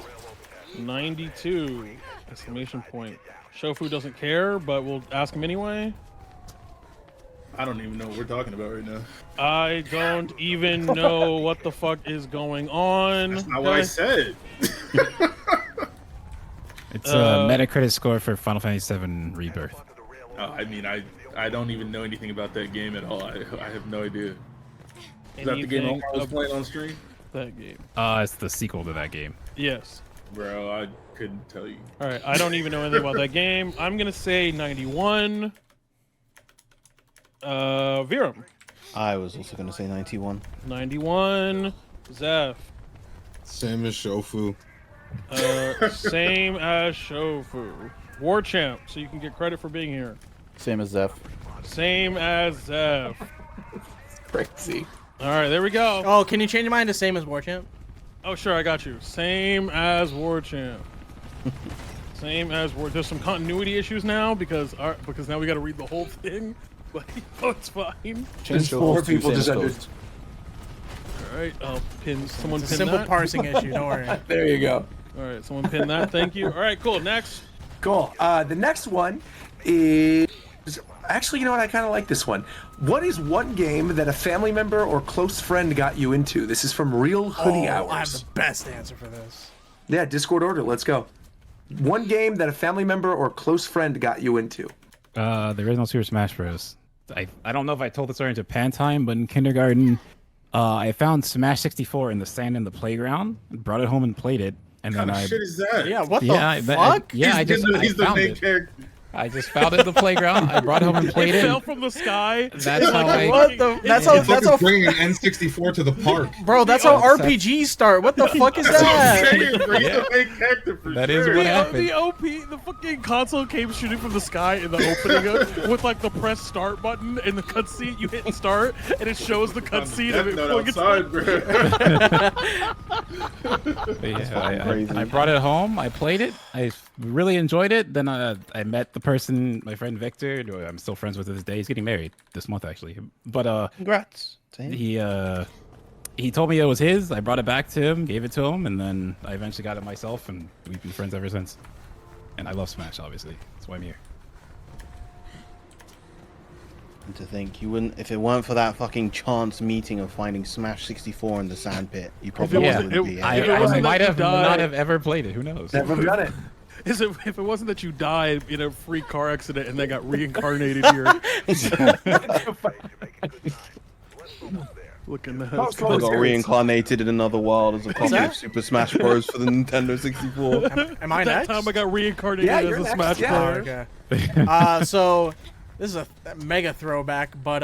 N: 92. Exclamation point. Shofu doesn't care, but we'll ask him anyway.
J: I don't even know what we're talking about right now.
N: I don't even know what the fuck is going on.
J: That's not what I said.
M: It's a Metacritic score for Final Fantasy VII Rebirth.
J: I mean, I don't even know anything about that game at all. I have no idea. Is that the game
N: Anything
J: I was playing on stream?
N: That game.
M: It's the sequel to that game.
N: Yes.
J: Bro, I couldn't tell you.
N: All right. I don't even know anything about that game. I'm gonna say 91. Viram.
L: I was also going to say 91.
N: 91. Zeph.
P: Same as Shofu.
N: Same as Shofu. War Champ, so you can get credit for being here.
L: Same as Zeph.
N: Same as Zeph.
K: Crazy.
N: All right, there we go.
A: Oh, can you change your mind to same as War Champ?
N: Oh, sure, I got you. Same as War Champ. Same as there's some continuity issues now because now we got to read the whole thing. But it's fine.
K: There's 4 people just under.
N: All right, I'll pin. Someone
A: It's a
N: pin
A: simple
N: that.
A: parsing issue. Don't worry.
K: There you go.
N: All right, someone pin that. Thank you. All right, cool. Next.
K: Cool. The next one is actually, you know what? I kind of like this one. What is one game that a family member or close friend got you into? This is from Real Hoodie Hours.
A: I have the best answer for this.
K: Yeah, Discord order. Let's go. One game that a family member or close friend got you into.
M: The original Super Smash Bros. I don't know if I told this story in Japan time, but in kindergarten, I found Smash 64 in the sand in the playground, brought it home and played it, and
J: What
M: then
J: kind of shit is that?
A: Yeah, what the fuck?
J: He's the
M: found
J: main
M: it.
J: character.
M: I just found it in the playground. I brought it home and played
N: It
M: it.
N: fell from the sky.
M: That's how I.
A: What the? That's
E: It's
A: how.
E: bringing an N64 to the park.
A: Bro, that's how RPGs start. What the fuck is that?
J: He's the main character for
M: That
J: sure.
M: is what happened.
N: The OP, the fucking console came shooting from the sky in the opening with like the press start button and the cutscene. You hit start and it shows the cutscene of it pulling its
J: outside, bro.
M: But yeah, I brought it home. I played it. I really enjoyed it. Then I met the person, my friend Victor, who I'm still friends with to this day. He's getting married this month, actually. But
L: Congrats.
M: he told me it was his. I brought it back to him, gave it to him, and then I eventually got it myself, and we've been friends ever since. And I love Smash, obviously. That's why I'm here.
L: And to think you wouldn't, if it weren't for that fucking chance meeting of finding Smash 64 in the sandpit, you probably wouldn't be.
M: I might have not have ever played it. Who knows?
K: Never done it.
N: If it wasn't that you died in a free car accident and then got reincarnated here. Looking at
L: I got reincarnated in another world as a copy of Super Smash Bros. For the Nintendo 64.
A: Am I next?
N: That time I got reincarnated as a Smash player.
A: Okay. So this is a mega throwback, but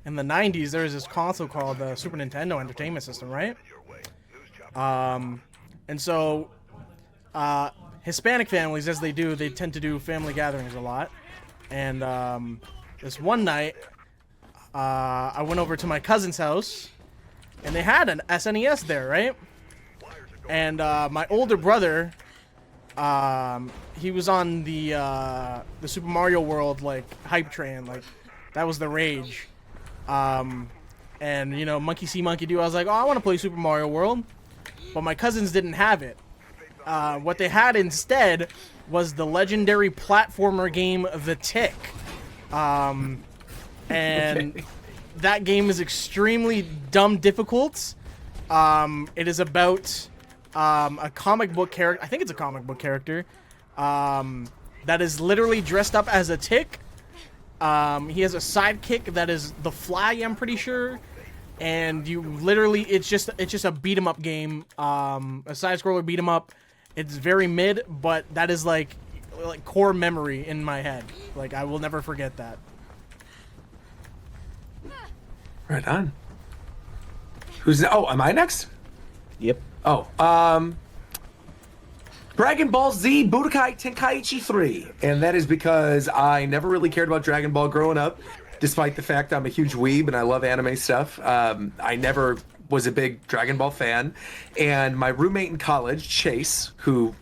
A: in the 90s there was this console called the Super Nintendo Entertainment System, right? And so Hispanic families, as they do, they tend to do family gatherings a lot. And this one night, I went over to my cousin's house, and they had an SNES there, right? And my older brother, he was on the Super Mario World like hype train, like that was the rage. And you know, monkey see, monkey do. I was like, oh, I want to play Super Mario World, but my cousins didn't have it. What they had instead was the legendary platformer game The Tick. And that game is extremely dumb difficult. It is about a comic book character. I think it's a comic book character that is literally dressed up as a tick. He has a sidekick that is the Fly, I'm pretty sure. And you literally, it's just a beat 'em up game, a side scroller beat 'em up. It's very mid, but that is like core memory in my head. Like I will never forget that.
K: Right on. Who's oh, am I next?
L: Yep.
K: Oh, Dragon Ball Z Budokai Tenkaichi 3. And that is because I never really cared about Dragon Ball growing up, despite the fact I'm a huge weeb and I love anime stuff. I never was a big Dragon Ball fan. And my roommate in college, Chase, who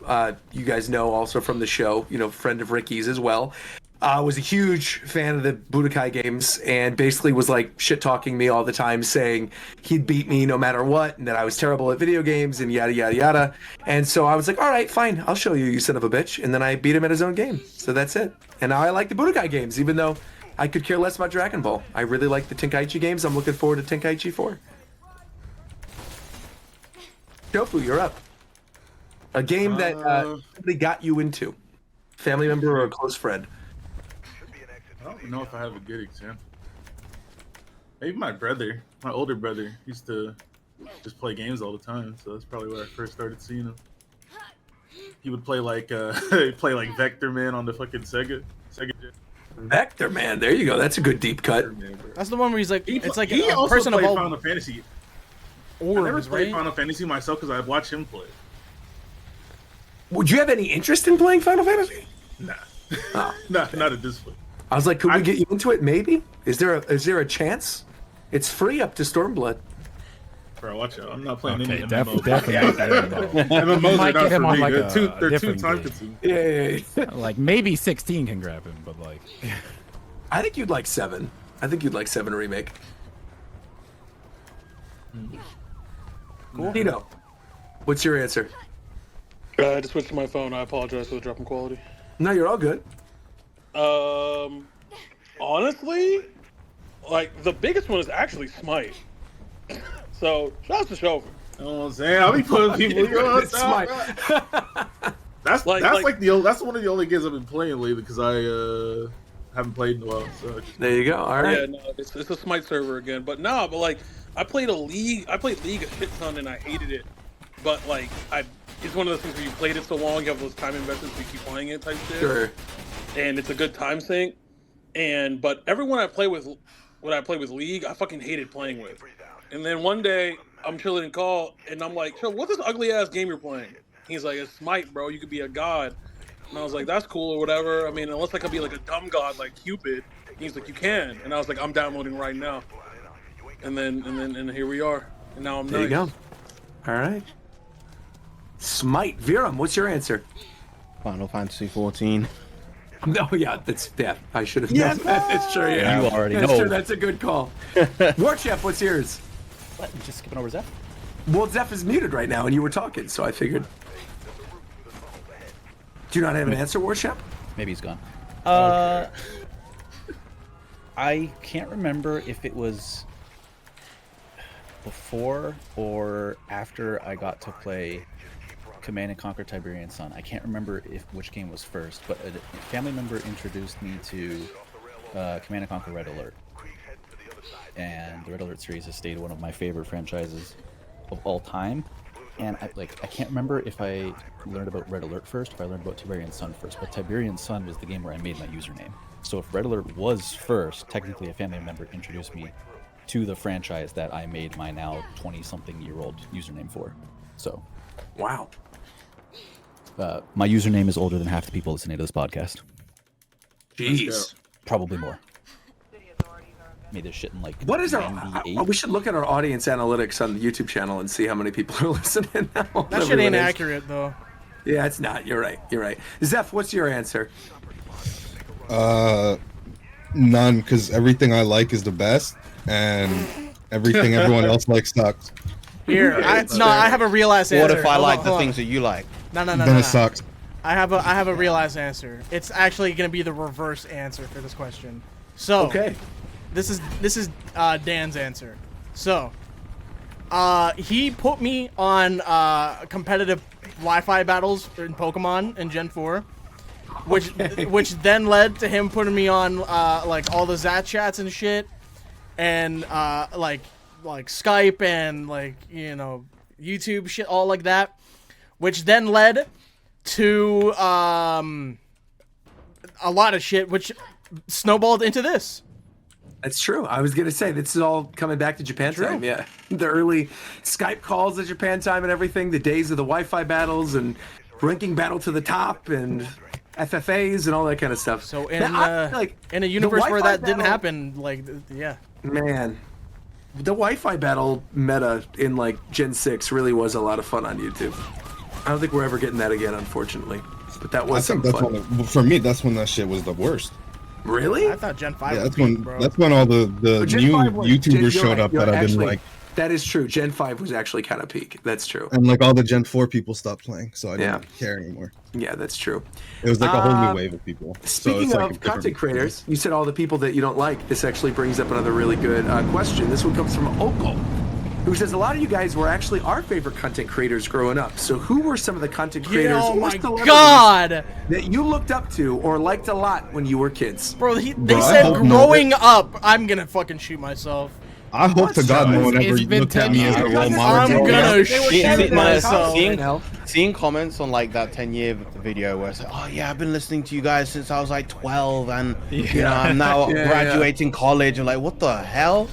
K: you guys know also from the show, you know, friend of Ricky's as well, was a huge fan of the Budokai games and basically was like shit-talking me all the time, saying he'd beat me no matter what and that I was terrible at video games and yada, yada, yada. And so I was like, all right, fine, I'll show you, you son of a bitch. And then I beat him at his own game. So that's it. And now I like the Budokai games, even though I could care less about Dragon Ball. I really like the Tenkaichi games. I'm looking forward to Tenkaichi 4. Tofu, you're up. A game that somebody got you into. Family member or a close friend.
J: I don't know if I have a good example. Maybe my brother, my older brother, used to just play games all the time, so that's probably where I first started seeing him. He would play like Vector Man on the fucking Sega Gen.
K: Vector Man, there you go. That's a good deep cut.
A: That's the one where he's like, it's like
J: He
A: a
J: also
A: person of
J: played
A: all
J: Final Fantasy. I never
A: orbs,
J: played
A: right?
J: Final Fantasy myself because I watched him play.
K: Would you have any interest in playing Final Fantasy?
J: Nah.
K: Oh.
J: Not at this point.
K: I was like, could we get you into it? Maybe. Is there a chance? It's free up to Stormblood.
J: Bro, watch out. I'm not playing
M: Okay,
J: any
M: definitely
J: MMOs.
M: not MMO.
J: MMOs
M: Might
J: are
M: get
J: not
M: him
J: for
M: on
J: me.
M: like
J: They're
M: a
J: too
M: different
J: time
M: game.
J: consuming.
K: Yeah.
M: Like maybe 16 can grab him, but like.
K: I think you'd like 7. I think you'd like 7 remake. Cool. Nino, what's your answer?
N: I just switched to my phone. I apologize for the drop in quality.
K: No, you're all good.
N: Honestly, like the biggest one is actually Smite. So shouts to Chauffeur.
J: You know what I'm saying? I'll be putting people. You know what I'm saying? That's one of the only games I've been playing lately because I haven't played in a while. So
K: there you go. All right.
N: Yeah, no, it's a Smite server again. But nah, but like I played League a shit ton and I hated it. But like it's one of those things where you played it so long, you have those time investments, you keep playing it type shit.
K: Sure.
N: And it's a good time sink. But everyone I play with, when I play with League, I fucking hated playing with. And then one day I'm chilling in call, and I'm like, "Yo, what's this ugly ass game you're playing?" He's like, "It's Smite, bro. You could be a god." And I was like, "That's cool or whatever. I mean, unless I could be like a dumb god like Cupid." And he's like, "You can." And I was like, "I'm downloading right now." And then here we are. And now I'm
K: There you go. All right. Smite. Viram, what's your answer?
L: Final Fantasy 14.
K: No, yeah, I should have known that. That's sure, yeah.
L: You already
K: That's
L: know.
K: True, that's a good call. War Chef, what's yours?
Q: What? Just skipping over Zeph?
K: Well, Zeph is muted right now, and you were talking, so I figured. Do you not have an answer, War Chef?
Q: Maybe he's gone. I can't remember if it was before or after I got to play Command & Conquer Tiberian Sun. I can't remember which game was first, but a family member introduced me to Command & Conquer Red Alert. And the Red Alert series has stayed one of my favorite franchises of all time. And I can't remember if I learned about Red Alert first, if I learned about Tiberian Sun first, but Tiberian Sun was the game where I made my username. So if Red Alert was first, technically a family member introduced me to the franchise that I made my now 20-something-year-old username for. So,
K: wow.
Q: My username is older than half the people listening to this podcast.
K: Jeez.
Q: Probably more. Made this shit in like
K: What is our?
Q: 98.
K: We should look at our audience analytics on the YouTube channel and see how many people are listening now.
A: That shit ain't accurate though.
K: Yeah, it's not. You're right. You're right. Zeph, what's your answer?
P: None, because everything I like is the best, and everything everyone else likes sucks.
A: Here, I have a real ass answer.
L: What if I
A: Hold
L: like
A: on,
L: the
A: hold on.
L: things that you like?
A: No.
P: Then it sucks.
A: I have a real ass answer. It's actually gonna be the reverse answer for this question. So
K: okay,
A: this is Dan's answer. So he put me on competitive Wi-Fi battles in Pokemon in Gen 4, which then led to him putting me on like all the Zat chats and shit, and like Skype and like YouTube shit, all like that, which then led to a lot of shit, which snowballed into this.
K: That's true. I was gonna say this is all coming back to Japan time. Yeah, the early Skype calls at Japan time and everything. The days of the Wi-Fi battles and ranking battle to the top and FFAs and all that kind of stuff.
A: So in in a universe where that didn't happen, yeah.
K: Man, the Wi-Fi battle meta in like Gen 6 really was a lot of fun on YouTube. I don't think we're ever getting that again, unfortunately. But that was
P: I think that's
K: fun.
P: for me. That's when that shit was the worst.
K: Really?
A: I thought Gen 5
P: Yeah,
A: was
P: that's when
A: peak, bro.
P: that's when all the
K: Gen
P: new
K: 5 was-
P: YouTubers
K: you're
P: showed
K: right,
P: up
K: you're
P: that I didn't
K: actually-
P: like,
K: That is true. Gen 5 was actually kind of peak. That's true.
P: and like all the Gen 4 people stopped playing, so I
K: Yeah.
P: didn't care anymore.
K: Yeah, that's true.
P: It was like a whole new wave of people. So
K: Speaking
P: it's like a
K: of
P: different-
K: content creators, you said all the people that you don't like. This actually brings up another really good question. This one comes from Okal, who says a lot of you guys were actually our favorite content creators growing up. So who were some of the content creators
A: oh
K: or
A: my
K: celebrities
A: God!
K: that you looked up to or liked a lot when you were kids?
A: Bro, they
P: Bro, I
A: said
P: hope
A: growing up. I'm gonna fucking shoot myself.
P: I hope to God no one ever looked at me as a role model.
A: I'm gonna shoot myself.
L: Seeing comments on like that 10-year video where it's like, oh yeah, I've been listening to you guys since I was like 12, and you know I'm now graduating college. I'm like, what the hell?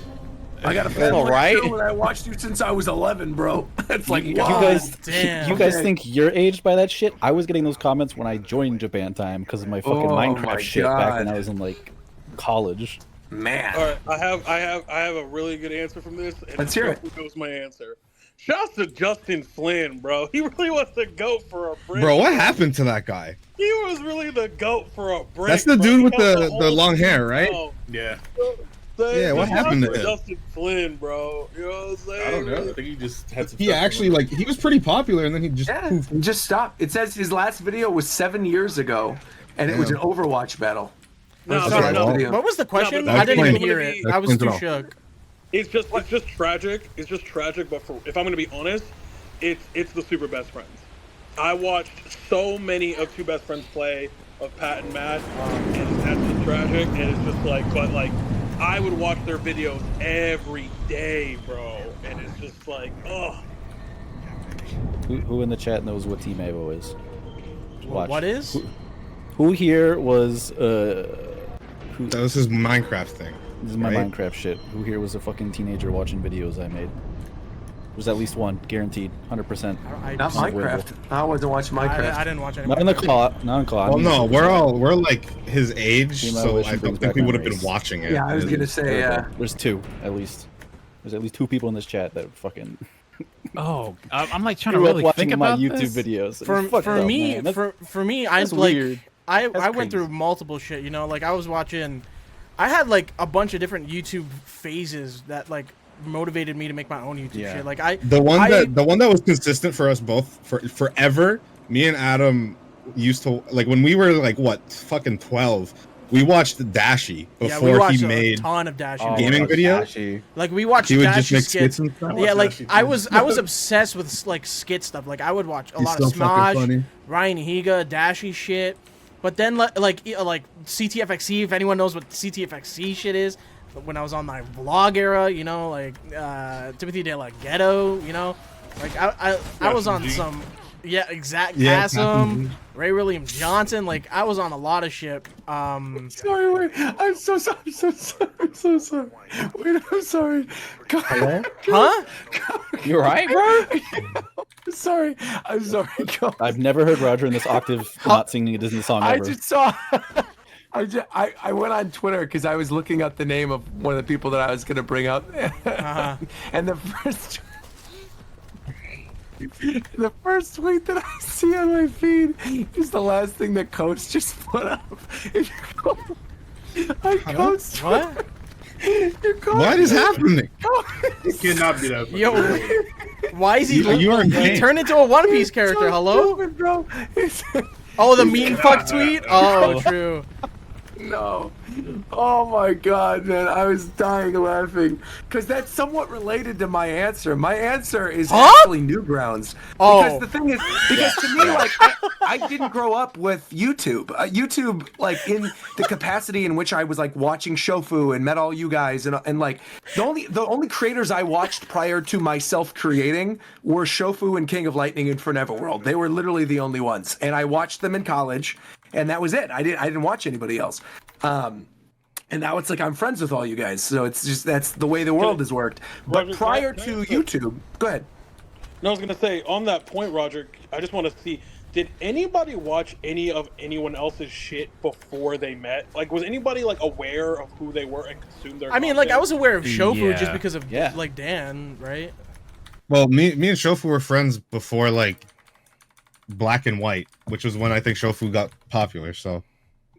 K: I got a
L: That's all right.
K: show I watched you since I was 11, bro. It's like,
Q: You
K: wow.
Q: guys,
A: damn.
Q: you guys
K: Okay.
Q: think you're aged by that shit? I was getting those comments when I joined Japan Time because of my fucking
K: Oh
Q: Minecraft
K: my
Q: shit back when
K: God.
Q: I was in like college.
K: Man.
N: All right, I have a really good answer from this. And
K: Let's hear it.
N: Who knows my answer? Shouts to Justin Flynn, bro. He really was the GOAT for a brick.
E: Bro, what happened to that guy?
N: He was really the GOAT for a brick.
E: That's the
N: bro.
E: dude
N: He
E: with
N: held
E: the
N: whole
E: long
N: team
E: hair, right?
N: down.
J: Yeah.
E: Yeah, what happened to him?
N: Justin Flynn, bro. You know what I'm saying?
J: I don't know. I think he just had some.
E: He
J: stuff
E: actually
J: going
E: he was pretty popular, and then he just
K: He just stopped. It says his last video was 7 years ago, and it was an Overwatch battle.
N: No,
K: That's
N: no,
K: the last
N: no.
K: video.
A: What was the question?
N: but
A: I didn't even
N: it's
A: hear
N: gonna
A: it.
N: be-
A: I was too shook.
N: It's just tragic. It's just tragic. But if I'm gonna be honest, it's the Super Best Friends. I watched so many of Two Best Friends play of Pat and Matt, and that's just tragic. And it's just but I would watch their videos every day, bro. And it's just ugh.
Q: Who in the chat knows what Team Avo is? Watch.
A: What is?
Q: Who here was
E: That was his Minecraft thing.
Q: This is my
E: right?
Q: Minecraft shit. Who here was a fucking teenager watching videos I made? There's at least one, guaranteed, 100%.
K: Not Minecraft. I wasn't watching Minecraft.
A: I didn't watch any.
Q: Not in the claw. Not in claw.
E: Well, no, we're like his age,
Q: Team
E: so
Q: Evolution
E: I don't
Q: brings
E: think
Q: back
E: we would have
Q: memories.
E: been watching it.
K: Yeah, I was gonna say,
Q: There's two, at least. There's at least two people in this chat that fucking.
M: Oh, I'm like trying to
Q: grew up
M: really
Q: watching
M: think
Q: my
M: about
Q: YouTube
M: this.
Q: videos.
A: For
Q: Fucked up,
A: me,
Q: man. That's-
A: for me, I
Q: that's
A: like
Q: weird.
A: I
Q: That's
A: went
Q: crazy.
A: through multiple shit. You know, like I was watching. I had like a bunch of different YouTube phases that like motivated me to make my own YouTube shit. Like
E: the one that was consistent for us both for forever. Me and Adam used to like when we were like what fucking 12. We watched Dashi
A: Yeah, we
E: before
A: watched
E: he
A: a
E: made
A: ton of Dashi
E: gaming videos.
K: Dashi.
A: Like we watched
E: He would
A: Dashi
E: just make
A: skits.
E: skits and stuff.
A: Yeah, like
J: Dashi
A: I
J: too.
A: was obsessed with like skit stuff. Like I would watch a
E: He's
A: lot
E: so
A: of
E: fucking
A: Smosh,
E: funny.
A: Ryan Higa, Dashi shit. But then like CTFXC, if anyone knows what CTFXC shit is, when I was on my vlog era, you know, like Timothy De La Ghetto, you know, like I was on some exact Kassam, Ray William Johnson, like I was on a lot of shit.
K: Sorry, wait. I'm so sorry. I'm so sorry. Wait, I'm sorry.
Q: Hello?
A: Huh?
Q: You alright, bro?
K: I'm sorry.
Q: I've never heard Roger in this octave not singing a Disney song
K: I
Q: ever.
K: just saw. I went on Twitter because I was looking up the name of one of the people that I was going to bring up, and the first tweet that I see on my feed is the last thing that Coach just put up. If you go on Coach's
A: What?
K: Twitter, your Coach-
E: What is happening?
J: It cannot be that funny.
A: Yo, why is he?
E: You are
A: he
E: insane.
A: turned into a One Piece character.
K: So
A: Hello?
K: stupid, bro.
A: Oh, the mean fuck tweet. Oh, true.
K: No. Oh my god, man. I was dying laughing. Because that's somewhat related to my answer. My answer is actually Newgrounds.
A: Oh.
K: Because the thing is, because to me, like, I didn't grow up with YouTube. YouTube, like, in the capacity in which I was, like, watching Shofu and met all you guys, and like, the only creators I watched prior to myself creating were Shofu and King of Lightning and Forever World. They were literally the only ones. And I watched them in college. And that was it. I didn't watch anybody else. And now it's like I'm friends with all you guys. So it's just that's the way the world has worked. But
N: Roger,
K: prior
N: can I
K: to
N: answer?
K: YouTube, go ahead.
N: No, I was gonna say on that point, Roger. I just want to see. Did anybody watch any of anyone else's shit before they met? Like, was anybody like aware of who they were and consumed their?
A: I mean, like I was aware of Shofu just
E: Yeah.
A: because of like Dan, right?
E: Well, me and Shofu were friends before like Black and White, which was when I think Shofu got popular. So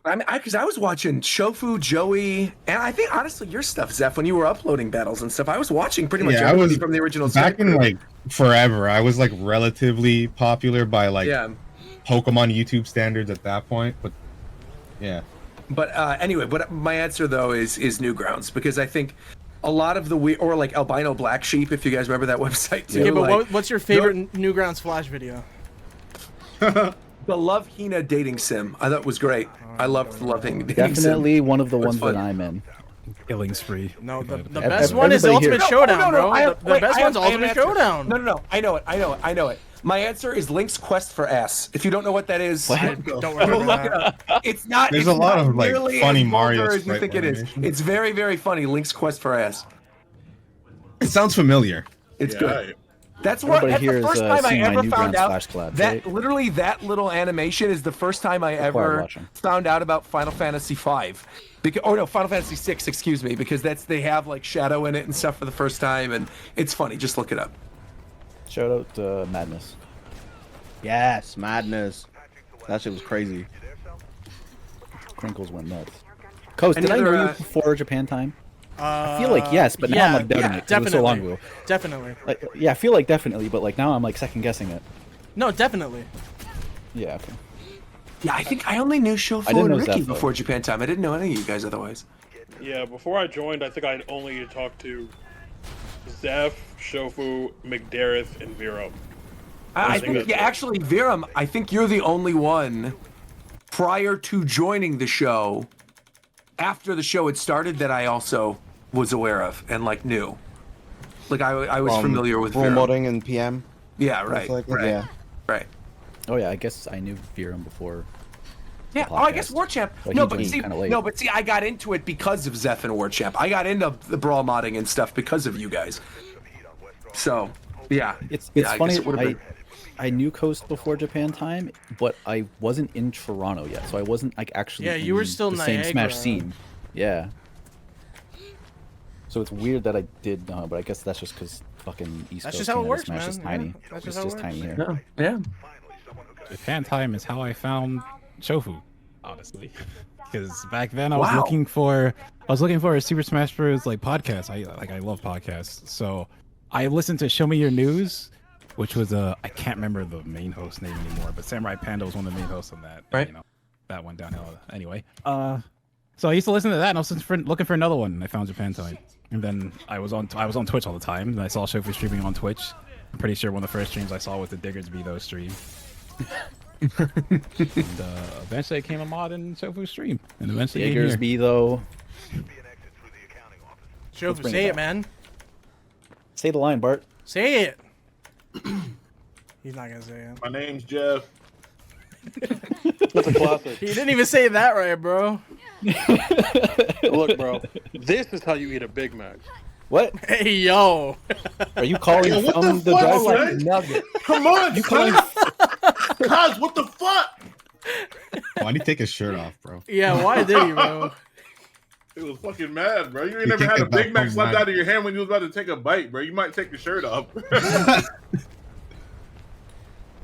K: I mean, because I was watching Shofu, Joey, and I think honestly your stuff, Zeph, when you were uploading battles and stuff. I was watching pretty much
E: yeah, I
K: everybody
E: was
K: from the original.
E: back in
K: Skype
E: like forever. I was like relatively popular by like Pokemon YouTube standards at that point, but yeah.
K: But anyway, but my answer though is Newgrounds, because I think a lot of the or like Albino Black Sheep, if you guys remember that website too.
A: Okay, but
K: like,
A: what's your favorite Newgrounds Flash video?
K: The Love Hina dating sim. I thought it was great. I loved the Love Hina dating sim.
Q: Definitely one of the
K: It was
Q: ones
K: fun.
Q: that I'm in.
M: Killing spree.
A: No, the
Q: Everybody
A: best one is
Q: here-
A: Ultimate Showdown, bro.
K: I have-
A: The
K: wait,
A: best
K: I have-
A: one's
K: I have an
A: Ultimate
K: answer.
A: Showdown.
K: No. I know it. My answer is Link's Quest for Ass. If you don't know what that is,
A: I don't remember
K: look it
A: that.
K: up. It's not.
E: There's
K: it's
E: a lot
K: not
E: of, like,
K: nearly
E: funny
K: as
E: Mario
K: vulgar as you
E: sprite
K: think it is.
E: animation.
K: It's very, very funny. Link's Quest for Ass.
E: It sounds familiar.
K: It's
J: Yeah,
K: good. That's what.
Q: Everybody
K: That's
Q: here
K: the
Q: is,
K: first time I
Q: seeing my
K: ever
Q: Newgrounds
K: found out
Q: Flash collabs,
K: that
Q: right?
K: literally that little animation is the first time I
Q: Required
K: ever
Q: watching.
K: found out about Final Fantasy V. Oh no, Final Fantasy 6, excuse me, because they have like Shadow in it and stuff for the first time, and it's funny. Just look it up.
Q: Shout out to Madness.
L: Yes, Madness. That shit was crazy.
Q: Crinkles went nuts. Coast, did I
K: Another,
Q: know you before Japan time? I feel like yes, but now I'm like doubting it. 'Cause it was so long ago.
A: Definitely.
Q: Like, yeah, I feel like definitely, but like now I'm like second guessing it.
A: No, definitely.
Q: Yeah. Okay.
K: Yeah, I think I only knew Shofu
Q: I didn't
K: and
Q: know
K: Ricky
Q: Zeph, though.
K: before Japan time. I didn't know any of you guys otherwise.
R: Yeah, before I joined, I think I'd only talked to Zeph, Shofu, McDareth, and Vero.
K: I think, yeah, actually, Viram, I think you're the only one prior to joining the show, after the show had started, that I also was aware of and like knew. Like I was familiar with
L: role
K: Viram.
L: modding and PM.
K: Yeah, right. Right.
L: Yeah.
K: Right.
Q: Oh yeah, I guess I knew Viram before.
K: Yeah. Oh, I guess War Champ.
Q: But
K: No,
Q: he
K: but
Q: joined
K: see,
Q: kinda late.
K: no, but see, I got into it because of Zeph and War Champ. I got into the brawl modding and stuff because of you guys. So, yeah.
Q: It's
K: Yeah, I
Q: funny.
K: guess it would've been-
Q: I knew Coast before Japan time, but I wasn't in Toronto yet, so I wasn't like actually.
A: Yeah, you
Q: in
A: were still
Q: the same
A: Niagara.
Q: Smash scene. Yeah. So it's weird that I did know, but I guess that's just because fucking East
A: That's
Q: Coast
A: just how it
Q: Canada
A: works,
Q: Smash
A: man.
Q: is
A: Yeah,
Q: tiny.
A: that's
Q: It's
A: just how it
Q: just
A: works.
Q: tiny here.
K: Yeah.
M: Japan time is how I found Shofu, honestly. Because back then I was
K: Wow.
M: looking for a Super Smash Bros. Like podcast. I love podcasts. So I listened to Show Me Your News, which was I can't remember the main host name anymore, but Samurai Panda was one of the main hosts on that.
K: Right.
M: You know, that went downhill anyway. So I used to listen to that, and I was looking for another one, and I found Japan time. And then I was on Twitch all the time, and I saw Shofu streaming on Twitch. I'm pretty sure one of the first streams I saw was the Diggersby though stream. And eventually I came a mod in Shofu's stream, and eventually came here.
Q: Diggersby though.
A: Shofu,
Q: bring
A: say
Q: it
A: it,
Q: back.
A: man.
Q: Say the line, Bart.
A: Say it. He's not gonna say it.
J: My name's Jeff.
R: That's a classic.
A: He didn't even say that right, bro.
R: Look, bro, this is how you eat a Big Mac.
Q: What?
A: Hey, yo.
Q: Are you calling
J: Yo, what
Q: from
J: the
Q: the
J: fuck,
Q: drive-thru?
J: man?
K: Nugget.
J: Come on,
Q: You calling?
J: Cos, what the fuck?
E: Why'd he take his shirt off, bro?
A: Yeah, why did he, bro?
J: He was fucking mad, bro. You ain't
E: He
J: never
E: kicked
J: had a
E: it back
J: Big Mac
E: from
J: slapped
E: mad.
J: out of your hand when you was about to take a bite, bro. You might take your shirt off.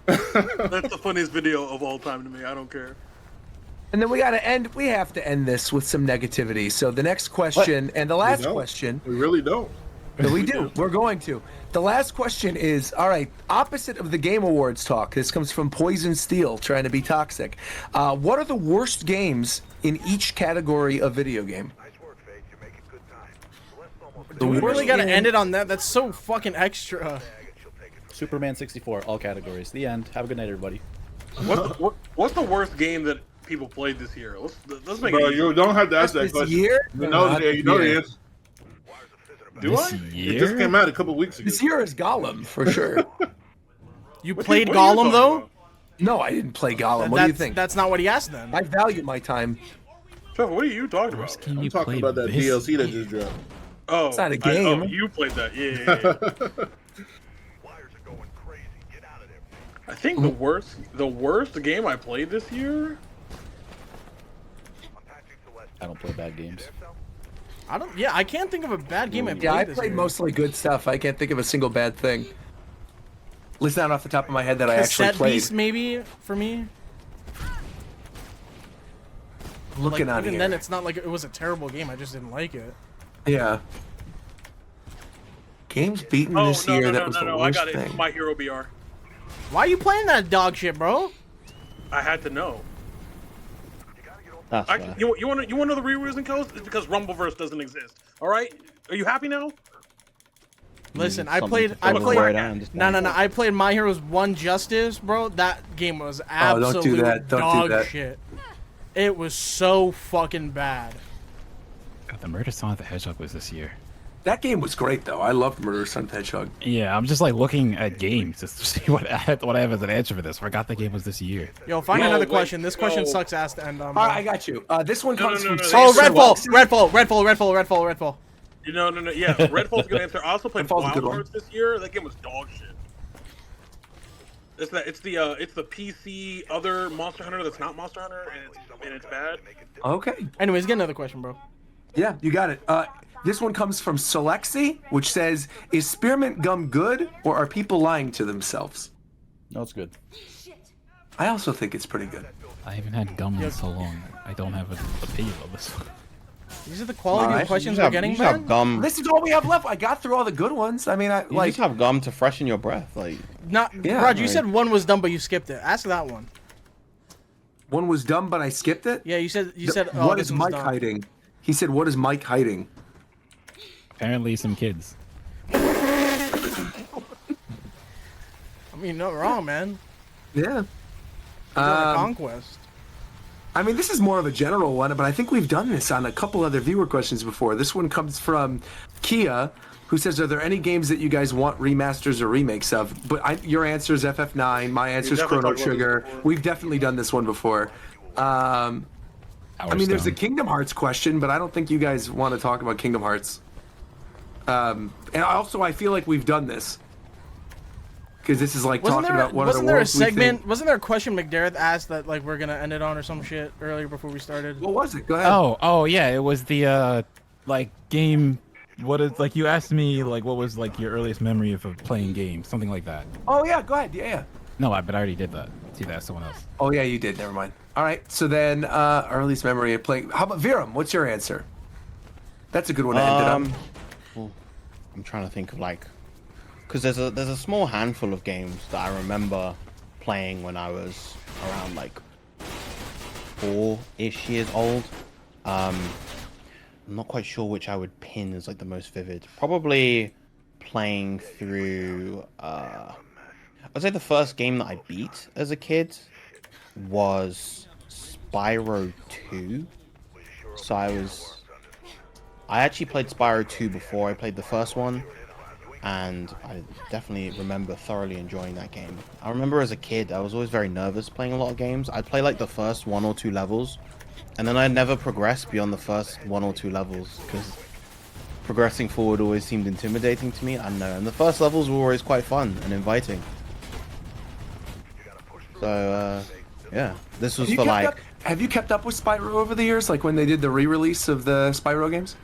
R: That's the funniest video of all time to me. I don't care.
K: And then we have to end this with some negativity. So the next question and the last
J: don't.
K: question.
J: We really don't.
K: No, we do. We're going to. The last question is, all right, opposite of the Game Awards talk. This comes from Poison Steel, trying to be toxic. What are the worst games in each category of video game?
A: Do we really gotta end it on that? That's so fucking extra.
Q: Superman 64, all categories. The end. Have a good night, everybody.
R: What's the worst game that people played this year? Let's make
J: Bro,
R: it easy.
J: you don't have to ask that
K: This
J: question.
K: year?
J: You know,
K: Not
J: you know
K: this
J: the
K: year.
J: answer. Do
M: This
J: I?
M: year?
J: It just came out a couple weeks ago.
K: This year is Gollum, for sure.
A: You
J: What
A: played
J: what are you
A: Gollum,
J: talking
A: though?
J: about?
K: No, I didn't play Gollum. What do
A: That's,
K: you think?
A: that's not what he asked then.
K: I value my time.
R: Trevor, what are you talking about?
M: Worst game
J: I'm
M: you
J: talking
M: played
J: about that
M: this
J: DLC that
M: year?
J: just dropped.
R: Oh,
K: It's not a
R: oh,
K: game.
R: you played that. Yeah. I think the worst game I played this year.
Q: I don't play bad games.
A: Yeah, I can't think of a bad game I played
K: Yeah, I
A: this
K: played
A: year.
K: mostly good stuff. I can't think of a single bad thing. At least not off the top of my head that I actually
A: Cassette
K: played.
A: Beast, maybe, for me.
K: Looking on
A: even
K: here.
A: then, it's not like it was a terrible game. I just didn't like it.
K: Yeah. Games beaten
R: Oh
K: this
R: no,
K: year
R: no,
K: that
R: no,
K: was
R: no,
K: the
R: no! I
K: worst
R: got it.
K: thing.
R: It's My Hero BR.
A: Why are you playing that dog shit, bro?
R: I had to know.
L: That's fair.
R: You want to know the real reason, Coast? It's because Rumbleverse doesn't exist. All right? Are you happy now?
A: Listen, I
L: Something
A: played.
L: to
A: I
L: fill in
A: played.
L: right now and just
A: No, no,
L: move
A: no!
L: on.
A: I played My Heroes 1 Justice, bro. That game was
K: Oh, don't do
A: absolute
K: that. Don't do
A: dog
K: that.
A: shit. It was so fucking bad.
M: God, the Murder Sonic the Hedgehog was this year.
K: That game was great though. I loved Murder Son Hedgehog.
M: Yeah, I'm just like looking at games just to see what I have as an answer for this. Forgot the game was this year.
A: Yo, find
R: No,
A: another
R: wait,
A: question. This question
R: no.
A: sucks ass to end on.
K: All right, I got you. This one comes from.
A: Oh,
K: Sam
A: Redfall.
R: No. Yeah, Redfall's a good answer. I also played
K: Redfall's a good
R: Wild
K: one.
R: Hearts this year. That game was dog shit. It's the PC other Monster Hunter that's not Monster Hunter, and it's bad.
K: Okay.
A: Anyways, get another question, bro.
K: Yeah, you got it. This one comes from Selexi, which says, "Is spearmint gum good, or are people lying to themselves?"
Q: No, it's good.
K: I also think it's pretty good.
M: I haven't had gum in so long. I don't have an opinion on this one.
A: These are the quality of questions we're getting,
E: you just have
A: man.
E: gum.
K: This is all we have left. I got through all the good ones. I mean,
E: You just have gum to freshen your breath, like.
A: Not,
K: Yeah,
A: Roger, you
K: right.
A: said one was dumb, but you skipped it. Ask that one.
K: One was dumb, but I skipped it.
A: Yeah, you said. Oh,
K: What
A: this
K: is
A: one's
K: Mike
A: dumb.
K: hiding? He said, "What is Mike hiding?"
M: Apparently, some kids.
A: I mean, not wrong, man.
K: Yeah.
A: He's on a conquest.
K: I mean, this is more of a general one, but I think we've done this on a couple other viewer questions before. This one comes from Kia, who says, "Are there any games that you guys want remasters or remakes of?" But your answer is FF9. My answer is
R: definitely
K: Chrono
R: talked about this
K: Trigger.
R: before.
K: We've definitely done this one before. I mean, there's a Kingdom Hearts question, but I don't think you guys want to talk about Kingdom Hearts. And also, I feel like we've done this. Because this is like talking about one of the
A: wasn't there a
K: worlds we
A: segment?
K: think.
A: Wasn't there a question McDareth asked that like we're gonna end it on or some shit earlier before we started?
K: What was it? Go ahead.
M: Oh yeah, it was the like game. What is like you asked me like what was like your earliest memory of playing games, something like that.
K: Oh, yeah, go ahead. Yeah.
M: No, but I already did that. See, that's someone else.
K: Oh, yeah, you did. Never mind. All right. So then, earliest memory of playing. How about Viram? What's your answer? That's a good one to end it on.
E: Well, I'm trying to think of like, because there's a small handful of games that I remember playing when I was around like 4-ish years old. I'm not quite sure which I would pin as like the most vivid. Probably playing through. I'd say the first game that I beat as a kid was Spyro 2. So I actually played Spyro 2 before I played the first one, and I definitely remember thoroughly enjoying that game. I remember as a kid, I was always very nervous playing a lot of games. I'd play like the first 1 or 2 levels, and then I'd never progress beyond the first 1 or 2 levels, because progressing forward always seemed intimidating to me. I don't know, and the first levels were always quite fun and inviting. So, yeah, this was for like...
K: Have you kept up with Spyro over the years, like when they did the re-release of the Spyro games?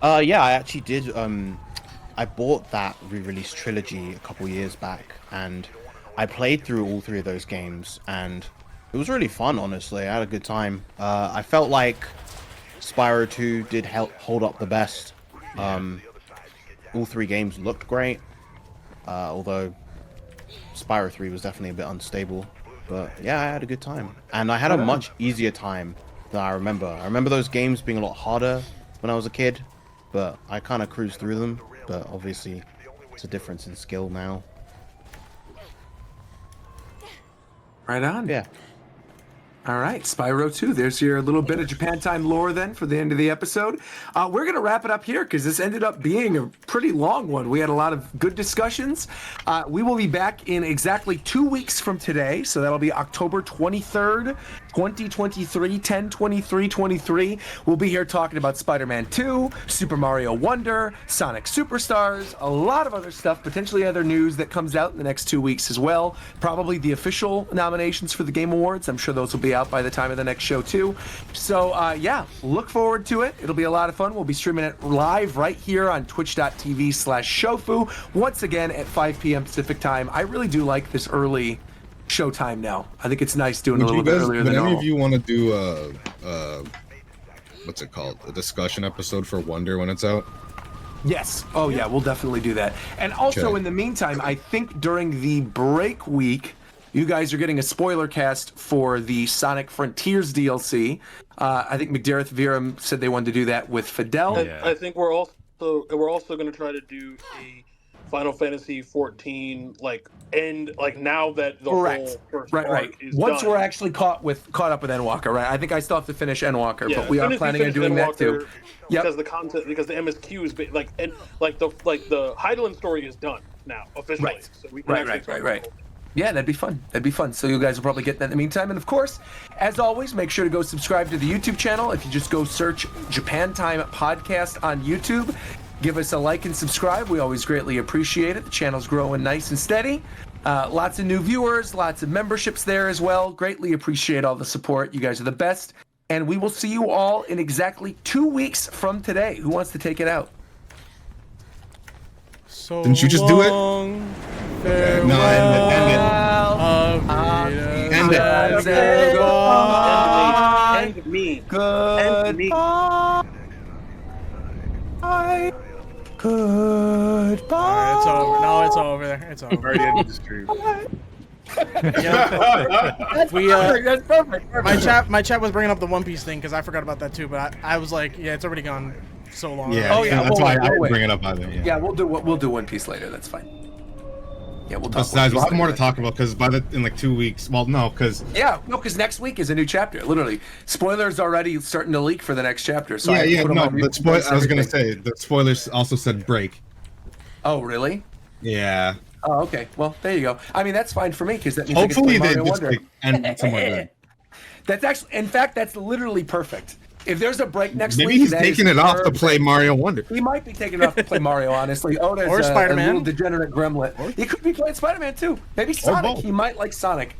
E: Yeah, I actually did. I bought that re-release trilogy a couple years back, and I played through all 3 of those games, and it was really fun, honestly. I had a good time. I felt like Spyro 2 did hold up the best. All 3 games looked great, although Spyro 3 was definitely a bit unstable. But yeah, I had a good time, and I had a much easier time than I remember. I remember those games being a lot harder when I was a kid, but I kind of cruised through them. But obviously, it's a difference in skill now.
K: Right on.
E: Yeah.
K: All right, Spyro 2. There's your little bit of Japan time lore then for the end of the episode. We're going to wrap it up here because this ended up being a pretty long one. We had a lot of good discussions. We will be back in exactly 2 weeks from today. So that'll be October 23rd, 2023, 10/23/23. We'll be here talking about Spider-Man 2, Super Mario Wonder, Sonic Superstars, a lot of other stuff, potentially other news that comes out in the next 2 weeks as well. Probably the official nominations for the Game Awards. I'm sure those will be out by the time of the next show too. So yeah, look forward to it. It'll be a lot of fun. We'll be streaming it live right here on twitch.tv/shofu once again at 5 p.m. Pacific time. I really do like this early showtime now. I think it's nice doing a little bit earlier than
P: Would any
K: normal.
P: of you want to do a what's it called? A discussion episode for Wonder when it's out?
K: Yes. Oh yeah, we'll definitely do that. And also
P: Okay.
K: in the meantime, I think during the break week, you guys are getting a spoiler cast for the Sonic Frontiers DLC. I think McDareth Viram said they wanted to do that with Fidel.
R: I think we're also going to try to do a Final Fantasy 14 like end like now that the
K: Correct.
R: whole first
K: Right.
R: arc is
K: Once
R: done.
K: we're actually caught up with Endwalker, right? I think I still have to finish Endwalker,
R: Yeah,
K: but we
R: as soon
K: are
R: as we
K: planning on
R: finish
K: doing that too.
R: Endwalker, because the content, because the MSQ is the Heidelin story is done now officially.
K: Right.
R: So we can actually start the whole thing.
K: Yeah, that'd be fun. That'd be fun. So you guys will probably get that in the meantime. And of course, as always, make sure to go subscribe to the YouTube channel. If you just go search Japan Time Podcast on YouTube, give us a like and subscribe. We always greatly appreciate it. The channel's growing nice and steady. Lots of new viewers, lots of memberships there as well. Greatly appreciate all the support. You guys are the best. And we will see you all in exactly 2 weeks from today. Who wants to take it out?
A: So
P: Didn't you just do it?
A: long,
P: Okay, no, end it. End it.
O: End me.
K: Good.
O: End me.
K: Goodbye.
A: Alright, it's over. No, it's over there. It's over.
J: Already ended the stream.
K: That's perfect.
A: My chat was bringing up the One Piece thing because I forgot about that too. But I was like, yeah, it's already gone so long.
E: Yeah,
K: Oh, yeah,
E: that's
K: we'll
E: why I
K: wait.
E: didn't bring it up either. Yeah.
K: Yeah, we'll do One Piece later. That's fine. Yeah, we'll talk.
E: Besides, we'll
K: One
E: have
K: Piece
E: more to
K: later.
E: talk about because in like 2 weeks. Well, no, because
K: because next week is a new chapter. Literally, spoilers already starting to leak for the next chapter. So
E: yeah,
K: put 'em
E: no.
K: on
E: But I was gonna say the spoilers also said break.
K: Oh, really?
E: Yeah.
K: Oh, okay. Well, there you go. I mean, that's fine for me because that means
E: Hopefully
K: I
E: they
K: get to play
E: just
K: Mario
E: like
K: Wonder.
E: end somewhere good.
K: That's actually, in fact, that's literally perfect. If there's a break next week,
E: Maybe he's
K: that is
E: taking it off to
K: perfect.
E: play Mario Wonder.
K: He might be taking it off to play Mario, honestly. Oda's
A: Or
K: a
A: Spider-Man.
K: little degenerate gremlin. He could be playing Spider-Man too. Maybe Sonic.
E: both.
K: He might like Sonic.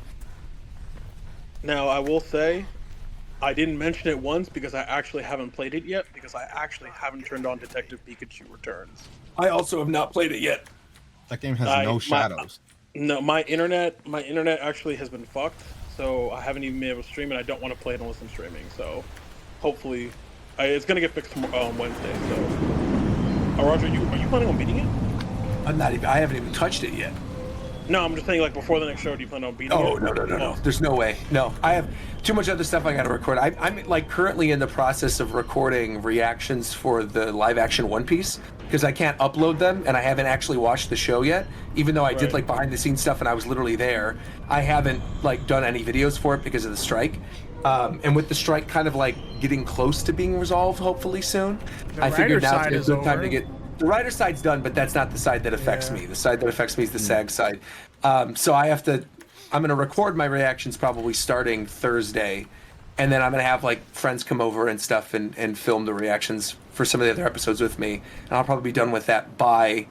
R: Now, I will say, I didn't mention it once because I actually haven't played it yet, because I actually haven't turned on Detective Pikachu Returns.
K: I also have not played it yet.
E: That game has no
R: My
E: shadows.
R: internet actually has been fucked, so I haven't even been able to stream it. I don't want to play it unless I'm streaming, so hopefully, it's gonna get fixed on Wednesday. So, Roger, are you planning on beating it?
K: I haven't even touched it yet.
R: No, I'm just saying, like, before the next show, do you plan on beating
K: Oh,
R: it?
K: no. There's no way. No, I have too much other stuff I got to record. I'm like currently in the process of recording reactions for the live action One Piece because I can't upload them and I haven't actually watched the show yet. Even though I did like behind the scenes stuff and I was literally there, I haven't like done any videos for it because of the strike. And with the strike kind of like getting close to being resolved, hopefully soon, I figured now's a good time to get. The writer side's done, but that's not the side that affects me. The side that affects me is the SAG side. So I'm going to record my reactions probably starting Thursday, and then I'm going to have like friends come over and stuff and film the reactions for some of the other episodes with me. And I'll probably be done with that by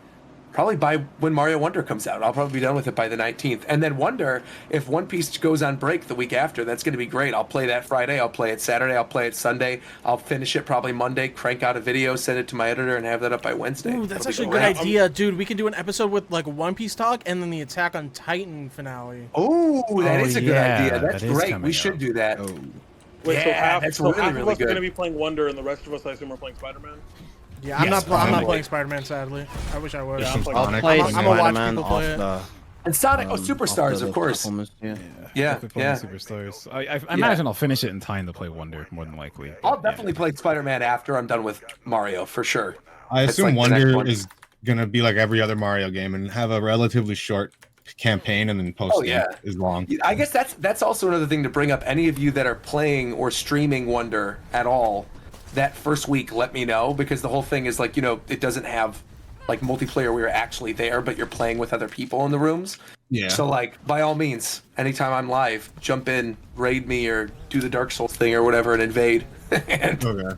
K: when Mario Wonder comes out. I'll probably be done with it by the 19th. And then Wonder, if One Piece goes on break the week after, that's going to be great. I'll play that Friday. I'll play it Saturday. I'll play it Sunday. I'll finish it probably Monday, crank out a video, send it to my editor, and have that up by Wednesday.
A: Ooh, that's
K: That'll
A: actually a
K: be
A: good
K: great.
A: idea, dude. We could do an episode with like One Piece talk and then the Attack on Titan finale.
K: Oh, that is a good
M: yeah,
K: idea. That's
M: that is
K: great.
M: coming
K: We should
M: up.
K: do that.
R: Wait, so half,
K: that's
R: so
K: really,
R: half
K: really
R: of us are
K: good.
R: going to be playing Wonder, and the rest of us, I assume, are playing Spider-Man?
A: Yeah, I'm
K: Yes,
A: not. I'm not
K: probably.
A: playing Spider-Man. Sadly, I wish I would.
R: Yeah, I'm playing
L: I'll
R: Sonic.
L: play
A: I'm gonna watch
L: Spider-Man
A: people play it.
L: after.
K: And Sonic, Superstars,
L: after the
K: of course.
L: platformers, Yeah.
K: Yeah,
M: Quick playing
K: yeah.
M: Superstars. I imagine I'll finish it in time to play Wonder, more than likely.
K: I'll definitely play Spider-Man after I'm done with Mario, for sure.
E: I
K: That's
E: assume
K: like the next
E: Wonder
K: one.
E: is gonna be like every other Mario game and have a relatively short campaign, and then post game
K: yeah.
E: is long.
K: I guess that's also another thing to bring up. Any of you that are playing or streaming Wonder at all, that first week, let me know, because the whole thing is like, it doesn't have like multiplayer where you're actually there, but you're playing with other people in the rooms.
E: Yeah.
K: So like, by all means, anytime I'm live, jump in, raid me, or do the Dark Souls thing or whatever and invade. And,
E: Okay.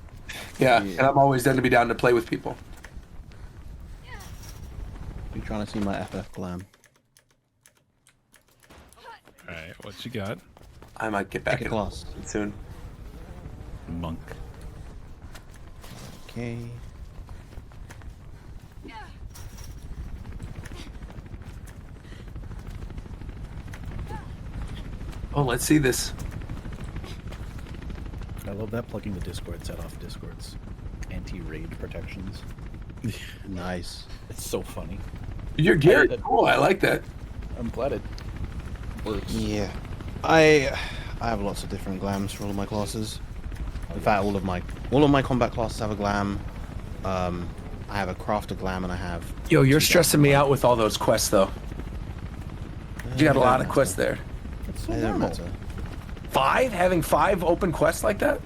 K: yeah, and I'm always down to play with people.
L: You trying to see my FF glam?
M: All right, what you got?
K: I might get back
L: Pick a
K: in
L: class.
K: soon.
M: Monk.
L: Okay.
K: Oh, let's see this.
Q: I love that plugging the Discord set off Discord's anti-raid protections.
L: Nice.
Q: It's so funny.
K: You're Garrett. Cool. I like that.
Q: I'm glad it works.
L: Yeah. I have lots of different glams for all of my classes. In fact, all of my combat classes have a glam. I have a crafter glam, and I have.
K: Yo, you're stressing me out with all those quests, though. You got a lot of quests there.
L: They don't matter.
K: 5? Having 5 open quests like that?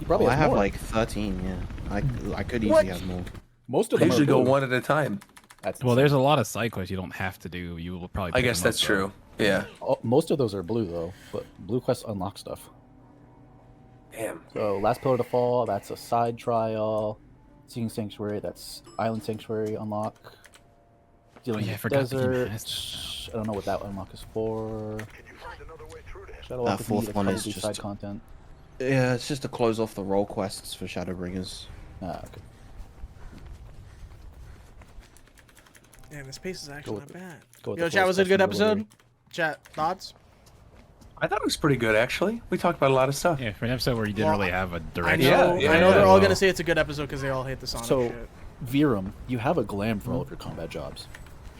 L: Well, I have like 13. Yeah, I could easily have more.
Q: Most of
K: I
Q: them
K: usually
Q: are
K: go
Q: blue.
K: one at a time.
M: Well, there's a lot of side quests you don't have to do. You will probably.
K: I
M: pick
K: guess
M: them
K: that's
M: up,
K: true.
M: though.
K: Yeah.
Q: Most of those are blue though, but blue quests unlock stuff.
K: Damn.
Q: So Last Pillar to Fall, that's a side trial. Seeing Sanctuary, that's Island Sanctuary unlock. Dealing
M: yeah, I
Q: with
M: forgot the game
Q: Desert.
M: has
Q: which I don't know what that unlock is for. Shadow
L: That
Q: Office
L: fourth
Q: need
L: one
Q: to
L: is
Q: do
L: just
Q: side content.
L: Yeah, it's just to close off the role quests for Shadowbringers.
Q: Ah, okay.
A: Damn, this pace is actually not bad.
Q: with
A: Yo,
Q: the
A: chat,
Q: flow
A: was it a good
Q: stuff from
A: episode? Chat, thoughts?
K: I thought it was pretty good, actually. We talked about a lot of stuff.
M: Yeah, for an episode where you didn't really have a
A: I
M: direction.
A: know, I know they're all gonna say it's a good episode because they all hate the Sonic
Q: So,
A: shit.
Q: Virum, you have a glam for all of your combat jobs.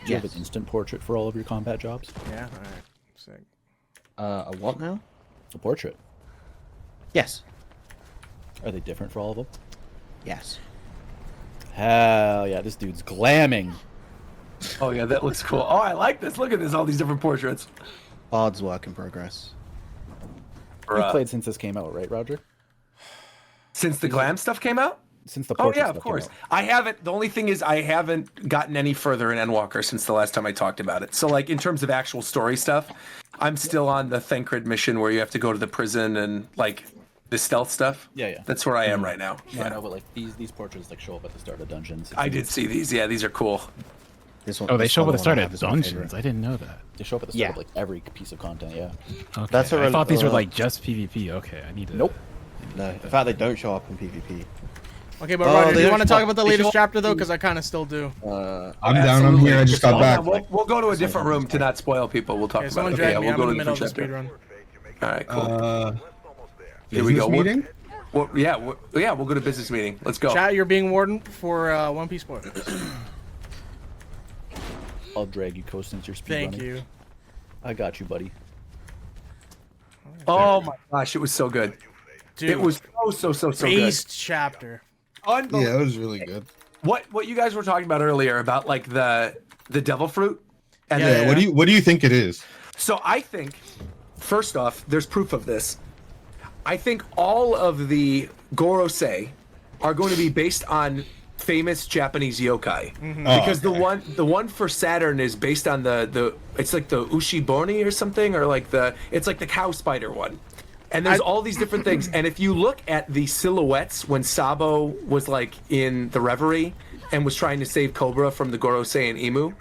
Q: Do you have
L: Yes.
Q: an instant portrait for all of your combat jobs?
A: Yeah, alright. Sick.
L: A what now?
Q: A portrait.
L: Yes.
Q: Are they different for all of them?
L: Yes.
Q: Hell yeah, this dude's glamming.
K: Oh yeah, that looks cool. Oh, I like this. Look at this, all these different portraits.
L: Bard's work in progress.
Q: You've played since this came out, right, Roger?
K: Since the glam stuff came out?
Q: Since the
K: Oh
Q: portrait
K: yeah, of
Q: stuff came
K: course.
Q: out.
K: I haven't. The only thing is, I haven't gotten any further in Endwalker since the last time I talked about it. So, like, in terms of actual story stuff, I'm still on the Thancred mission where you have to go to the prison and like the stealth stuff.
Q: Yeah.
K: That's where I am right now.
Q: No, I know, but like these portraits like show up at the start of dungeons.
K: I did see these. Yeah, these are cool.
L: This one,
M: Oh, they
L: this
M: show up at
L: other
M: the start
L: one I
M: of
L: have is my
M: dungeons.
L: favorite.
M: I didn't know that.
Q: They show up at the start of like every piece of content. Yeah.
M: Okay.
L: That's
M: I thought these were
L: uh,
M: like just PvP. Okay, I need to.
Q: Nope.
L: No, in fact, they don't show up in PvP.
A: Okay, but
L: Oh,
A: Roger, do
L: they
A: you want to
L: show-
A: talk about the
L: they
A: latest
L: show-
A: chapter though? Because I kind of still do.
P: I'm down. I'm here. I just got back.
K: We'll go to a different room to not spoil people. We'll talk
A: Okay,
K: about
A: someone
K: it.
A: drag
K: Yeah,
A: me.
K: we'll
A: I'm
K: go
A: in
K: to
A: the
K: a
A: middle of the
K: different
A: speed
K: chapter.
A: run.
K: All right, cool. Here
P: Business
K: we go.
P: meeting?
K: We'll go to business meeting. Let's go.
A: Chat, you're being warned for One Piece spoilers.
Q: I'll drag you coast into your speed
A: Thank
Q: running.
A: you.
Q: I got you, buddy.
K: Oh my gosh, it was so good.
A: Dude,
K: it was so good.
A: Based chapter.
K: Unbelievable.
P: Yeah, it was really good.
K: What you guys were talking about earlier about like the devil fruit and
P: Yeah. What do you think it is?
K: So I think first off, there's proof of this. I think all of the Gorosei are going to be based on famous Japanese yokai because the one for Saturn is based on the it's like the Ushiboni or something, or like it's like the cow spider one. And there's all these different things. And if you look at the silhouettes when Sabo was like in the Reverie and was trying to save Cobra from the Gorosei and Imu,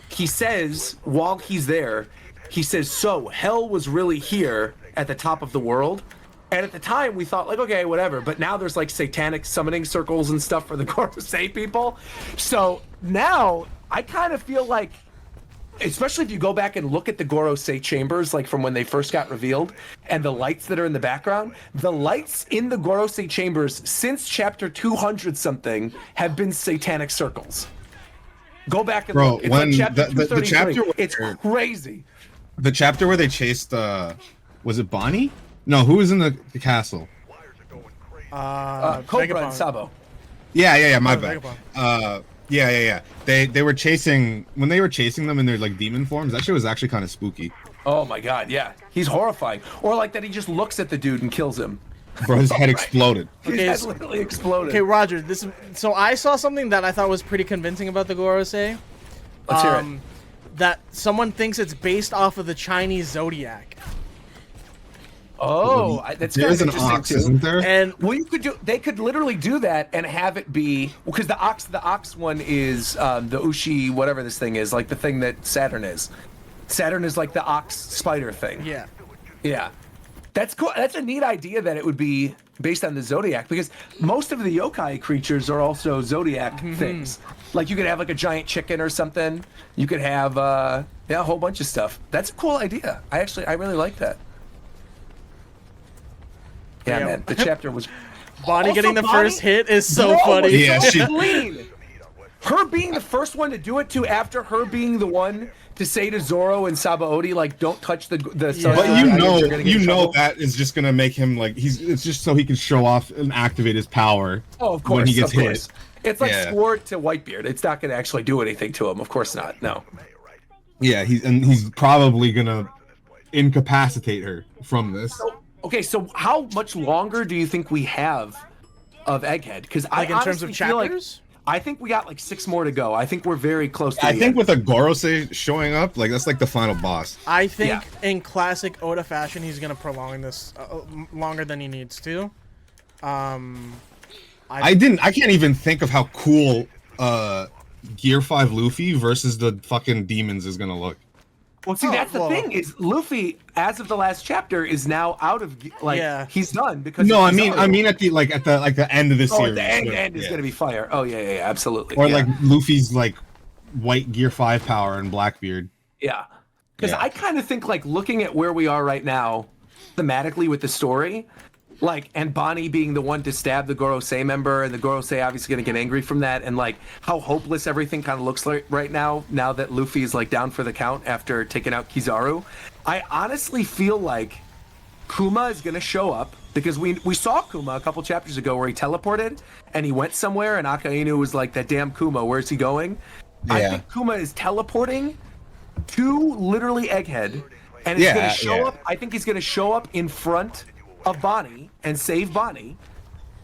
K: he says, while he's there, he says, so hell was really here at the top of the world. And at the time we thought like, okay, whatever. But now there's like satanic summoning circles and stuff for the Gorosei people. So now I kind of feel like, especially if you go back and look at the Gorosei chambers, like from when they first got revealed, and the lights that are in the background, the lights in the Gorosei chambers since chapter 200 something have been satanic circles. Go back and
P: Bro,
K: look. It's
P: when
K: like chapter
P: the
K: 233.
P: chapter where-
K: It's crazy.
P: The chapter where they chased was it Bonnie? No, who was in the castle?
K: Cobra and Sabo.
P: Yeah, my
A: Oh,
P: bad.
A: Vagabond.
P: Yeah. They were chasing when they were chasing them in their like demon forms. That shit was actually kind of spooky.
K: Oh my god, yeah. He's horrifying. Or like that he just looks at the dude and kills him.
P: Bro, his head exploded.
K: His
A: Okay,
K: head
A: so-
K: literally exploded.
A: Okay, Roger. So I saw something that I thought was pretty convincing about the Gorosei.
K: Let's hear it.
A: That someone thinks it's based off of the Chinese zodiac.
K: Oh, that's kind
P: There's
K: of
P: an
K: interesting
P: ox,
K: too.
P: isn't there?
A: And
K: Well, they could literally do that and have it be because the ox one is the Ushi whatever this thing is, like the thing that Saturn is. Saturn is like the ox spider thing. Yeah. That's cool. That's a neat idea that it would be based on the zodiac because most of the yokai creatures are also zodiac things. Like you could have like a giant chicken or something. You could have a whole bunch of stuff. That's a cool idea. I really like that. Yeah,
A: Yeah.
K: man. The chapter was
A: Bonnie
K: Also,
A: getting the
K: Bonnie-
A: first hit is so
K: Bro,
A: funny.
K: was
P: Yeah,
K: so
P: she-
K: clean. Her being the first one to do it too, after her being the one to say to Zoro and Sabaody, like, don't touch the sun.
P: But
K: You're gonna get in
P: you know
K: trouble.
P: that is just gonna make him like it's just so he can show off and activate his power.
K: Oh, of course.
P: when he gets
K: of course.
P: hit.
K: It's like
P: Yeah.
K: Sword to Whitebeard. It's not going to actually do anything to him. Of course not. No.
P: Yeah, he's probably gonna incapacitate her from this.
K: Okay, so how much longer do you think we have of Egghead? Because
A: Like in terms of
K: like,
A: chapters?
K: I think we got like 6 more to go. I think we're very close to
P: I
K: the
P: think
K: end.
P: with a Gorosei showing up, like that's like the final boss.
A: I think in classic Oda fashion, he's gonna prolong this longer than he needs to.
P: I can't even think of how cool Gear 5 Luffy versus the fucking demons is gonna look.
K: Well, see, that's the thing is Luffy, as of the last chapter, is now out of he's done because
E: No, I
K: of
E: mean
K: Kizaru.
E: at the end of the
K: Oh,
E: series.
K: at the end,
E: where-
K: is going to be fire. Oh yeah, absolutely.
E: Or
K: yeah.
E: like Luffy's like white Gear 5 power and Blackbeard.
K: Yeah. Because I kind of think, like, looking at where we are right now, thematically with the story, like, and Bonnie being the one to stab the Gorosei member, and the Gorosei obviously going to get angry from that, and, like, how hopeless everything kind of looks like right now that Luffy's, like, down for the count after taking out Kizaru, I honestly feel like Kuma is going to show up, because we saw Kuma a couple chapters ago where he teleported, and he went somewhere, and Akainu was like, that damn Kuma, where's he going? I think Kuma is teleporting to literally Egghead, and he's gonna show up. I think he's gonna show up in front of Bonnie and save Bonnie,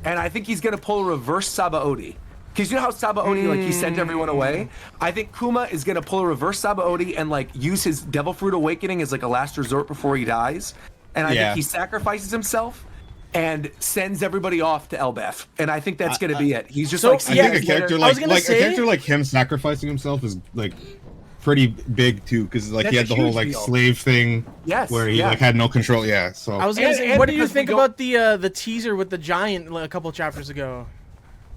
K: and I think he's gonna pull a reverse Sabaody. Because you know how Sabaody, like, he sent everyone away? I think Kuma is gonna pull a reverse Sabaody and, like, use his Devil Fruit Awakening as, like, a last resort before he dies. And I think he sacrifices himself and sends everybody off to Elbaf. And I think that's gonna be it. He's just
E: I think a character a character like him sacrificing himself is like pretty big too, because like he had the whole like slave thing, where he like had no control. Yeah, so
A: I was gonna say, what do you think about the teaser with the giant a couple chapters ago?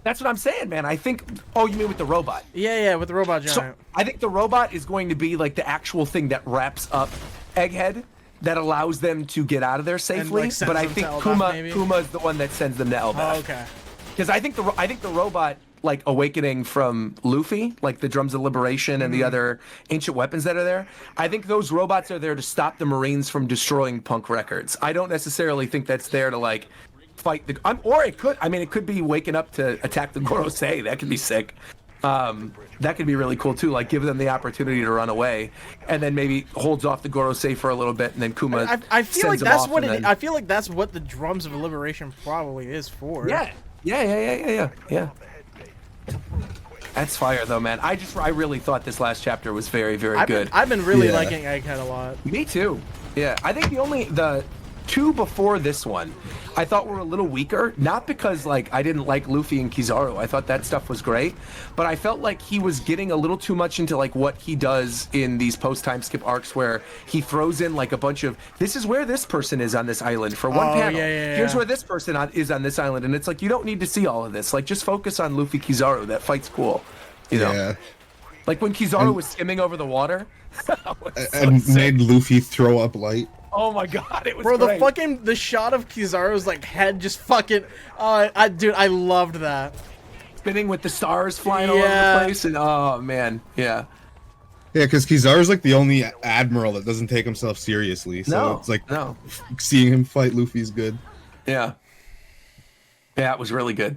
K: That's what I'm saying, man. I think. Oh, you mean with the robot?
A: Yeah, with the robot giant.
K: So I think the robot is going to be like the actual thing that wraps up Egghead, that allows them to get out of there safely.
A: like,
K: but I think Kuma is the one that sends them to Elbaf.
A: Oh, okay.
K: Because I think the robot, like, awakening from Luffy, like the Drums of Liberation and the other ancient weapons that are there, I think those robots are there to stop the Marines from destroying Punk Records. I don't necessarily think that's there to, like, fight the... or it could... I mean, it could be waking up to attack the Gorosei. That could be sick. That could be really cool, too. Like, give them the opportunity to run away, and then maybe holds off the Gorosei for a little bit, and then Kuma
A: I feel like
K: sends him
A: that's
K: off,
A: what
K: and
A: it...
K: then...
A: I feel like that's what the Drums of Liberation probably is for.
K: Yeah. That's fire, though, man. I really thought this last chapter was very, very good.
A: I've been really liking Egghead a lot.
K: Me too. Yeah, I think the two before this one, I thought were a little weaker. Not because, like, I didn't like Luffy and Kizaru. I thought that stuff was great, but I felt like he was getting a little too much into, like, what he does in these post-time skip arcs, where he throws in, like, a bunch of, this is where this person is on this island for one panel. Here's where this person is on this island, and it's like, you don't need to see all of this. Like, just focus on Luffy Kizaru. That fight's cool, you know.
P: Yeah.
K: Like when Kizaru was skimming over the water.
P: And made Luffy throw up light.
K: Oh my god, it was
A: Bro,
K: great.
A: the shot of Kizaru's like head just fucking dude, I loved that.
K: Spinning with the stars flying all over the place, and oh man, yeah.
P: Yeah, because Kizaru's like the only admiral that doesn't take himself seriously. So it's like seeing him fight Luffy's good.
K: Yeah. Yeah, it was really good.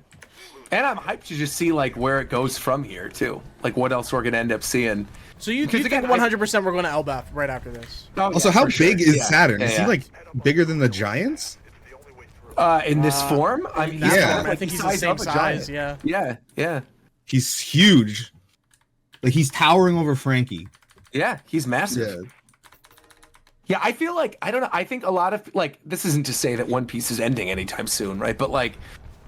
K: And I'm hyped to just see like where it goes from here too. Like what else we're gonna end up seeing.
A: So you think 100% we're going to Elbaf right after this?
P: Also, how big is Saturn? Is he like bigger than the Giants?
K: In this form? I mean,
A: I think he's the same size.
K: Yeah.
P: He's huge. Like he's towering over Frankie.
K: Yeah, he's massive. Yeah, I feel like, I don't know, I think a lot of, like, this isn't to say that One Piece is ending anytime soon, right? But like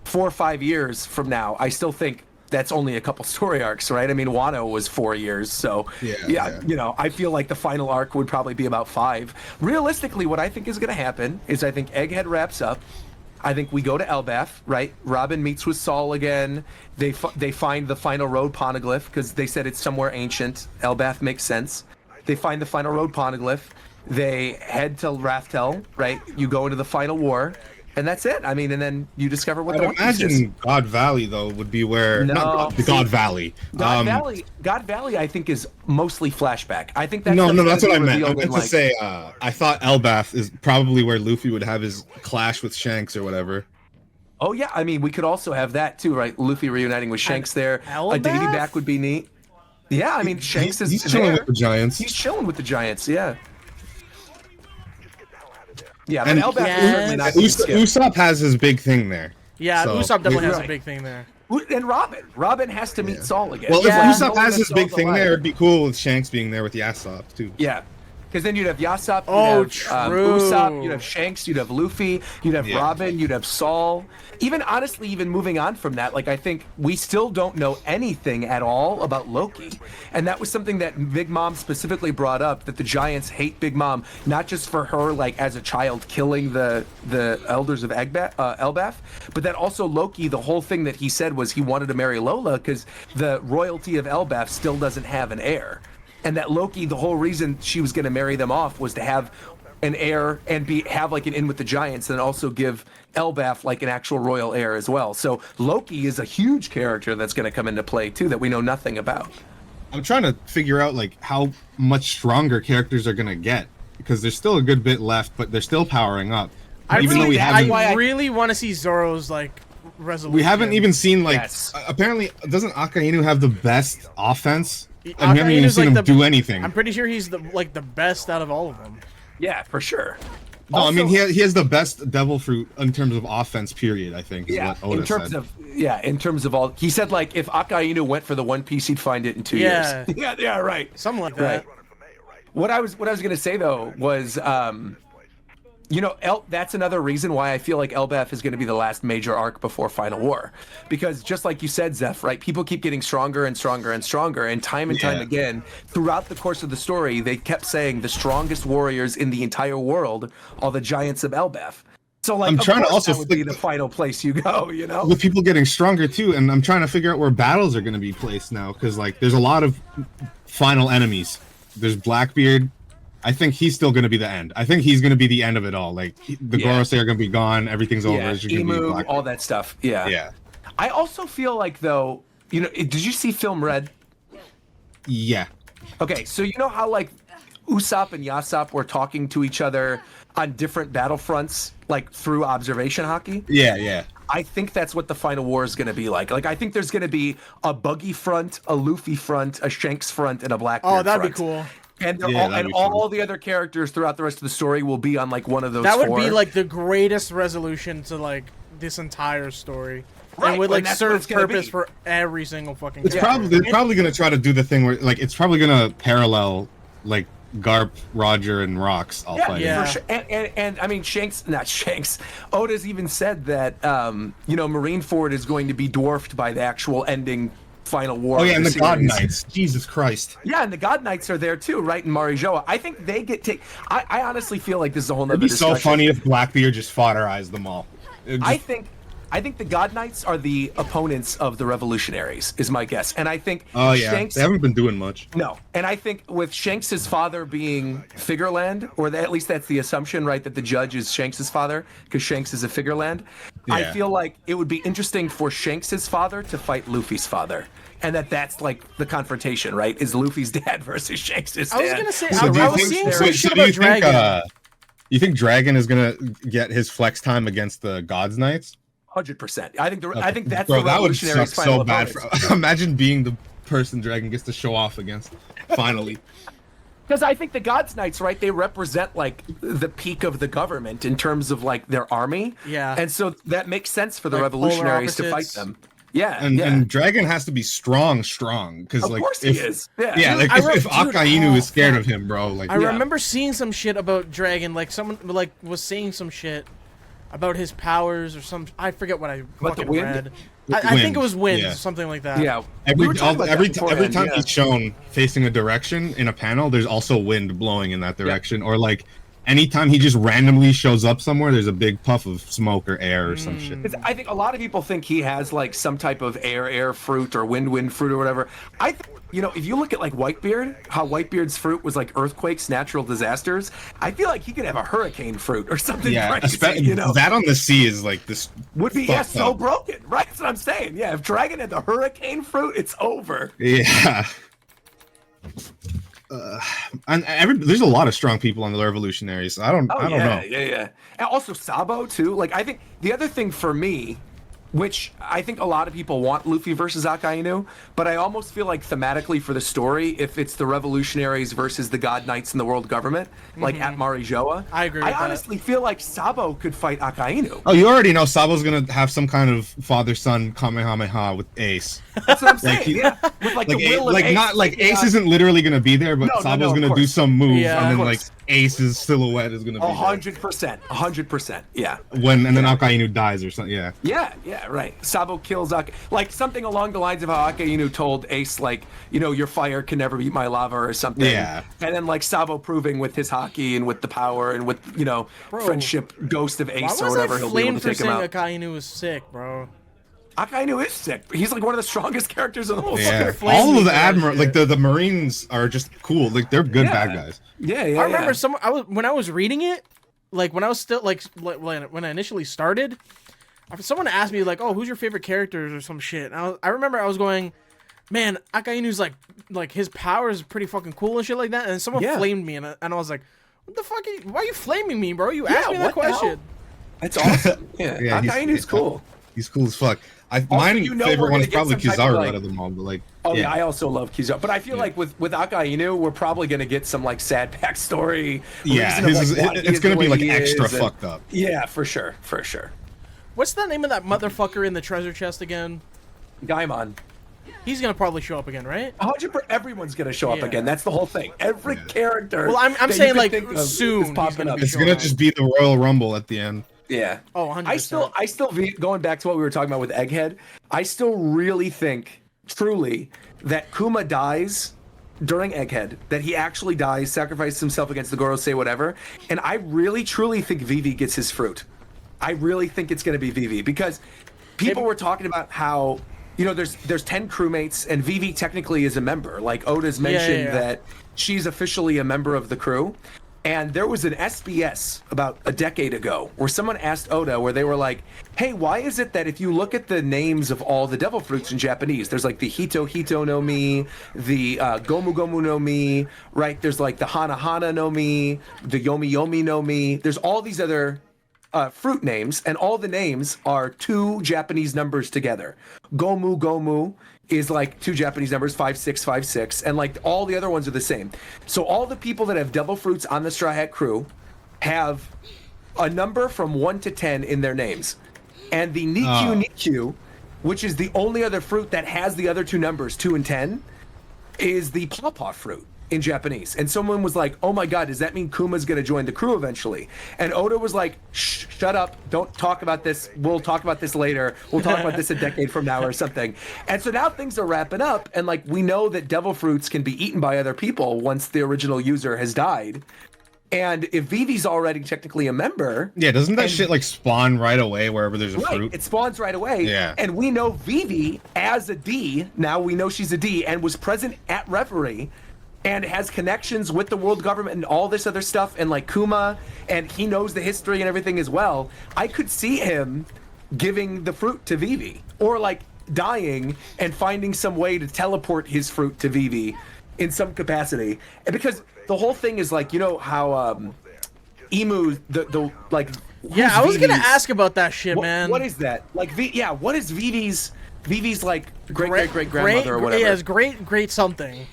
K: 4 or 5 years from now, I still think that's only a couple story arcs, right? I mean, Wano was 4 years, so yeah, you know, I feel like the final arc would probably be about 5. Realistically, what I think is going to happen is I think Egghead wraps up. I think we go to Elbaf, right? Robin meets with Saul again. They find the final road poneglyph because they said it's somewhere ancient. Elbaf makes sense. They find the final road poneglyph. They head to Raftel, right? You go into the final war. And that's it. I mean, and then you discover what the One Piece is.
P: Imagine God Valley though would be where God Valley.
K: God Valley, I think is mostly flashback. I think that's
P: that's what I meant. I meant to say I thought Elbaf is probably where Luffy would have his clash with Shanks or whatever.
K: Oh yeah, I mean we could also have that too, right? Luffy reuniting with Shanks there. A daily back would be neat. Yeah, I mean Shanks
P: he's chilling with the Giants.
K: He's chilling with the Giants. Yeah. Yeah,
P: and
K: Elbaf is certainly not
P: Usopp has his big thing there.
A: Yeah, so, Usopp definitely has a big thing there.
K: And Robin has to meet Saul again.
P: Well, if Usopp has his big thing there, it'd be cool with Shanks being there with Yasopp too.
K: Yeah, Because then you'd have Yasop, you'd have
A: true.
K: Usopp, you'd have Shanks, you'd have Luffy, you'd have Robin, you'd have Saul. Even honestly, even moving on from that, like I think we still don't know anything at all about Loki. And that was something that Big Mom specifically brought up, that the Giants hate Big Mom, not just for her, like as a child, killing the elders of Elbaf, but that also Loki, the whole thing that he said was he wanted to marry Lola because the royalty of Elbaf still doesn't have an heir. And that Loki, the whole reason she was going to marry them off was to have an heir and have like an in with the Giants, and also give Elbaf like an actual royal heir as well. So Loki is a huge character that's going to come into play too that we know nothing about.
E: I'm trying to figure out like how much stronger characters are going to get, because there's still a good bit left, but they're still powering up.
A: I really want to see Zoro's like resolution.
E: We haven't even seen like apparently doesn't Akainu have the best offense? And we haven't even seen him do anything.
A: I'm pretty sure he's the best out of all of them.
K: Yeah, for sure.
E: No, I mean he has the best devil fruit in terms of offense. Period. I think. Is what Oda
K: in terms
E: said.
K: of in terms of all, he said like if Akainu went for the One Piece, he'd find it in 2 years. Yeah, right.
A: Something like that.
K: Right. What I was gonna say though was that's another reason why I feel like Elbaf is going to be the last major arc before Final War. Because just like you said, Zeph, right? People keep getting stronger and stronger and stronger. And time again, throughout the course of the story, they kept saying the strongest warriors in the entire world are the Giants of Elbaf. So like,
E: I'm trying to also
K: that would be the final place you go, you know?
E: With people getting stronger too, and I'm trying to figure out where battles are going to be placed now. Because like there's a lot of final enemies. There's Blackbeard. I think he's still going to be the end. I think he's going to be the end of it all. Like the Gorosei are going to be gone. Everything's over. It's just
K: Emu, all that stuff. Yeah. I also feel like though, did you see Film Red?
E: Yeah.
K: Okay, so you know how like Usopp and Yasop were talking to each other on different battlefronts, like through observation hockey?
E: Yeah.
K: I think that's what the final war is going to be like. Like I think there's going to be a Buggy front, a Luffy front, a Shanks front, and a Blackbeard front.
A: Oh, that'd be cool.
K: And all the other characters throughout the rest of the story will be on like one of those.
A: That would be like the greatest resolution to like this entire story. Right, and would like serve purpose for every single fucking.
E: They're probably gonna try to do the thing where like it's probably gonna parallel like Garp, Roger, and Rox all fighting.
K: Yeah, for sure. And I mean not Shanks. Oda's even said that Marineford is going to be dwarfed by the actual ending final war.
E: Oh yeah, and the God Knights. Jesus Christ.
K: Yeah, and the God Knights are there too, right? In Marijoa. I think they get take. I honestly feel like this is a whole nother
E: It'd be
K: discussion.
E: so funny if Blackbeard just fodderized them all.
K: I think the God Knights are the opponents of the Revolutionaries, is my guess. And I think
E: Shanks, they haven't been doing much.
K: No. And I think with Shanks' father being Figureland, or at least that's the assumption, right, that the judge is Shanks' father, because Shanks is a Figureland. Yeah. I feel like it would be interesting for Shanks' father to fight Luffy's father. And that's like the confrontation, right? Is Luffy's dad versus Shanks' dad.
A: I was gonna say, I was seeing some shit about Dragon.
E: You think Dragon is gonna get his flex time against the Gods Knights?
K: 100%. I think that's
E: Bro,
K: the
E: that would
K: Revolutionary's
E: suck
K: final
E: so bad.
K: opponents.
E: Imagine being the person Dragon gets to show off against. Finally.
K: Because I think the Gods Knights, right, they represent like the peak of the government in terms of like their army.
A: Yeah.
K: And so that makes sense for the Revolutionaries to fight them. Yeah.
E: And Dragon has to be strong. Because
K: of
E: like
K: course
E: if,
K: he is.
E: Yeah, like if Akainu is scared of him, bro. Like
A: I remember seeing some shit about Dragon. Like someone like was saying some shit about his powers or some. I forget what I fucking read. I think it was wind, something like that.
K: Yeah.
E: Every time he's shown facing a direction in a panel, there's also wind blowing in that direction, or like anytime he just randomly shows up somewhere, there's a big puff of smoke or air or some shit.
K: I think a lot of people think he has like some type of air fruit or wind fruit or whatever. I think, if you look at like Whitebeard, how Whitebeard's fruit was like earthquakes, natural disasters, I feel like he could have a hurricane fruit or something crazy.
E: That on the sea is like this.
K: Would be so broken, right? That's what I'm saying. Yeah, if Dragon had the hurricane fruit, it's over.
E: Yeah. There's a lot of strong people on the Revolutionaries. I don't know.
K: Yeah. And also Sabo too. Like I think the other thing for me which I think a lot of people want Luffy versus Akainu, but I almost feel like thematically for the story, if it's the revolutionaries versus the God Knights and the world government, like at Marijoa,
A: I agree with
K: I honestly feel like Sabo could fight Akainu.
E: Oh, you already know Sabo's gonna have some kind of father-son Kamehameha with Ace.
K: That's what I'm saying. Yeah, with like the will of Ace,
E: not like Ace isn't literally gonna be there, but
K: No,
E: Sabo's
K: of
E: gonna do
K: course.
E: some move,
K: Yeah,
E: and
K: of
E: then like
K: course.
E: Ace's silhouette is gonna be
K: 100%, yeah.
E: there. And then Akainu dies or something. Yeah.
K: Yeah, right. Sabo kills like something along the lines of how Akainu told Ace, like, your fire can never beat my lava or something.
E: Yeah.
K: And then like Sabo proving with his hockey and with the power and with friendship ghost of Ace or whatever, he'll be able to take him out.
A: Akainu was sick, bro.
K: Akainu is sick. He's like one of the strongest characters in the whole
E: Yeah.
K: fucking
E: All of the admiral, like the Marines are just cool. Like they're good bad guys.
K: Yeah.
A: I remember when I was reading it, like when I was still like when I initially started, someone asked me like, "Oh, who's your favorite characters?" or some shit. And I remember I was going, "Man, Akainu's like his power is pretty fucking cool and shit like that." And someone flamed me, and I was like, "What the fuck? Why are you flaming me, bro? You asked me that question."
K: That's awesome. Yeah, Akainu's cool.
E: He's cool as fuck.
K: Also,
E: My
K: we're
E: favorite one
K: gonna
E: is
K: get
E: probably
K: some type of,
E: Kizaru
K: like-
E: out of them all, but like.
K: Oh yeah, I also love Kizaru, but I feel like with Akainu, we're probably gonna get some like sad backstory.
E: Yeah,
K: reason of, like, why he
E: it's
K: is
E: gonna
K: the
E: be
K: way
E: like
K: he
E: extra
K: is, and-
E: fucked up.
K: Yeah, for sure.
A: What's the name of that motherfucker in the treasure chest again?
K: Gaimon.
A: He's gonna probably show up again, right?
K: 100%. Everyone's gonna show up
A: Yeah.
K: again. That's the whole thing. Every character.
A: Well, I'm
K: that you
A: saying
K: could
A: like
K: think of
A: soon
K: is
A: he's
K: popping
A: gonna
K: up.
A: be
E: It's
A: showing
E: gonna
A: up.
E: just be the Royal Rumble at the end.
K: Yeah.
A: Oh, 100%.
K: I still going back to what we were talking about with Egghead, I still really think, truly, that Kuma dies during Egghead, that he actually dies, sacrifices himself against the Gorosei, whatever, and I really, truly think Vivi gets his fruit. I really think it's going to be Vivi, because people were talking about how, there's 10 crewmates, and Vivi technically is a member. Like, Oda's mentioned that she's officially a member of the crew. And there was an SBS about a decade ago where someone asked Oda, where they were like, hey, why is it that if you look at the names of all the devil fruits in Japanese, there's like the Hito Hito no Mi, the Gomu Gomu no Mi, right? There's like the Hana Hana no Mi, the Yomi Yomi no Mi. There's all these other fruit names, and all the names are two Japanese numbers together. Gomu Gomu is like two Japanese numbers, 5656, and like all the other ones are the same. So all the people that have devil fruits on the Straw Hat crew have a number from 1 to 10 in their names. And the Nikyu Nikyu, which is the only other fruit that has the other two numbers, 2 and 10, is the pawpaw fruit in Japanese. And someone was like, oh my god, does that mean Kuma's gonna join the crew eventually? And Oda was like, shut up, don't talk about this, we'll talk about this later, we'll talk about this a decade from now or something. And so now things are wrapping up, and like we know that devil fruits can be eaten by other people once the original user has died. And if Vivi's already technically a member...
E: Yeah, doesn't that shit like spawn right away wherever there's a fruit?
K: It spawns right away.
E: Yeah.
K: And we know Vivi as a D, now we know she's a D, and was present at Reverie, and has connections with the world government and all this other stuff, and like Kuma, and he knows the history and everything as well. I could see him giving the fruit to Vivi, or like dying and finding some way to teleport his fruit to Vivi in some capacity. And because the whole thing is like, how Emu, the like...
A: Yeah, I was gonna ask about that shit, man.
K: What is that? Like, what is Vivi's like great-great-great-grandmother or whatever?
A: Yeah, it's great something.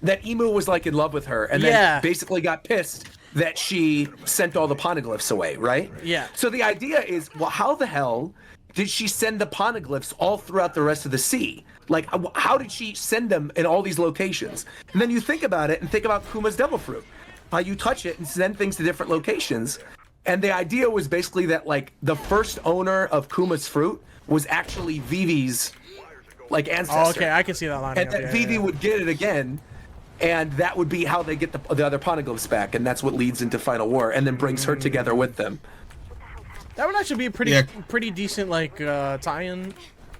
K: That Emu was like in love with her, and then basically got pissed that she sent all the poneglyphs away, right?
A: Yeah.
K: So the idea is, well, how the hell did she send the poneglyphs all throughout the rest of the sea? Like, how did she send them in all these locations? And then you think about it, and think about Kuma's devil fruit. How you touch it and send things to different locations. And the idea was basically that, like, the first owner of Kuma's fruit was actually Vivi's, like, ancestor.
A: Oh, okay, I can see that line.
K: And that Vivi would get it again, and that would be how they get the other poneglyphs back, and that's what leads into Final War, and then brings her together with them.
A: That would actually be a pretty decent, like, tie-in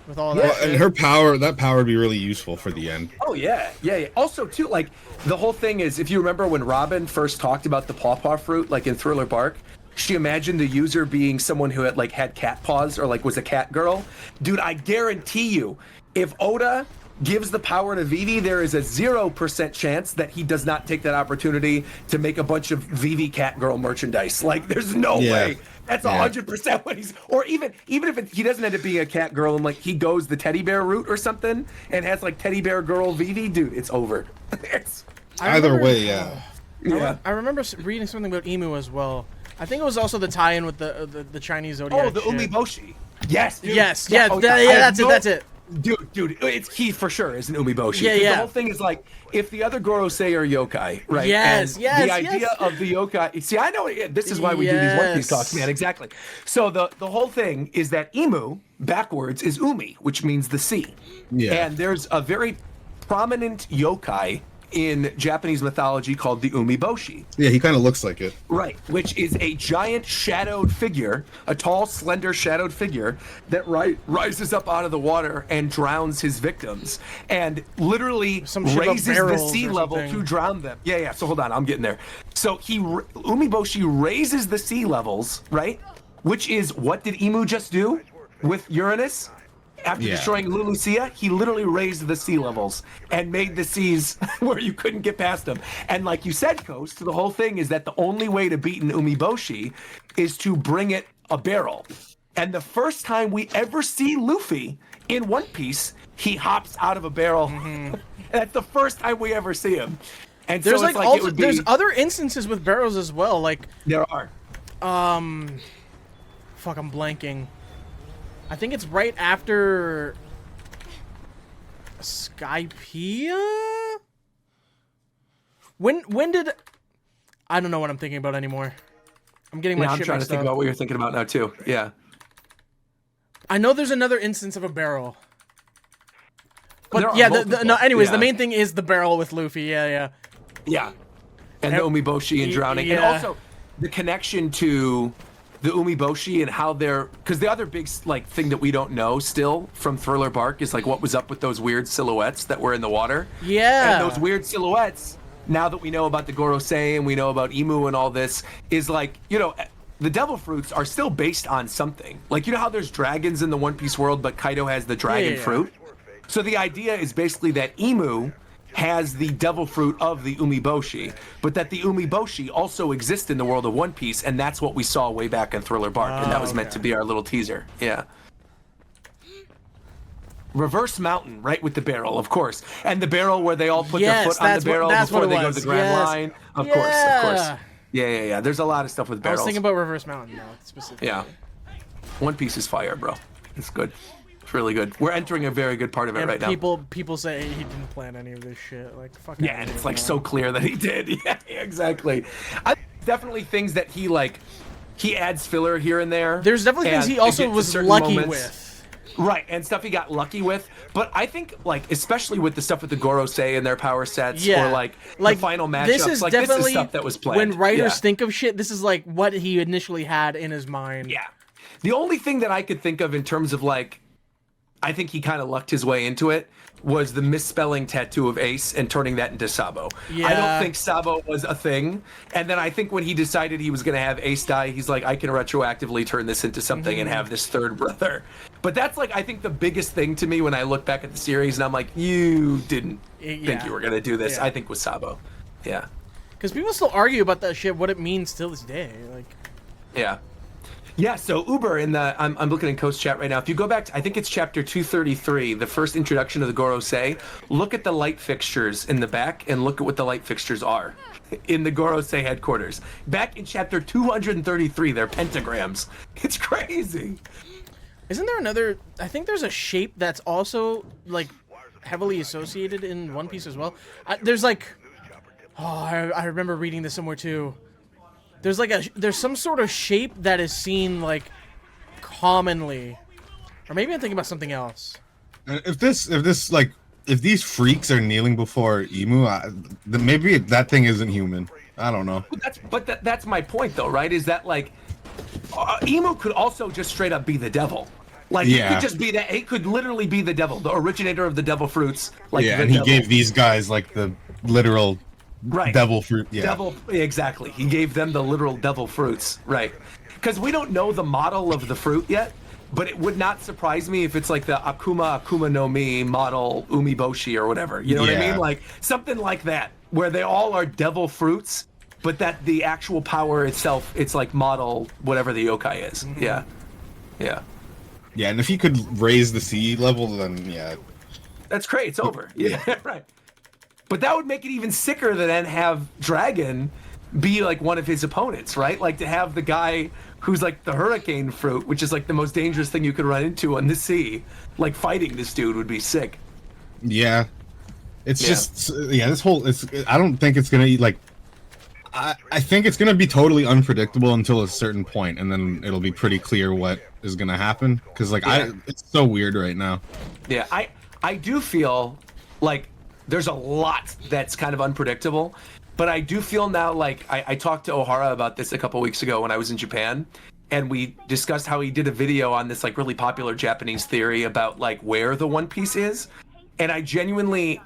A: with all that.
E: Well, and her power, that power would be really useful for the end.
K: Oh, yeah. Also, too, like, the whole thing is, if you remember when Robin first talked about the pawpaw fruit, like in Thriller Bark, she imagined the user being someone who had cat paws, or like was a cat girl. Dude, I guarantee you, if Oda gives the power to Vivi, there is a 0% chance that he does not take that opportunity to make a bunch of Vivi cat girl merchandise. Like, there's no way. That's 100% what he's. Or even if he doesn't end up being a cat girl and like he goes the teddy bear route or something and has like teddy bear girl Vivi, dude, it's over.
P: Either way, yeah.
A: I remember reading something about Emu as well. I think it was also the tie-in with the Chinese zodiac.
K: Oh, the
A: shit.
K: Umeboshi. Yes. Dude.
A: Yes.
K: Yeah.
A: That's it. That's it.
K: Dude, he for sure is an Umeboshi.
A: Yeah, yeah.
K: The whole thing is like, if the other Gorosei are yokai, right?
A: Yes,
K: and
A: yes,
K: the idea of the yokai. See, I know this is why we do these One Piece talks, man. Exactly. So the whole thing is that Imu backwards is Umi, which means the sea.
P: Yeah.
K: And there's a very prominent yokai in Japanese mythology called the Umeboshi.
P: Yeah, he kind of looks like it.
K: Right, which is a giant shadowed figure, a tall, slender, shadowed figure that rises up out of the water and drowns his victims, and literally raises the sea level to drown them. Yeah. So hold on, I'm getting there. So Umeboshi raises the sea levels, right? Which is what did Imu just do with Uranus? After destroying Lulusia, he literally raised the sea levels and made the seas where you couldn't get past them. And like you said, Coast, the whole thing is that the only way to beat an Umeboshi is to bring it a barrel. And the first time we ever see Luffy in One Piece, he hops out of a barrel. Mm-hmm. That's the first time we ever see him. And
A: there's
K: so
A: like,
K: also,
A: there's other instances with barrels as well. Like
K: there are.
A: Fuck, I'm blanking. I think it's right after Skypiea? When did I don't know what I'm thinking about anymore. I'm getting my shit
K: I'm trying to think about what you're thinking about now too. Yeah.
A: I know there's another instance of a barrel. But yeah, anyways, the main thing is the barrel with Luffy. Yeah.
K: And the Umeboshi and drowning. And also the connection to the Umeboshi and how they're, because the other big like thing that we don't know still from Thriller Bark is like what was up with those weird silhouettes that were in the water.
A: Yeah.
K: And those weird silhouettes, now that we know about the Gorosei and we know about Imu and all this, is like, you know, the devil fruits are still based on something. Like, you know how there's dragons in the One Piece world, but Kaido has the dragon fruit? So the idea is basically that Imu has the devil fruit of the Umeboshi, but that the Umeboshi also exists in the world of One Piece, and that's what we saw way back in Thriller Bark, and that was meant to be our little teaser. Yeah. Reverse Mountain, right, with the barrel, of course. And the barrel where they all put their foot on the barrel before they go to the Grand Line. Of course. Yeah. There's a lot of stuff with barrels.
A: I was thinking about Reverse Mountain now, specifically.
K: Yeah. One Piece is fire, bro. It's good. It's really good. We're entering a very good part of it right now.
A: People say he didn't plan any of this shit. Like, fuck.
K: Yeah, and it's like so clear that he did. Yeah, exactly. Definitely things that he adds filler here and there.
A: There's definitely things he also was lucky with.
K: Right, and stuff he got lucky with. But I think, like, especially with the stuff with the Gorosei and their power sets, or like the final matchups,
A: this is definitely
K: this is stuff that was planned.
A: When writers think of shit, this is like what he initially had in his mind.
K: Yeah. The only thing that I could think of in terms of like, I think he kind of lucked his way into it, was the misspelling tattoo of Ace and turning that into Sabo.
A: Yeah.
K: I don't think Sabo was a thing. And then I think when he decided he was going to have Ace die, he's like, I can retroactively turn this into something and have this third brother. But that's like, I think the biggest thing to me when I look back at the series and I'm like, you didn't think you were going to do this. I think was Sabo. Yeah.
A: Because people still argue about that shit, what it means till this day. Like.
K: Yeah. Yeah, so Uber in the I'm looking in Coast chat right now. If you go back to, I think it's chapter 233, the first introduction of the Gorosei, look at the light fixtures in the back and look at what the light fixtures are in the Gorosei headquarters. Back in chapter 233, they're pentagrams. It's crazy.
A: Isn't there another, I think there's a shape that's also like heavily associated in One Piece as well. There's like, I remember reading this somewhere too. There's some sort of shape that is seen like commonly, or maybe I'm thinking about something else.
P: If these freaks are kneeling before Emu, then maybe that thing isn't human. I don't know.
K: That's my point though, right? Is that like Emu could also just straight up be the devil. Like he could just be that. He could literally be the devil, the originator of the devil fruits. Like
P: and he gave these guys like the literal.
K: Right.
P: Devil fruit,
K: exactly. He gave them the literal devil fruits, right? Because we don't know the model of the fruit yet, but it would not surprise me if it's like the Akuma no Mi model Umeboshi or whatever. You know what I mean? Like something like that, where they all are devil fruits, but that the actual power itself, it's like model whatever the yokai is. Yeah. Yeah.
P: Yeah, and if he could raise the sea level, then yeah.
K: That's great. It's over. Yeah, right. But that would make it even sicker to then have Dragon be like one of his opponents, right? Like to have the guy who's like the hurricane fruit, which is like the most dangerous thing you could run into on the sea, like fighting this dude would be sick.
P: Yeah. It's just this whole I don't think it's gonna like I think it's gonna be totally unpredictable until a certain point, and then it'll be pretty clear what is gonna happen. Because like it's so weird right now.
K: Yeah, I do feel like there's a lot that's kind of unpredictable, but I do feel now like I talked to Ohara about this a couple weeks ago when I was in Japan, and we discussed how he did a video on this like really popular Japanese theory about like where the One Piece is, and I genuinely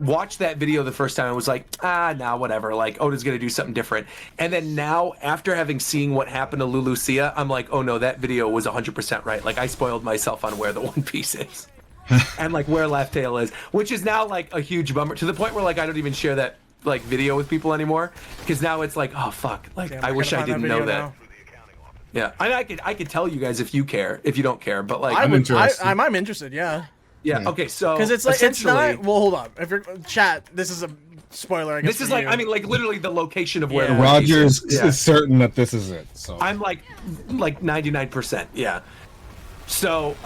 K: watched that video the first time and was like, nah, whatever. Like, Oda's gonna do something different. And then now, after having seen what happened to Lulusia, I'm like, oh no, that video was 100% right. Like, I spoiled myself on where the One Piece is. And like where Laugh Tale is, which is now like a huge bummer, to the point where like I don't even share that like video with people anymore, because now it's like, oh fuck, like I wish I didn't know that. Yeah, I could tell you guys if you care, if you don't care, but like
A: I'm interested. Yeah.
K: Yeah. Okay. So
A: because it's like it's not. Well, hold on. If you're chat, this is a spoiler. I guess
K: this is like, I mean, like literally the location of where the
P: Rogers is certain that this is it. So
K: I'm like 99%. Yeah. So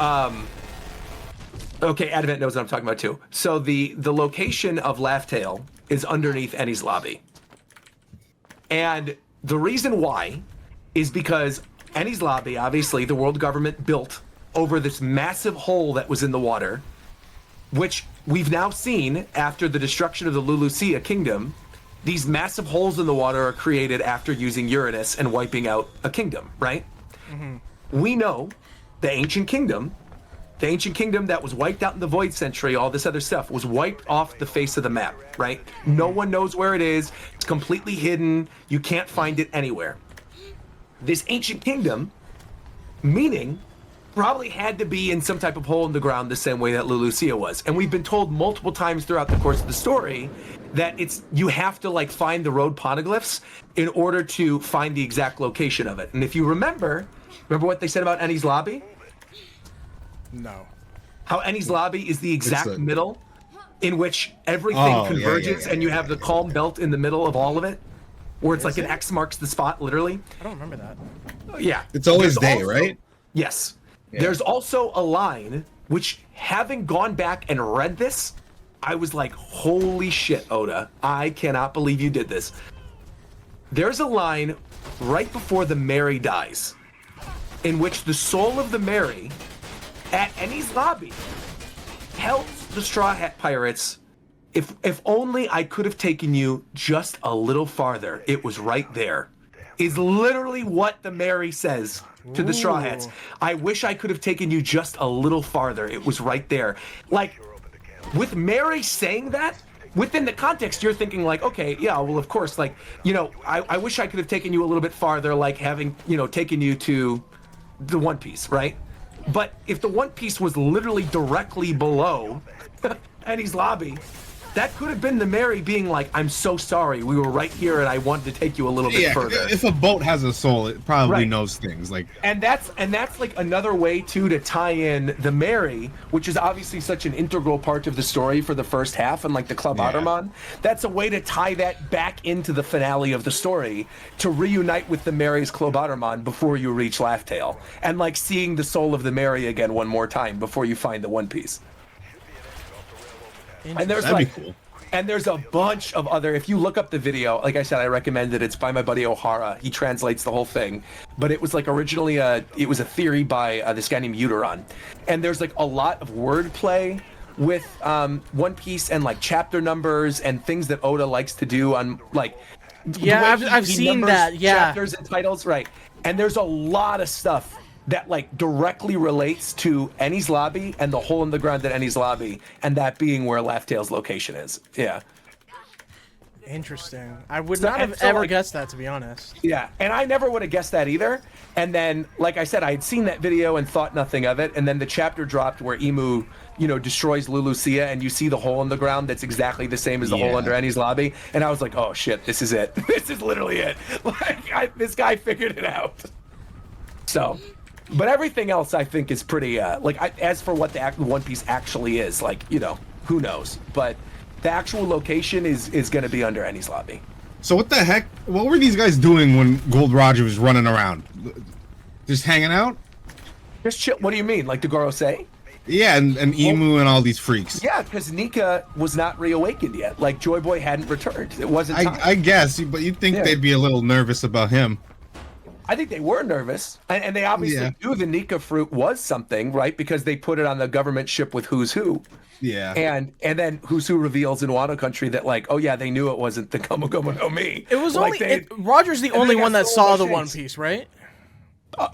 K: okay, Advent knows what I'm talking about too. So the location of Laugh Tale is underneath Eni's lobby, and the reason why is because Eni's lobby, obviously, the world government built over this massive hole that was in the water, which we've now seen after the destruction of the Lulusia kingdom. These massive holes in the water are created after using Uranus and wiping out a kingdom, right? We know the ancient kingdom that was wiped out in the Void Century, all this other stuff, was wiped off the face of the map, right? No one knows where it is. It's completely hidden. You can't find it anywhere. This ancient kingdom, meaning, probably had to be in some type of hole in the ground the same way that Lulusia was. And we've been told multiple times throughout the course of the story that you have to like find the road poneglyphs in order to find the exact location of it. And if you remember what they said about Eni's lobby?
A: No.
K: How Eni's lobby is the exact middle in which everything converges and you have the calm belt in the middle of all of it, where it's like an X marks the spot, literally.
A: I don't remember that.
K: Yeah.
P: It's always day, right?
K: Yes.
P: Yeah.
K: There's also a line, which, having gone back and read this, I was like, holy shit, Oda. I cannot believe you did this. There's a line right before the Mary dies, in which the soul of the Mary, at Eni's lobby, tells the Straw Hat Pirates, if only I could have taken you just a little farther, it was right there. Is literally what the Mary says to the Straw Hats. I wish I could have taken you just a little farther. It was right there. Like, with Mary saying that, within the context, you're thinking like, okay, yeah, well, of course, like, you know, I wish I could have taken you a little bit farther, like having, you know, taken you to the One Piece, right? But if the One Piece was literally directly below Eni's lobby, that could have been the Mary being like, I'm so sorry, we were right here and I wanted to take you a little bit further.
P: If a boat has a soul, it probably knows things. Like,
K: and that's like another way too to tie in the Mary, which is obviously such an integral part of the story for the first half, and like the Club Otterman. That's a way to tie that back into the finale of the story, to reunite with the Mary's Club Otterman before you reach Laugh Tale, and like seeing the soul of the Mary again one more time before you find the One Piece. And there's and there's a bunch of other, if you look up the video, like I said, I recommend it. It's by my buddy Ohara. He translates the whole thing. But it was like originally it was a theory by this guy named Uteron. And there's like a lot of wordplay with One Piece and like chapter numbers and things that Oda likes to do on like
A: I've seen that. Yeah,
K: chapters and titles, right? And there's a lot of stuff that like directly relates to Eni's lobby and the hole in the ground at Eni's lobby, and that being where Laugh Tale's location is. Yeah.
A: Interesting. I would
K: So-
A: not have
K: and so,
A: ever
K: like-
A: guessed that, to be honest.
K: Yeah, and I never would have guessed that either. And then, like I said, I had seen that video and thought nothing of it. And then the chapter dropped where Emu, destroys Lulucia, and you see the hole in the ground that's exactly the same as the hole under Annie's lobby. And I was like, oh shit, this is it. This is literally it. Like, this guy figured it out. So, but everything else I think is pretty. As for what the One Piece actually is, who knows? But the actual location is going to be under Annie's lobby.
P: So what the heck? What were these guys doing when Gold Roger was running around? Just hanging out?
K: Just chill. What do you mean? Like the Gorosei?
P: Yeah, and Emu and all these freaks.
K: Yeah, because Nika was not reawakened yet. Like Joy Boy hadn't returned. It wasn't time.
P: I guess, but you'd think they'd be a little nervous about him.
K: I think they were nervous, and they obviously knew the Nika fruit was something, right? Because they put it on the government ship with Who's Who.
P: Yeah.
K: And then Who's Who reveals in Wano Country that they knew it wasn't the Gomu Gomu no Mi.
A: It was Roger's the only one that saw the One Piece, right?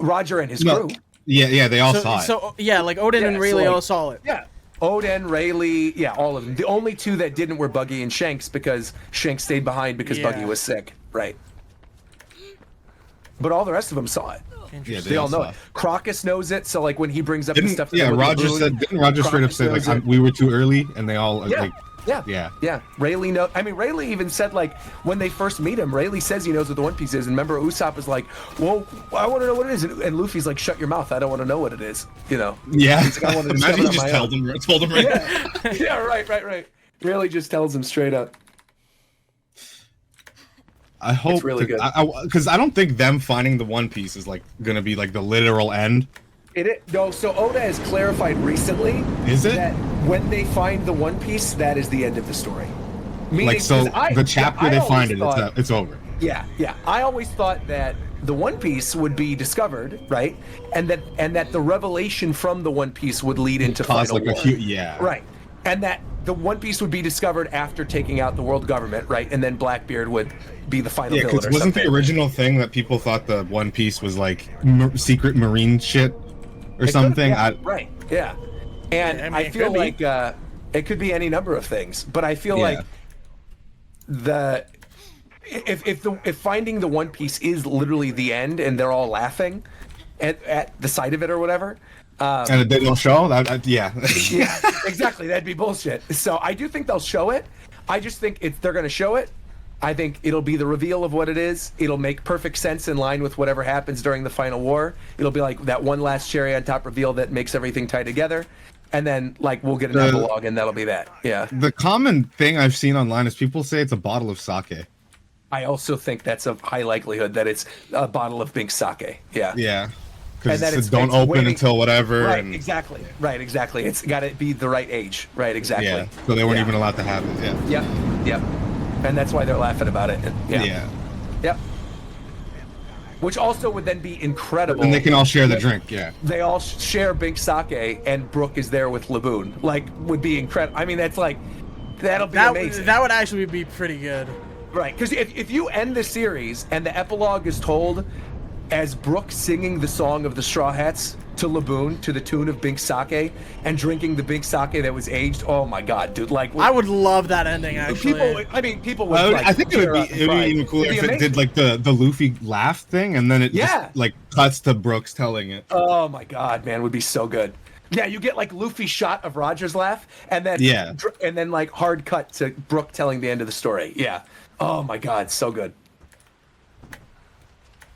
K: Roger and his crew.
P: Yeah, they all saw it.
A: So Oden and Rayleigh all saw it.
K: Yeah. Oden, Rayleigh, all of them. The only two that didn't were Buggy and Shanks because Shanks stayed behind because Buggy was sick. Right. But all the rest of them saw it.
P: Yeah,
K: they all know it. Crocus knows it, so when he brings up the stuff.
P: Didn't Roger straight up say we were too early, and they all
K: Yeah. Rayleigh Rayleigh even said when they first meet him, Rayleigh says he knows what the One Piece is, and remember Usopp is like, well, I want to know what it is, and Luffy's like, shut your mouth, I don't want to know what it is,
P: Yeah.
K: He's like, I want to
P: Imagine he just told him right.
K: Yeah, right. Rayleigh just tells him straight up.
P: I hope
K: It's really good.
P: Because I don't think them finding the One Piece is gonna be the literal end.
K: So Oda has clarified recently that when they find the One Piece, that is the end of the story. Meaning,
P: the chapter they find it, it's over.
K: Yeah. I always thought that the One Piece would be discovered, right? And that the revelation from the One Piece would lead into final war. Right. And that the One Piece would be discovered after taking out the world government, right? And then Blackbeard would be the final villain.
P: Because wasn't the original thing that people thought the One Piece was secret marine shit or something?
K: Right. Yeah. And I feel like it could be any number of things, but I feel like if finding the One Piece is literally the end and they're all laughing at the sight of it or whatever.
P: And they don't show that. Yeah,
K: exactly. That'd be bullshit. So I do think they'll show it. I just think they're going to show it. I think it'll be the reveal of what it is. It'll make perfect sense in line with whatever happens during the final war. It'll be like that one last cherry on top reveal that makes everything tie together. And then we'll get an epilogue and that'll be that. Yeah.
P: The common thing I've seen online is people say it's a bottle of sake.
K: I also think that's a high likelihood that it's a bottle of pink sake. Yeah.
P: Yeah. Because it don't open until whatever.
K: Right, exactly. Right, exactly. It's got to be the right age. Right, exactly.
P: Yeah. So they weren't even allowed to have it. Yeah.
K: Yep. And that's why they're laughing about it. Yeah. Yep. Which also would then be incredible.
P: And they can all share the drink. Yeah.
K: They all share Bink Sake, and Brooke is there with Laboon. Would be incredible. I mean, that's that'll be amazing.
A: That would actually be pretty good.
K: Right, because if you end the series and the epilogue is told as Brooke singing the song of the Straw Hats to Laboon to the tune of Bink Sake and drinking the Bink Sake that was aged, oh my god, dude!
A: I would love that ending. Actually,
K: people would.
P: I think it would be even cooler if it did the Luffy laugh thing, and then it just cuts to Brooks telling it.
K: Oh my god, man, would be so good. Yeah, you get Luffy shot of Roger's laugh, and then hard cut to Brooke telling the end of the story. Yeah. Oh my god, so good.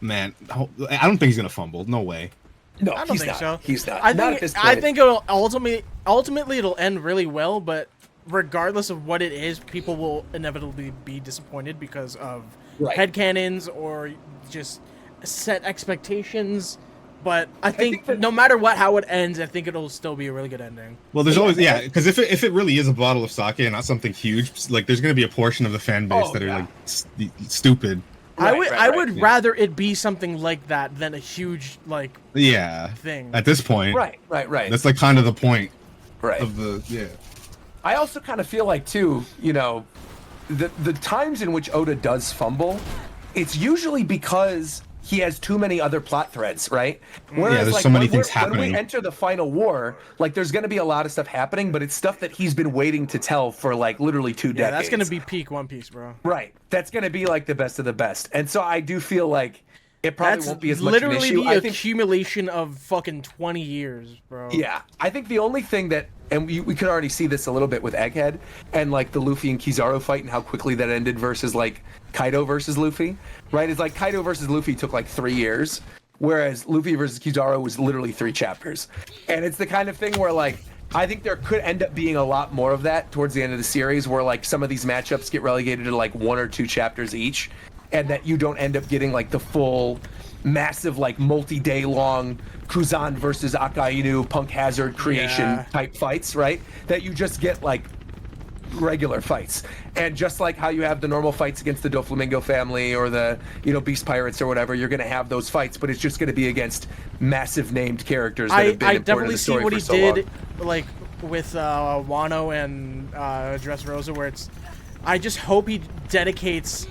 P: Man, I don't think he's gonna fumble. No way.
K: No,
A: I don't think so.
K: He's not.
A: I think it'll ultimately it'll end really well, but regardless of what it is, people will inevitably be disappointed because of headcanons or just set expectations. But I think no matter how it ends, I think it'll still be a really good ending.
P: Well, there's always because if it really is a bottle of sake and not something huge, there's gonna be a portion of the fan base that are stupid.
A: I would rather it be something like that than a huge thing.
P: At this point,
K: right.
P: That's kind of the point, of the
K: I also kind of feel too, the times in which Oda does fumble, it's usually because he has too many other plot threads, right?
P: Yeah, there's so many things
K: When
P: happening.
K: we enter the final war, like there's going to be a lot of stuff happening, but it's stuff that he's been waiting to tell for like literally 2 decades.
A: Yeah, that's gonna be peak One Piece, bro.
K: Right. That's going to be like the best of the best. And so I do feel like it probably
A: That's
K: won't be as much an
A: literally
K: issue.
A: the
K: I think,
A: accumulation of fucking 20 years, bro.
K: yeah, I think the only thing that, and we could already see this a little bit with Egghead and like the Luffy and Kizaru fight and how quickly that ended versus like Kaido versus Luffy, right? It's like Kaido versus Luffy took like 3 years, whereas Luffy versus Kizaru was literally 3 chapters. And it's the kind of thing where like, I think there could end up being a lot more of that towards the end of the series where like some of these matchups get relegated to like 1 or 2 chapters each, and that you don't end up getting like the full massive like multi-day long Kuzan versus Akainu Punk Hazard creation type fights, right? That you just get like regular fights. And just like how you have the normal fights against the Doflamingo family or the, you know, Beast Pirates or whatever, you're going to have those fights, but it's just going to be against massive named characters that have been
A: I
K: important
A: definitely
K: in the
A: see
K: story
A: what
K: for
A: he
K: so
A: did,
K: long.
A: like with Wano and Dressrosa, where it's. I just hope he dedicates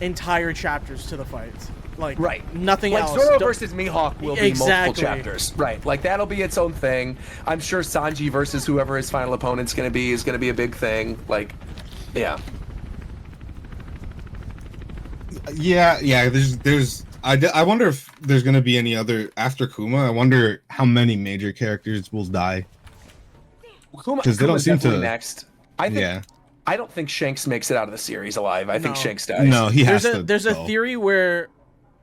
A: entire chapters to the fights. Like nothing
K: like
A: else.
K: Zoro
A: Don't-
K: versus Mihawk will be multiple chapters. Right. Like that'll be its own thing. I'm sure Sanji versus whoever his final opponent's going to be is going to be a big thing. Like, yeah.
P: Yeah. I wonder if there's gonna be any other after Kuma. I wonder how many major characters will die. Because they don't seem to.
K: Next. I think. I don't think Shanks makes it out of the series alive. I think Shanks dies.
P: No, he has to.
A: There's a theory where,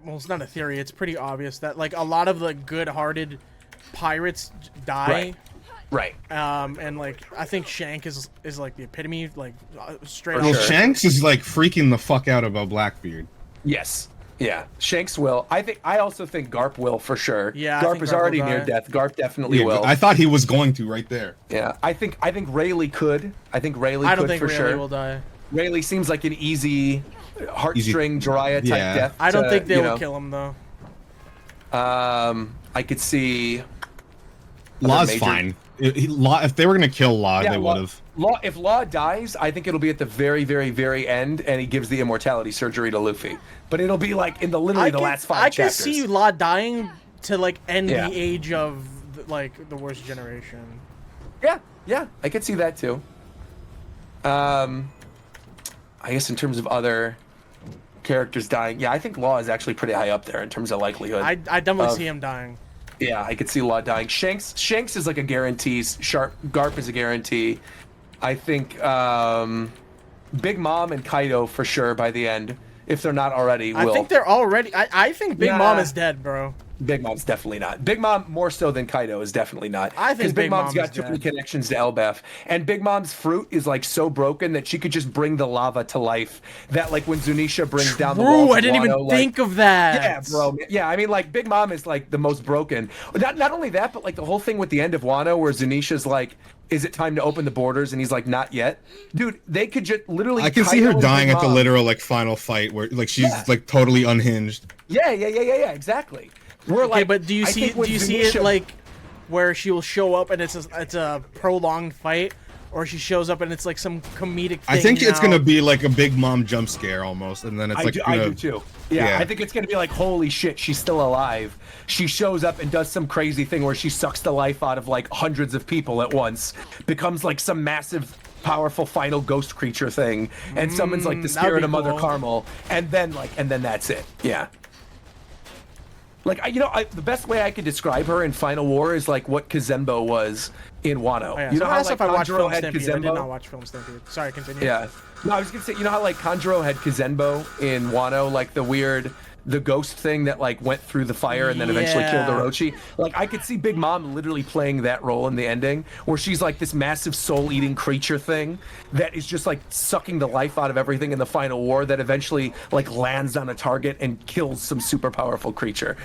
A: well, it's not a theory. It's pretty obvious that like a lot of the good-hearted pirates die.
K: Right.
A: And like I think Shank is like the epitome, like straight.
P: Well, Shanks is like freaking the fuck out about Blackbeard.
K: Yes. Yeah. Shanks will. I also think Garp will for sure.
A: Yeah. I
K: Garp
A: think
K: is
A: Garp
K: already
A: will
K: near
A: die.
K: death. Garp definitely will.
P: I thought he was going to right there.
K: Yeah. I think Rayleigh could. I think Rayleigh
A: I don't
K: could
A: think
K: for
A: Rayleigh
K: sure.
A: will die.
K: Rayleigh seems like an easy heartstring Jiraiya type death.
A: I don't think they
K: you
A: will
K: know.
A: kill him though.
K: I could see.
P: Law's
K: major-
P: fine. If they were gonna kill Law, they would have.
K: If Law dies, I think it'll be at the very, very, very end, and he gives the immortality surgery to Luffy. But it'll be like in the last 5
A: I
K: chapters.
A: can see Law dying to like end
K: Yeah.
A: the age of like the worst generation.
K: Yeah, I could see that too. I guess in terms of other characters dying, yeah, I think Law is actually pretty high up there in terms of likelihood.
A: I definitely
K: of-
A: see him dying.
K: Yeah, I could see Law dying. Shanks is like a guarantee. Garp is a guarantee. I think Big Mom and Kaido for sure by the end, if they're not already.
A: I
K: will.
A: think they're already. I think Big Mom
K: Nah.
A: is dead, bro.
K: Big Mom's definitely not. Big Mom more so than Kaido is definitely not.
A: I think
K: because Big
A: Big
K: Mom's
A: Mom
K: got
A: is
K: too many
A: dead.
K: connections to Elbaf, and Big Mom's fruit is like so broken that she could just bring the lava to life. That like when Zunisha brings down the walls.
A: True, I
K: of
A: didn't even
K: Wano, like-
A: think of that.
K: Yeah, bro. Yeah, I mean, like Big Mom is like the most broken. Not only that, but like the whole thing with the end of Wano, where Zunisha's like, "Is it time to open the borders?" and he's like, "Not yet." Dude, they could just literally.
P: I can see
K: Kaido
P: her
K: and
P: dying
K: Big
P: at the
K: Mom-
P: literal like final fight where like she's like totally unhinged.
K: Yeah, exactly. We're
A: Okay,
K: like,
A: but do you
K: I
A: see
K: think when
A: it
K: Zunisha-
A: like where she'll show up and it's a prolonged fight, or she shows up and it's like some comedic thing?
P: I think it's
A: now?
P: gonna be like a Big Mom jump scare almost, and then it's like
K: I
P: gonna,
K: do too. Yeah, I think it's gonna be like, holy shit, she's still alive. She shows up and does some crazy thing where she sucks the life out of like hundreds of people at once, becomes like some massive, powerful final ghost creature thing, and summons like the
A: that'd
K: spirit
A: be
K: of Mother
A: cool.
K: Carmel, and then that's it. Yeah. Like the best way I could describe her in Final War is like what Kazembo was in Wano.
A: Oh, yeah.
K: You know
A: So
K: how
A: asked
K: like
A: if I watched
K: Kanjuro
A: Film
K: had
A: Stampede. I did
K: Kazembo?
A: not watch Film Stampede. Sorry, continue.
K: Yeah. No, I was gonna say, you know how like Kanjuro had Kizenbo in Wano, like the ghost thing that like went through the fire and then eventually killed
A: Yeah.
K: Orochi. Like I could see Big Mom literally playing that role in the ending, where she's like this massive soul-eating creature thing that is just like sucking the life out of everything in the final war that eventually like lands on a target and kills some super powerful creature.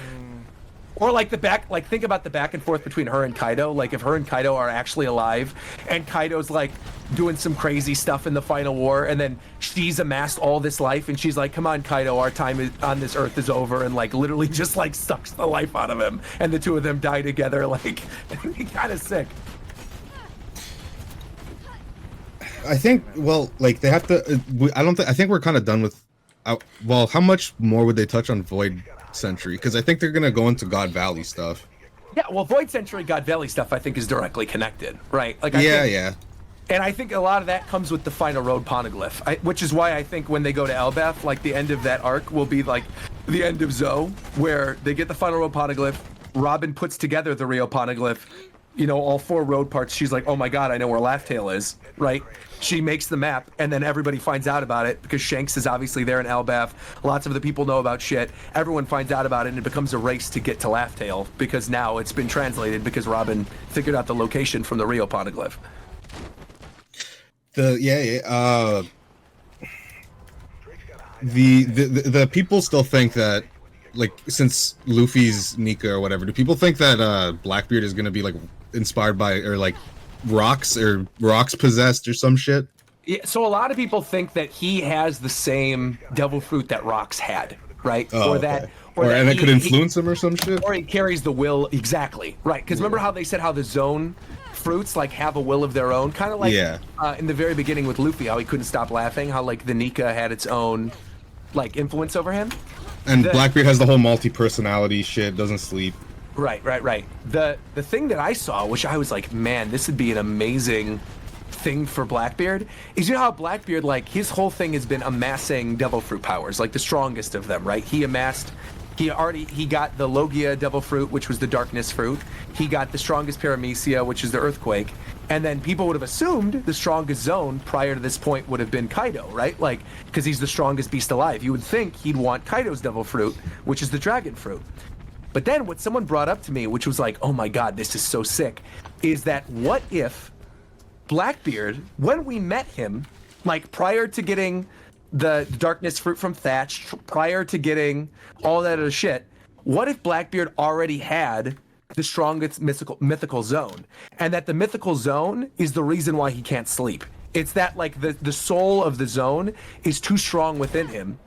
K: Or like think about the back and forth between her and Kaido. Like if her and Kaido are actually alive, and Kaido's like doing some crazy stuff in the final war, and then she's amassed all this life, and she's like, "Come on, Kaido, our time on this earth is over," and like literally just like sucks the life out of him, and the two of them die together. Like, it'd be kind of sick.
P: I think like they have to. I think we're kind of done with. Well, how much more would they touch on Void Sentry, because I think they're gonna go into God Valley stuff.
K: Yeah, well, Void Sentry, God Valley stuff, I think is directly connected, right? Like,
P: Yeah.
K: And I think a lot of that comes with the final road poneglyph, which is why I think when they go to Elbaf, like the end of that arc will be like the end of Zoe, where they get the final road poneglyph. Robin puts together the Rio poneglyph, you know, all 4 road parts. She's like, oh my god, I know where Laugh-Tail is, right? She makes the map, and then everybody finds out about it because Shanks is obviously there in Elbaf. Lots of the people know about shit. Everyone finds out about it, and it becomes a race to get to Laugh-Tail because now it's been translated because Robin figured out the location from the Rio poneglyph.
P: The people still think that, like, since Luffy's Nika or whatever, do people think that Blackbeard is gonna be like inspired by, or like rocks possessed or some shit?
K: Yeah, so a lot of people think that he has the same devil fruit that Rox had, right?
P: Oh,
K: or that,
P: okay.
K: or that
P: and it could influence him or some shit.
K: Or he carries the will, exactly, right? Because remember how they said how the zone fruits like have a will of their own, kind of like in the very beginning with Luffy, how he couldn't stop laughing, how like the Nika had its own like influence over him.
P: And Blackbeard has the whole multi-personality shit, doesn't sleep.
K: Right. The thing that I saw, which I was like, man, this would be an amazing thing for Blackbeard, is, you know how Blackbeard, like, his whole thing has been amassing devil fruit powers, like the strongest of them, right? He got the Logia devil fruit, which was the darkness fruit. He got the strongest paramecia, which is the earthquake. And then people would have assumed the strongest zone prior to this point would have been Kaido, right? Like, because he's the strongest beast alive. You would think he'd want Kaido's devil fruit, which is the dragon fruit. But then what someone brought up to me, which was like, oh my god, this is so sick, is that what if Blackbeard, when we met him, like prior to getting the darkness fruit from Thatch, prior to getting all that other shit, what if Blackbeard already had the strongest mythical zone, and that the mythical zone is the reason why he can't sleep? It's that like the soul of the zone is too strong within him,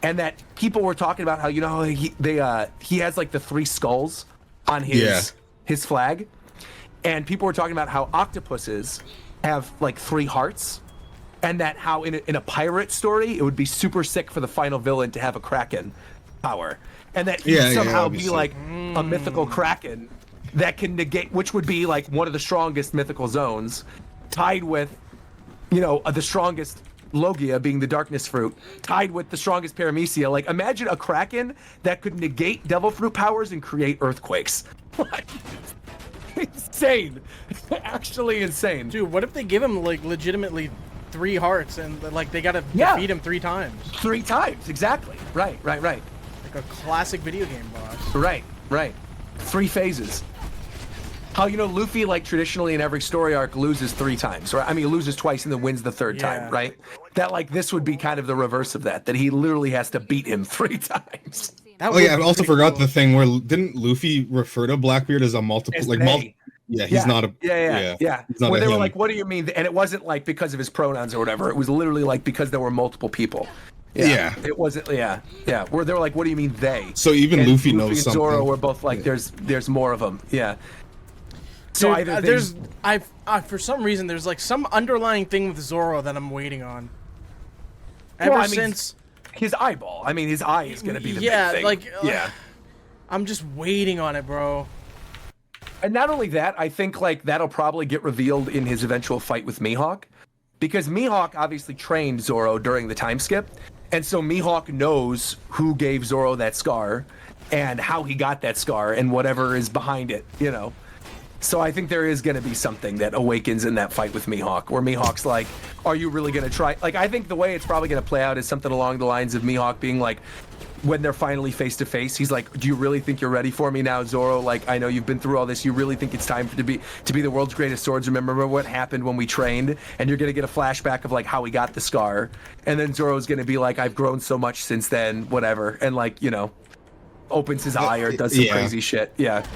K: and that people were talking about how, you know, he has like the 3 skulls on his flag, and people were talking about how octopuses have like 3 hearts, and that how in a pirate story it would be super sick for the final villain to have a kraken power, and that he'd somehow be like a mythical kraken that can negate, which would be like one of the strongest mythical zones, tied with, you know, the strongest Logia being the darkness fruit, tied with the strongest paramecia. Like, imagine a kraken that could negate devil fruit powers and create earthquakes. Like, insane. Actually insane.
A: Dude, what if they give him like legitimately 3 hearts and like they gotta defeat him 3 times?
K: 3 times, exactly. Right.
A: Like a classic video game boss.
K: Right. 3 phases. How, you know, Luffy, like, traditionally in every story arc loses 3 times, right? I mean, he loses twice and then wins the 3rd time, right? That, like, this would be kind of the reverse of that he literally has to beat him 3 times.
P: I also forgot the thing where didn't Luffy refer to Blackbeard as a multiple, he's not a he's not
K: Where
P: a
K: they were
P: him.
K: like, what do you mean? And it wasn't like because of his pronouns or whatever. It was literally like because there were multiple people. It wasn't. Where they were like, what do you mean they?
P: So even Luffy knows
K: and
P: something.
K: Zoro were both like, there's more of them. Yeah. So
A: Dude,
K: either
A: for some reason there's like some underlying thing with Zoro that I'm waiting on. Since
K: his eyeball. I mean, his eye is gonna be the big thing.
A: I'm just waiting on it, bro.
K: And not only that, I think like that'll probably get revealed in his eventual fight with Mihawk, because Mihawk obviously trained Zoro during the time skip, and so Mihawk knows who gave Zoro that scar and how he got that scar and whatever is behind it, you know. So I think there is going to be something that awakens in that fight with Mihawk, where Mihawk's like, are you really going to try? Like, I think the way it's probably going to play out is something along the lines of Mihawk being like, when they're finally face to face, he's like, do you really think you're ready for me now, Zoro? Like, I know you've been through all this. You really think it's time to be the world's greatest swordsman? Remember what happened when we trained? And you're going to get a flashback of like how he got the scar. And then Zoro's going to be like, I've grown so much since then, whatever. And like, you know, opens his eye or does some crazy shit. Yeah.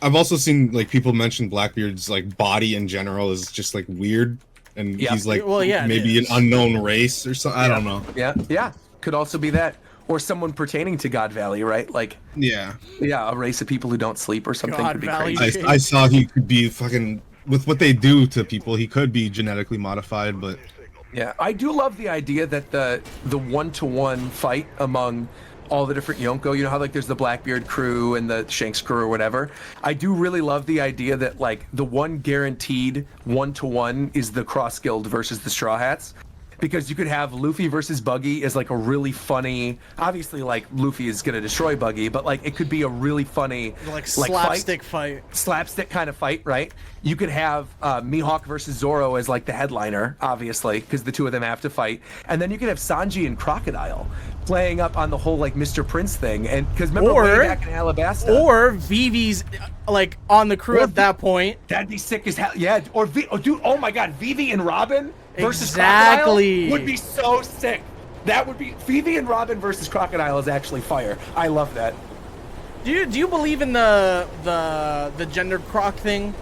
P: I've also seen like people mention Blackbeard's like body in general is just like weird, and he's like maybe an unknown race or something. I don't know.
K: Yeah. Could also be that, or someone pertaining to God Valley, right? Like a race of people who don't sleep or something.
A: God
K: could be
A: Valley
K: crazy.
P: I saw he could be fucking with what they do to people. He could be genetically modified, but
K: yeah, I do love the idea that the 1-to-1 fight among all the different Yonko. You know how like there's the Blackbeard crew and the Shanks crew or whatever. I do really love the idea that like the one guaranteed 1-to-1 is the Cross Guild versus the Straw Hats. Because you could have Luffy versus Buggy as like a really funny, obviously like Luffy is gonna destroy Buggy, but like it could be a really funny
A: like slapstick fight.
K: Slapstick kind of fight, right? You could have Mihawk versus Zoro as like the headliner, obviously, because the two of them have to fight, and then you could have Sanji and Crocodile playing up on the whole like Mr. Prince thing, and because remember way back in Alabasta,
A: or Vivi's like on the crew at that point.
K: That'd be sick as hell. Yeah, or dude, oh my God, Vivi and Robin versus
A: Exactly.
K: Crocodile would be so sick. That would be Vivi and Robin versus Crocodile is actually fire. I love that.
A: Do you believe in the gender croc thing?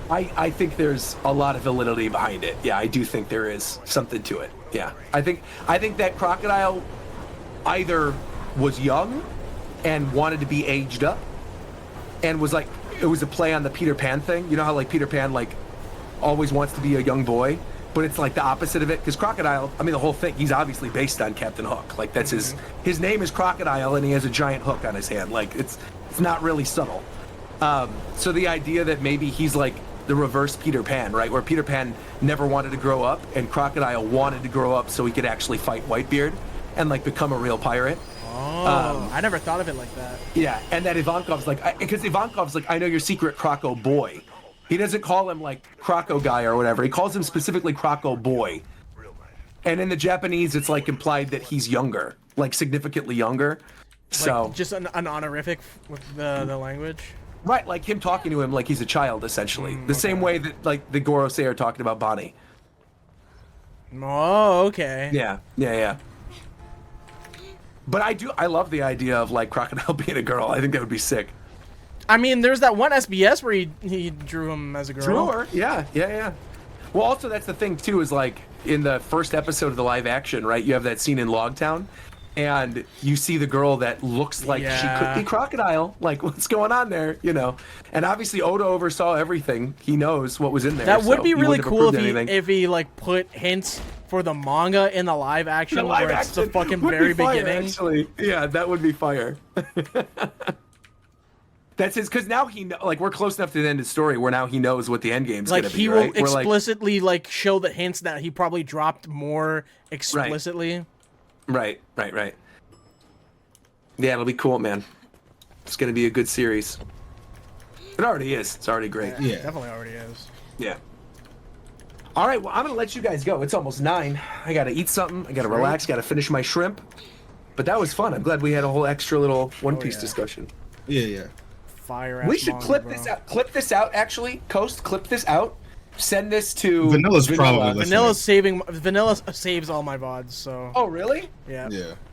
K: I think there's a lot of validity behind it. Yeah, I do think there is something to it. Yeah, I think that Crocodile either was young and wanted to be aged up, and was like it was a play on the Peter Pan thing. You know how like Peter Pan like always wants to be a young boy, but it's like the opposite of it. Because Crocodile, I mean the whole thing, he's obviously based on Captain Hook. Like that's his name is Crocodile, and he has a giant hook on his hand. Like it's not really subtle. So the idea that maybe he's like the reverse Peter Pan, right? Where Peter Pan never wanted to grow up, and Crocodile wanted to grow up so he could actually fight Whitebeard and like become a real pirate.
A: Oh, I never thought of it like that.
K: Yeah, and that Ivankov's like, because Ivankov's like, I know your secret Croco boy. He doesn't call him like Croco guy or whatever. He calls him specifically Croco boy. And in the Japanese, it's like implied that he's younger, like significantly younger. So
A: like just an honorific with the language.
K: Right, like him talking to him like he's a child, essentially. The same way that like the Gorosei are talking about Bonnie.
A: Oh, okay.
K: Yeah. But I love the idea of like Crocodile being a girl. I think that would be sick.
A: I mean, there's that one SBS where he drew him as a girl.
K: Drew her, yeah. Well, also that's the thing too is like in the first episode of the live action, right? You have that scene in Logtown, and you see the girl that looks like she could be Crocodile. Like, what's going on there? You know? And obviously Oda oversaw everything. He knows what was in there.
A: That would be really cool
K: if
A: he like put hints for the manga in the live action it's the fucking
K: would
A: very
K: be fire,
A: beginning.
K: Actually, yeah, that would be fire. That's his, because now like we're close enough to the end of the story where now he knows what the end game's
A: like
K: gonna be.
A: He
K: right?
A: will explicitly like show the hints that he probably dropped more explicitly.
K: Right. Yeah, it'll be cool, man. It's gonna be a good series. It already is. It's already great.
A: Yeah, definitely already is.
K: Yeah. All right, well, I'm gonna let you guys go. It's almost 9. I gotta eat something. I gotta relax. Gotta finish my shrimp. But that was fun. I'm glad we had a whole extra little One Piece discussion.
P: Yeah.
A: Fire.
K: We should clip this out. Clip this out, actually. Coast, clip this out. Send this to
P: Vanilla's probably listening.
A: Vanilla saves all my VODs. So.
K: Oh really?
A: Yeah.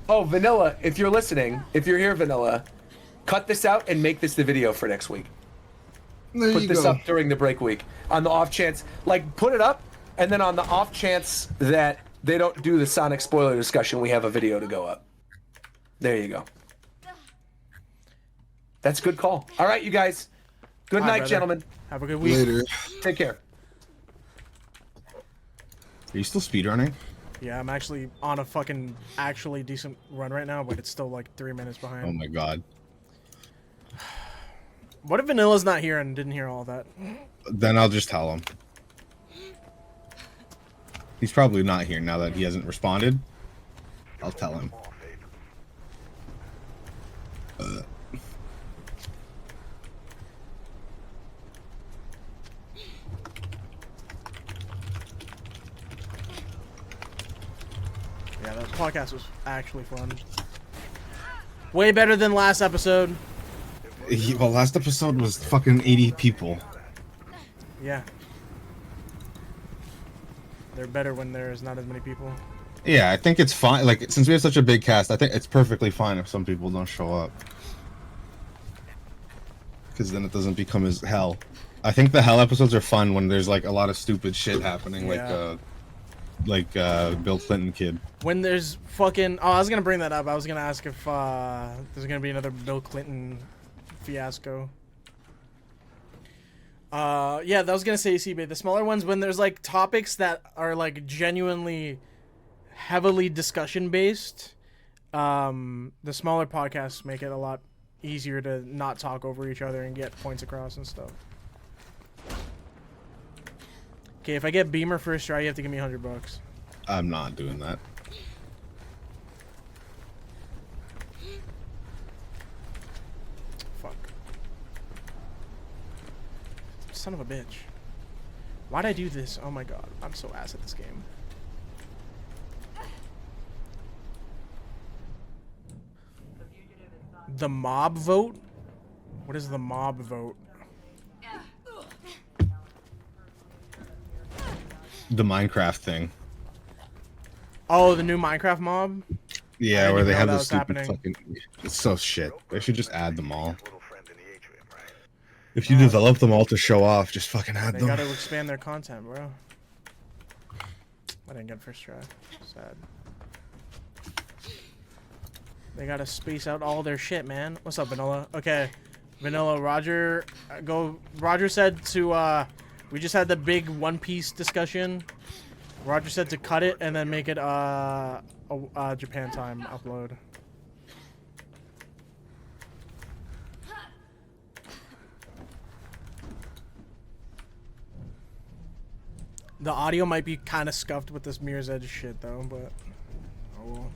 K: Oh, Vanilla, if you're listening, if you're here, Vanilla, cut this out and make this the video for next week. Put this up during the break week. On the off chance, like put it up, and then on the off chance that they don't do the Sonic spoiler discussion, we have a video to go up. There you go. That's a good call. All right, you guys. Good night, gentlemen.
A: Have a good week.
P: Later.
K: Take care.
P: Are you still speedrunning?
A: Yeah, I'm actually on a fucking actually decent run right now, but it's still like 3 minutes behind.
P: Oh my god.
A: What if Vanilla's not here and didn't hear all that?
P: Then I'll just tell him. He's probably not here now that he hasn't responded. I'll tell him.
A: Yeah, that podcast was actually fun. Way better than last episode.
P: Well, last episode was fucking 80 people.
A: Yeah. They're better when there's not as many people.
P: Yeah, I think it's fine. Like, since we have such a big cast, I think it's perfectly fine if some people don't show up. Because then it doesn't become as hell. I think the hell episodes are fun when there's, like, a lot of stupid shit happening, like Bill Clinton kid.
A: When there's fucking... Oh, I was gonna bring that up. I was gonna ask if there's gonna be another Bill Clinton fiasco. Yeah, that was gonna say, CB, the smaller ones, when there's, like, topics that are, like, genuinely heavily discussion-based, the smaller podcasts make it a lot easier to not talk over each other and get points across and stuff. Okay, if I get Beamer first try, you have to give me $100.
P: I'm not doing that.
A: Fuck. Son of a bitch. Why'd I do this? Oh my god, I'm so ass at this game. The mob vote? What is the mob vote?
P: The Minecraft thing.
A: Oh, the new Minecraft mob?
P: Yeah, where they have
A: this
P: this stupid fucking... It's so shit. They should just add them all. If you develop them all to show off, just fucking add
A: They
P: them.
A: gotta expand their content, bro. I didn't get first try. Sad. They gotta space out all their shit, man. What's up, Vanilla? Okay. Vanilla, Roger, Roger said to, we just had the big One Piece discussion. Roger said to cut it and then make it, Japan time upload. The audio might be kind of scuffed with this Mirror's Edge shit, though, but... Oh, well.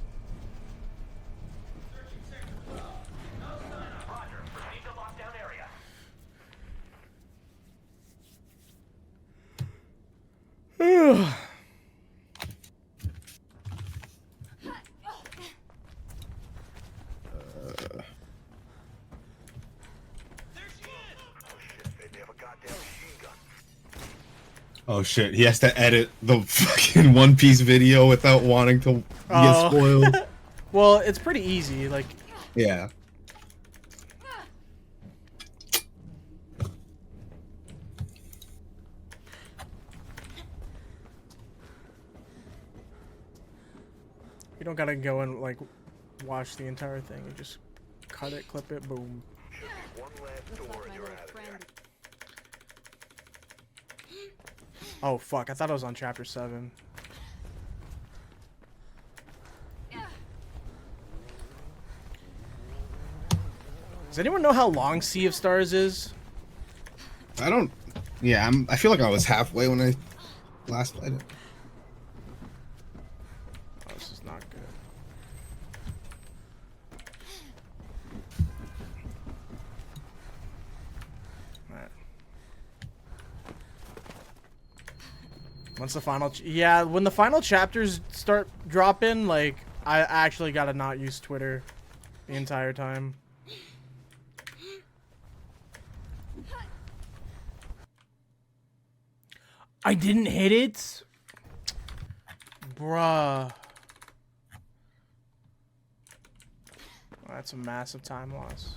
P: Oh shit, he has to edit the fucking One Piece video without wanting to get spoiled.
A: Well, it's pretty easy, like...
P: Yeah.
A: You don't gotta go and, like, watch the entire thing. You just cut it, clip it, boom. Oh, fuck. I thought I was on chapter 7. Does anyone know how long Sea of Stars is?
P: I don't... Yeah, I feel like I was halfway when I last played it.
A: Oh, this is not good. Alright. Once the final... yeah, when the final chapters start dropping, like, I actually gotta not use Twitter the entire time. I didn't hit it? Bruh. That's a massive time loss.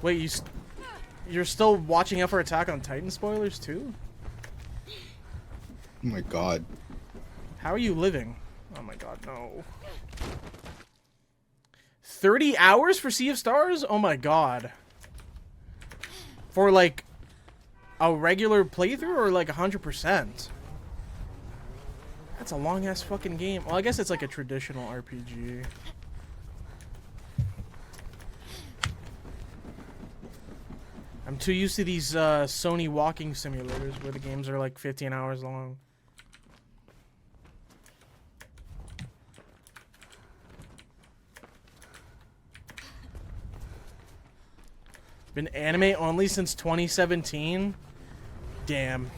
A: Wait, you're still watching out for Attack on Titan spoilers too?
P: Oh my god.
A: How are you living? Oh my god, no. 30 hours for Sea of Stars? Oh my god. For like a regular playthrough or like 100%? That's a long ass fucking game. Well, I guess it's like a traditional RPG. I'm too used to these Sony walking simulators where the games are like 15 hours long. Been anime only since 2017? Damn.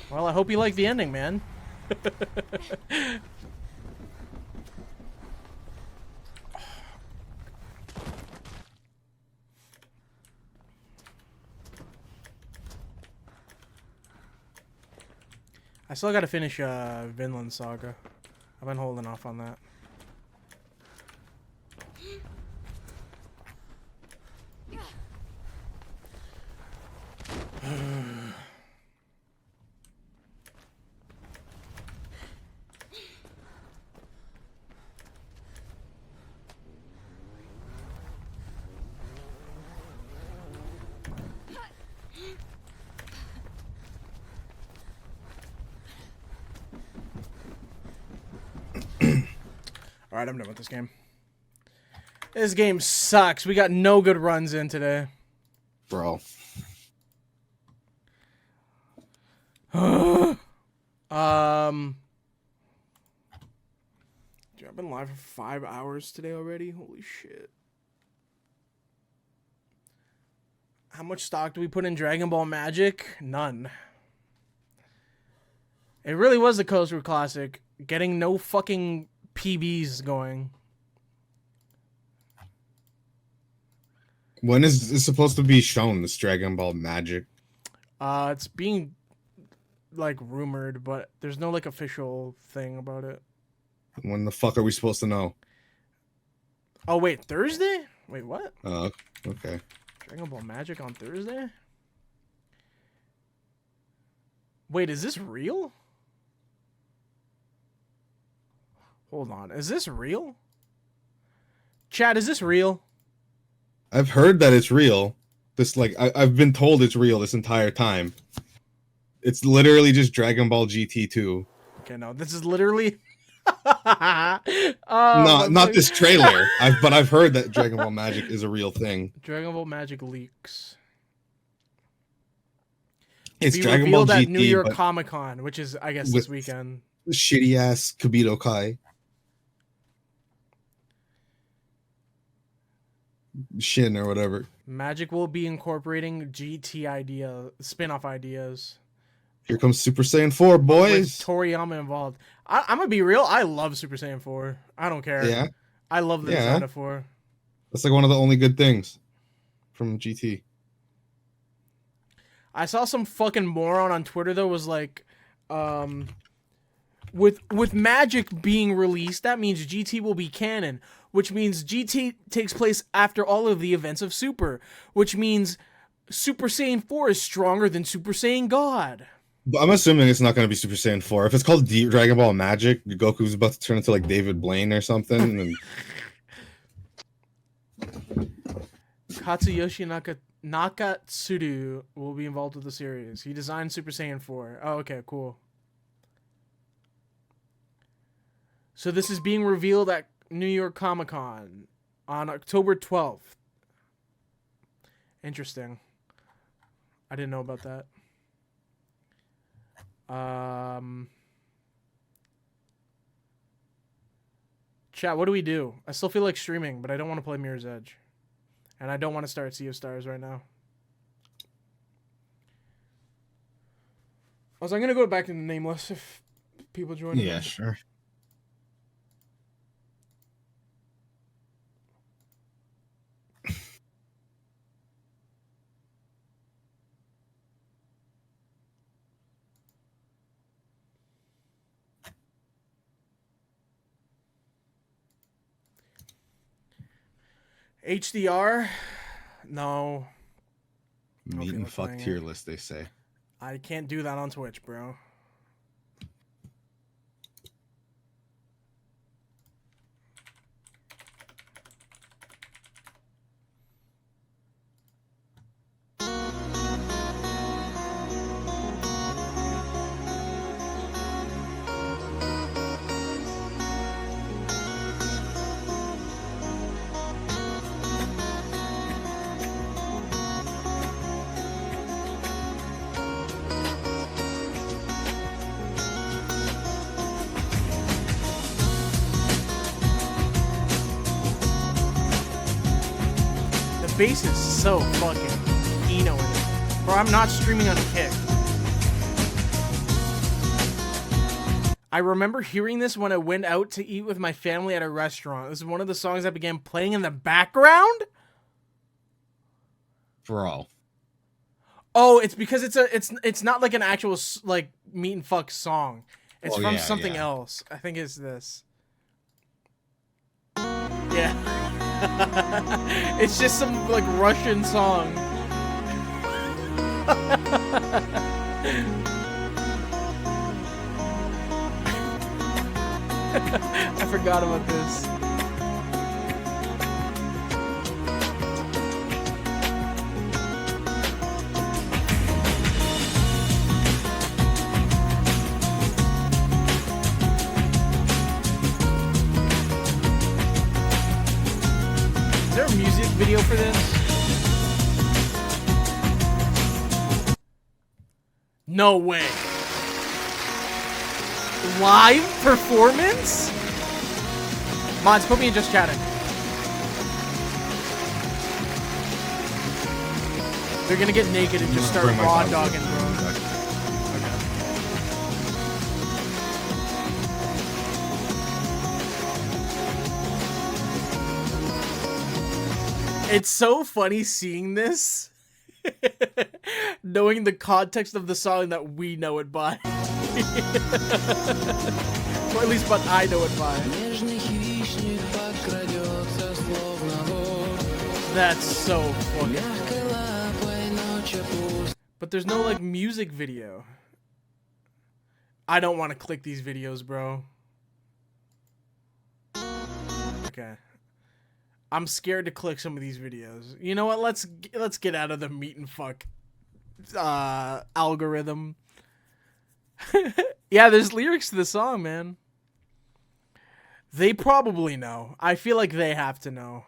A: Well, I hope you like the ending, man. I still gotta finish Vinland Saga. I've been holding off on that. All right, I'm done with this game. This game sucks. We got no good runs in today.
P: Bro.
A: Dude, I've been live for 5 hours today already. Holy shit. How much stock do we put in Dragon Ball Magic? None. It really was the Coast Road Classic. Getting no fucking PBs going.
P: When is it supposed to be shown, this Dragon Ball Magic?
A: It's being, like, rumored, but there's no, like, official thing about it.
P: When the fuck are we supposed to know?
A: Oh, wait, Thursday? Wait, what?
P: Oh, okay.
A: Dragon Ball Magic on Thursday? Wait, is this real? Hold on, is this real? Chad, is this real?
P: I've heard that it's real. This, like, I've been told it's real this entire time. It's literally just Dragon Ball GT 2.
A: Okay, no, this is literally...
P: Not this trailer. But I've heard that Dragon Ball Magic is a real thing.
A: Dragon Ball Magic leaks.
P: It's Dragon Ball GT
A: at New York Comic Con, which is, I guess, this weekend.
P: Shitty ass Kabuto Kai. Shin or whatever.
A: Magic will be incorporating GT spin-off ideas.
P: Here comes Super Saiyan 4, boys.
A: With Toriyama involved. I'm gonna be real. I love Super Saiyan 4. I don't care.
P: Yeah.
A: I love the design of 4.
P: That's like one of the only good things from GT.
A: I saw some fucking moron on Twitter though was like, with Magic being released, that means GT will be canon, which means GT takes place after all of the events of Super, which means Super Saiyan 4 is stronger than Super Saiyan God.
P: But I'm assuming it's not going to be Super Saiyan 4. If it's called Dragon Ball Magic, Goku's about to turn into like David Blaine or something. And...
A: Katsuyoshi Nakatsuru will be involved with the series. He designed Super Saiyan 4. Oh, okay, cool. So this is being revealed at New York Comic Con on October 12th. Interesting. I didn't know about that. Chat, what do we do? I still feel like streaming, but I don't want to play Mirror's Edge. And I don't want to start Sea of Stars right now. I'm going to go back to the Nameless if people join.
P: Yeah, sure.
A: HDR? No.
P: Meat and fuck tier list, they say.
A: I can't do that on Twitch, bro. Bass is so fucking Eno in it. Bro, I'm not streaming on Kick. I remember hearing this when I went out to eat with my family at a restaurant. This is one of the songs that began playing in the background.
P: Bro.
A: Oh, it's because it's not like an actual like meat and fuck song. It's from something else. I think it's this. Yeah. It's just some like Russian song. I forgot about this. No way. Live performance? Mods, put me in just chatting. They're gonna get naked and just start raw dogging, bro. It's so funny seeing this, knowing the context of the song that we know it by. Or at least what I know it by. That's so funny. But there's no, like, music video. I don't want to click these videos, bro. Okay. I'm scared to click some of these videos. You know what? Let's get out of the meat and fuck algorithm. Yeah, there's lyrics to the song, man. They probably know. I feel like they have to know.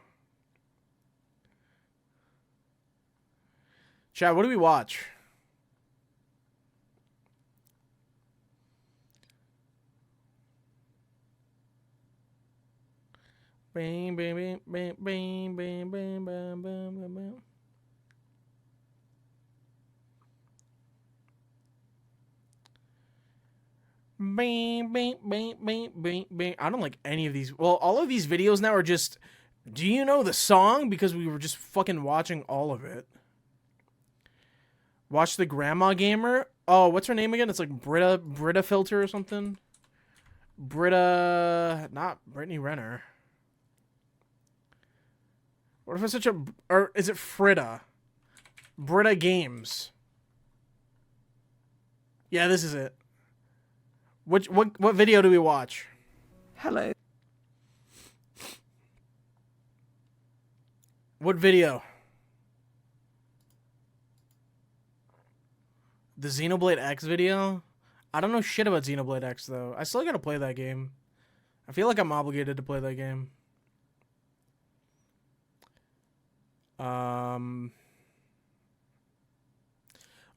A: Chad, what do we watch? Bang, bang, bang, bang, bang, bang, bang, bang, bang, bang. Bang, bang, bang, bang, bang, bang. I don't like any of these. Well, all of these videos now are just, do you know the song? Because we were just fucking watching all of it. Watch the Grandma Gamer. Oh, what's her name again? It's like Britta Filter or something. Britta, not Brittany Renner. What if it's such a, or is it Fritta? Britta Games. Yeah, this is it. What video do we watch?
S: Hello.
A: What video? The Xenoblade X video? I don't know shit about Xenoblade X though. I still gotta play that game. I feel like I'm obligated to play that game.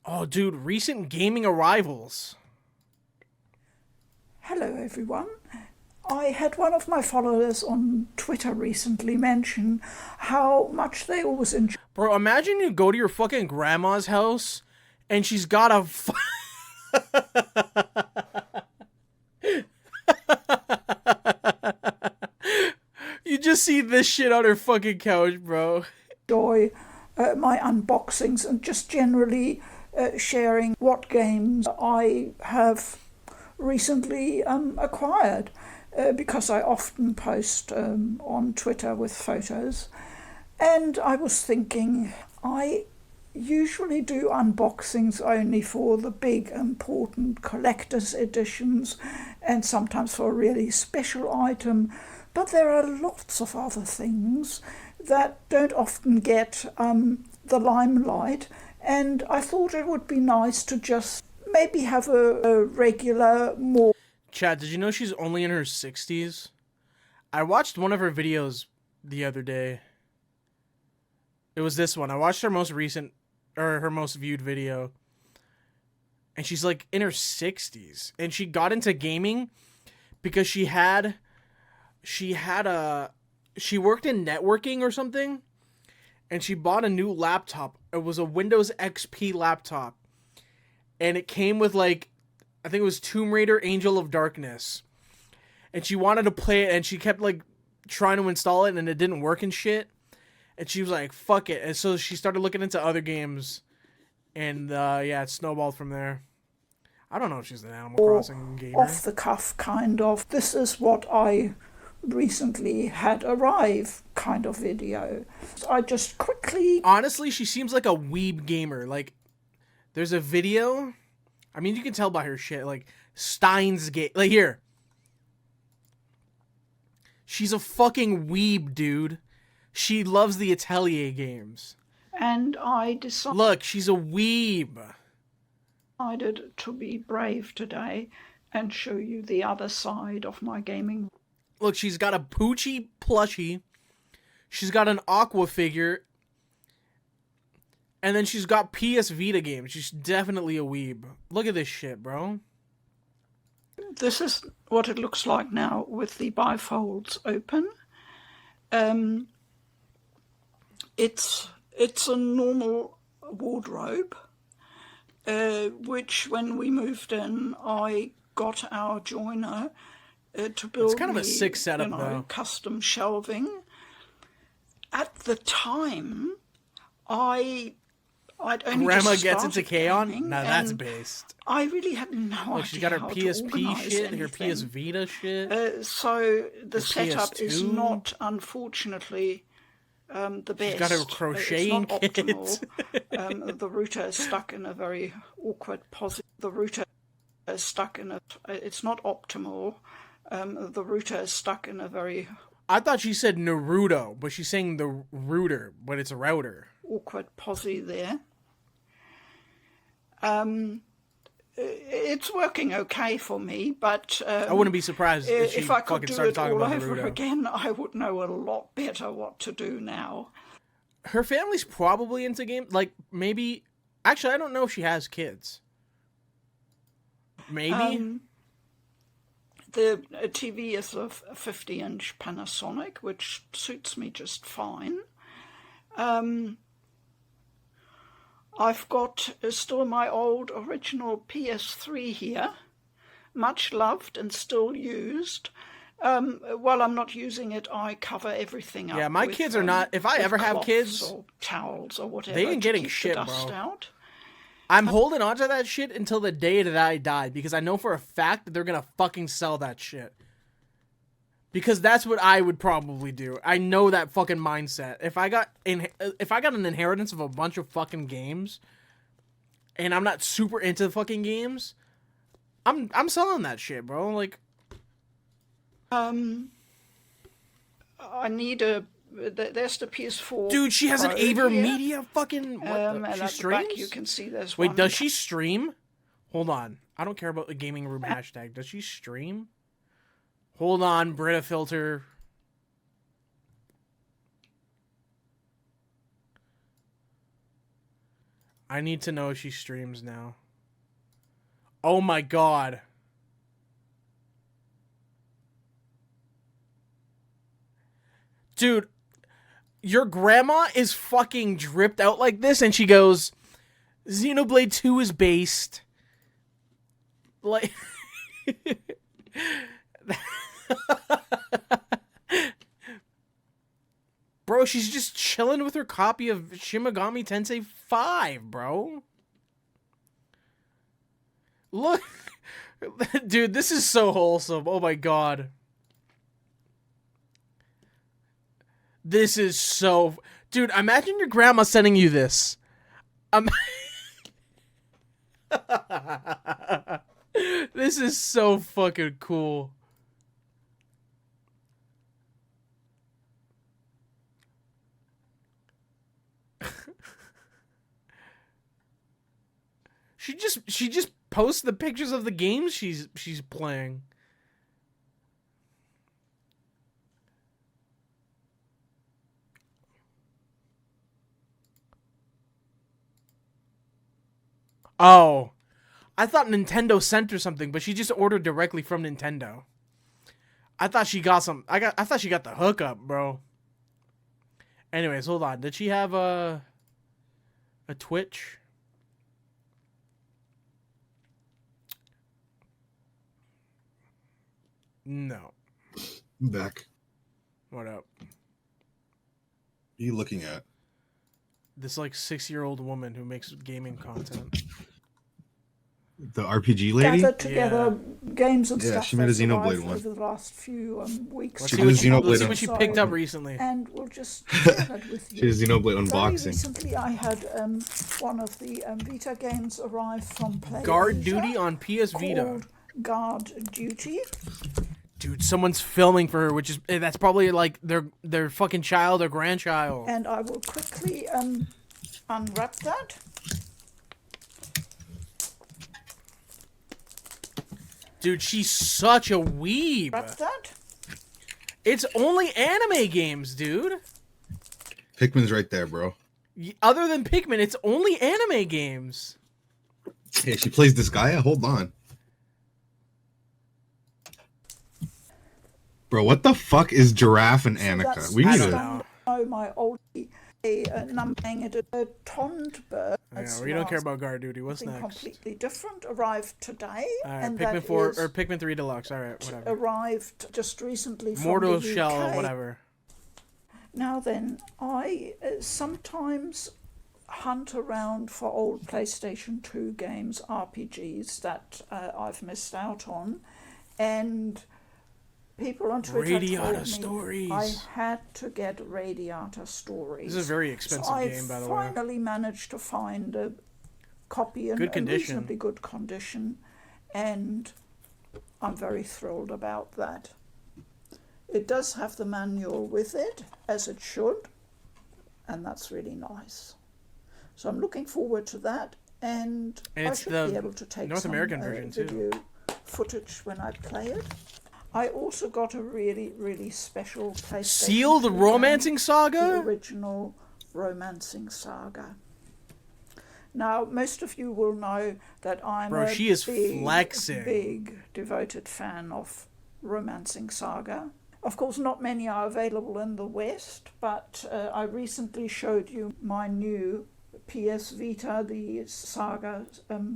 A: Oh, dude, recent gaming arrivals.
S: Hello, everyone. I had one of my followers on Twitter recently mention how much they always enjoy.
A: Bro, imagine you go to your fucking grandma's house and she's got a you just see this shit on her fucking couch, bro.
S: Enjoy my unboxings and just generally sharing what games I have recently acquired, because I often post on Twitter with photos. And I was thinking, I usually do unboxings only for the big important collector's editions and sometimes for a really special item, but there are lots of other things that don't often get the limelight, and I thought it would be nice to just maybe have a regular more...
A: Chad, did you know she's only in her 60s? I watched one of her videos the other day. It was this one. I watched her most recent, or her most viewed video. And she's like in her 60s. And she got into gaming because she worked in networking or something. And she bought a new laptop. It was a Windows XP laptop. And it came with, like, I think it was Tomb Raider Angel of Darkness. And she wanted to play it, and she kept, like, trying to install it, and it didn't work and shit. And she was like, fuck it. And so she started looking into other games. And, yeah, it snowballed from there. I don't know if she's an Animal Crossing gamer.
S: Off the cuff kind of, this is what I recently had arrive kind of video. I just quickly...
A: Honestly, she seems like a weeb gamer. Like, there's a video... I mean, you can tell by her shit. Like, Steins Gate. Like, here. She's a fucking weeb, dude. She loves the Atelier games.
S: And I decided...
A: Look, she's a weeb.
S: Decided to be brave today and show you the other side of my gaming.
A: Look, she's got a Poochie plushie. She's got an Aqua figure. And then she's got PS Vita games. She's definitely a weeb. Look at this shit, bro.
S: This is what it looks like now with the bifolds open. It's a normal wardrobe, which when we moved in, I got our joiner to build.
A: It's kind of a sick setup, though.
S: Custom shelving. At the time, I'd only
A: Grandma
S: just
A: gets into
S: started
A: K-On?
S: gaming,
A: Now that's
S: and
A: based.
S: I really had no idea.
A: Look, she's got her
S: how to
A: PSP
S: organise
A: shit, her
S: anything.
A: PS Vita shit.
S: So the
A: her
S: setup is
A: PS2.
S: not, unfortunately, the best.
A: She's got her crocheting
S: it's not
A: kit.
S: optimal. The router is stuck in a very awkward position. The router is stuck in a. It's not optimal. The router is stuck in a very
A: I thought she said Naruto, but she's saying the router, but it's a router.
S: awkward posse there. It's working okay for me, but
A: I wouldn't be surprised if she
S: I could
A: fucking
S: do
A: started
S: it
A: talking
S: all
A: about
S: over
A: Naruto.
S: again, I would know a lot better what to do now.
A: Her family's probably into games. Like, maybe... Actually, I don't know if she has kids. Maybe?
S: The TV is a 50-inch Panasonic, which suits me just fine. I've got still my old original PS3 here, much loved and still used. While I'm not using it, I cover everything up.
A: Yeah, my
S: with,
A: kids are not... If I
S: with
A: ever have
S: cloths
A: kids...
S: or towels or whatever,
A: they ain't
S: to
A: getting
S: keep
A: shit,
S: the dust
A: bro.
S: out.
A: I'm holding on to that shit until the day that I die, because I know for a fact that they're gonna fucking sell that shit. Because that's what I would probably do. I know that fucking mindset. If I got an inheritance of a bunch of fucking games, and I'm not super into fucking games, I'm selling that shit, bro. Like,
S: I need a. There's the PS4.
A: dude, she has an
S: Pro
A: Aver
S: here.
A: Media fucking. What
S: And
A: the,
S: at
A: she
S: the
A: streams?
S: back you can see there's
A: Wait,
S: one.
A: does she stream? Hold on. I don't care about the gaming room hashtag. Does she stream? Hold on, Brita filter. I need to know if she streams now. Oh my god. Dude, your grandma is fucking dripped out like this and she goes, Xenoblade 2 is based. Like... Bro, she's just chilling with her copy of Shin Megami Tensei 5, bro. Look. Dude, this is so wholesome. Oh my god. This is so... Dude, imagine your grandma sending you this. This is so fucking cool. She just posts the pictures of the games she's playing. Oh, I thought Nintendo sent her something, but she just ordered directly from Nintendo. I thought she got some. I thought she got the hookup, bro. Anyways, hold on. Did she have a Twitch? No.
P: I'm back.
A: What up?
P: What are you looking at?
A: This like 6-year-old woman who makes gaming content.
P: The RPG lady?
S: Gathered together games and
P: Yeah,
S: stuff.
P: she made a
S: that's
P: Xenoblade
S: arrived
P: one.
S: over the last few weeks.
P: She did a Xenoblade
A: Let's see what she picked up recently.
S: And we'll just share that with you.
P: She did a Xenoblade
S: Very
P: unboxing.
S: recently, I had one of the Vita games arrive from Play
A: Guard
S: Asia
A: Duty on PS Vita.
S: called Guard Duty.
A: Dude, someone's filming for her, which is that's probably like their fucking child or grandchild.
S: And I will quickly unwrap that.
A: Dude, she's such a weeb.
S: Wrap that.
A: It's only anime games, dude.
P: Pikmin's right there, bro.
A: Other than Pikmin, it's only anime games.
P: Hey, she plays this guy? Hold on. Bro, what the fuck is Giraffe and Annika? We need to...
S: Oh, my old numbering it a Tondberg.
A: Yeah, we don't care about Guard Duty. What's next?
S: Completely different. Arrived today.
A: Alright,
S: and
A: Pikmin
S: that
A: 4
S: is
A: or Pikmin 3 Deluxe. Alright, whatever.
S: Arrived just recently from
A: Mortal
S: the
A: Shell,
S: UK.
A: whatever.
S: Now then, I sometimes hunt around for old PlayStation 2 games, RPGs that I've missed out on, and people on Twitter
A: Radiata
S: told
A: Stories.
S: me I had to get Radiata Stories.
A: This is a very expensive game, by the way.
S: I finally managed to find a copy in reasonably good condition, and I'm very thrilled about that. It does have the manual with it, as it should, and that's really nice. So I'm looking forward to that, and I should be able to take
A: North
S: some
A: American version
S: video footage when I play it. I also got a really, really special PlayStation
A: Seal the Romancing Saga?
S: The original Romancing Saga. Now, most of you will know that I'm a
A: she is flexing.
S: big, devoted fan of Romancing Saga. Of course, not many are available in the West, but I recently showed you my new PS Vita, the Saga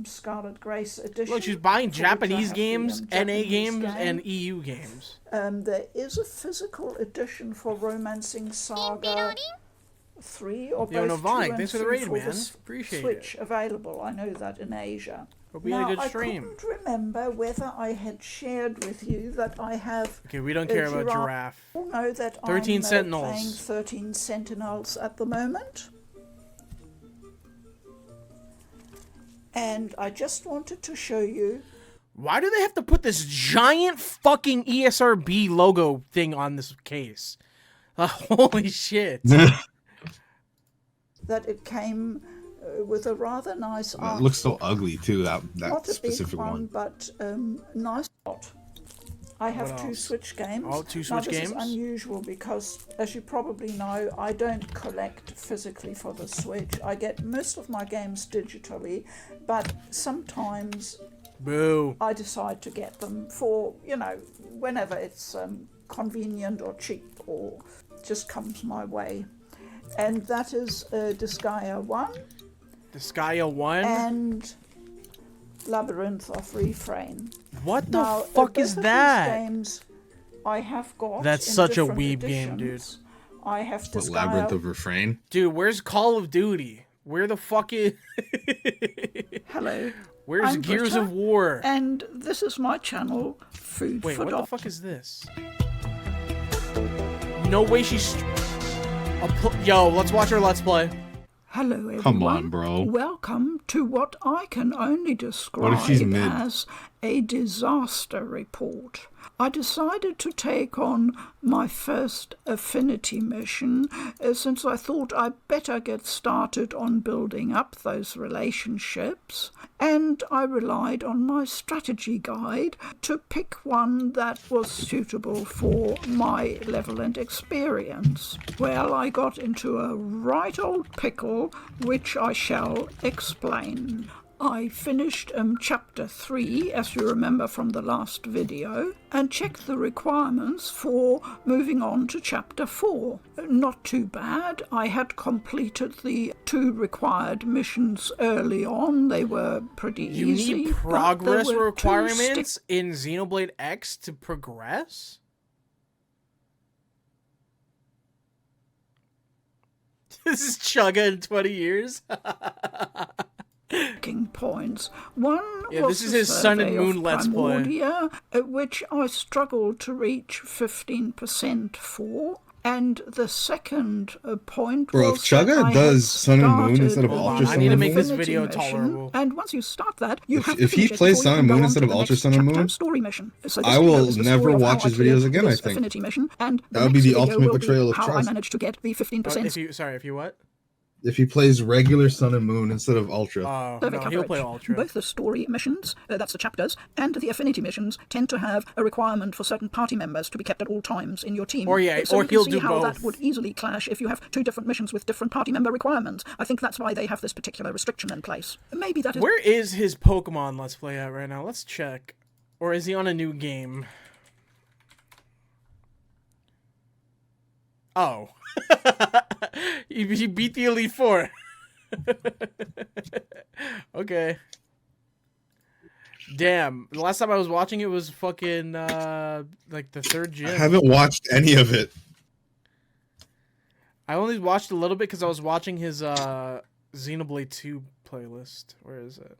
S: Scarlet Grace edition.
A: Look, she's buying Japanese games, NA games, and EU games.
S: There is a physical edition for Romancing Saga 3 or
A: Yo,
S: both
A: Novonic,
S: 2 and
A: thanks for the
S: 3
A: raid,
S: for
A: man.
S: the
A: Appreciate
S: Switch available. I know that in Asia.
A: Hope we had a good stream.
S: I couldn't remember whether I had shared with you that I have.
A: Okay, we don't care about Giraffe.
S: You know that
A: 13
S: I'm
A: Sentinels.
S: playing 13 Sentinels at the moment. And I just wanted to show you.
A: Why do they have to put this giant fucking ESRB logo thing on this case? Holy shit.
S: That it came with a rather nice art.
P: It looks so ugly too, that
S: Not a
P: specific
S: big one,
P: one.
S: but nice spot. I have
A: What
S: two
A: else?
S: Switch games.
A: Oh, two
S: Now,
A: Switch
S: this
A: games?
S: is unusual because, as you probably know, I don't collect physically for the Switch. I get most of my games digitally, but sometimes
A: Boo.
S: I decide to get them for, whenever it's convenient or cheap or just comes my way. And that is Disgaea 1.
A: Disgaea 1?
S: And Labyrinth of Refrain.
A: What the
S: Now,
A: fuck
S: both
A: is
S: of
A: that?
S: These games I have got.
A: That's
S: in
A: such a
S: different
A: weeb game, dude.
S: editions. I have
P: What,
S: Disgaea.
P: Labyrinth of Refrain?
A: Dude, where's Call of Duty? Where the fuck is...
S: Hello.
A: Where's
S: I'm
A: Gears
S: Britta,
A: of War?
S: And this is my channel, Food
A: Wait,
S: for
A: what the
S: Dogs.
A: fuck is this? No way she's... Yo, let's watch her Let's Play.
S: Hello, everyone.
P: Come on, bro.
S: Welcome to what I can only describe
P: What if she's mid?
S: as a disaster report. I decided to take on my first affinity mission since I thought I'd better get started on building up those relationships, and I relied on my strategy guide to pick one that was suitable for my level and experience. Well, I got into a right old pickle, which I shall explain. I finished chapter 3, as you remember from the last video, and checked the requirements for moving on to chapter 4. Not too bad. I had completed the 2 required missions early on. They were pretty
A: You
S: easy.
A: need
S: but
A: progress
S: there were 2
A: requirements in Xenoblade X to progress? This is Chugga in 20 years?
S: points. One
A: Yeah,
S: was
A: this is
S: the
A: his Sun and
S: survey
A: Moon
S: of
A: Let's Play.
S: Primordia, which I struggled to reach 15% for. And the second point
P: Bro,
S: was
P: if Chugga
S: that I
P: does
S: had
P: Sun and Moon instead of
S: started
P: Ultra
S: the
P: Sun and Moon.
S: Infinity mission, and once you start that, you have to
P: If he
S: finish it
P: plays
S: before
P: Sun
S: you
P: and
S: can
P: Moon
S: go on
P: instead
S: to
P: of
S: the
P: Ultra
S: next
P: Sun and
S: chapter
P: Moon,
S: story mission. So this
P: I
S: video
P: will
S: is the
P: never
S: story of how
P: watch his
S: cleared
P: videos again, I
S: this
P: think.
S: Affinity mission, and
P: That would be the
S: next video
P: ultimate
S: will
P: betrayal of
S: how
P: trust.
S: I managed to get the 15%.
A: If you what?
P: If he plays regular Sun and Moon instead of Ultra.
S: Survey coverage. Both the story missions, that's the chapters, and the affinity missions tend to have a requirement for certain party members to be kept at all times in your team.
A: Or yeah,
S: so
A: or
S: you
A: he'll
S: can see
A: do
S: how
A: both.
S: that would easily clash if you have two different missions with different party member requirements. I think that's why they have this particular restriction in place. Maybe that is...
A: Where is his Pokemon Let's Play at right now? Let's check. Or is he on a new game? Oh. he beat the Elite Four. Okay. Damn. The last time I was watching it was fucking, like the third gym.
P: I haven't watched any of it.
A: I only watched a little bit because I was watching his, Xenoblade 2 playlist. Where is it?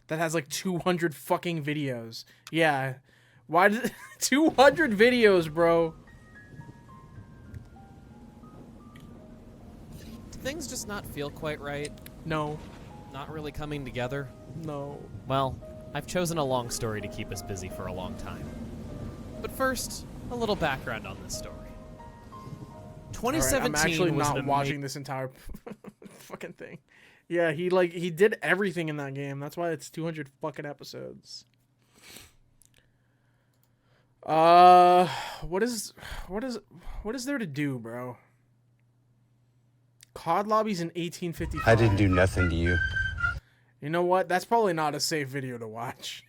A: That has like 200 fucking videos. Yeah. Why did 200 videos, bro?
T: Things just not feel quite right?
A: No.
T: Not really coming together?
A: No.
T: Well, I've chosen a long story to keep us busy for a long time. But first, a little background on this story. 2017
A: I'm actually
T: was
A: not watching this entire fucking thing. Yeah, he did everything in that game. That's why it's 200 fucking episodes. What is there to do, bro? COD lobbies in 1855.
B: I didn't do nothing to you.
A: You know what? That's probably not a safe video to watch.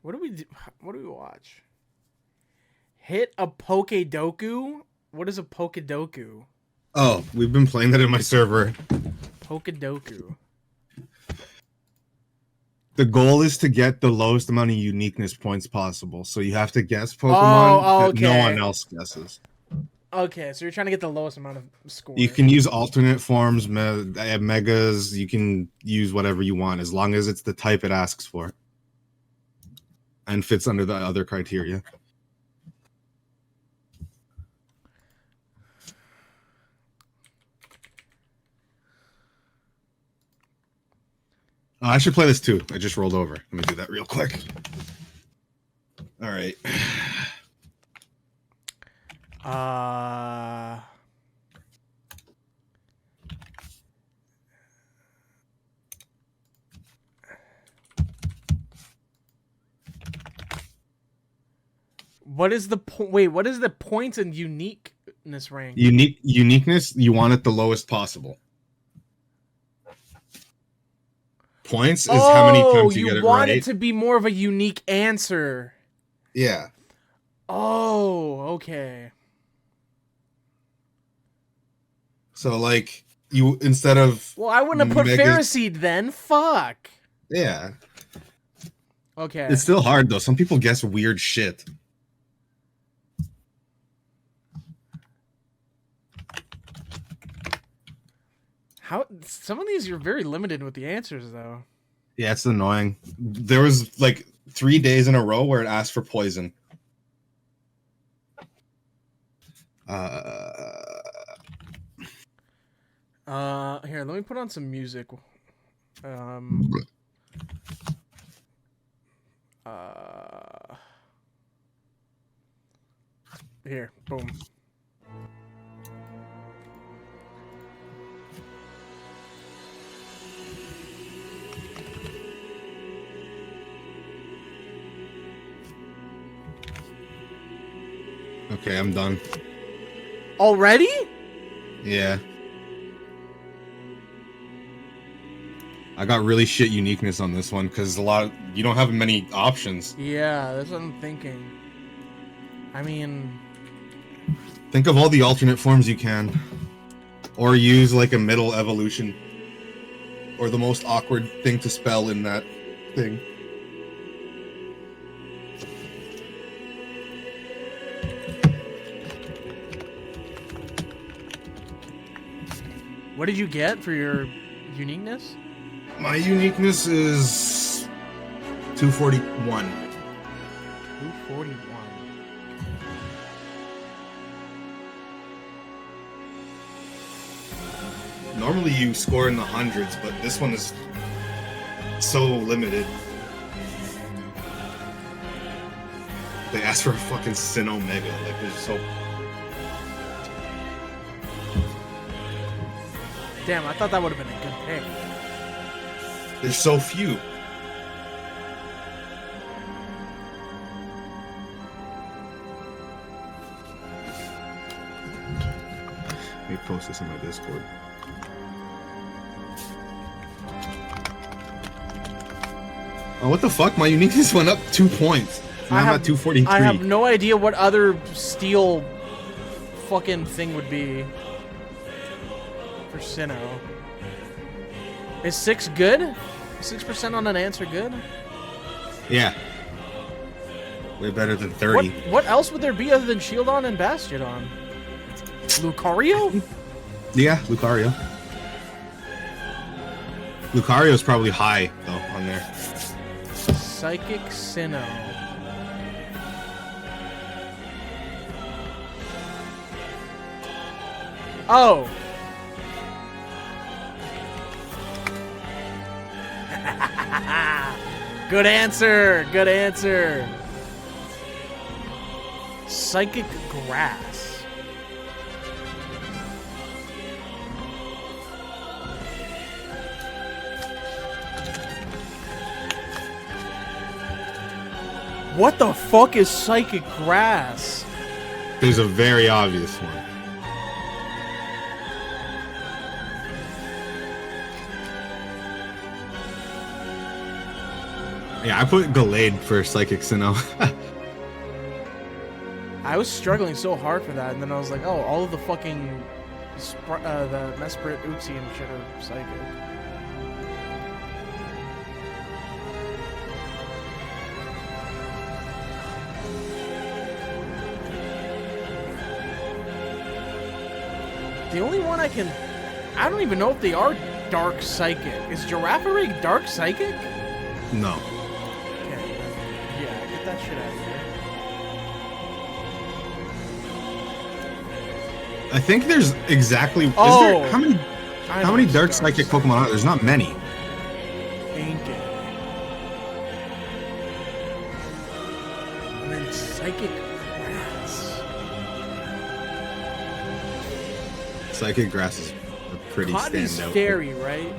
A: What do we do? What do we watch? Hit a Pokedoku? What is a Pokedoku?
P: Oh, we've been playing that in my server.
A: Pokedoku.
P: The goal is to get the lowest amount of uniqueness points possible. So you have to guess Pokemon that no one else guesses.
A: Okay, so you're trying to get the lowest amount of score.
P: You can use alternate forms, megas. You can use whatever you want as long as it's the type it asks for and fits under the other criteria. I should play this too. I just rolled over. Let me do that real quick. All right.
A: What is the wait? What is the points and uniqueness rank?
P: Uniqueness. You want it the lowest possible. Points is how many times you get it right.
A: You want it to be more of a unique answer.
P: Yeah.
A: Oh, okay.
P: So like you instead of
A: Well, I wouldn't have put Ferroseed then. Fuck.
P: Yeah.
A: Okay.
P: It's still hard though. Some people guess weird shit.
A: How some of these you're very limited with the answers though.
P: Yeah, it's annoying. There was like 3 days in a row where it asked for poison.
A: Here, let me put on some music. Here, boom.
P: Okay, I'm done.
A: Already?
P: Yeah. I got really shit uniqueness on this one because you don't have many options.
A: Yeah, that's what I'm thinking. I mean,
P: think of all the alternate forms you can, or use like a middle evolution, or the most awkward thing to spell in that thing.
A: What did you get for your uniqueness?
P: My uniqueness is 241.
A: 241.
P: Normally you score in the hundreds, but this one is so limited. They asked for a fucking Sinnoh Mega. Like, they're so.
A: Damn, I thought that would have been a good pick.
P: There's so few. Let me post this in my Discord. Oh, what the fuck? My uniqueness went up 2 points. Now I'm at 243.
A: I have no idea what other steel fucking thing would be for Sinnoh. Is 6 good? 6% on an answer good?
P: Yeah. Way better than 30.
A: What else would there be other than Shieldon and Bastiodon? Lucario?
P: Yeah, Lucario. Lucario's probably high, though, on there.
A: Psychic Sinnoh. Oh! Good answer! Good answer! Psychic Grass. What the fuck is Psychic Grass?
P: There's a very obvious one. Yeah, I put Gallade for Psychic Sinnoh.
A: I was struggling so hard for that, and then I was like, oh, all of the fucking the Mesprit, Uxie, and shit are Psychic. The only one I don't even know if they are Dark Psychic. Is Girafarig Dark Psychic?
P: No.
A: Okay, yeah, get that shit out of here.
P: I think there's exactly.
A: Oh!
P: Is there, how many Dark Psychic Pokemon are there? There's not many.
A: Ain't it? And then Psychic Grass.
P: Psychic Grass is a pretty
A: Cottony's
P: standout.
A: Fairy, right?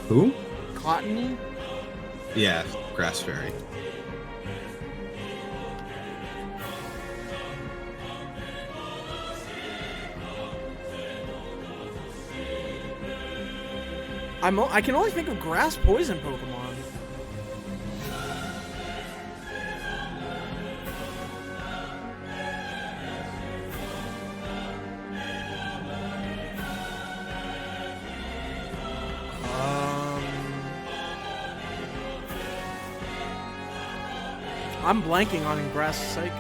P: Who?
A: Cottony?
P: Yeah, Grass Fairy.
A: I can only think of Grass Poison Pokemon. I'm blanking on Grass Psychic.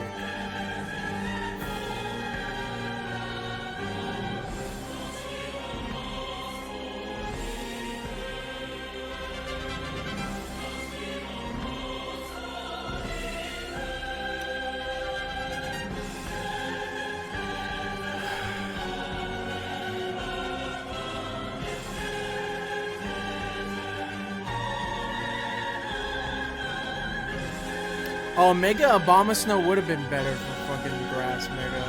A: Oh, Mega Abomasnow would have been better for fucking Grass Mega.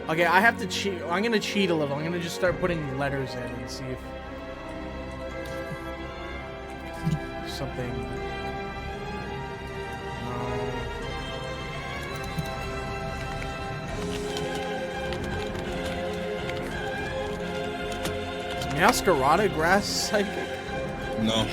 A: Okay, I have to cheat. I'm gonna cheat a little. I'm gonna just start putting letters in and see if something. No. Is Meowscarada Grass Psychic?
P: No.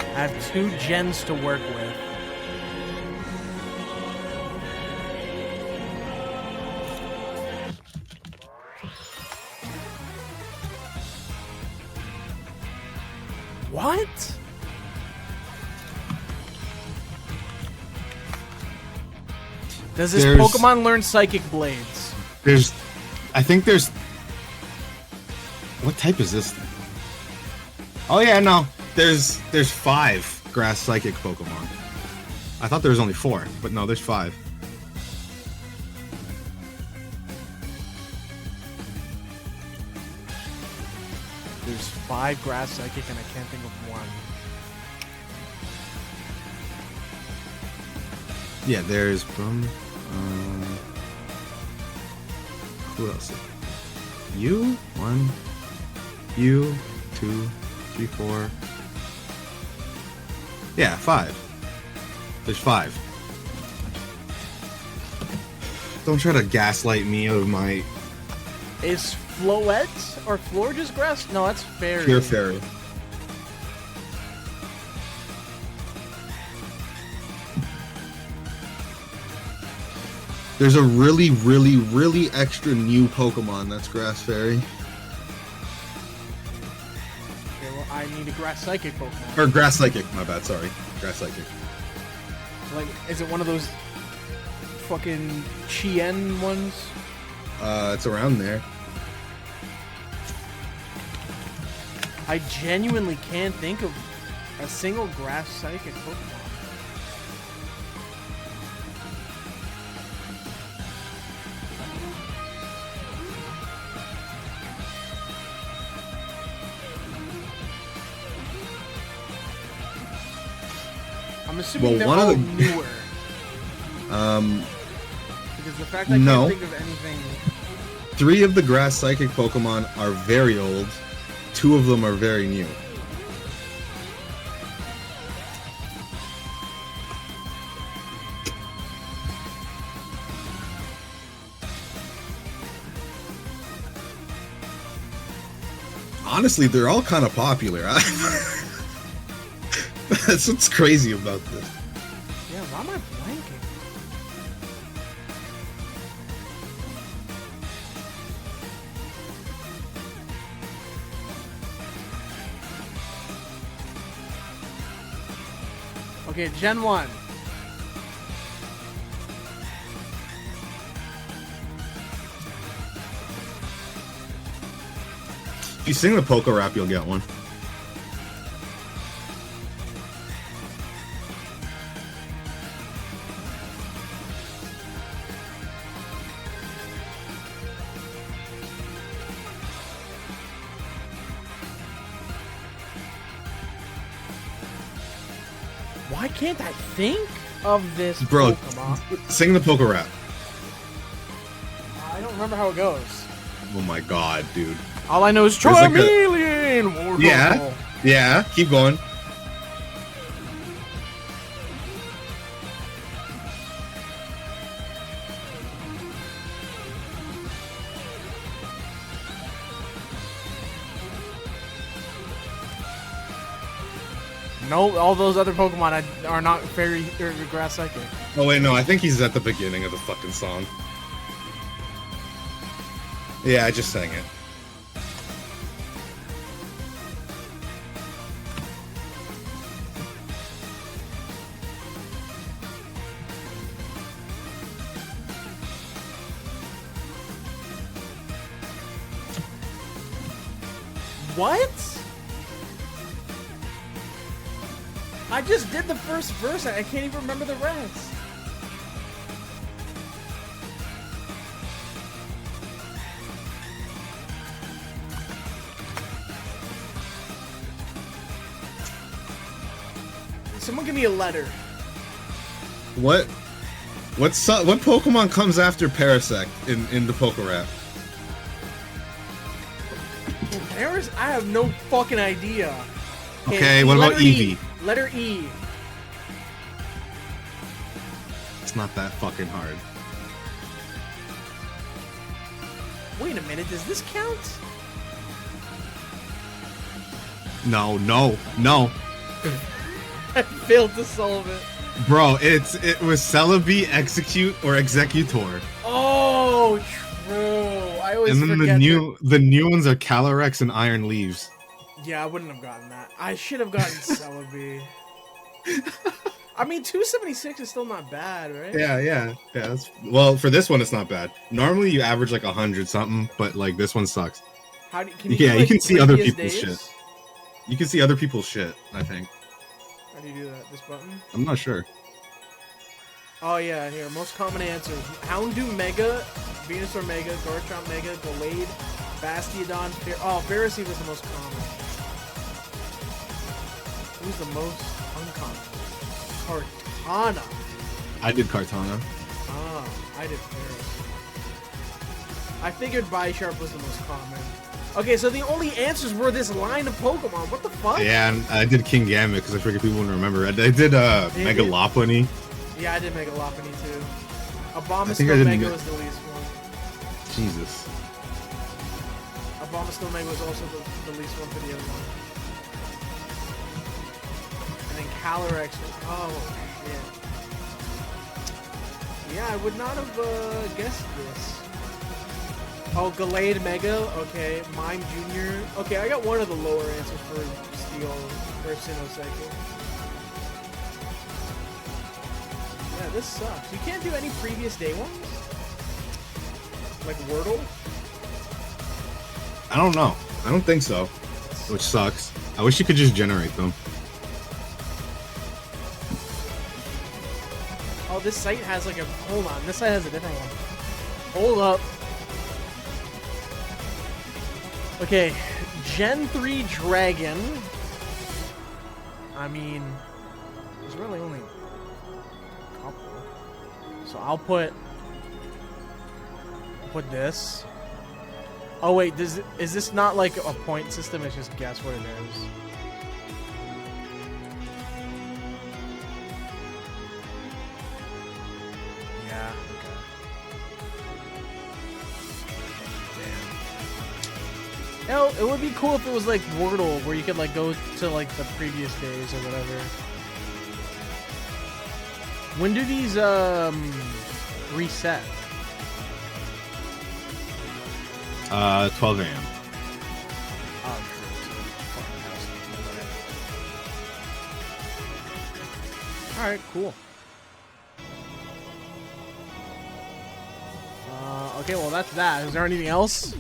A: I have 2 gens to work with. What? Does this Pokemon learn Psychic Blades?
P: I think there's. What type is this thing? Oh yeah, no. There's 5 Grass Psychic Pokemon. I thought there was only 4, but no, there's 5.
A: 5 grass psychic and I can't think of one.
P: Yeah, there's who else? You 1, you 2, 3, 4. Yeah, 5. There's 5. Don't try to gaslight me out of my
A: Is Floette or Floor just grass? No, that's fairy.
P: pure fairy. There's a really, really, really extra new Pokemon that's Grass Fairy.
A: Okay, well, I need a grass psychic Pokemon.
P: Or Grass Psychic, my bad, sorry. Grass Psychic.
A: Like, is it one of those fucking Chien ones?
P: It's around there.
A: I genuinely can't think of a single grass psychic Pokemon. I'm assuming they're all newer. Because the fact I can't think of anything.
P: 3 of the Grass Psychic Pokemon are very old. 2 of them are very new. Honestly, they're all kind of popular. That's what's crazy about this.
A: Yeah, why am I blanking? Okay, Gen 1.
P: If you sing the Poké Rap, you'll get one.
A: Why can't I think of this
P: Bro,
A: Pokemon?
P: sing the Poké Rap.
A: I don't remember how it goes.
P: Oh my god, dude.
A: All I know is
P: There's like a-
A: Charmeleon!
P: Yeah, yeah, keep going.
A: No, all those other Pokemon are not fairy or grass psychic.
P: Oh wait, no, I think he's at the beginning of the fucking song. Yeah, I just sang it.
A: What? I just did the first verse. I can't even remember the rest. Someone give me a letter.
P: What Pokemon comes after Parasect in the Poké Rap?
A: Paris? I have no fucking idea.
P: Okay, what about Eevee?
A: Letter E.
P: It's not that fucking hard.
A: Wait a minute, does this count?
P: No, no, no.
A: I failed to solve it.
P: Bro, it was Celebi, Execute, or Executor.
A: Oh, true. I always
P: And then
A: forget
P: the new ones are Calyrex and Iron Leaves.
A: Yeah, I wouldn't have gotten that. I should have gotten Celebi. I mean, 276 is still not bad, right?
P: Yeah. Well, for this one, it's not bad. Normally, you average like 100 something, but like this one sucks.
A: How do
P: You
A: do, like,
P: can see other
A: previous
P: people's
A: days?
P: shit. You can see other people's shit, I think.
A: How do you do that? This button?
P: I'm not sure.
A: Oh yeah, here. Most common answers: Houndoom Mega, Venusaur Mega, Garchomp Mega, Gallade, Bastiodon. Oh, Pharisee was the most common. Who's the most uncommon? Cortana.
P: I did Cartana.
A: Ah, I did Pharisee. I figured Bisharp was the most common. Okay, so the only answers were this line of Pokemon. What the fuck?
P: Yeah, and I did King Gambit because I figured people wouldn't remember. I did Mega Lopunny.
A: Yeah, I did Mega Lopunny too.
P: I think I
A: Abomasnow
P: did
A: Mega was the least one.
P: Jesus.
A: Abomasnow Mega was also the least one for the other one. And then Calyrex was, oh shit. Yeah, I would not have guessed this. Oh, Gallade Mega, okay. Mime Jr. Okay, I got one of the lower answers for Steel or Sinnoh. Yeah, this sucks. You can't do any previous day ones? Like Wordle?
P: I don't know. I don't think so. Which sucks. I wish you could just generate them.
A: Oh, this site has like a... Hold on. This site has a different one. Hold up. Okay. Gen 3 Dragon. I mean... There's really only a couple. So I'll put this. Oh wait, is this not like a point system? It's just guess what it is. Yeah, okay. Damn. Hell, it would be cool if it was like Wordle, where you could like go to like the previous days or whatever. When do these reset?
P: 12 a.m.
A: Oh, true. Alright, cool. Okay, well that's that. Is there anything else?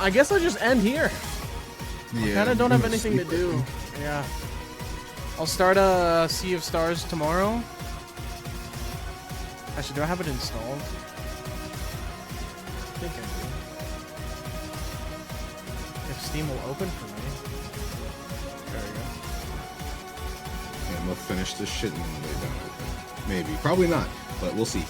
A: I guess I'll just end here. I kind of don't have anything to do. Yeah. I'll start a Sea of Stars tomorrow. Actually, do I have it installed? I think I do. If Steam will open for me. There we go.
P: And we'll finish this shit and they don't open. Maybe. Probably not, but we'll see.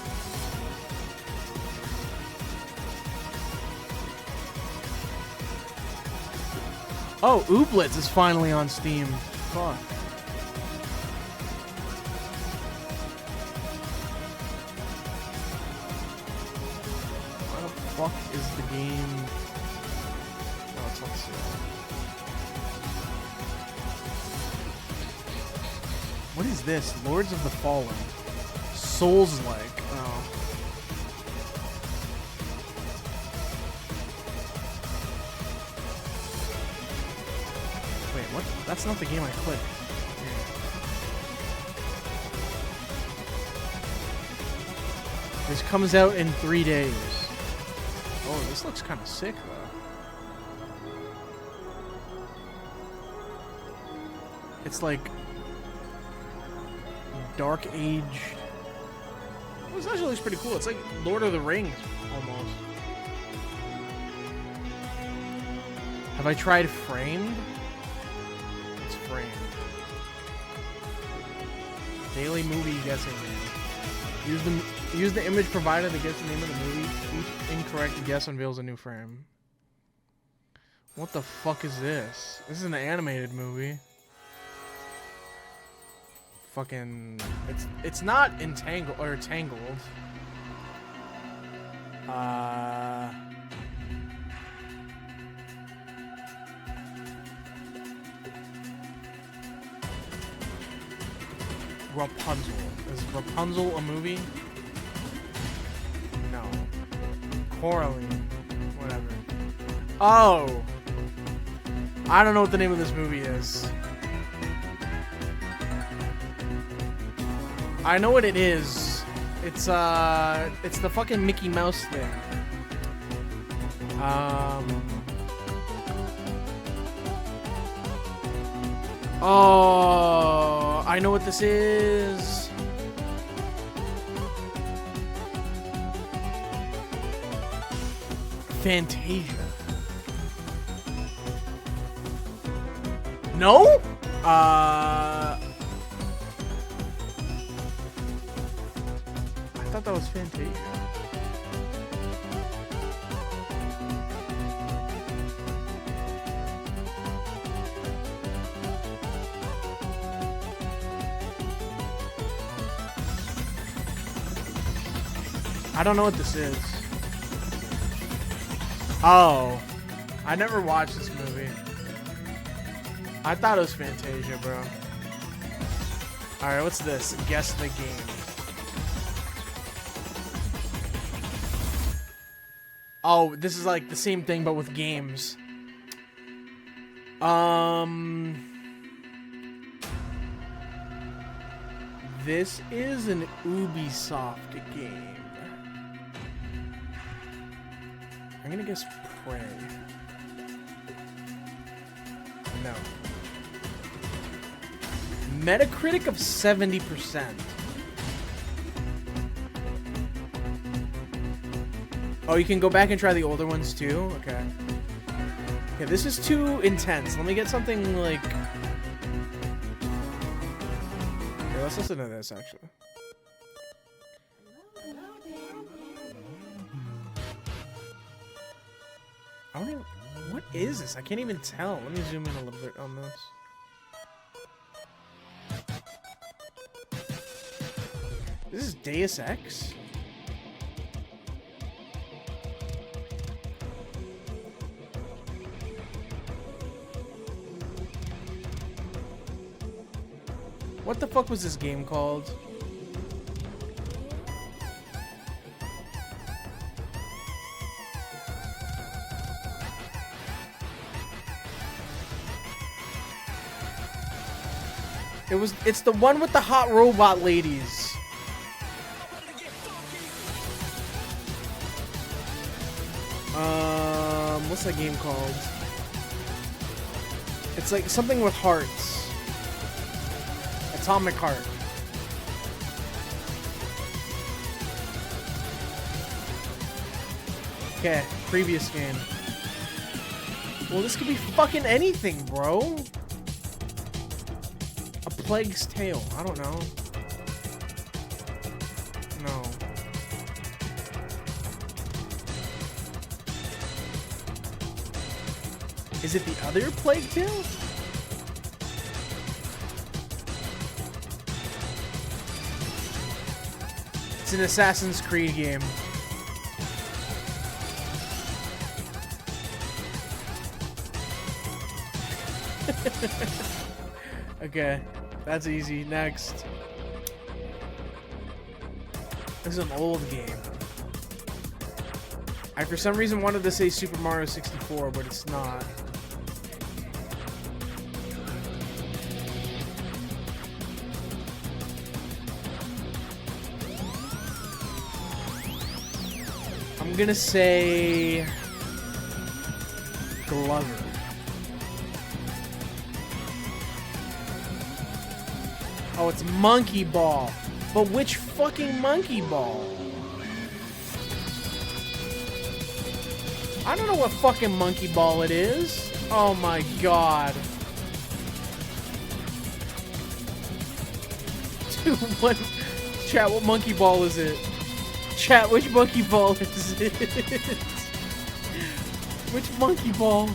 A: Oh, Ooblets is finally on Steam. Fuck. Why the fuck is the game... Oh, it's on sale. What is this? Lords of the Fallen. Souls-like. Oh. Wait, what? That's not the game I clicked. This comes out in 3 days. Oh, this looks kind of sick, though. It's like... Dark Age... Oh, this actually looks pretty cool. It's like Lord of the Rings, almost. Have I tried Framed? It's Framed. Daily movie guessing. Use the image provided to guess the name of the movie. Each incorrect guess unveils a new frame. What the fuck is this? This is an animated movie. Fucking... It's not Entangled or Tangled. Rapunzel. Is Rapunzel a movie? No. Coraline. Whatever. Oh. I don't know what the name of this movie is. I know what it is. It's the fucking Mickey Mouse thing. Oh, I know what this is. Fantasia. No? I thought that was Fantasia. I don't know what this is. Oh. I never watched this movie. I thought it was Fantasia, bro. Alright, what's this? Guess the game. Oh, this is like the same thing but with games. This is an Ubisoft game. I'm gonna guess Prey. No. Metacritic of 70%. Oh, you can go back and try the older ones too? Okay. Okay, this is too intense. Let me get something like... Here, let's listen to this, actually. I don't even... What is this? I can't even tell. Let me zoom in a little bit on this. This is Deus Ex? What the fuck was this game called? It's the one with the hot robot ladies. What's that game called? It's like something with hearts. Atomic Heart. Okay, previous game. Well, this could be fucking anything, bro. A Plague's Tale. I don't know. No. Is it the other Plague Tale? It's an Assassin's Creed game. Okay, that's easy. Next. This is an old game. I for some reason wanted to say Super Mario 64, but it's not. I'm gonna say Glover. Oh, it's Monkey Ball. But which fucking Monkey Ball? I don't know what fucking Monkey Ball it is. Oh my god. Dude, what? Chat, what Monkey Ball is it? Chat, which Monkey Ball is it? Which Monkey Ball?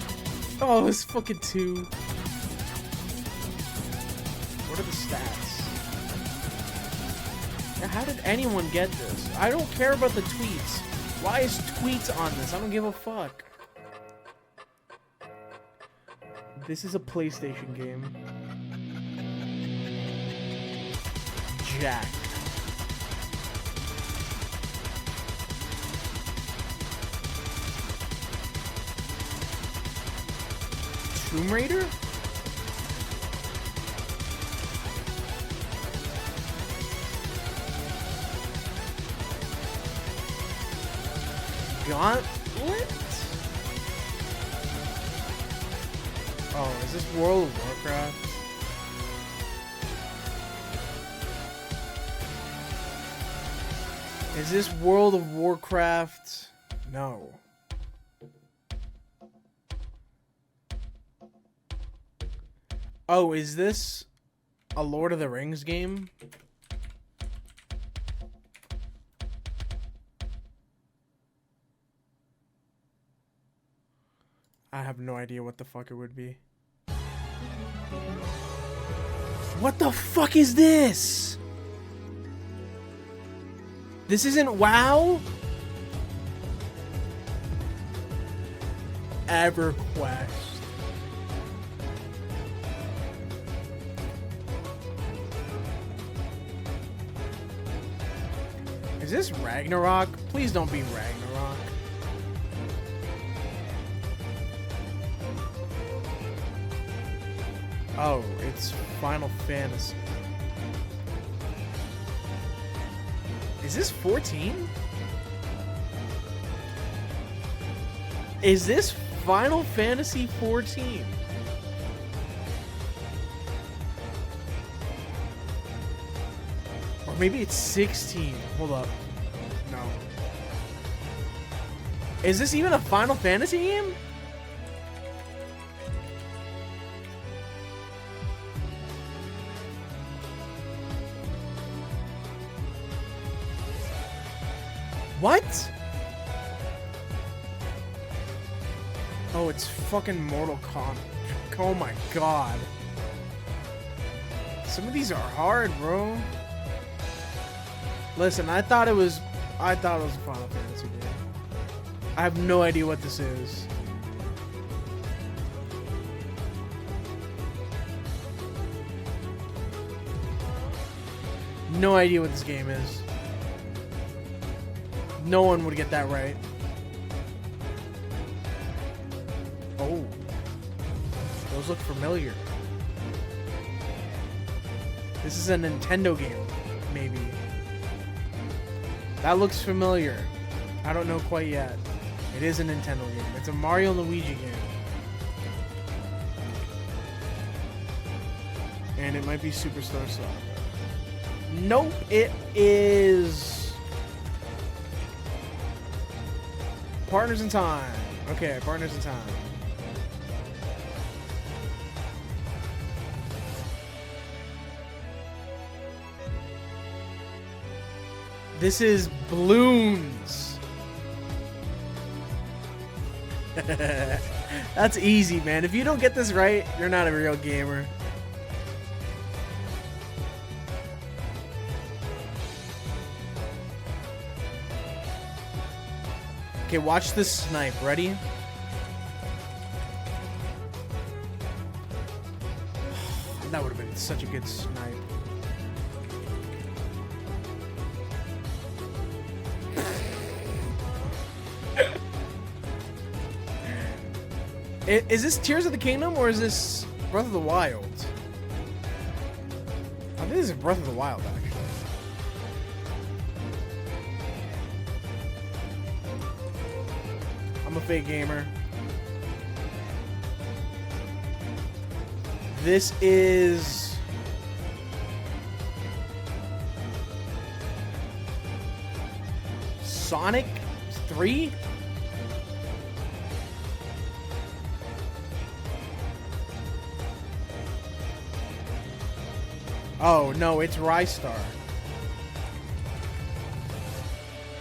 A: Oh, it's fucking 2. What are the stats? Now, how did anyone get this? I don't care about the tweets. Why is tweets on this? I don't give a fuck. This is a PlayStation game. Jack. Tomb Raider? Gauntlet? Oh, is this World of Warcraft? Is this World of Warcraft? No. Oh, is this a Lord of the Rings game? I have no idea what the fuck it would be. What the fuck is this? This isn't WoW? EverQuest. Is this Ragnarok? Please don't be Ragnarok. Oh, it's Final Fantasy. Is this 14? Is this Final Fantasy 14? Or maybe it's 16. Hold up. No. Is this even a Final Fantasy game? What? Oh, it's fucking Mortal Kombat. Oh my god. Some of these are hard, bro. Listen, I thought it was a Final Fantasy game. I have no idea what this is. No idea what this game is. No one would get that right. Oh. Those look familiar. This is a Nintendo game, maybe. That looks familiar. I don't know quite yet. It is a Nintendo game. It's a Mario and Luigi game. And it might be Superstar Saga. Nope, it is... Partners in Time. Okay, Partners in Time. This is Bloons. That's easy, man. If you don't get this right, you're not a real gamer. Okay, watch this snipe. Ready? That would have been such a good snipe. Is this Tears of the Kingdom or is this Breath of the Wild? I think this is Breath of the Wild, actually. I'm a fake gamer. This is... Sonic 3? Oh, no, it's Rystar.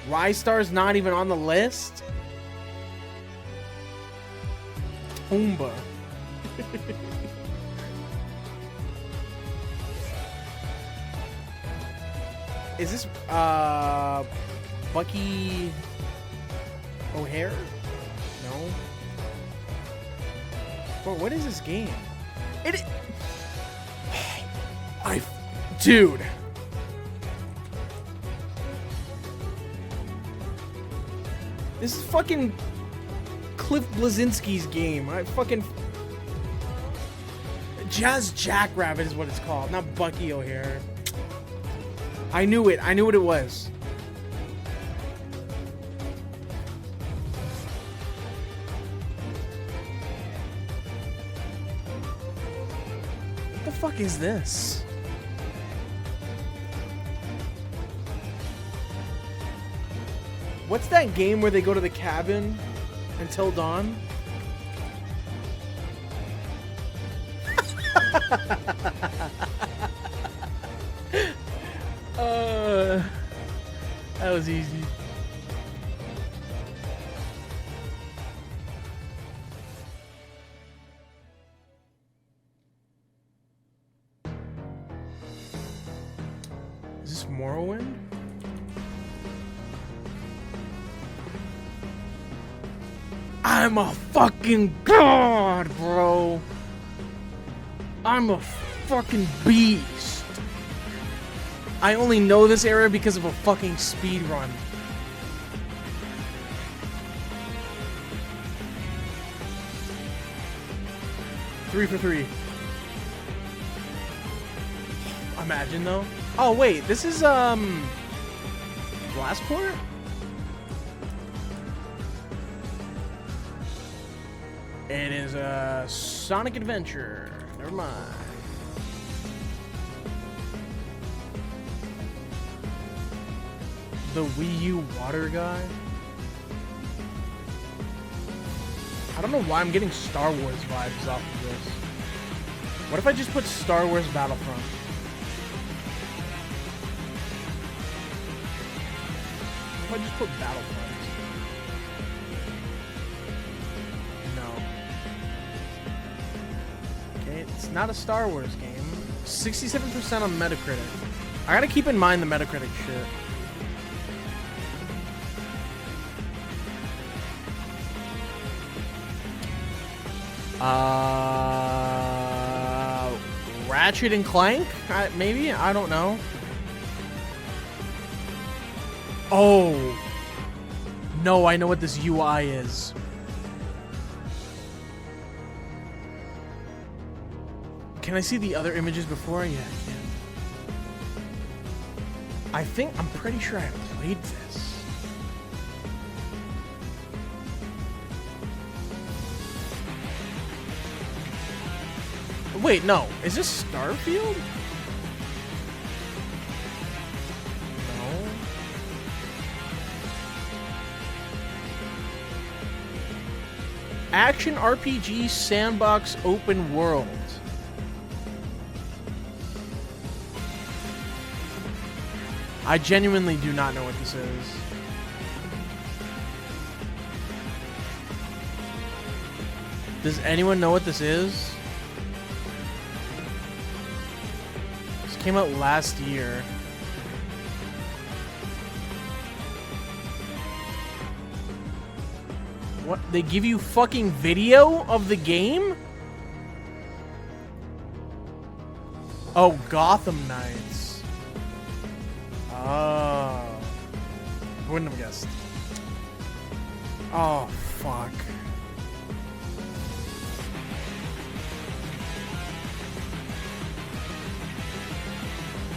A: Rystar's not even on the list? Pumbaa. Is this, Bucky O'Hare? No. Bro, what is this game? Dude. This is fucking Cliff Blazinski's game. Jazz Jackrabbit is what it's called, not Bucky O'Hare. I knew it. I knew what it was. What the fuck is this? What's that game where they go to the cabin until dawn? That was easy. Is this Morrowind? I'm a fucking god, bro. I'm a fucking beast. I only know this area because of a fucking speed run. Three for three. Imagine though. Oh wait, this is Blastport? It is a Sonic Adventure. Never mind. The Wii U water guy? I don't know why I'm getting Star Wars vibes off of this. What if I just put Star Wars Battlefront? What if I just put Battlefront? It's not a Star Wars game. 67% on Metacritic. I gotta keep in mind the Metacritic shit. Ratchet and Clank? Maybe? I don't know. Oh. No, I know what this UI is. Can I see the other images before? Yeah, I can. I'm pretty sure I played this. Wait, no. Is this Starfield? No. Action RPG sandbox open world. I genuinely do not know what this is. Does anyone know what this is? This came out last year. What? They give you fucking video of the game? Oh, Gotham Knights. Oh. Wouldn't have guessed. Oh, fuck.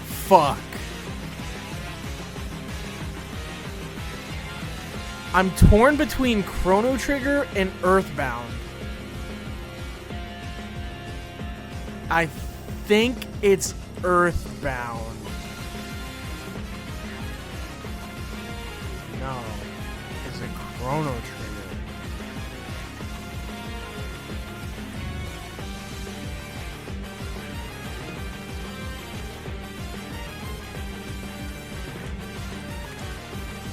A: Fuck. I'm torn between Chrono Trigger and Earthbound. I think it's Earthbound. No, it's a Chrono Trigger.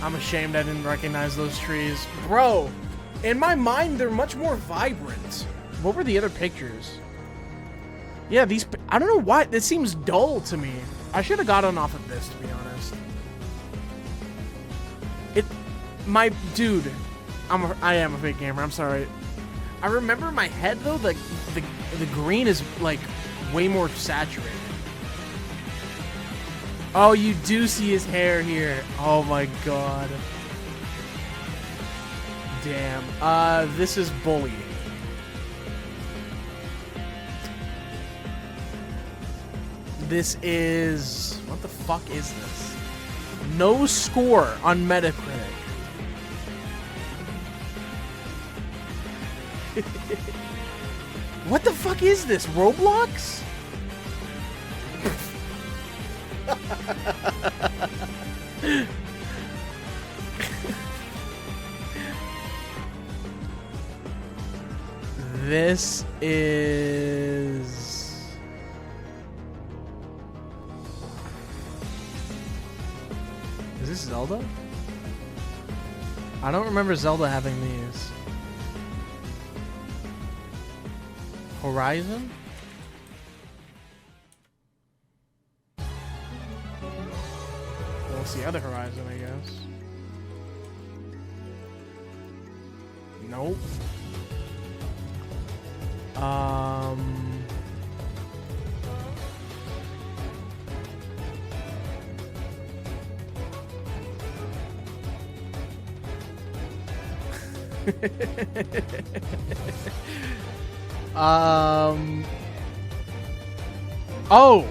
A: I'm ashamed I didn't recognize those trees. Bro, in my mind, they're much more vibrant. What were the other pictures? Yeah, these... I don't know why. This seems dull to me. I should have gotten off of this, to be honest. Dude, I am a fake gamer. I'm sorry. I remember in my head, though, the green is, like, way more saturated. Oh, you do see his hair here. Oh my god. Damn. This is Bully. This is... What the fuck is this? No score on Metacritic. What the fuck is this? Roblox? This is... Is this Zelda? I don't remember Zelda having these. Horizon? Well, it's the other Horizon, I guess. Nope. Oh.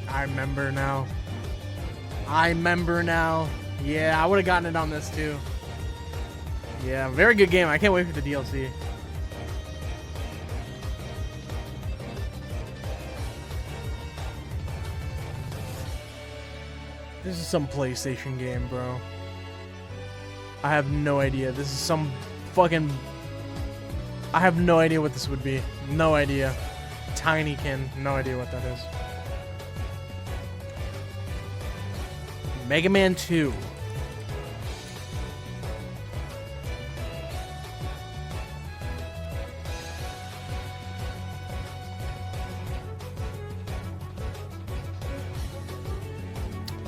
A: I remember now. I remember now. Yeah, I would have gotten it on this too. Yeah, very good game. I can't wait for the DLC. This is some PlayStation game, bro. I have no idea. This is some fucking... I have no idea what this would be. No idea. Tinykin. No idea what that is. Mega Man 2.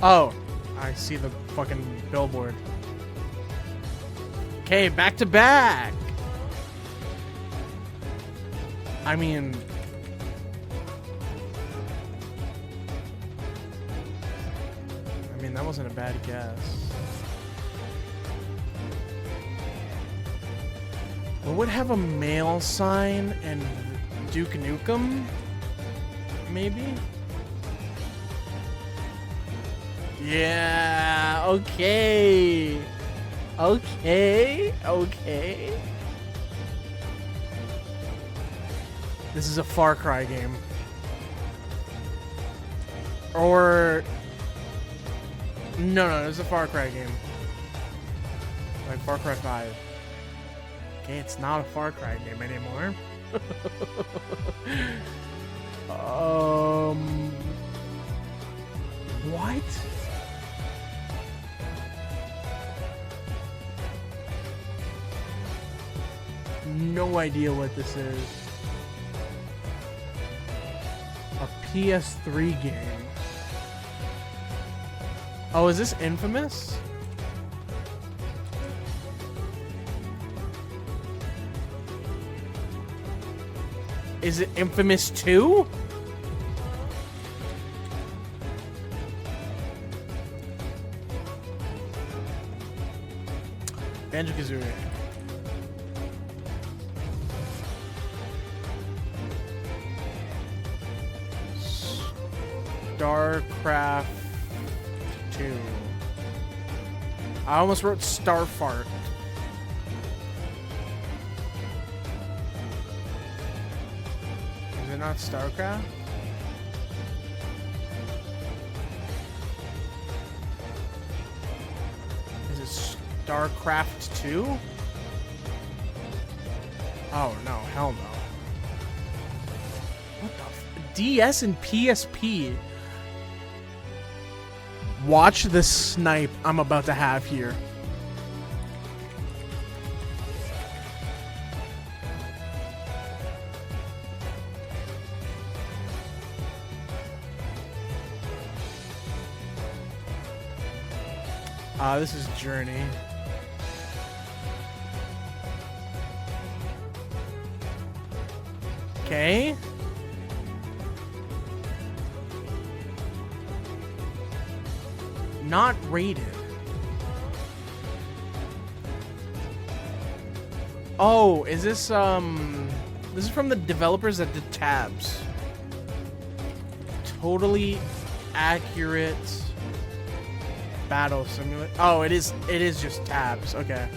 A: Oh, I see the fucking billboard. Okay, back to back. I mean... that wasn't a bad guess. What would have a male sign and Duke Nukem? Maybe? Yeah, okay. Okay. This is a Far Cry game. Or... No, it's a Far Cry game. Like Far Cry 5. Okay, it's not a Far Cry game anymore. What? No idea what this is. A PS3 game. Oh, is this Infamous? Is it Infamous 2? Banjo-Kazooie. StarCraft 2. I almost wrote Starfart. Is it not StarCraft? Is it StarCraft 2? Oh no, hell no. What the DS and PSP. Watch the snipe I'm about to have here. This is Journey. Okay. Not rated. Oh, is this this is from the developers that did Tabs. Totally accurate battle simulator. Oh, it is just Tabs. Okay.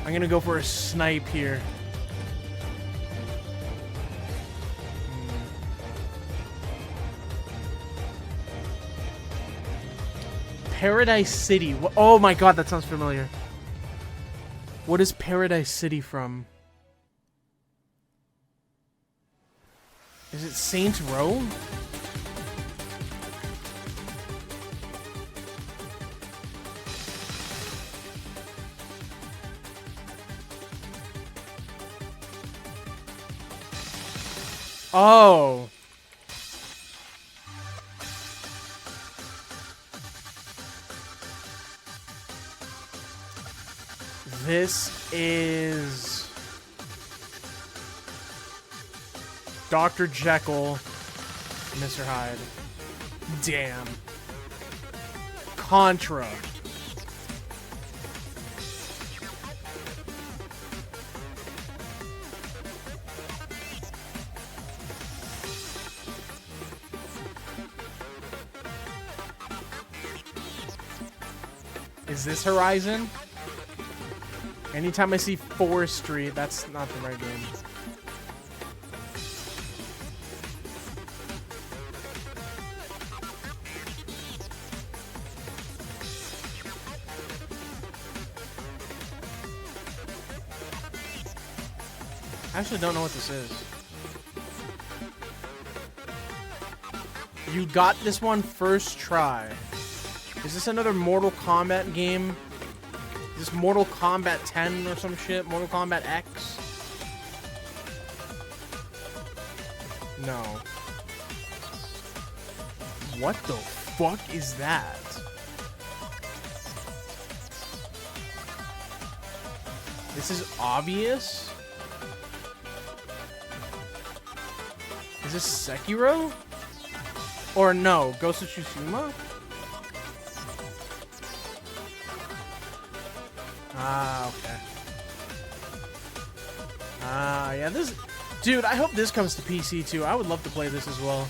A: I'm gonna go for a snipe here. Paradise City. Oh my god, that sounds familiar. What is Paradise City from? Is it Saints Row? Oh. This is Dr. Jekyll, Mr. Hyde. Damn. Contra. Is this Horizon? Anytime I see Forestry, that's not the right game. I actually don't know what this is. You got this one first try. Is this another Mortal Kombat game? Is this Mortal Kombat 10 or some shit? Mortal Kombat X? No. What the fuck is that? This is obvious? Is this Sekiro? Or no, Ghost of Tsushima? Ah, okay. Ah, yeah, this... Dude, I hope this comes to PC too. I would love to play this as well.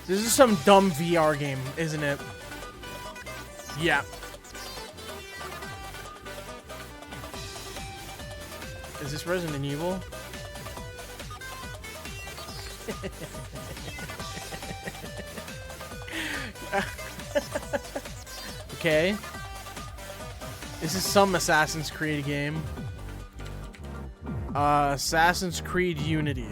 A: This is some dumb VR game, isn't it? Yeah. Is this Resident Evil? Okay. This is some Assassin's Creed game. Assassin's Creed Unity.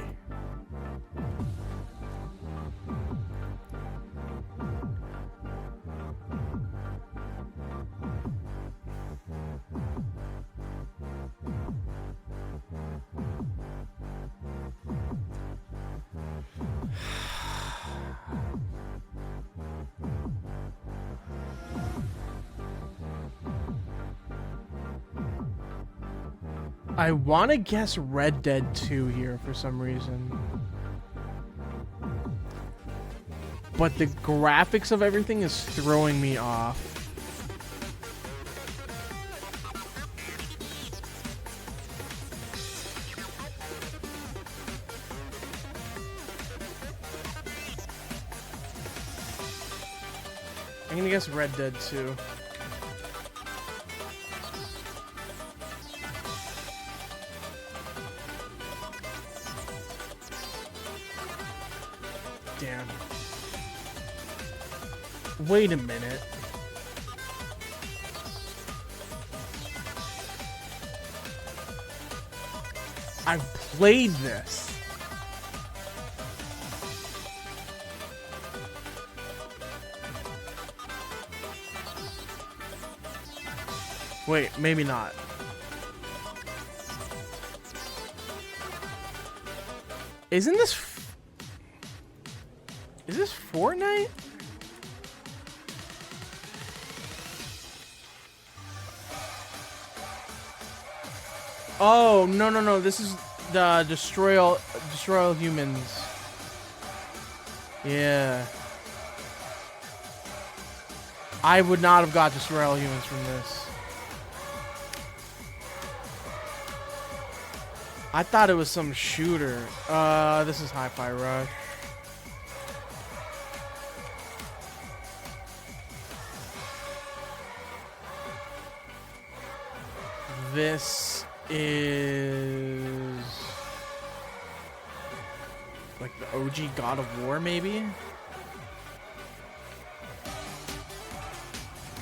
A: I want to guess Red Dead 2 here for some reason. But the graphics of everything is throwing me off. I'm gonna guess Red Dead 2. Damn. Wait a minute. I've played this. Wait, maybe not. Isn't this... Is this Fortnite? Oh, no. This is the Destroy All Humans. Yeah. I would not have got Destroy All Humans from this. I thought it was some shooter. This is Hi-Fi Rush. This is like the OG God of War, maybe?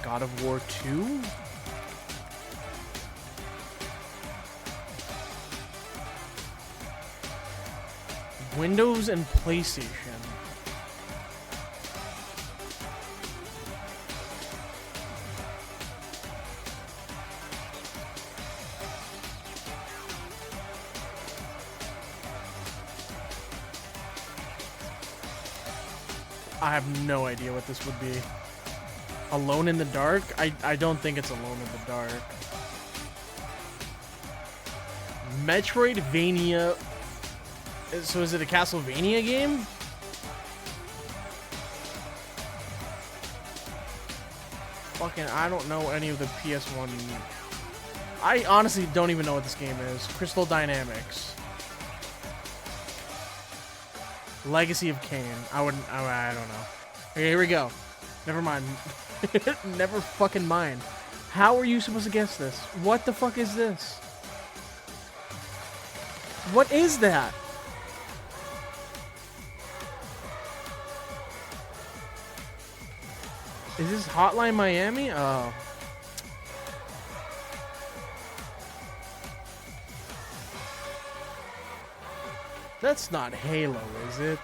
A: God of War 2? Windows and PlayStation. I have no idea what this would be. Alone in the Dark? I don't think it's Alone in the Dark. Metroidvania. So is it a Castlevania game? Fucking, I don't know any of the PS1. I honestly don't even know what this game is. Crystal Dynamics. Legacy of Kain. I don't know. Okay, here we go. Never mind. Never fucking mind. How are you supposed to guess this? What the fuck is this? What is that? Is this Hotline Miami? Oh. That's not Halo, is it?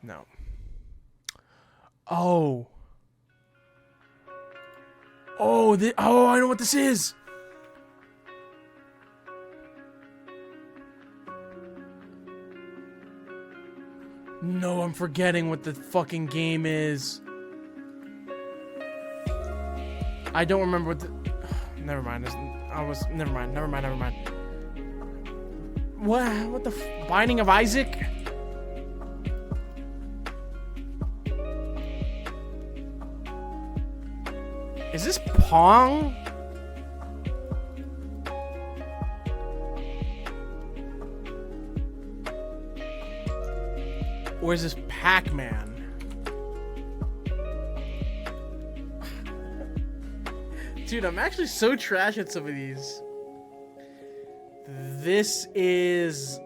A: No. Oh. Oh, I know what this is. No, I'm forgetting what the fucking game is. I don't remember what the... Never mind. Never mind. What the... Binding of Isaac? Is this Pong? Or is this Pac-Man? Dude, I'm actually so trash at some of these. This is...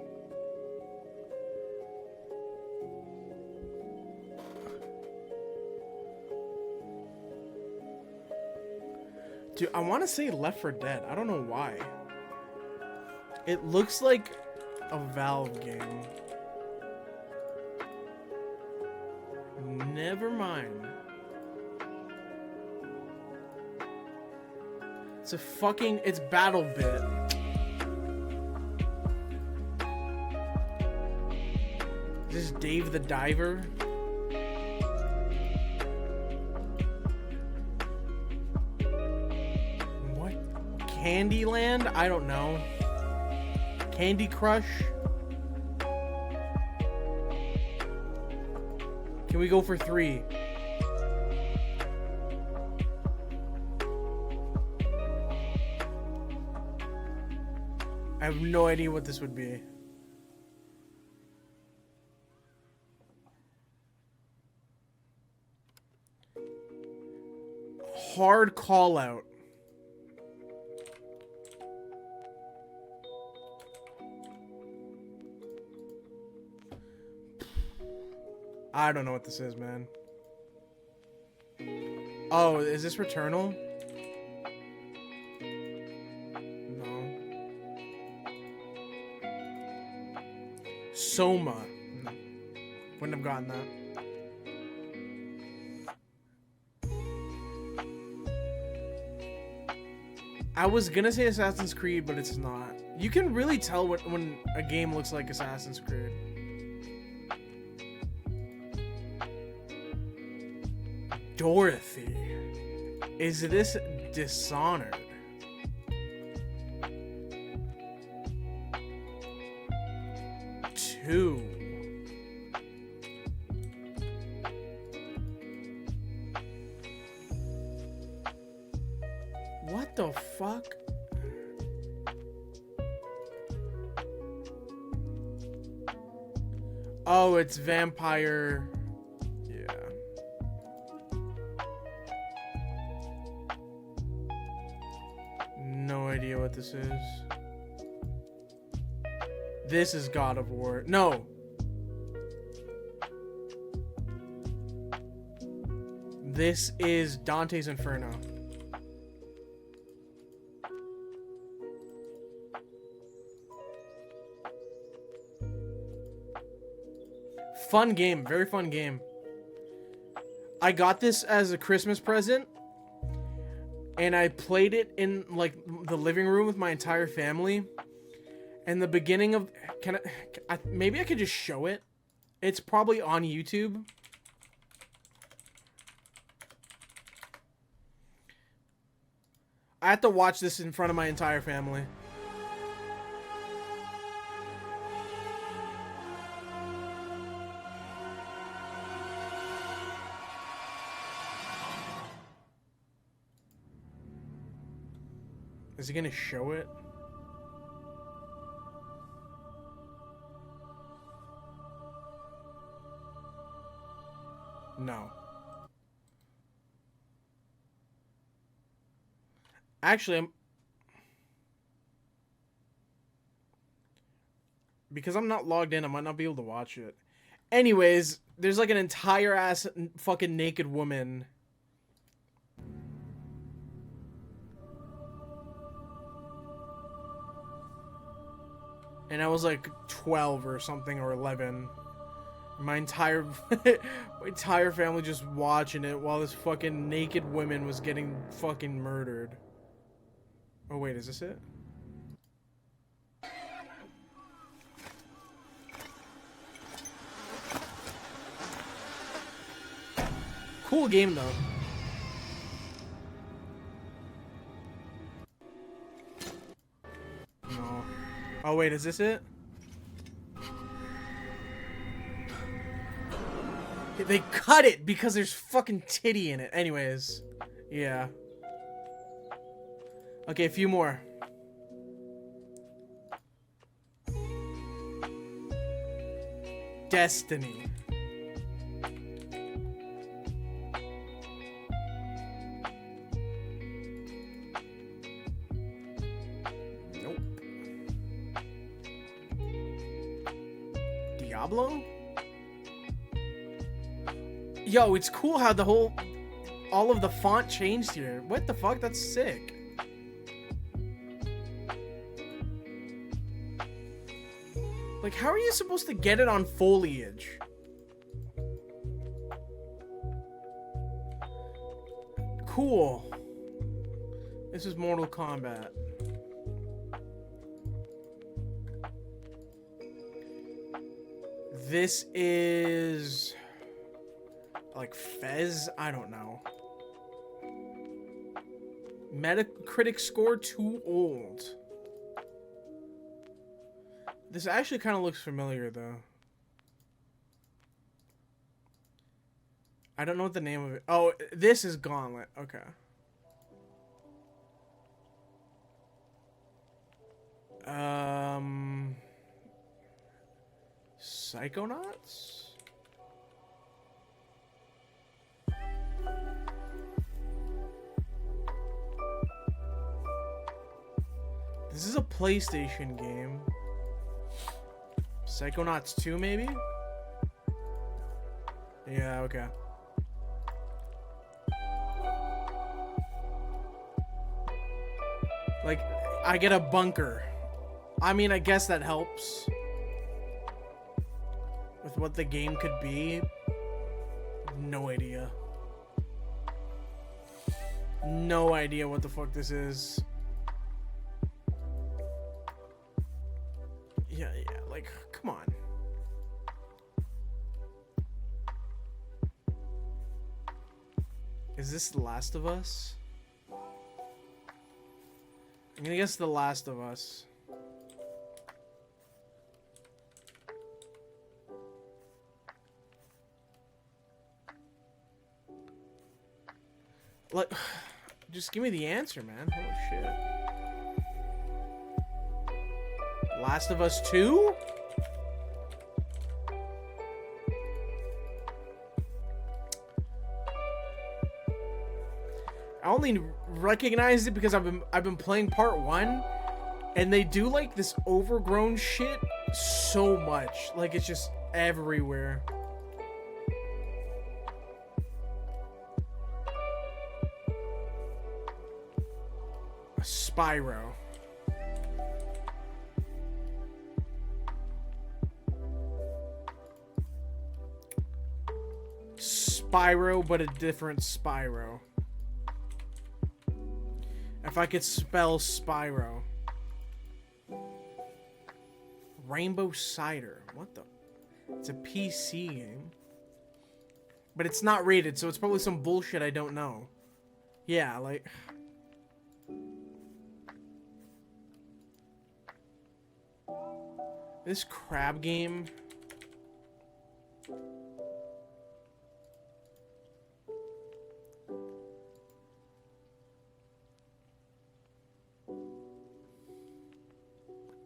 A: Dude, I want to say Left 4 Dead. I don't know why. It looks like a Valve game. Never mind. It's Battle Bit. Is this Dave the Diver? What? Candyland? I don't know. Candy Crush? Can we go for 3? I have no idea what this would be. Hard call out. I don't know what this is, man. Oh, is this Returnal? No. Soma. No. Wouldn't have gotten that. I was gonna say Assassin's Creed, but it's not. You can really tell when a game looks like Assassin's Creed. Dorothy. Is this Dishonored? Two. What the fuck? Oh, it's vampire. Yeah. No idea what this is. This is God of War. No. This is Dante's Inferno. Fun game, very fun game. I got this as a Christmas present, and I played it in like the living room with my entire family. And the beginning of, maybe I could just show it. It's probably on YouTube. I have to watch this in front of my entire family. Is he gonna show it? No. Actually, because I'm not logged in, I might not be able to watch it. Anyways, there's like an entire ass fucking naked woman. And I was like 12 or something, or 11. My entire family just watching it while this fucking naked woman was getting fucking murdered. Oh wait, is this it? Cool game though. No. Oh wait, is this it? They cut it because there's fucking titty in it. Anyways, yeah. Okay, a few more. Destiny. Nope. Diablo? Yo, it's cool how all of the font changed here. What the fuck? That's sick. Like, how are you supposed to get it on foliage? Cool. This is Mortal Kombat. This is like Fez? I don't know. Metacritic score too old. This actually kind of looks familiar though. I don't know what the name of it. Oh, this is Gauntlet. Okay. Psychonauts? This is a PlayStation game. Psychonauts 2, maybe? Yeah, okay. Like, I get a bunker. I mean, I guess that helps with what the game could be. No idea. No idea what the fuck this is. Yeah, like, come on. Is this The Last of Us? I'm gonna guess The Last of Us. Like, just give me the answer, man. Holy shit. Last of Us 2? I only recognized it because I've been playing part 1, and they do like this overgrown shit so much. Like, it's just everywhere. Spyro. Spyro, but a different Spyro. If I could spell Spyro. Rainbow Cider. What the? It's a PC game. But it's not rated, so it's probably some bullshit I don't know. Yeah, like... This crab game...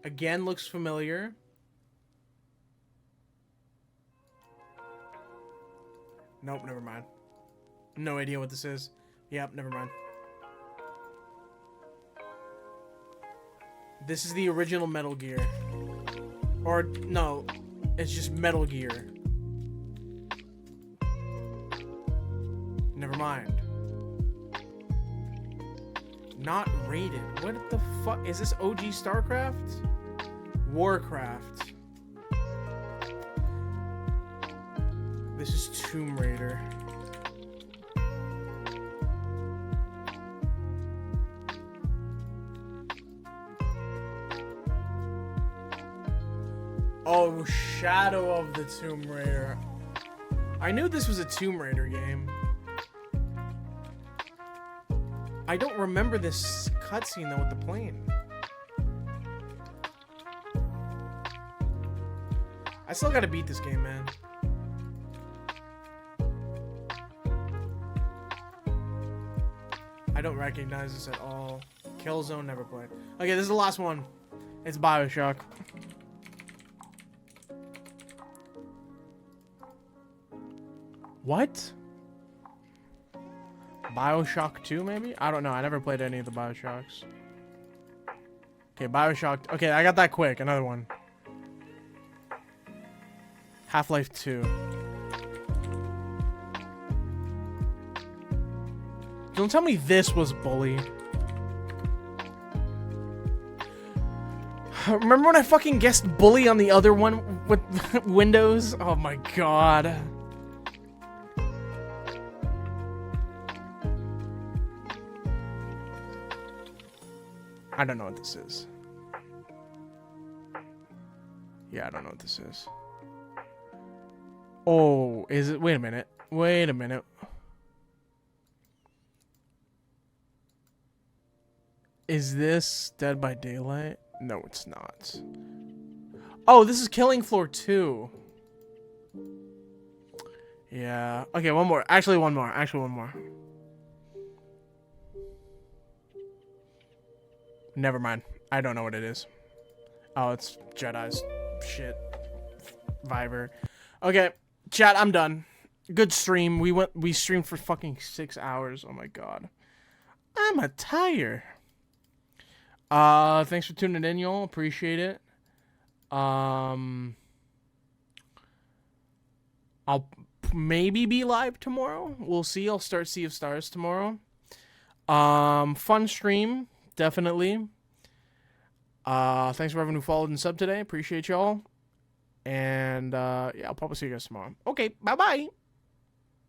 A: Again, looks familiar. Nope, never mind. No idea what this is. Yep, never mind. This is the original Metal Gear. Or, no, it's just Metal Gear. Never mind. Not rated. What the fuck? Is this OG StarCraft? Warcraft. This is Tomb Raider. Oh, Shadow of the Tomb Raider. I knew this was a Tomb Raider game. I don't remember this cutscene though with the plane. I still gotta beat this game, man. I don't recognize this at all. Killzone, never played. Okay, this is the last one. It's BioShock. What? BioShock 2, maybe? I don't know. I never played any of the BioShocks. Okay, BioShock. Okay, I got that quick. Another one. Half-Life 2. Don't tell me this was Bully. Remember when I fucking guessed Bully on the other one with Windows? Oh my god. I don't know what this is. Yeah, I don't know what this is. Oh, is it? Wait a minute. Wait a minute. Is this Dead by Daylight? No, it's not. Oh, this is Killing Floor 2. Yeah. Okay, one more. Actually, one more. Actually, one more. Never mind. I don't know what it is. Oh, it's Jedi's shit. Viber. Okay, chat, I'm done. Good stream. We streamed for fucking 6 hours. Oh my god. I'm a tire. Thanks for tuning in, y'all. Appreciate it. I'll maybe be live tomorrow. We'll see. I'll start Sea of Stars tomorrow. Fun stream. Definitely. Thanks for everyone who followed and subbed today. Appreciate y'all. And, yeah, I'll probably see you guys tomorrow. Okay, bye-bye.